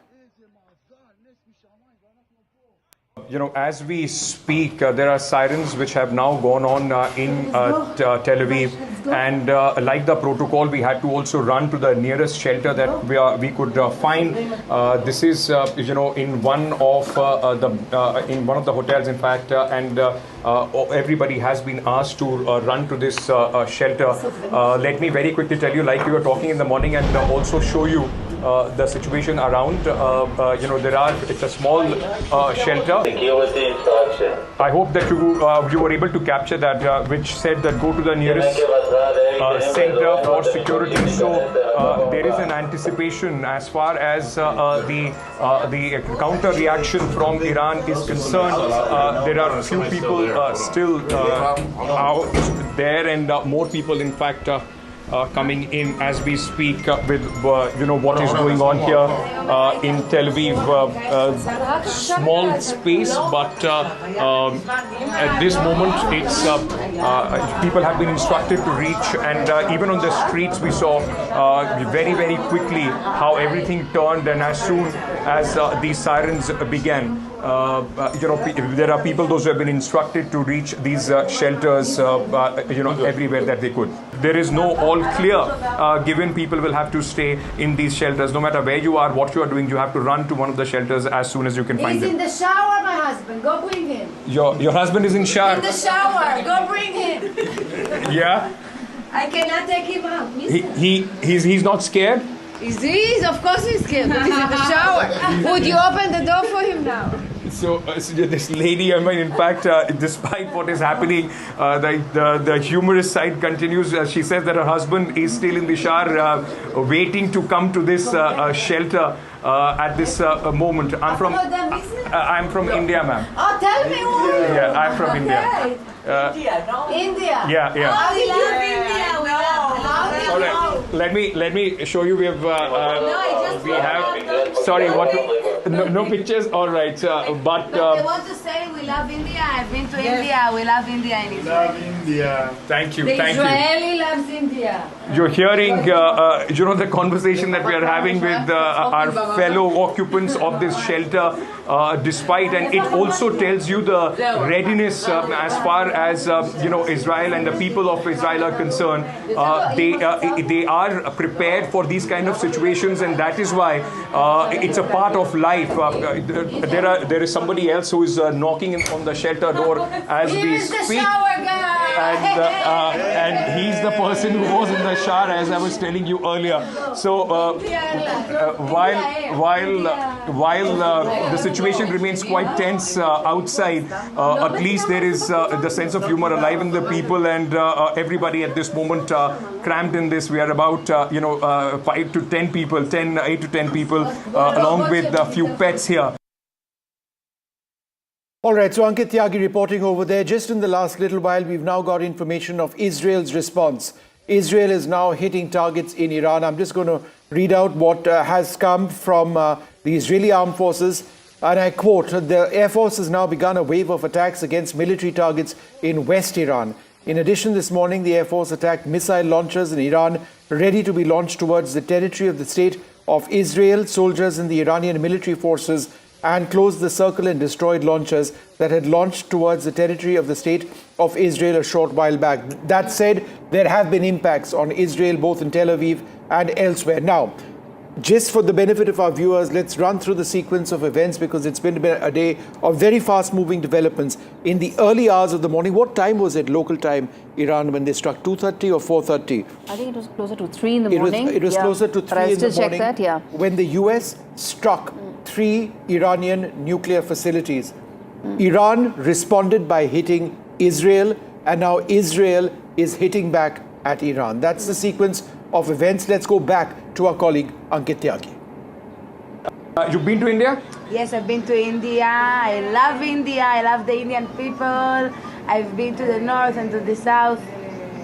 You know, as we speak, there are sirens which have now gone on in Tel Aviv. And like the protocol, we had to also run to the nearest shelter that we could find. This is, you know, in one of the hotels, in fact, and everybody has been asked to run to this shelter. Let me very quickly tell you, like we were talking in the morning, and also show you the situation around. It's a small shelter. I hope that you were able to capture that, which said that go to the nearest center for security. So there is an anticipation as far as the counter reaction from Iran is concerned. There are a few people still out there, and more people, in fact, coming in as we speak with what is going on here in Tel Aviv. Small space, but at this moment it's people have been instructed to reach, and even on the streets we saw very, very quickly how everything turned, and as soon as these sirens began, there are people, those who have been instructed to reach these shelters, everywhere that they could. There is no all clear given. People will have to stay in these shelters. No matter where you are, what you are doing, you have to run to one of the shelters as soon as you can find them. He's in the shower, my husband. Go bring him. Your husband is in shower? In the shower. Go bring him. Yeah? I cannot take him out. He's not scared? He's of course he's scared, but he's in the shower. Would you open the door for him now? So this lady, I mean, in fact, despite what is happening, the humorous side continues. She says that her husband is still in the shower, waiting to come to this shelter at this moment. I'm from India, ma'am. Oh, tell me who. Yeah, I'm from India. India, no? India. Yeah. How did you India? We love. All right. Let me show you. We have. Sorry, what? No pictures. All right, but. They want to say we love India. I've been to India. We love India in Israel. Love India. Thank you. The Thank you. Israeli loves India. You're hearing, the conversation that we are having with our fellow occupants of this shelter, despite, and it also tells you the readiness as far as, Israel and the people of Israel are concerned. They are prepared for these kind of situations, and that is why it's a part of life. There is somebody else who is knocking on the shelter door as we speak. And he's the person who was in the shower, as I was telling you earlier. So while the situation remains quite tense outside, at least there is the sense of humor alive in the people, and everybody at this moment cramped in this. We are about 8 to 10 people, along with a few pets here. All right, so Ankit Tyagi reporting over there. Just in the last little while, we've now got information of Israel's response. Israel is now hitting targets in Iran. I'm just going to read out what has come from the Israeli armed forces. And I quote, the Air Force has now begun a wave of attacks against military targets in West Iran. In addition, this morning, the Air Force attacked missile launchers in Iran, ready to be launched towards the territory of the state of Israel. Soldiers in the Iranian military forces and closed the circle and destroyed launchers that had launched towards the territory of the state of Israel a short while back. That said, there have been impacts on Israel, both in Tel Aviv and elsewhere. Now, just for the benefit of our viewers, let's run through the sequence of events, because it's been a day of very fast-moving developments. In the early hours of the morning, what time was it, local time, Iran, when they struck? 2:30 or 4:30? I think it was closer to 3 in the morning. It was closer to 3 in the morning. Check that, when the US struck 3 Iranian nuclear facilities. Iran responded by hitting Israel, and now Israel is hitting back at Iran. That's the sequence of events. Let's go back to our colleague Ankit Tyagi. You've been to India? Yes, I've been to India. I love India. I love the Indian people. I've been to the north and to the south.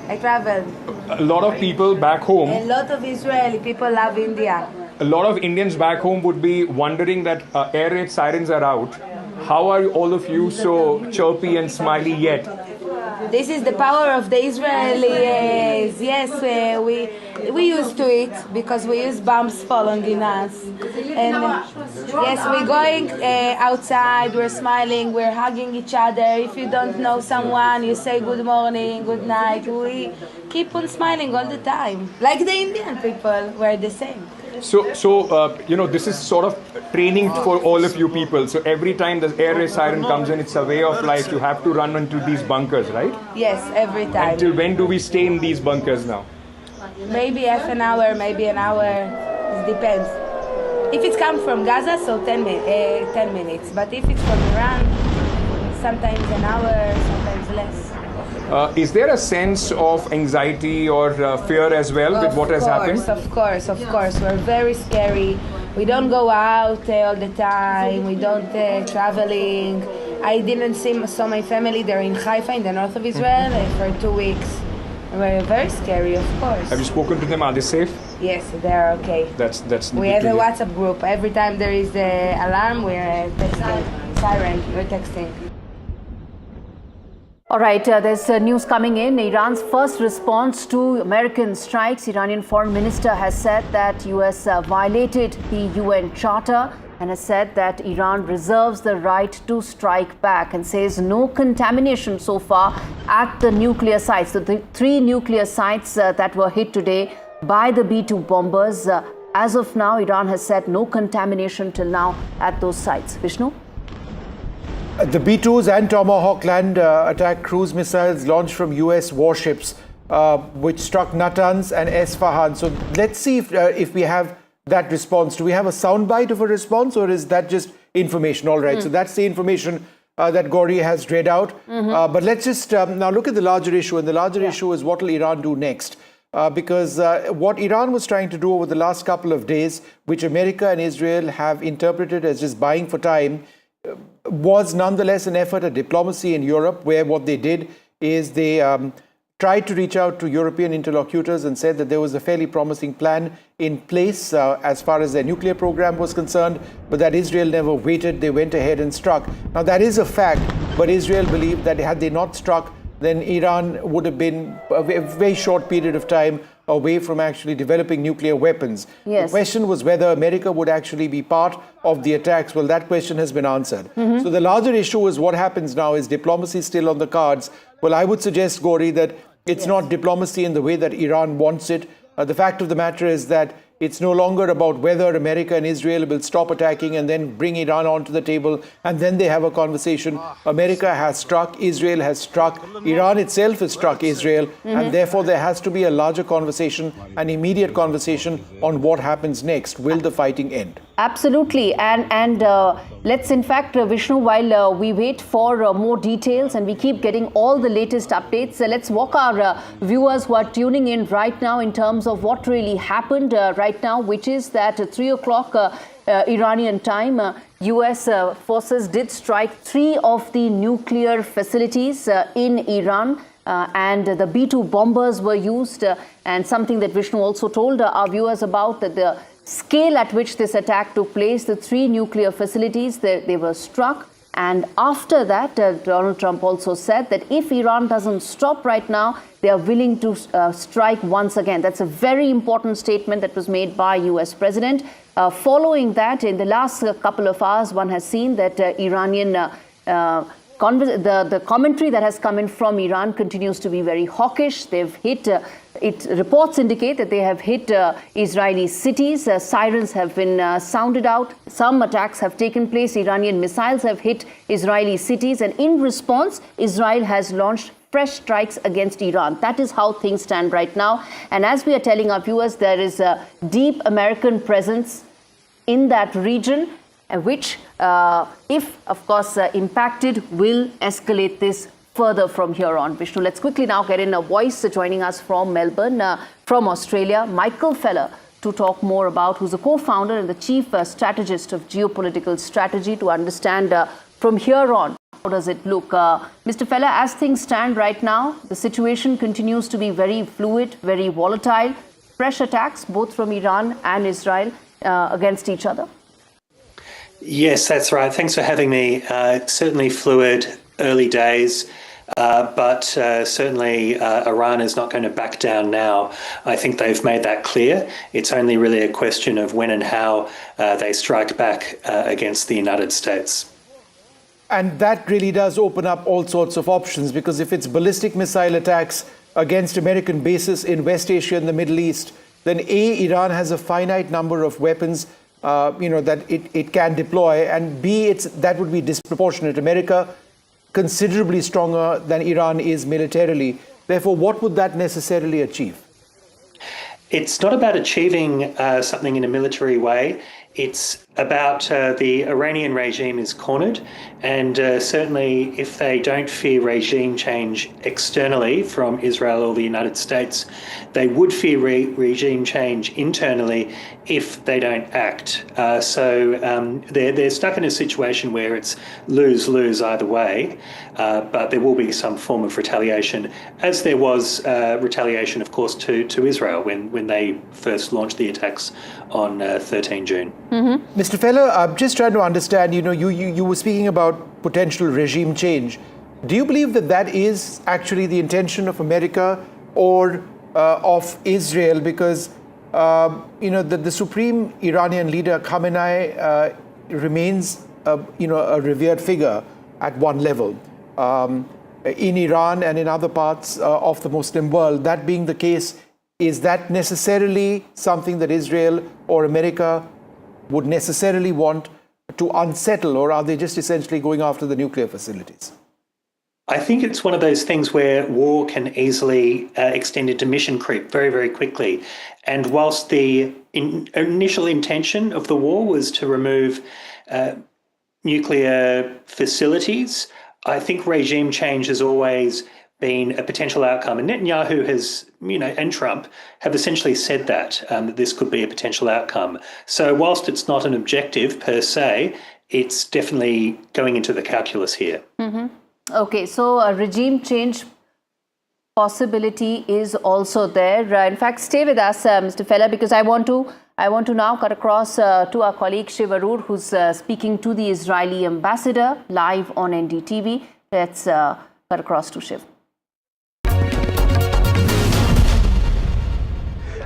I traveled. A lot of people back home. A lot of Israeli people love India. A lot of Indians back home would be wondering that air raid sirens are out. How are all of you so chirpy and smiley yet? This is the power of the Israelis. Yes, we used to it because we use bombs falling in us. And yes, we're going outside, we're smiling, we're hugging each other. If you don't know someone, you say good morning, good night. We keep on smiling all the time. Like the Indian people, we're the same. So this is sort of training for all of you people. So every time the air raid siren comes in, it's a way of life. You have to run into these bunkers, right? Yes, every time. Until when do we stay in these bunkers now? Maybe half an hour, maybe an hour. It depends. If it comes from Gaza, so 10 minutes. But if it's from Iran, sometimes an hour, sometimes less. Is there a sense of anxiety or fear as well with what has happened? Of course. We're very scary. We don't go out all the time. We don't traveling. I didn't saw my family. They're in Haifa, in the north of Israel, for 2 weeks. We're very scary, of course. Have you spoken to them? Are they safe? Yes, they're okay. That's. We have a WhatsApp group. Every time there is the alarm, we're texting. Siren, we're texting. All right, there's news coming in. Iran's first response to American strikes. Iranian foreign minister has said that US violated the UN Charter and has said that Iran reserves the right to strike back and says no contamination so far at the nuclear sites. So the 3 nuclear sites that were hit today by the B-2 bombers. As of now, Iran has said no contamination till now at those sites. Vishnu? The B-2s and Tomahawk land attack cruise missiles launched from US warships, which struck Natanz and Esfahan. So let's see if we have that response. Do we have a soundbite of a response, or is that just information? All right, so that's the information that Gauri has read out. But let's just now look at the larger issue. And the larger issue is, what will Iran do next? Because what Iran was trying to do over the last couple of days, which America and Israel have interpreted as just buying for time, was nonetheless an effort at diplomacy in Europe, where what they did is they tried to reach out to European interlocutors and said that there was a fairly promising plan in place as far as their nuclear program was concerned, but that Israel never waited. They went ahead and struck. Now, that is a fact, but Israel believed that had they not struck, then Iran would have been a very short period of time away from actually developing nuclear weapons. Yes. The question was whether America would actually be part of the attacks. Well, that question has been answered. So the larger issue is what happens now. Is diplomacy still on the cards? Well, I would suggest, Gauri, that it's not diplomacy in the way that Iran wants it. The fact of the matter is that it's no longer about whether America and Israel will stop attacking and then bring Iran onto the table and then they have a conversation. America has struck, Israel has struck, Iran itself has struck Israel, and therefore there has to be a larger conversation, an immediate conversation on what happens next. Will the fighting end? Absolutely. And let's, in fact, Vishnu, while we wait for more details and we keep getting all the latest updates, let's walk our viewers who are tuning in right now in terms of what really happened right now, which is that at 3 o'clock Iranian time, US forces did strike 3 of the nuclear facilities in Iran. And the B-2 bombers were used, and something that Vishnu also told our viewers about, that the scale at which this attack took place, the 3 nuclear facilities, they were struck. And after that, Donald Trump also said that if Iran doesn't stop right now, they are willing to strike once again. That's a very important statement that was made by US President. Following that, in the last couple of hours, one has seen that Iranian the commentary that has come in from Iran continues to be very hawkish. They've hit, reports indicate that they have hit Israeli cities. Sirens have been sounded out. Some attacks have taken place. Iranian missiles have hit Israeli cities. And in response, Israel has launched fresh strikes against Iran. That is how things stand right now. And as we are telling our viewers, there is a deep American presence in that region, which, if, of course, impacted, will escalate this further from here on. Vishnu, let's quickly now get in a voice joining us from Melbourne, from Australia, Michael Feller, to talk more about, who's a co-founder and the chief strategist of geopolitical strategy, to understand from here on, how does it look? Mr. Feller, as things stand right now, the situation continues to be very fluid, very volatile. Fresh attacks, both from Iran and Israel, against each other. Yes, that's right. Thanks for having me. Certainly fluid, early days, but certainly Iran is not going to back down now. I think they've made that clear. It's only really a question of when and how they strike back against the United States. And that really does open up all sorts of options, because if it's ballistic missile attacks against American bases in West Asia and the Middle East, then A, Iran has a finite number of weapons that it can deploy, and B, that would be disproportionate. America considerably stronger than Iran is militarily. Therefore, what would that necessarily achieve? It's not about achieving something in a military way. It's about the Iranian regime is cornered, and certainly if they don't fear regime change externally from Israel or the United States, they would fear regime change internally if they don't act. So they're stuck in a situation where it's lose-lose either way, but there will be some form of retaliation, as there was retaliation, of course, to Israel when they first launched the attacks on 13 June. Mr. Feller, I'm just trying to understand, you were speaking about potential regime change. Do you believe that that is actually the intention of America or of Israel? Because, the supreme Iranian leader, Khamenei, remains, a revered figure at one level. In Iran and in other parts of the Muslim world. That being the case, is that necessarily something that Israel or America would necessarily want to unsettle, or are they just essentially going after the nuclear facilities? I think it's one of those things where war can easily extend into mission creep very, very quickly. And whilst the initial intention of the war was to remove nuclear facilities, I think regime change has always been a potential outcome. And Netanyahu has, and Trump have essentially said that this could be a potential outcome. So whilst it's not an objective per se, it's definitely going into the calculus here. Okay, so a regime change possibility is also there. In fact, stay with us, Mr. Feller, because I want to now cut across to our colleague Shiv Arur, who's speaking to the Israeli ambassador live on NDTV. Let's cut across to Shiv.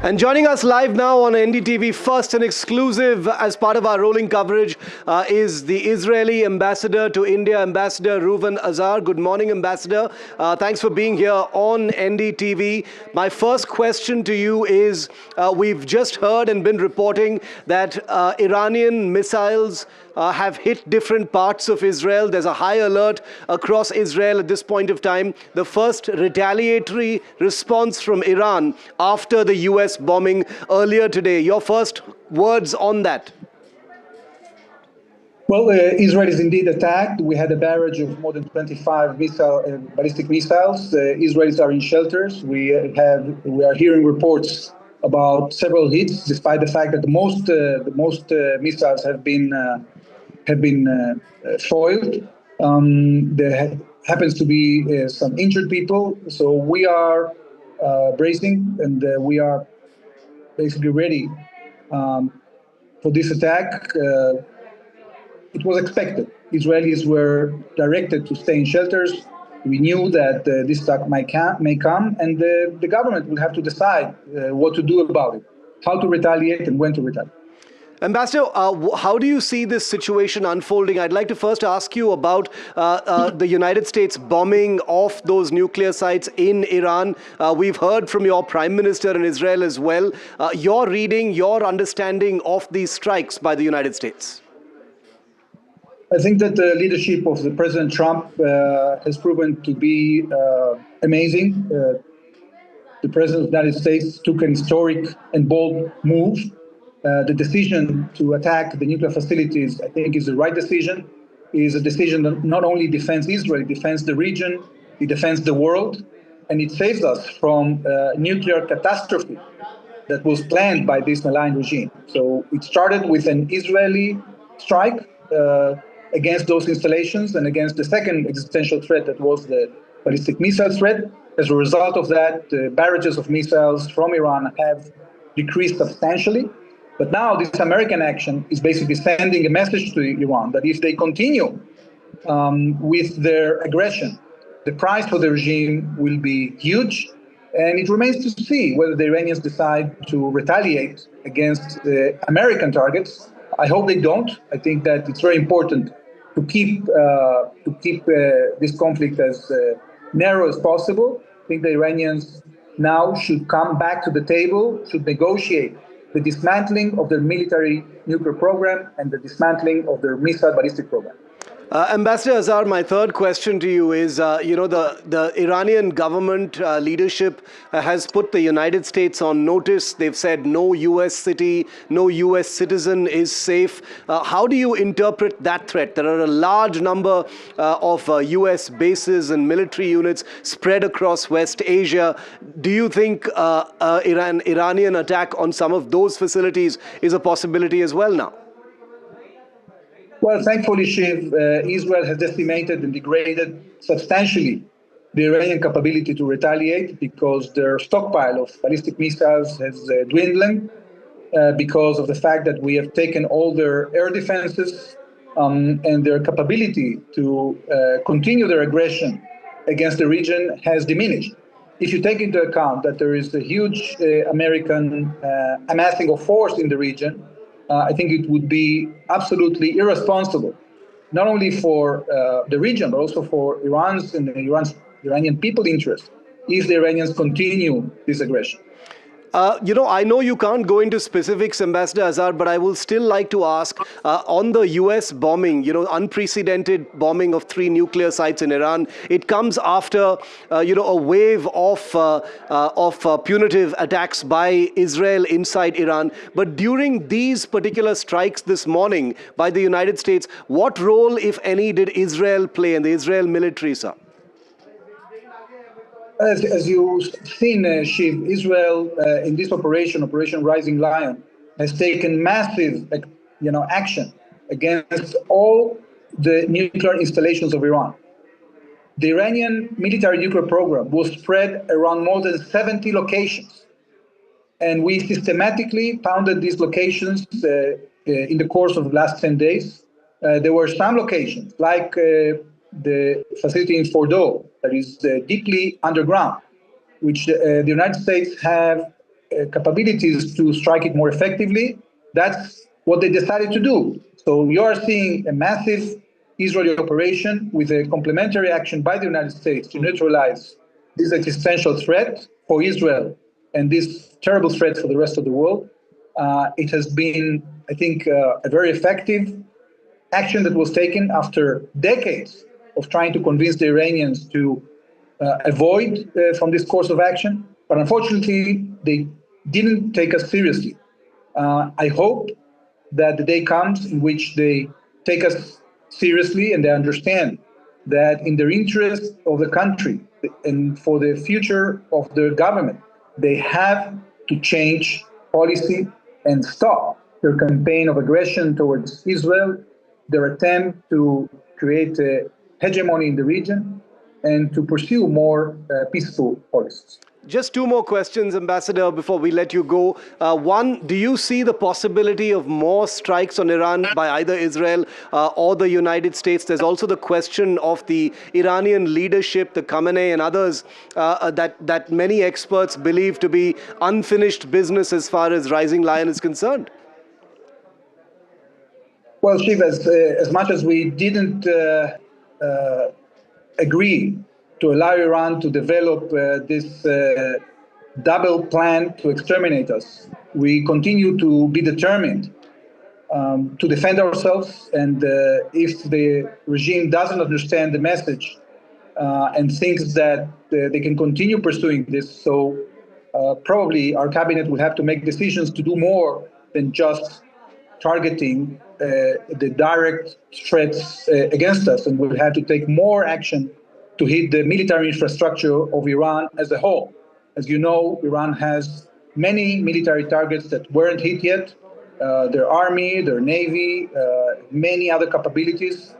And joining us live now on NDTV, first and exclusive as part of our rolling coverage, is the Israeli ambassador to India, Ambassador Reuven Azar. Good morning, Ambassador. Thanks for being here on NDTV. My first question to you is, we've just heard and been reporting that Iranian missiles have hit different parts of Israel. There's a high alert across Israel at this point of time. The first retaliatory response from Iran after the US bombing earlier today. Your first words on that? Well, Israel is indeed attacked. We had a barrage of more than 25 ballistic missiles. Israelis are in shelters. We are hearing reports about several hits, despite the fact that the most missiles have been foiled. There happens to be some injured people, so we are bracing and we are basically ready for this attack. It was expected. Israelis were directed to stay in shelters. We knew that this attack may come, and the government will have to decide what to do about it, how to retaliate and when to retaliate. Ambassador, how do you see this situation unfolding? I'd like to first ask you about the United States bombing of those nuclear sites in Iran. We've heard from your Prime Minister in Israel as well. Your reading, your understanding of these strikes by the United States? I think that the leadership of the President Trump has proven to be amazing. The President of the United States took an historic and bold move. The decision to attack the nuclear facilities, I think, is the right decision. It is a decision that not only defends Israel, it defends the region, it defends the world, and it saves us from nuclear catastrophe that was planned by this malign regime. So it started with an Israeli strike against those installations and against the second existential threat that was the ballistic missile threat. As a result of that, the barrages of missiles from Iran have decreased substantially. But now this American action is basically sending a message to Iran that if they continue with their aggression, the price for the regime will be huge. And it remains to see whether the Iranians decide to retaliate against the American targets. I hope they don't. I think that it's very important to keep this conflict as narrow as possible. I think the Iranians now should come back to the table, should negotiate the dismantling of their military nuclear program and the dismantling of their missile ballistic program. Ambassador Azhar, my third question to you is, the Iranian government leadership has put the United States on notice. They've said no U.S. city, no U.S. citizen is safe. How do you interpret that threat? There are a large number of U.S. bases and military units spread across West Asia. Do you think Iranian attack on some of those facilities is a possibility as well now? Well, thankfully, Shiv, Israel has decimated and degraded substantially the Iranian capability to retaliate because their stockpile of ballistic missiles has dwindled because of the fact that we have taken all their air defenses and their capability to continue their aggression against the region has diminished. If you take into account that there is a huge American amassing of force in the region, I think it would be absolutely irresponsible, not only for the region, but also for Iran's and the Iranian people's interest, if the Iranians continue this aggression. I know you can't go into specifics, Ambassador Azhar, but I will still like to ask on the U.S. bombing, unprecedented bombing of 3 nuclear sites in Iran. It comes after, a wave of punitive attacks by Israel inside Iran. But during these particular strikes this morning by the United States, what role, if any, did Israel play and the Israel military, sir? As you've seen, Shiv, Israel in this Operation Rising Lion, has taken massive, action against all the nuclear installations of Iran. The Iranian military nuclear program was spread around more than 70 locations, and we systematically pounded these locations in the course of the last 10 days. There were some locations, like the facility in Fordow, that is deeply underground, which the United States have capabilities to strike it more effectively. That's what they decided to do. So you are seeing a massive Israeli operation with a complementary action by the United States to neutralize this existential threat for Israel and this terrible threat for the rest of the world. It has been, I think, a very effective action that was taken after decades of trying to convince the Iranians to avoid from this course of action. But unfortunately, they didn't take us seriously. I hope that the day comes in which they take us seriously and they understand that in their interest of the country and for the future of their government, they have to change policy and stop their campaign of aggression towards Israel, their attempt to create a hegemony in the region, and to pursue more peaceful policies. Just 2 more questions, Ambassador, before we let you go. One, do you see the possibility of more strikes on Iran by either Israel or the United States? There's also the question of the Iranian leadership, the Khamenei and others, that many experts believe to be unfinished business as far as Rising Lion is concerned. Well, Shiv, as much as we didn't agree to allow Iran to develop this double plan to exterminate us, we continue to be determined to defend ourselves. And if the regime doesn't understand the message and thinks that they can continue pursuing this, so probably our cabinet will have to make decisions to do more than just targeting the direct threats against us, and we'll have to take more action to hit the military infrastructure of Iran as a whole. As you know, Iran has many military targets that weren't hit yet, their army, their navy, many other capabilities,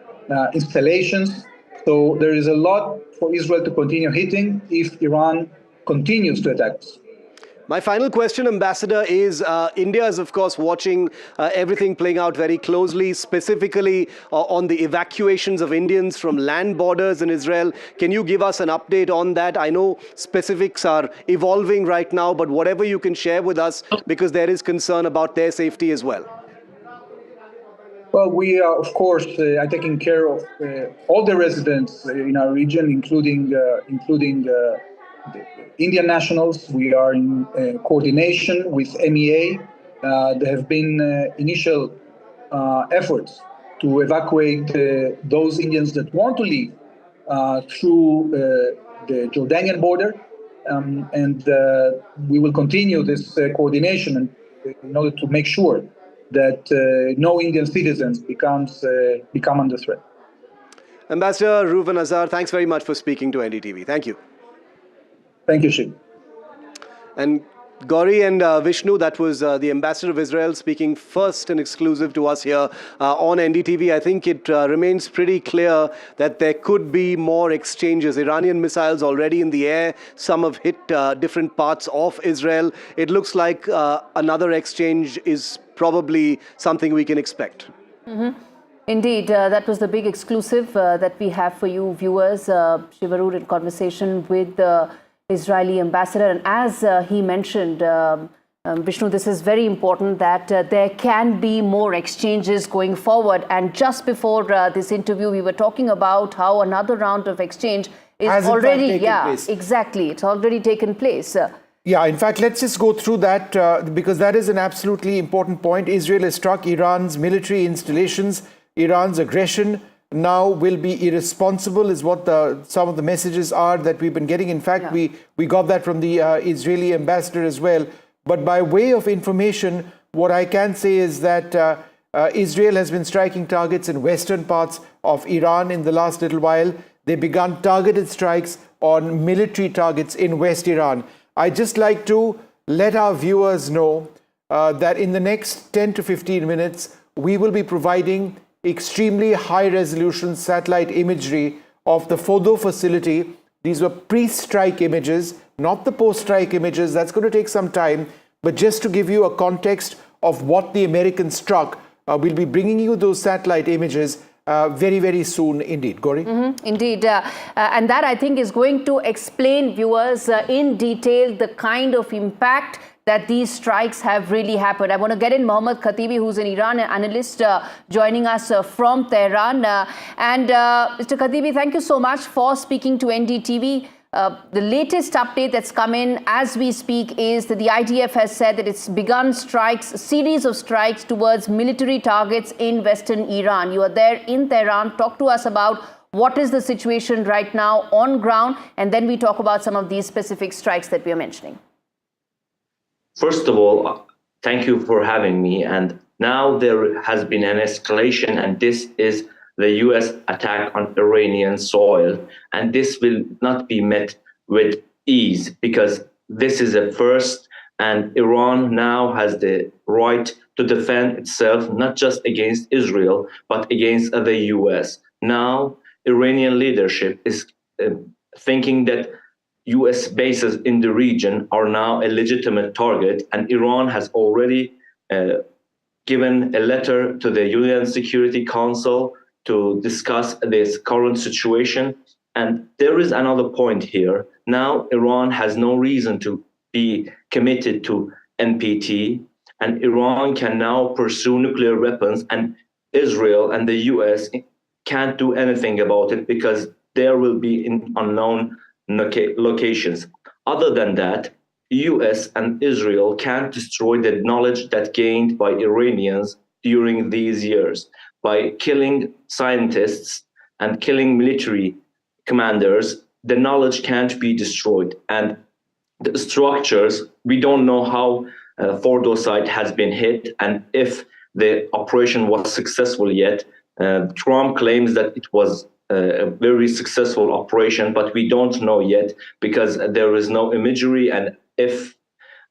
installations. So there is a lot for Israel to continue hitting if Iran continues to attack us. My final question, Ambassador, is India is, of course, watching everything playing out very closely, specifically on the evacuations of Indians from land borders in Israel. Can you give us an update on that? I know specifics are evolving right now, but whatever you can share with us, because there is concern about their safety as well. Well, we are, of course, are taking care of all the residents in our region, including the Indian nationals. We are in coordination with MEA. There have been initial efforts to evacuate those Indians that want to leave through the Jordanian border. And we will continue this coordination in order to make sure that no Indian citizens become under threat. Ambassador Reuven Azar, thanks very much for speaking to NDTV. Thank you. Thank you, Shiv. And Gauri and Vishnu, that was the ambassador of Israel speaking first and exclusive to us here on NDTV. I think it remains pretty clear that there could be more exchanges. Iranian missiles already in the air. Some have hit different parts of Israel. It looks like another exchange is probably something we can expect. Indeed, that was the big exclusive that we have for you viewers. Shivarur in conversation with the Israeli ambassador. And as he mentioned, Vishnu, this is very important that there can be more exchanges going forward. And just before this interview, we were talking about how another round of exchange is already, place. Exactly, it's already taken place. Yeah, in fact, let's just go through that because that is an absolutely important point. Israel has struck Iran's military installations. Iran's aggression now will be irresponsible is what some of the messages are that we've been getting. In fact, we got that from the Israeli ambassador as well. But by way of information, what I can say is that Israel has been striking targets in western parts of Iran in the last little while. They began targeted strikes on military targets in West Iran. I'd just like to let our viewers know that in the next 10 to 15 minutes, we will be providing extremely high-resolution satellite imagery of the Fordow facility. These were pre-strike images, not the post-strike images. That's going to take some time. But just to give you a context of what the Americans struck, we'll be bringing you those satellite images very, very soon indeed. Gauri? Indeed. And that, I think, is going to explain viewers in detail the kind of impact that these strikes have really happened. I want to get in Mohammad Khatibi, who's an Iran analyst, joining us from Tehran. Mr. Khatibi, thank you so much for speaking to NDTV. The latest update that's come in as we speak is that the IDF has said that it's begun strikes, a series of strikes towards military targets in western Iran. You are there in Tehran. Talk to us about what is the situation right now on ground, and then we talk about some of these specific strikes that we are mentioning. First of all, thank you for having me. And now there has been an escalation, and this is the US attack on Iranian soil. And this will not be met with ease because this is a first, and Iran now has the right to defend itself, not just against Israel, but against the US. Now, Iranian leadership is thinking that US bases in the region are now a legitimate target, and Iran has already given a letter to the UN Security Council to discuss this current situation. And there is another point here. Now, Iran has no reason to be committed to NPT, and Iran can now pursue nuclear weapons, and Israel and the US can't do anything about it because there will be in unknown locations. Other than that, US and Israel can't destroy the knowledge that gained by Iranians during these years. By killing scientists and killing military commanders, the knowledge can't be destroyed. And the structures, we don't know how Fordow site has been hit and if the operation was successful yet. Trump claims that it was a very successful operation, but we don't know yet because there is no imagery, and if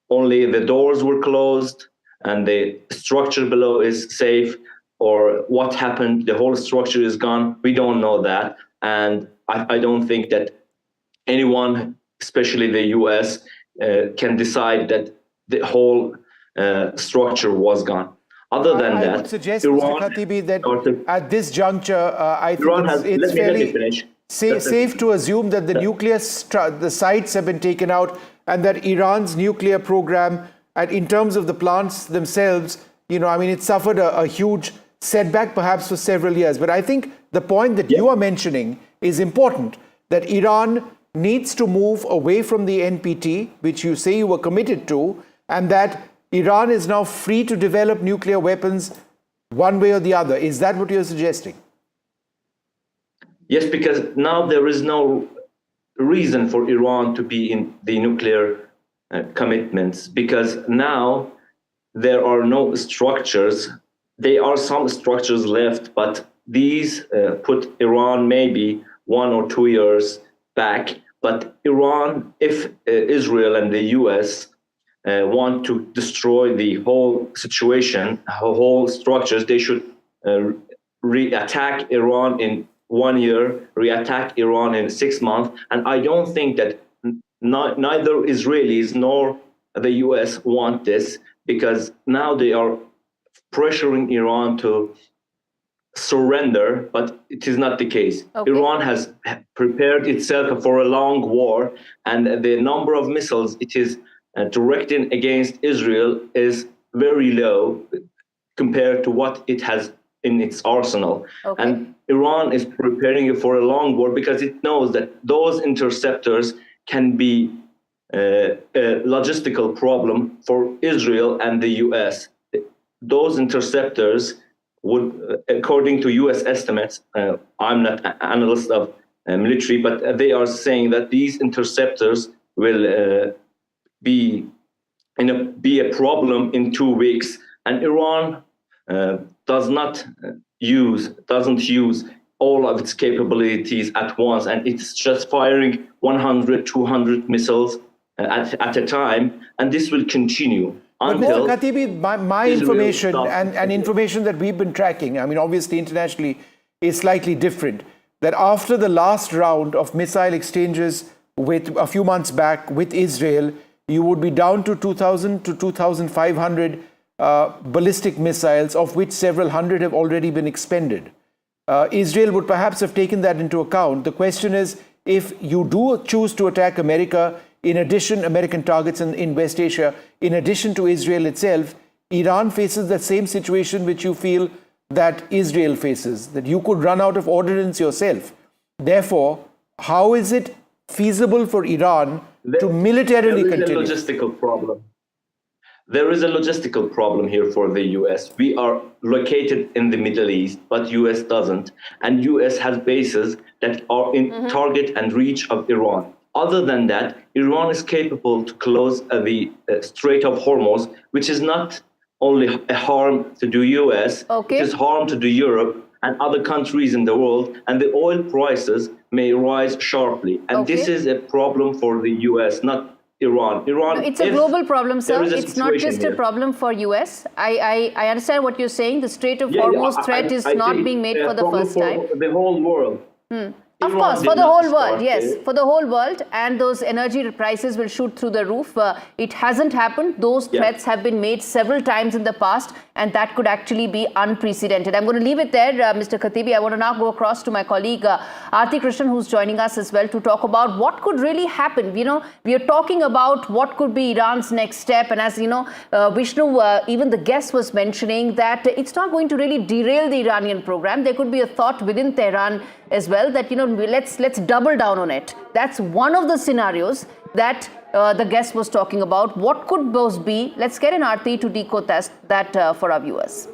only the doors were closed and the structure below is safe, or what happened, the whole structure is gone, we don't know that. And I don't think that anyone, especially the US, can decide that the whole structure was gone. Other than that, I would suggest, Mr. Khatibi, that at this juncture, I think it's fairly safe to assume that the nuclear the sites have been taken out, and that Iran's nuclear program, and in terms of the plants themselves, it suffered a huge setback perhaps for several years. But I think the point that you are mentioning is important, that Iran needs to move away from the NPT, which you say you were committed to, and that Iran is now free to develop nuclear weapons one way or the other. Is that what you're suggesting? Yes, because now there is no reason for Iran to be in the nuclear commitments, because now there are no structures. There are some structures left, but these put Iran maybe 1 or 2 years back. But Iran, if Israel and the US want to destroy the whole situation, whole structures, they should re-attack Iran in 1 year, re-attack Iran in 6 months. And I don't think that neither Israelis nor the US want this, because now they are pressuring Iran to surrender, but it is not the case. Okay. Iran has prepared itself for a long war, and the number of missiles it is directing against Israel is very low compared to what it has in its arsenal. Okay. And Iran is preparing for a long war because it knows that those interceptors can be a logistical problem for Israel and the US. Those interceptors would, according to US estimates, I'm not an analyst of military, but they are saying that these interceptors will be a problem in 2 weeks, and Iran doesn't use all of its capabilities at once, and it's just firing 100, 200 missiles at a time, and this will continue. But Mr. Khatibi, my information and information that we've been tracking, I mean, obviously internationally, is slightly different. That after the last round of missile exchanges with a few months back with Israel, you would be down to 2,000 to 2,500 ballistic missiles, of which several hundred have already been expended. Israel would perhaps have taken that into account. The question is, if you do choose to attack America, in addition, American targets in West Asia, in addition to Israel itself, Iran faces the same situation which you feel that Israel faces, that you could run out of ordnance yourself. Therefore, how is it feasible for Iran to militarily continue? There is a logistical problem. There is a logistical problem here for the US. We are located in the Middle East, but US doesn't. And US has bases that are in target and reach of Iran. Other than that, Iran is capable to close the Strait of Hormuz, which is not only a harm to the US, it is harm to the Europe and other countries in the world, and the oil prices may rise sharply. And this is a problem for the US, not Iran. No, it's a global problem, sir. It's not just a problem for US. I understand what you're saying. The Strait of Hormuz threat is not being made for the first time. The whole world. Of course, for the whole world, yes, for the whole world, and those energy prices will shoot through the roof. It hasn't happened. Those threats have been made several times in the past, and that could actually be unprecedented. I'm going to leave it there, Mr. Khatibi. I want to now go across to my colleague Aarti Krishnan, who's joining us as well, to talk about what could really happen. You know, we are talking about what could be Iran's next step, and as you know, Vishnu, even the guest was mentioning that it's not going to really derail the Iranian program. There could be a thought within Tehran as well that, you know, let's double down on it. That's one of the scenarios that the guest was talking about. What could those be? Let's get an Aarti to decode that for our viewers.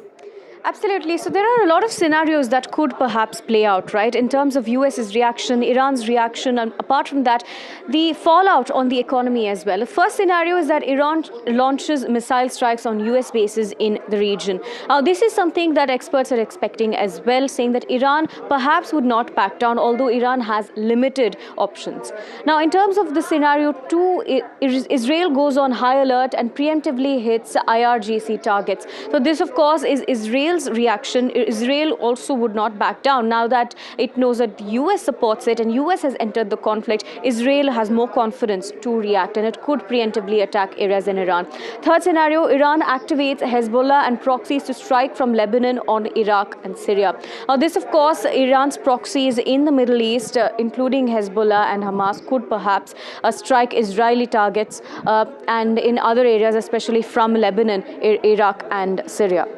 Absolutely. So there are a lot of scenarios that could perhaps play out, right? In terms of US's reaction, Iran's reaction, and apart from that, the fallout on the economy as well. The first scenario is that Iran launches missile strikes on US bases in the region. Now, this is something that experts are expecting as well, saying that Iran perhaps would not back down, although Iran has limited options. Now, in terms of the scenario 2, Israel goes on high alert and preemptively hits IRGC targets. So this, of course, is Israel's reaction. Israel also would not back down. Now that it knows that the US supports it and US has entered the conflict, Israel has more confidence to react, and it could preemptively attack areas in Iran. Third scenario, Iran activates Hezbollah and proxies to strike from Lebanon on Iraq and Syria. Now this, of course, Iran's proxies in the Middle East, including Hezbollah and Hamas, could perhaps strike Israeli targets and in other areas, especially from Lebanon, Iraq and Syria.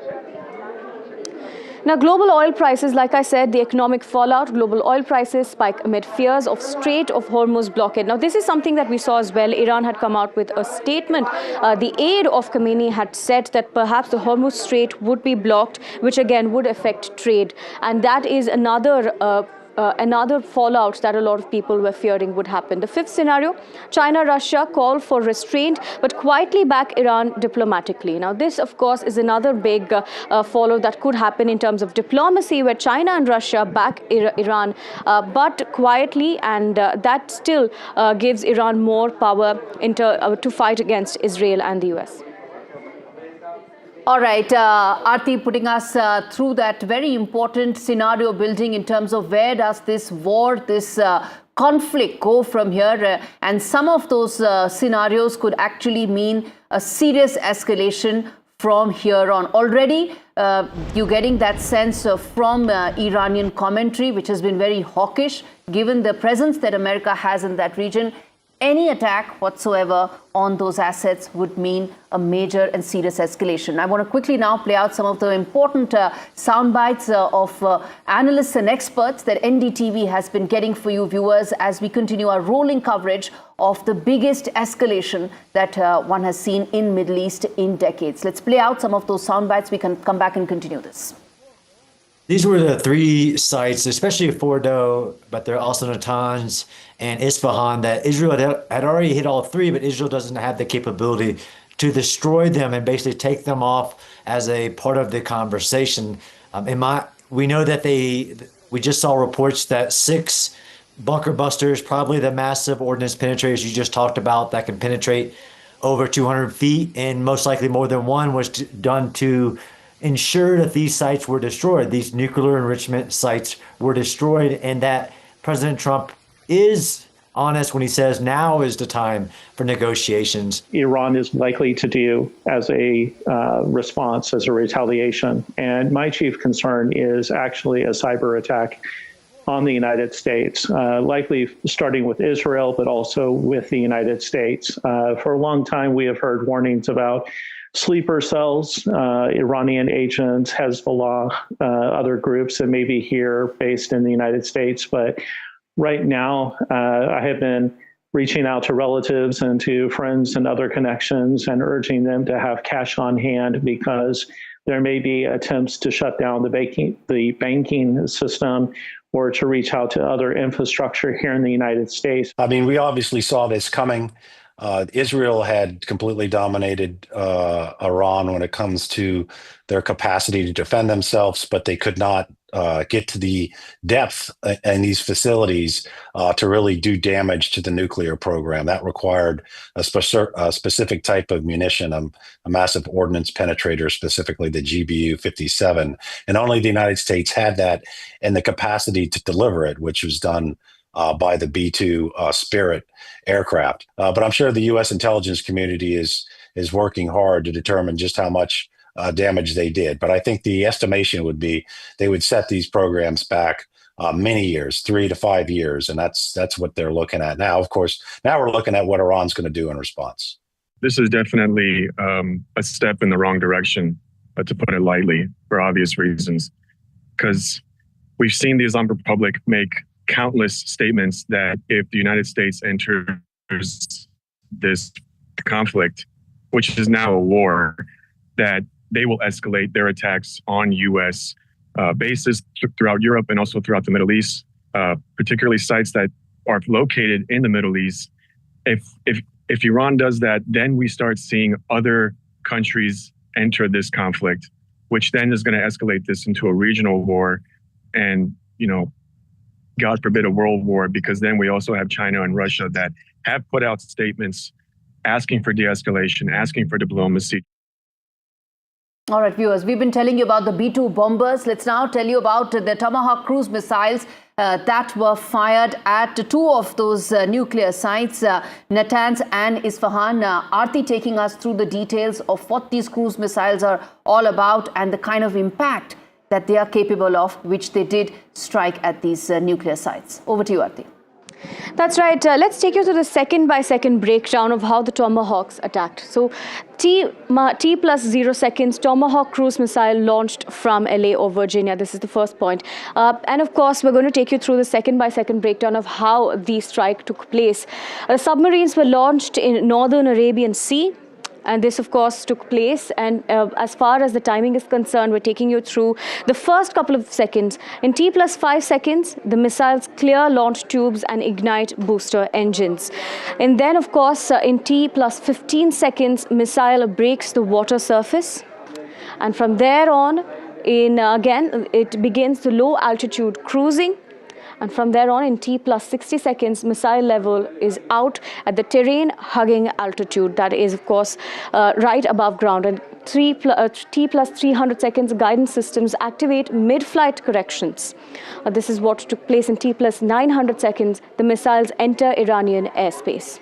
Now, global oil prices, like I said, the economic fallout, global oil prices spike amid fears of Strait of Hormuz blockade. Now, this is something that we saw as well. Iran had come out with a statement. The aide of Khamenei had said that perhaps the Hormuz Strait would be blocked, which again would affect trade. And that is another fallout that a lot of people were fearing would happen. The fifth scenario, China-Russia call for restraint, but quietly back Iran diplomatically. Now, this, of course, is another big fallout that could happen in terms of diplomacy, where China and Russia back Iran, but quietly, and that still gives Iran more power to fight against Israel and the US. All right, Aarti, putting us through that very important scenario building in terms of where does this war, this conflict go from here, and some of those scenarios could actually mean a serious escalation from here on. Already, you're getting that sense from Iranian commentary, which has been very hawkish, given the presence that America has in that region. Any attack whatsoever on those assets would mean a major and serious escalation. I want to quickly now play out some of the important sound bites of analysts and experts that NDTV has been getting for you viewers as we continue our rolling coverage of the biggest escalation that one has seen in Middle East in decades. Let's play out some of those sound bites. We can come back and continue this. These were the three sites, especially Fordow, but there are also Natanz and Esfahan, that Israel had already hit all three, but Israel doesn't have the capability to destroy them and basically take them off as a part of the conversation. We know that we just saw reports that 6 bunker busters, probably the massive ordnance penetrators you just talked about that can penetrate over 200 feet, and most likely more than one was done to ensure that these sites were destroyed, these nuclear enrichment sites were destroyed, and that President Trump is honest when he says now is the time for negotiations. Iran is likely to do as a response, as a retaliation. And my chief concern is actually a cyber attack on the United States, likely starting with Israel, but also with the United States. For a long time, we have heard warnings about sleeper cells, Iranian agents, Hezbollah, other groups that may be here based in the United States. But right now, I have been reaching out to relatives and to friends and other connections and urging them to have cash on hand, because there may be attempts to shut down the banking system or to reach out to other infrastructure here in the United States. I mean, we obviously saw this coming. Israel had completely dominated Iran when it comes to their capacity to defend themselves, but they could not get to the depth in these facilities to really do damage to the nuclear program. That required a specific type of munition, a massive ordnance penetrator, specifically the GBU-57. And only the United States had that and the capacity to deliver it, which was done by the B-2 Spirit aircraft. But I'm sure the U.S. intelligence community is working hard to determine just how much damage they did. But I think the estimation would be they would set these programs back many years, 3 to 5 years. And that's what they're looking at now. Of course, now we're looking at what Iran's going to do in response. This is definitely a step in the wrong direction, to put it lightly, for obvious reasons. Because we've seen the Islamic Republic make countless statements that if the United States enters this conflict, which is now a war, that they will escalate their attacks on U.S. bases throughout Europe and also throughout the Middle East, particularly sites that are located in the Middle East. If Iran does that, then we start seeing other countries enter this conflict, which then is going to escalate this into a regional war and, God forbid, a world war, because then we also have China and Russia that have put out statements asking for de-escalation, asking for diplomacy. All right, viewers, we've been telling you about the B-2 bombers. Let's now tell you about the Tomahawk cruise missiles that were fired at 2 of those nuclear sites, Natanz and Esfahan. Aarti taking us through the details of what these cruise missiles are all about and the kind of impact that they are capable of, which they did strike at these nuclear sites. Over to you, Aarti. That's right. Let's take you to the second-by-second breakdown of how the Tomahawks attacked. So, T plus 0 seconds, Tomahawk cruise missile launched from LA or Virginia. This is the first point. And of course, we're going to take you through the second-by-second breakdown of how the strike took place. Submarines were launched in northern Arabian Sea. And this, of course, took place. And as far as the timing is concerned, we're taking you through the first couple of seconds. In T plus 5 seconds, the missiles clear launch tubes and ignite booster engines. And then, of course, in T plus 15 seconds, missile breaks the water surface. And from there on, again, it begins the low altitude cruising. And from there on, in T plus 60 seconds, missile level is out at the terrain-hugging altitude. That is, of course, right above ground. And T plus 300 seconds, guidance systems activate mid-flight corrections. This is what took place in T plus 900 seconds. The missiles enter Iranian airspace.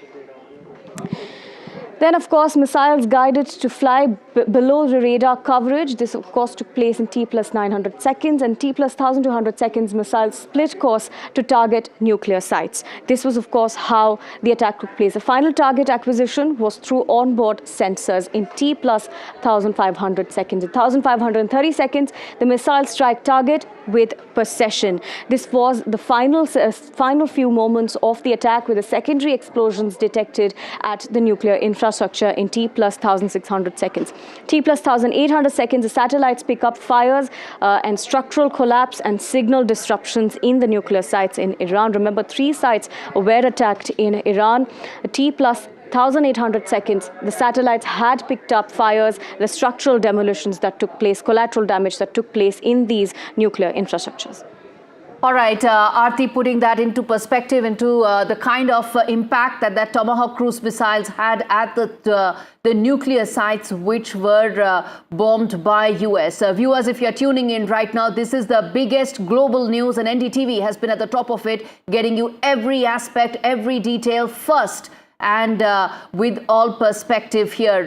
Then, of course, missiles guided to fly below the radar coverage. This, of course, took place in T plus 900 seconds. And T plus 1200 seconds, missiles split course to target nuclear sites. This was, of course, how the attack took place. The final target acquisition was through onboard sensors in T plus 1500 seconds. In 1530 seconds, the missiles strike target with precision. This was the final few moments of the attack, with the secondary explosions detected at the nuclear infrastructure in T plus 1600 seconds. T plus 1800 seconds, the satellites pick up fires and structural collapse and signal disruptions in the nuclear sites in Iran. Remember, 3 sites were attacked in Iran. T plus 1800 seconds, the satellites had picked up fires, the structural demolitions that took place, collateral damage that took place in these nuclear infrastructures. All right, Aarti, putting that into perspective, into the kind of impact that Tomahawk cruise missiles had at the nuclear sites which were bombed by US. Viewers, if you're tuning in right now, this is the biggest global news, and NDTV has been at the top of it, getting you every aspect, every detail first. And with all perspective here,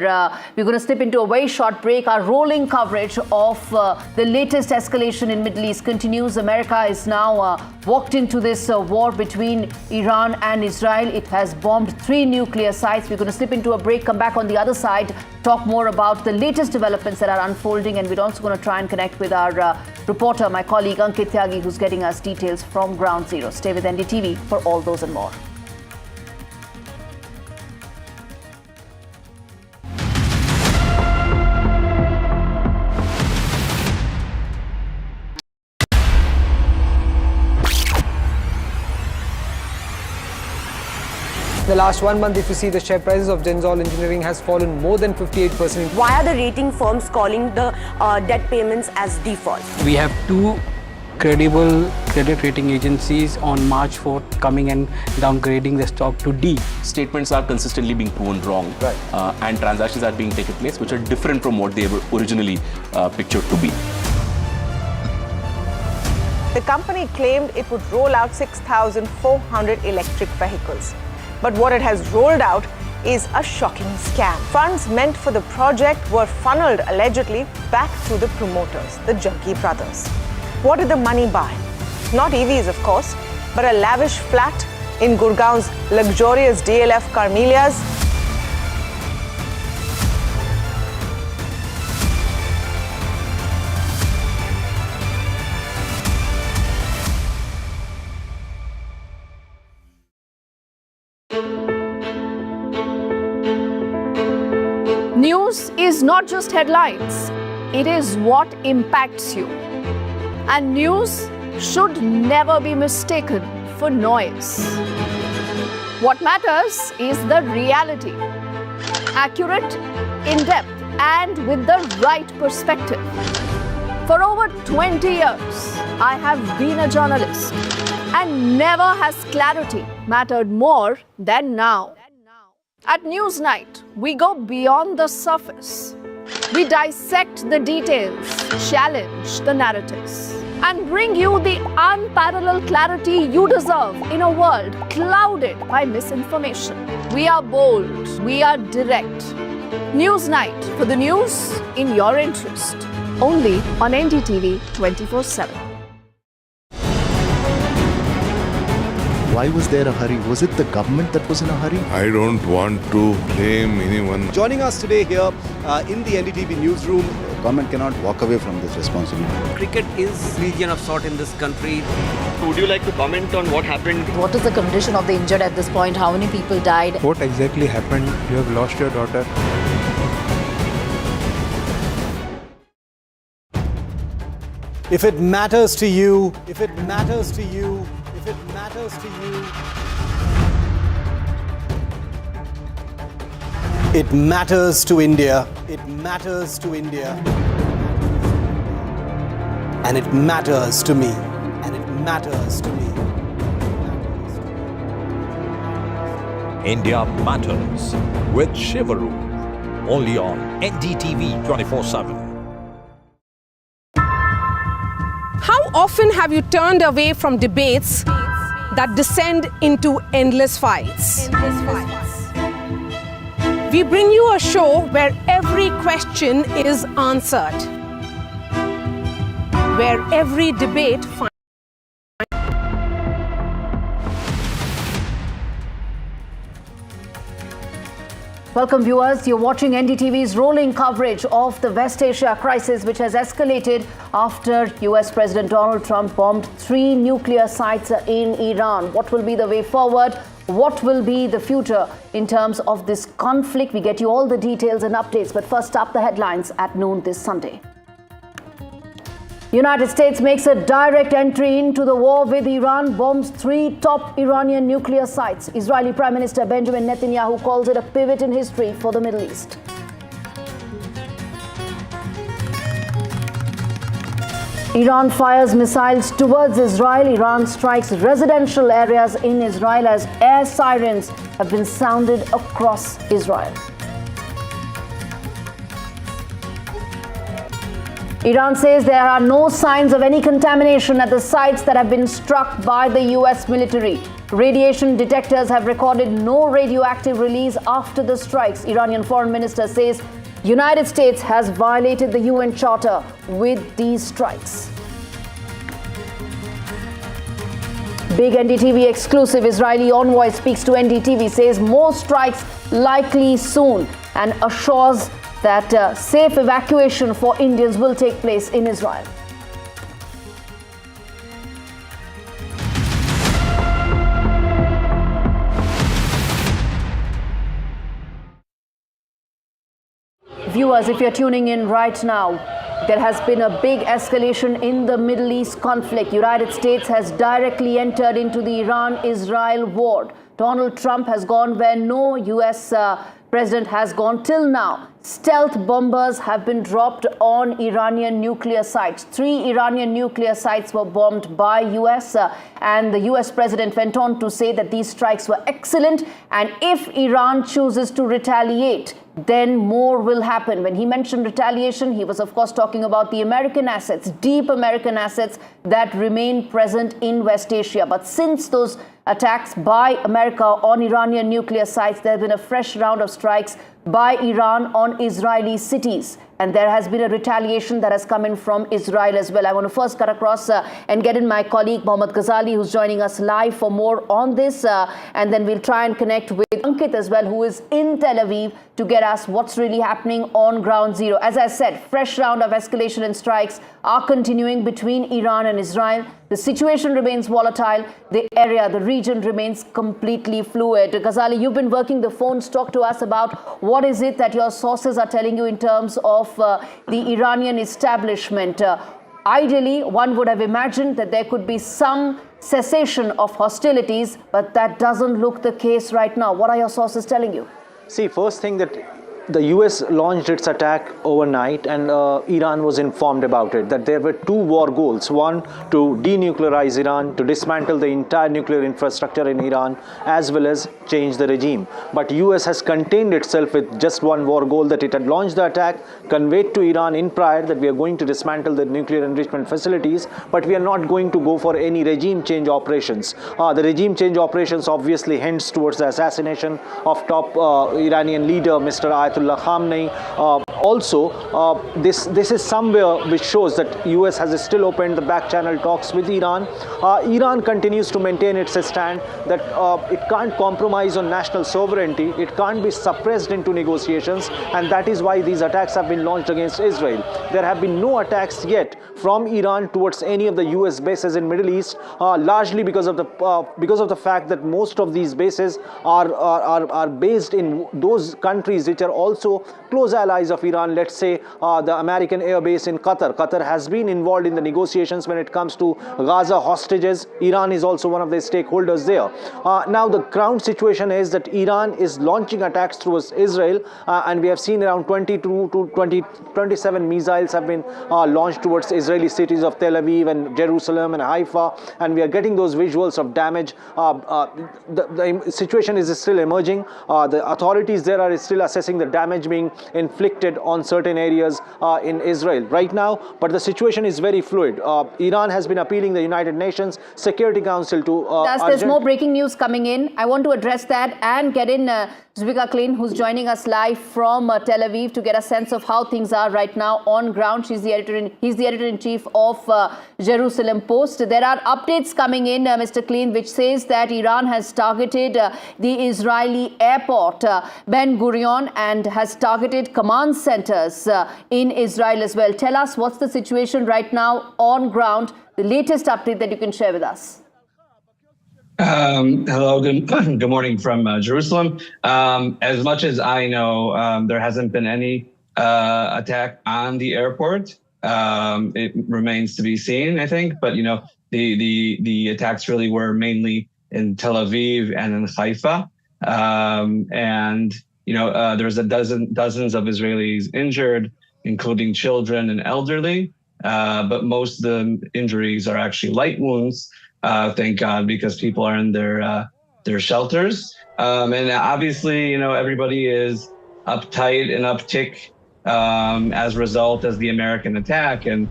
we're going to slip into a very short break. Our rolling coverage of the latest escalation in Middle East continues. America is now walked into this war between Iran and Israel. It has bombed 3 nuclear sites. We're going to slip into a break, come back on the other side, talk more about the latest developments that are unfolding. And we're also going to try and connect with our reporter, my colleague Ankit Tyagi, who's getting us details from Ground Zero. Stay with NDTV for all those and more. The last 1 month, if you see, the share prices of Genzol Engineering has fallen more than 58%. Why are the rating firms calling the debt payments as default? We have 2 credible credit rating agencies on March 4th coming and downgrading the stock to D. Statements are consistently being proven wrong, and transactions are being taken place which are different from what they were originally pictured to be. The company claimed it would roll out 6,400 electric vehicles. But what it has rolled out is a shocking scam. Funds meant for the project were funneled allegedly back to the promoters, the Jaggi brothers. What did the money buy? Not EVs, of course, but a lavish flat in Gurgaon's luxurious DLF Carmelias. News is not just headlines, it is what impacts you. And news should never be mistaken for noise. What matters is the reality. Accurate, in-depth, and with the right perspective. For over 20 years, I have been a journalist, and never has clarity mattered more than now. At Newsnight, we go beyond the surface. We dissect the details, challenge the narratives, and bring you the unparalleled clarity you deserve in a world clouded by misinformation. We are bold, we are direct. Newsnight, for the news in your interest. Only on NDTV 24/7. Why was there a hurry? Was it the government that was in a hurry? I don't want to blame anyone. Joining us today here in the NDTV newsroom. Government cannot walk away from this responsibility. Cricket is religion of sort in this country. Would you like to comment on what happened? What is the condition of the injured at this point? How many people died? What exactly happened? You have lost your daughter. If it matters to you, if it matters to you, if it matters to you, it matters to India. It matters to India. And it matters to me. And it matters to me. India Matters with Shivaru. Only on NDTV 24/7. How often have you turned away from debates that descend into endless fights? We bring you a show where every question is answered, where every debate finds. Welcome viewers, you're watching NDTV's rolling coverage of the West Asia crisis, which has escalated after US President Donald Trump bombed 3 nuclear sites in Iran. What will be the way forward? What will be the future in terms of this conflict? We get you all the details and updates, but first up, the headlines at noon this Sunday. United States makes a direct entry into the war with Iran, bombs 3 top Iranian nuclear sites. Israeli Prime Minister Benjamin Netanyahu calls it a pivot in history for the Middle East. Iran fires missiles towards Israel. Iran strikes residential areas in Israel as air sirens have been sounded across Israel. Iran says there are no signs of any contamination at the sites that have been struck by the US military. Radiation detectors have recorded no radioactive release after the strikes. Iranian Foreign Minister says United States has violated the UN Charter with these strikes. Big NDTV exclusive. Israeli envoy speaks to NDTV, says more strikes likely soon and assures that safe evacuation for Indians will take place in Israel. Viewers, if you're tuning in right now, there has been a big escalation in the Middle East conflict. United States has directly entered into the Iran-Israel war. Donald Trump has gone where no US president has gone till now. Stealth bombers have been dropped on Iranian nuclear sites. 3 Iranian nuclear sites were bombed by US and the US president went on to say that these strikes were excellent, and if Iran chooses to retaliate, then more will happen. When he mentioned retaliation, he was of course talking about the American assets, deep American assets that remain present in West Asia. But since those attacks by America on Iranian nuclear sites, there has been a fresh round of strikes by Iran on Israeli cities. And there has been a retaliation that has come in from Israel as well. I want to first cut across and get in my colleague Mohammad Ghazali, who's joining us live for more on this. And then we'll try and connect with Ankit as well, who is in Tel Aviv, to get us what's really happening on ground zero. As I said, fresh round of escalation and strikes are continuing between Iran and Israel. The situation remains volatile. The area, the region remains completely fluid. Ghazali, you've been working the phones. Talk to us about what is it that your sources are telling you in terms of the Iranian establishment. Ideally, one would have imagined that there could be some cessation of hostilities, but that doesn't look the case right now. What are your sources telling you? See, first thing that the US launched its attack overnight, and Iran was informed about it, that there were 2 war goals. One, to denuclearize Iran, to dismantle the entire nuclear infrastructure in Iran, as well as change the regime. But US has contained itself with just one war goal, that it had launched the attack, conveyed to Iran in prior that we are going to dismantle the nuclear enrichment facilities, but we are not going to go for any regime change operations. The regime change operations obviously hints towards the assassination of top Iranian leader, Mr. Ayatollah Khamenei. also, this is somewhere which shows that US has still opened the back channel talks with Iran. Iran continues to maintain its stand that it can't compromise on national sovereignty, it can't be suppressed into negotiations, and that is why these attacks have been launched against Israel. There have been no attacks yet from Iran towards any of the US bases in Middle East, largely because of the fact that most of these bases are based in those countries which are also close allies of Iran. Let's say the American air base in Qatar. Qatar has been involved in the negotiations when it comes to Gaza hostages. Iran is also one of the stakeholders there. Now the ground situation is that Iran is launching attacks towards Israel, and we have seen around 22 to 27 missiles have been launched towards Israeli cities of Tel Aviv and Jerusalem and Haifa, and we are getting those visuals of damage. The situation is still emerging. The authorities there are still assessing the damage being inflicted on certain areas in Israel right now, but the situation is very fluid. Iran has been appealing the United Nations Security Council to there's more breaking news coming in. I want to address that and get in Zvika Klein, who's joining us live from Tel Aviv to get a sense of how things are right now on ground. He's the editor-in-chief of Jerusalem Post. There are updates coming in, Mr. Klein, which says that Iran has targeted the Israeli airport, Ben Gurion, and has targeted command centers in Israel as well. Tell us what's the situation right now on ground, the latest update that you can share with us. Hello, good morning from Jerusalem. As much as I know, there hasn't been any attack on the airport. It remains to be seen, I think. But, the attacks really were mainly in Tel Aviv and in Haifa. There's dozens of Israelis injured, including children and elderly. But most of the injuries are actually light wounds. Thank God, because people are in their shelters. And obviously, everybody is uptight and uptick as a result of the American attack. And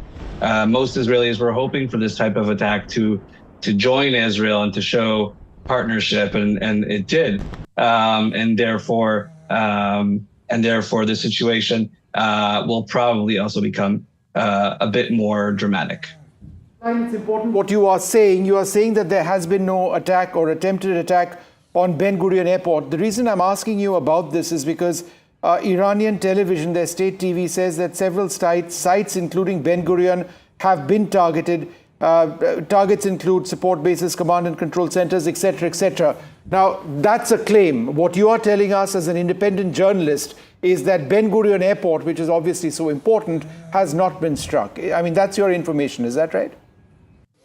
most Israelis were hoping for this type of attack to join Israel and to show partnership, and it did. And therefore, the situation will probably also become a bit more dramatic. It's important what you are saying. You are saying that there has been no attack or attempted attack on Ben Gurion Airport. The reason I'm asking you about this is because Iranian television, their state TV, says that several sites, including Ben Gurion, have been targeted. Targets include support bases, command and control centers, etc., etc. Now, that's a claim. What you are telling us as an independent journalist is that Ben Gurion Airport, which is obviously so important, has not been struck. I mean, that's your information. Is that right?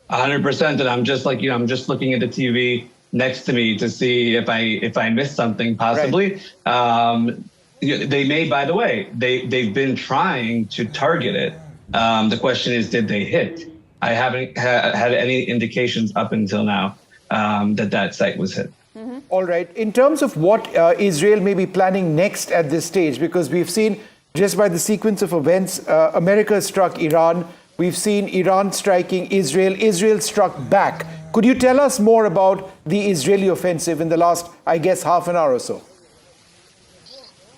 100%, and I'm just like I'm just looking at the TV next to me to see if I missed something possibly. Right. They may, by the way, they've been trying to target it. The question is, did they hit? I haven't had any indications up until now that site was hit. Mm-hmm. All right. In terms of what Israel may be planning next at this stage, because we've seen just by the sequence of events, America struck Iran. We've seen Iran striking Israel. Israel struck back. Could you tell us more about the Israeli offensive in the last, I guess, half an hour or so?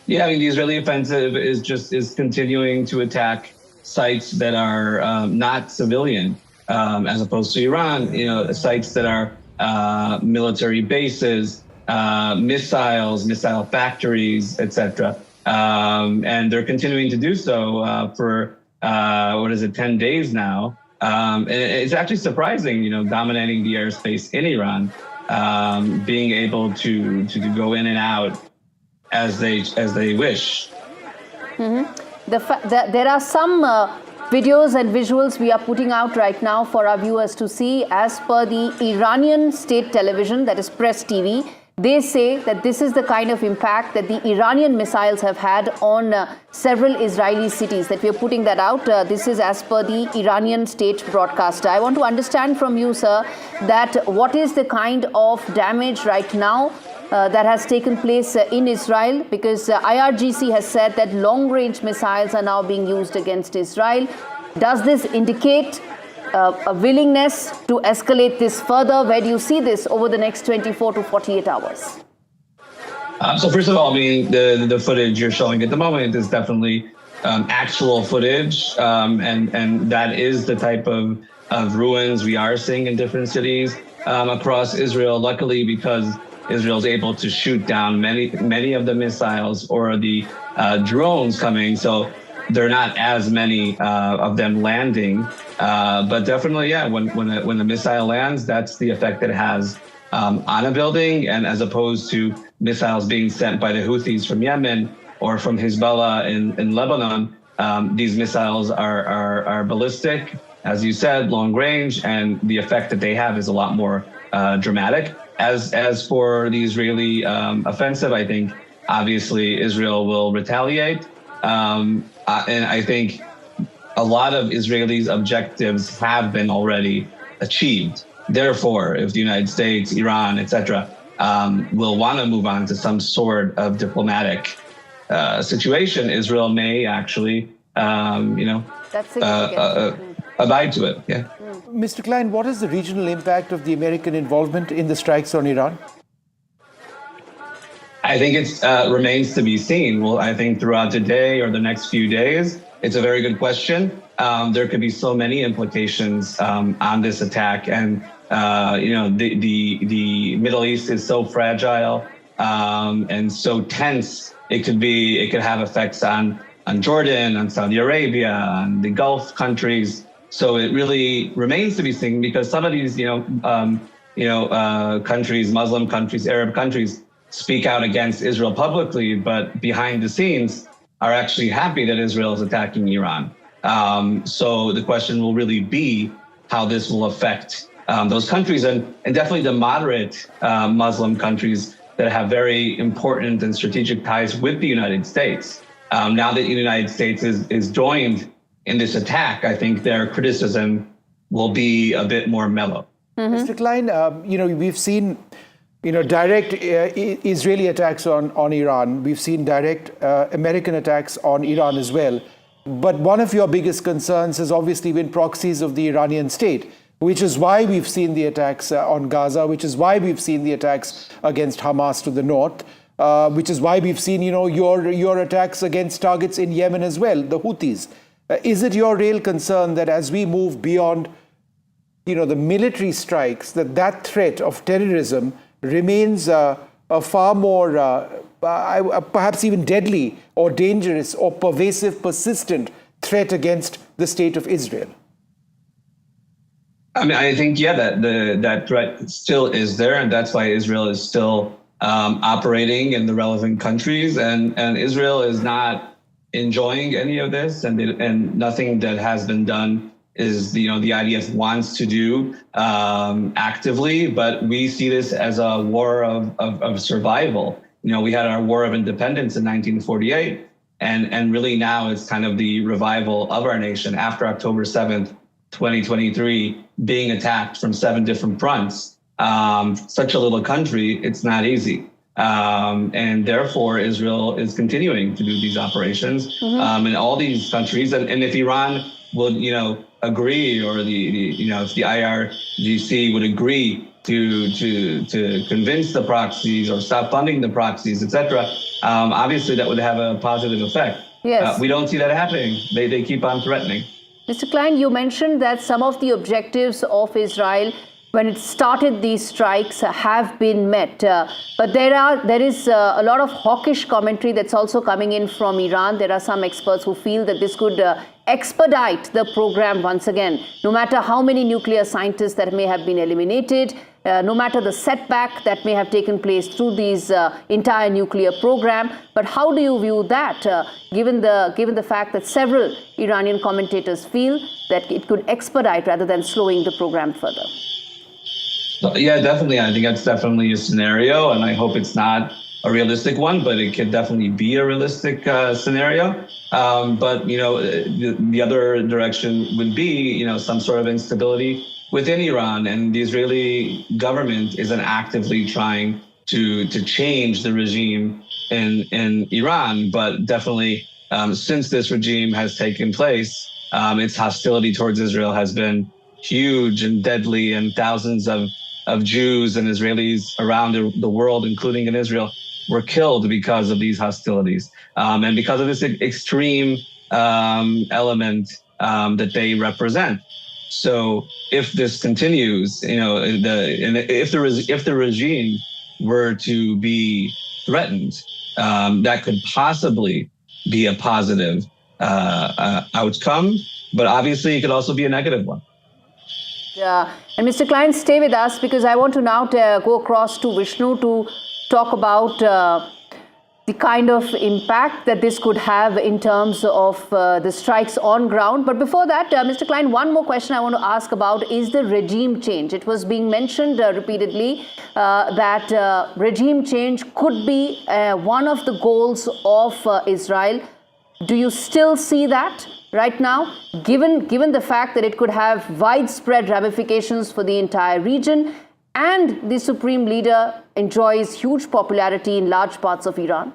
Yeah, I mean, the Israeli offensive is continuing to attack sites that are not civilian, as opposed to Iran. Sites that are military bases, missile factories, etc. And they're continuing to do so for 10 days now. And it's actually surprising, dominating the airspace in Iran, being able to go in and out as they wish. Mm-hmm. There are some videos and visuals we are putting out right now for our viewers to see. As per the Iranian state television, that is Press TV, they say that this is the kind of impact that the Iranian missiles have had on several Israeli cities, that we are putting that out. This is as per the Iranian state broadcaster. I want to understand from you, sir, that what is the kind of damage right now that has taken place in Israel, because IRGC has said that long-range missiles are now being used against Israel. Does this indicate a willingness to escalate this further? Where do you see this over the next 24 to 48 hours? So first of all, I mean, the footage you're showing at the moment is definitely actual footage, and that is the type of ruins we are seeing in different cities across Israel. Luckily, because Israel is able to shoot down many of the missiles or the drones coming, so there are not as many of them landing. But definitely, yeah, when the missile lands, that's the effect that it has on a building, and as opposed to missiles being sent by the Houthis from Yemen or from Hezbollah in Lebanon, these missiles are ballistic, as you said, long range, and the effect that they have is a lot more dramatic. As for the Israeli offensive, I think obviously Israel will retaliate, and I think a lot of Israelis' objectives have been already achieved. Therefore, if the United States, Iran, etc., will want to move on to some sort of diplomatic situation, Israel may actually, abide to it. Yeah. Mr. Klein, what is the regional impact of the American involvement in the strikes on Iran? I think it remains to be seen. Well, I think throughout the day or the next few days, it's a very good question. There could be so many implications on this attack, and the Middle East is so fragile and so tense. It could have effects on Jordan, on Saudi Arabia, on the Gulf countries. So it really remains to be seen, because some of these countries, Muslim countries, Arab countries, speak out against Israel publicly, but behind the scenes are actually happy that Israel is attacking Iran. So the question will really be how this will affect those countries, and definitely the moderate Muslim countries that have very important and strategic ties with the United States. Now that the United States is joined in this attack, I think their criticism will be a bit more mellow. Mr. Klein, we've seen direct Israeli attacks on Iran. We've seen direct American attacks on Iran as well. But one of your biggest concerns has obviously been proxies of the Iranian state, which is why we've seen the attacks on Gaza, which is why we've seen the attacks against Hamas to the north, which is why we've seen, your attacks against targets in Yemen as well, the Houthis. Is it your real concern that as we move beyond, the military strikes, that threat of terrorism remains a far more, perhaps even deadly or dangerous or pervasive, persistent threat against the state of Israel? I mean, I think, that threat still is there, and that's why Israel is still operating in the relevant countries, and Israel is not enjoying any of this, and nothing that has been done is the IDF wants to do actively, but we see this as a war of survival. We had our War of Independence in 1948, and really now it's kind of the revival of our nation after October 7th, 2023, being attacked from 7 different fronts. Such a little country, it's not easy. And therefore, Israel is continuing to do these operations in all these countries. And if Iran would, agree, or if the IRGC would agree to convince the proxies or stop funding the proxies, etc., obviously that would have a positive effect. Yes. We don't see that happening. They keep on threatening. Mr. Klein, you mentioned that some of the objectives of Israel when it started these strikes have been met. But there is a lot of hawkish commentary that's also coming in from Iran. There are some experts who feel that this could expedite the program once again, no matter how many nuclear scientists that may have been eliminated, no matter the setback that may have taken place through these entire nuclear program. But how do you view that, given the fact that several Iranian commentators feel that it could expedite rather than slowing the program further? Yeah, definitely. I think that's definitely a scenario, and I hope it's not a realistic one, but it could definitely be a realistic scenario. But, the other direction would be, some sort of instability within Iran, and the Israeli government isn't actively trying to change the regime in Iran, but definitely since this regime has taken place, its hostility towards Israel has been huge and deadly, and thousands of Jews and Israelis around the world, including in Israel, were killed because of these hostilities. And because of this extreme element that they represent. So if this continues, if the regime were to be threatened, that could possibly be a positive outcome, but obviously it could also be a negative one. And Mr. Klein, stay with us because I want to now go across to Vishnu to talk about the kind of impact that this could have in terms of the strikes on ground. But before that, Mr. Klein, one more question I want to ask about is the regime change. It was being mentioned repeatedly that regime change could be one of the goals of Israel. Do you still see that right now, given the fact that it could have widespread ramifications for the entire region and the supreme leader enjoys huge popularity in large parts of Iran?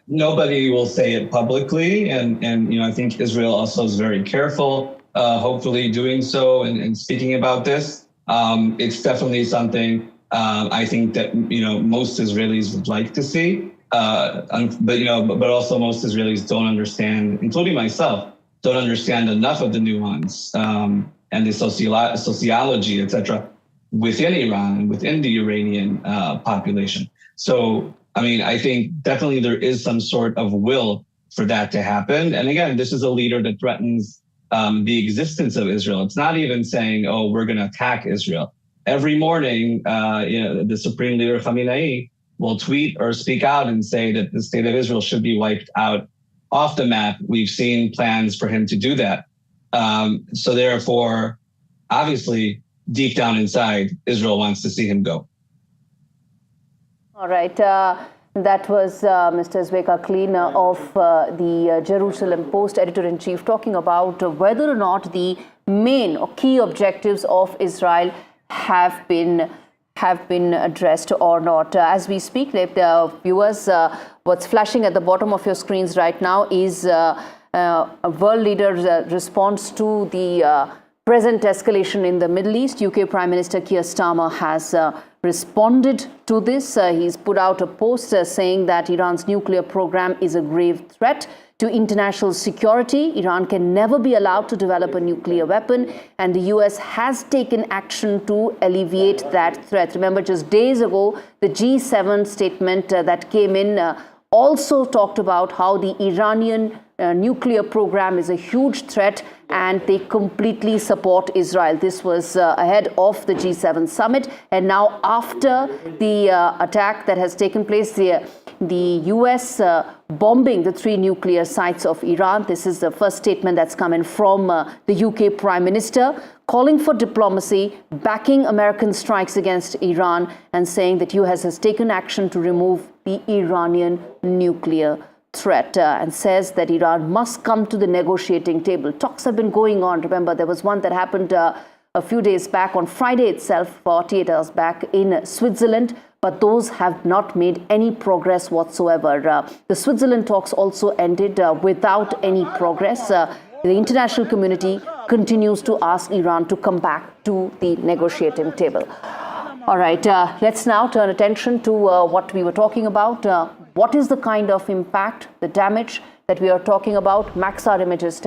Nobody will say it publicly, and I think Israel also is very careful, hopefully doing so and speaking about this. It's definitely something I think that most Israelis would like to see, but also most Israelis don't understand, including myself, don't understand enough of the nuance and the sociology, etc., within Iran, within the Iranian population. So, I think definitely there is some sort of will for that to happen. And again, this is a leader that threatens the existence of Israel. It's not even saying, oh, we're going to attack Israel. Every morning, the Supreme Leader Khamenei will tweet or speak out and say that the state of Israel should be wiped out off the map. We've seen plans for him to do that. So therefore, obviously, deep down inside, Israel wants to see him go. All right. That was Mr. Evacuation of the Jerusalem Post editor-in-chief talking about whether or not the main or key objectives of Israel have been addressed or not. As we speak, viewers, what's flashing at the bottom of your screens right now is a world leader's response to the present escalation in the Middle East. UK Prime Minister Keir Starmer has responded to this. He's put out a post saying that Iran's nuclear program is a grave threat to international security. Iran can never be allowed to develop a nuclear weapon, and the US has taken action to alleviate that threat. Remember, just days ago, the G7 statement that came in also talked about how the Iranian nuclear program is a huge threat and they completely support Israel. This was ahead of the G7 summit. And now after the attack that has taken place, the US bombing the 3 nuclear sites of Iran. This is the first statement that's come in from the UK Prime Minister, calling for diplomacy, backing American strikes against Iran, and saying that US has taken action to remove the Iranian nuclear threat, and says that Iran must come to the negotiating table. Talks have been going on. Remember, there was one that happened a few days back on Friday itself, 48 hours back in Switzerland, but those have not made any progress whatsoever. The Switzerland talks also ended without any progress. The international community continues to ask Iran to come back to the negotiating table. All right, let's now turn attention to what we were talking about. What is the kind of impact, the damage that we are talking about? Maxar images tell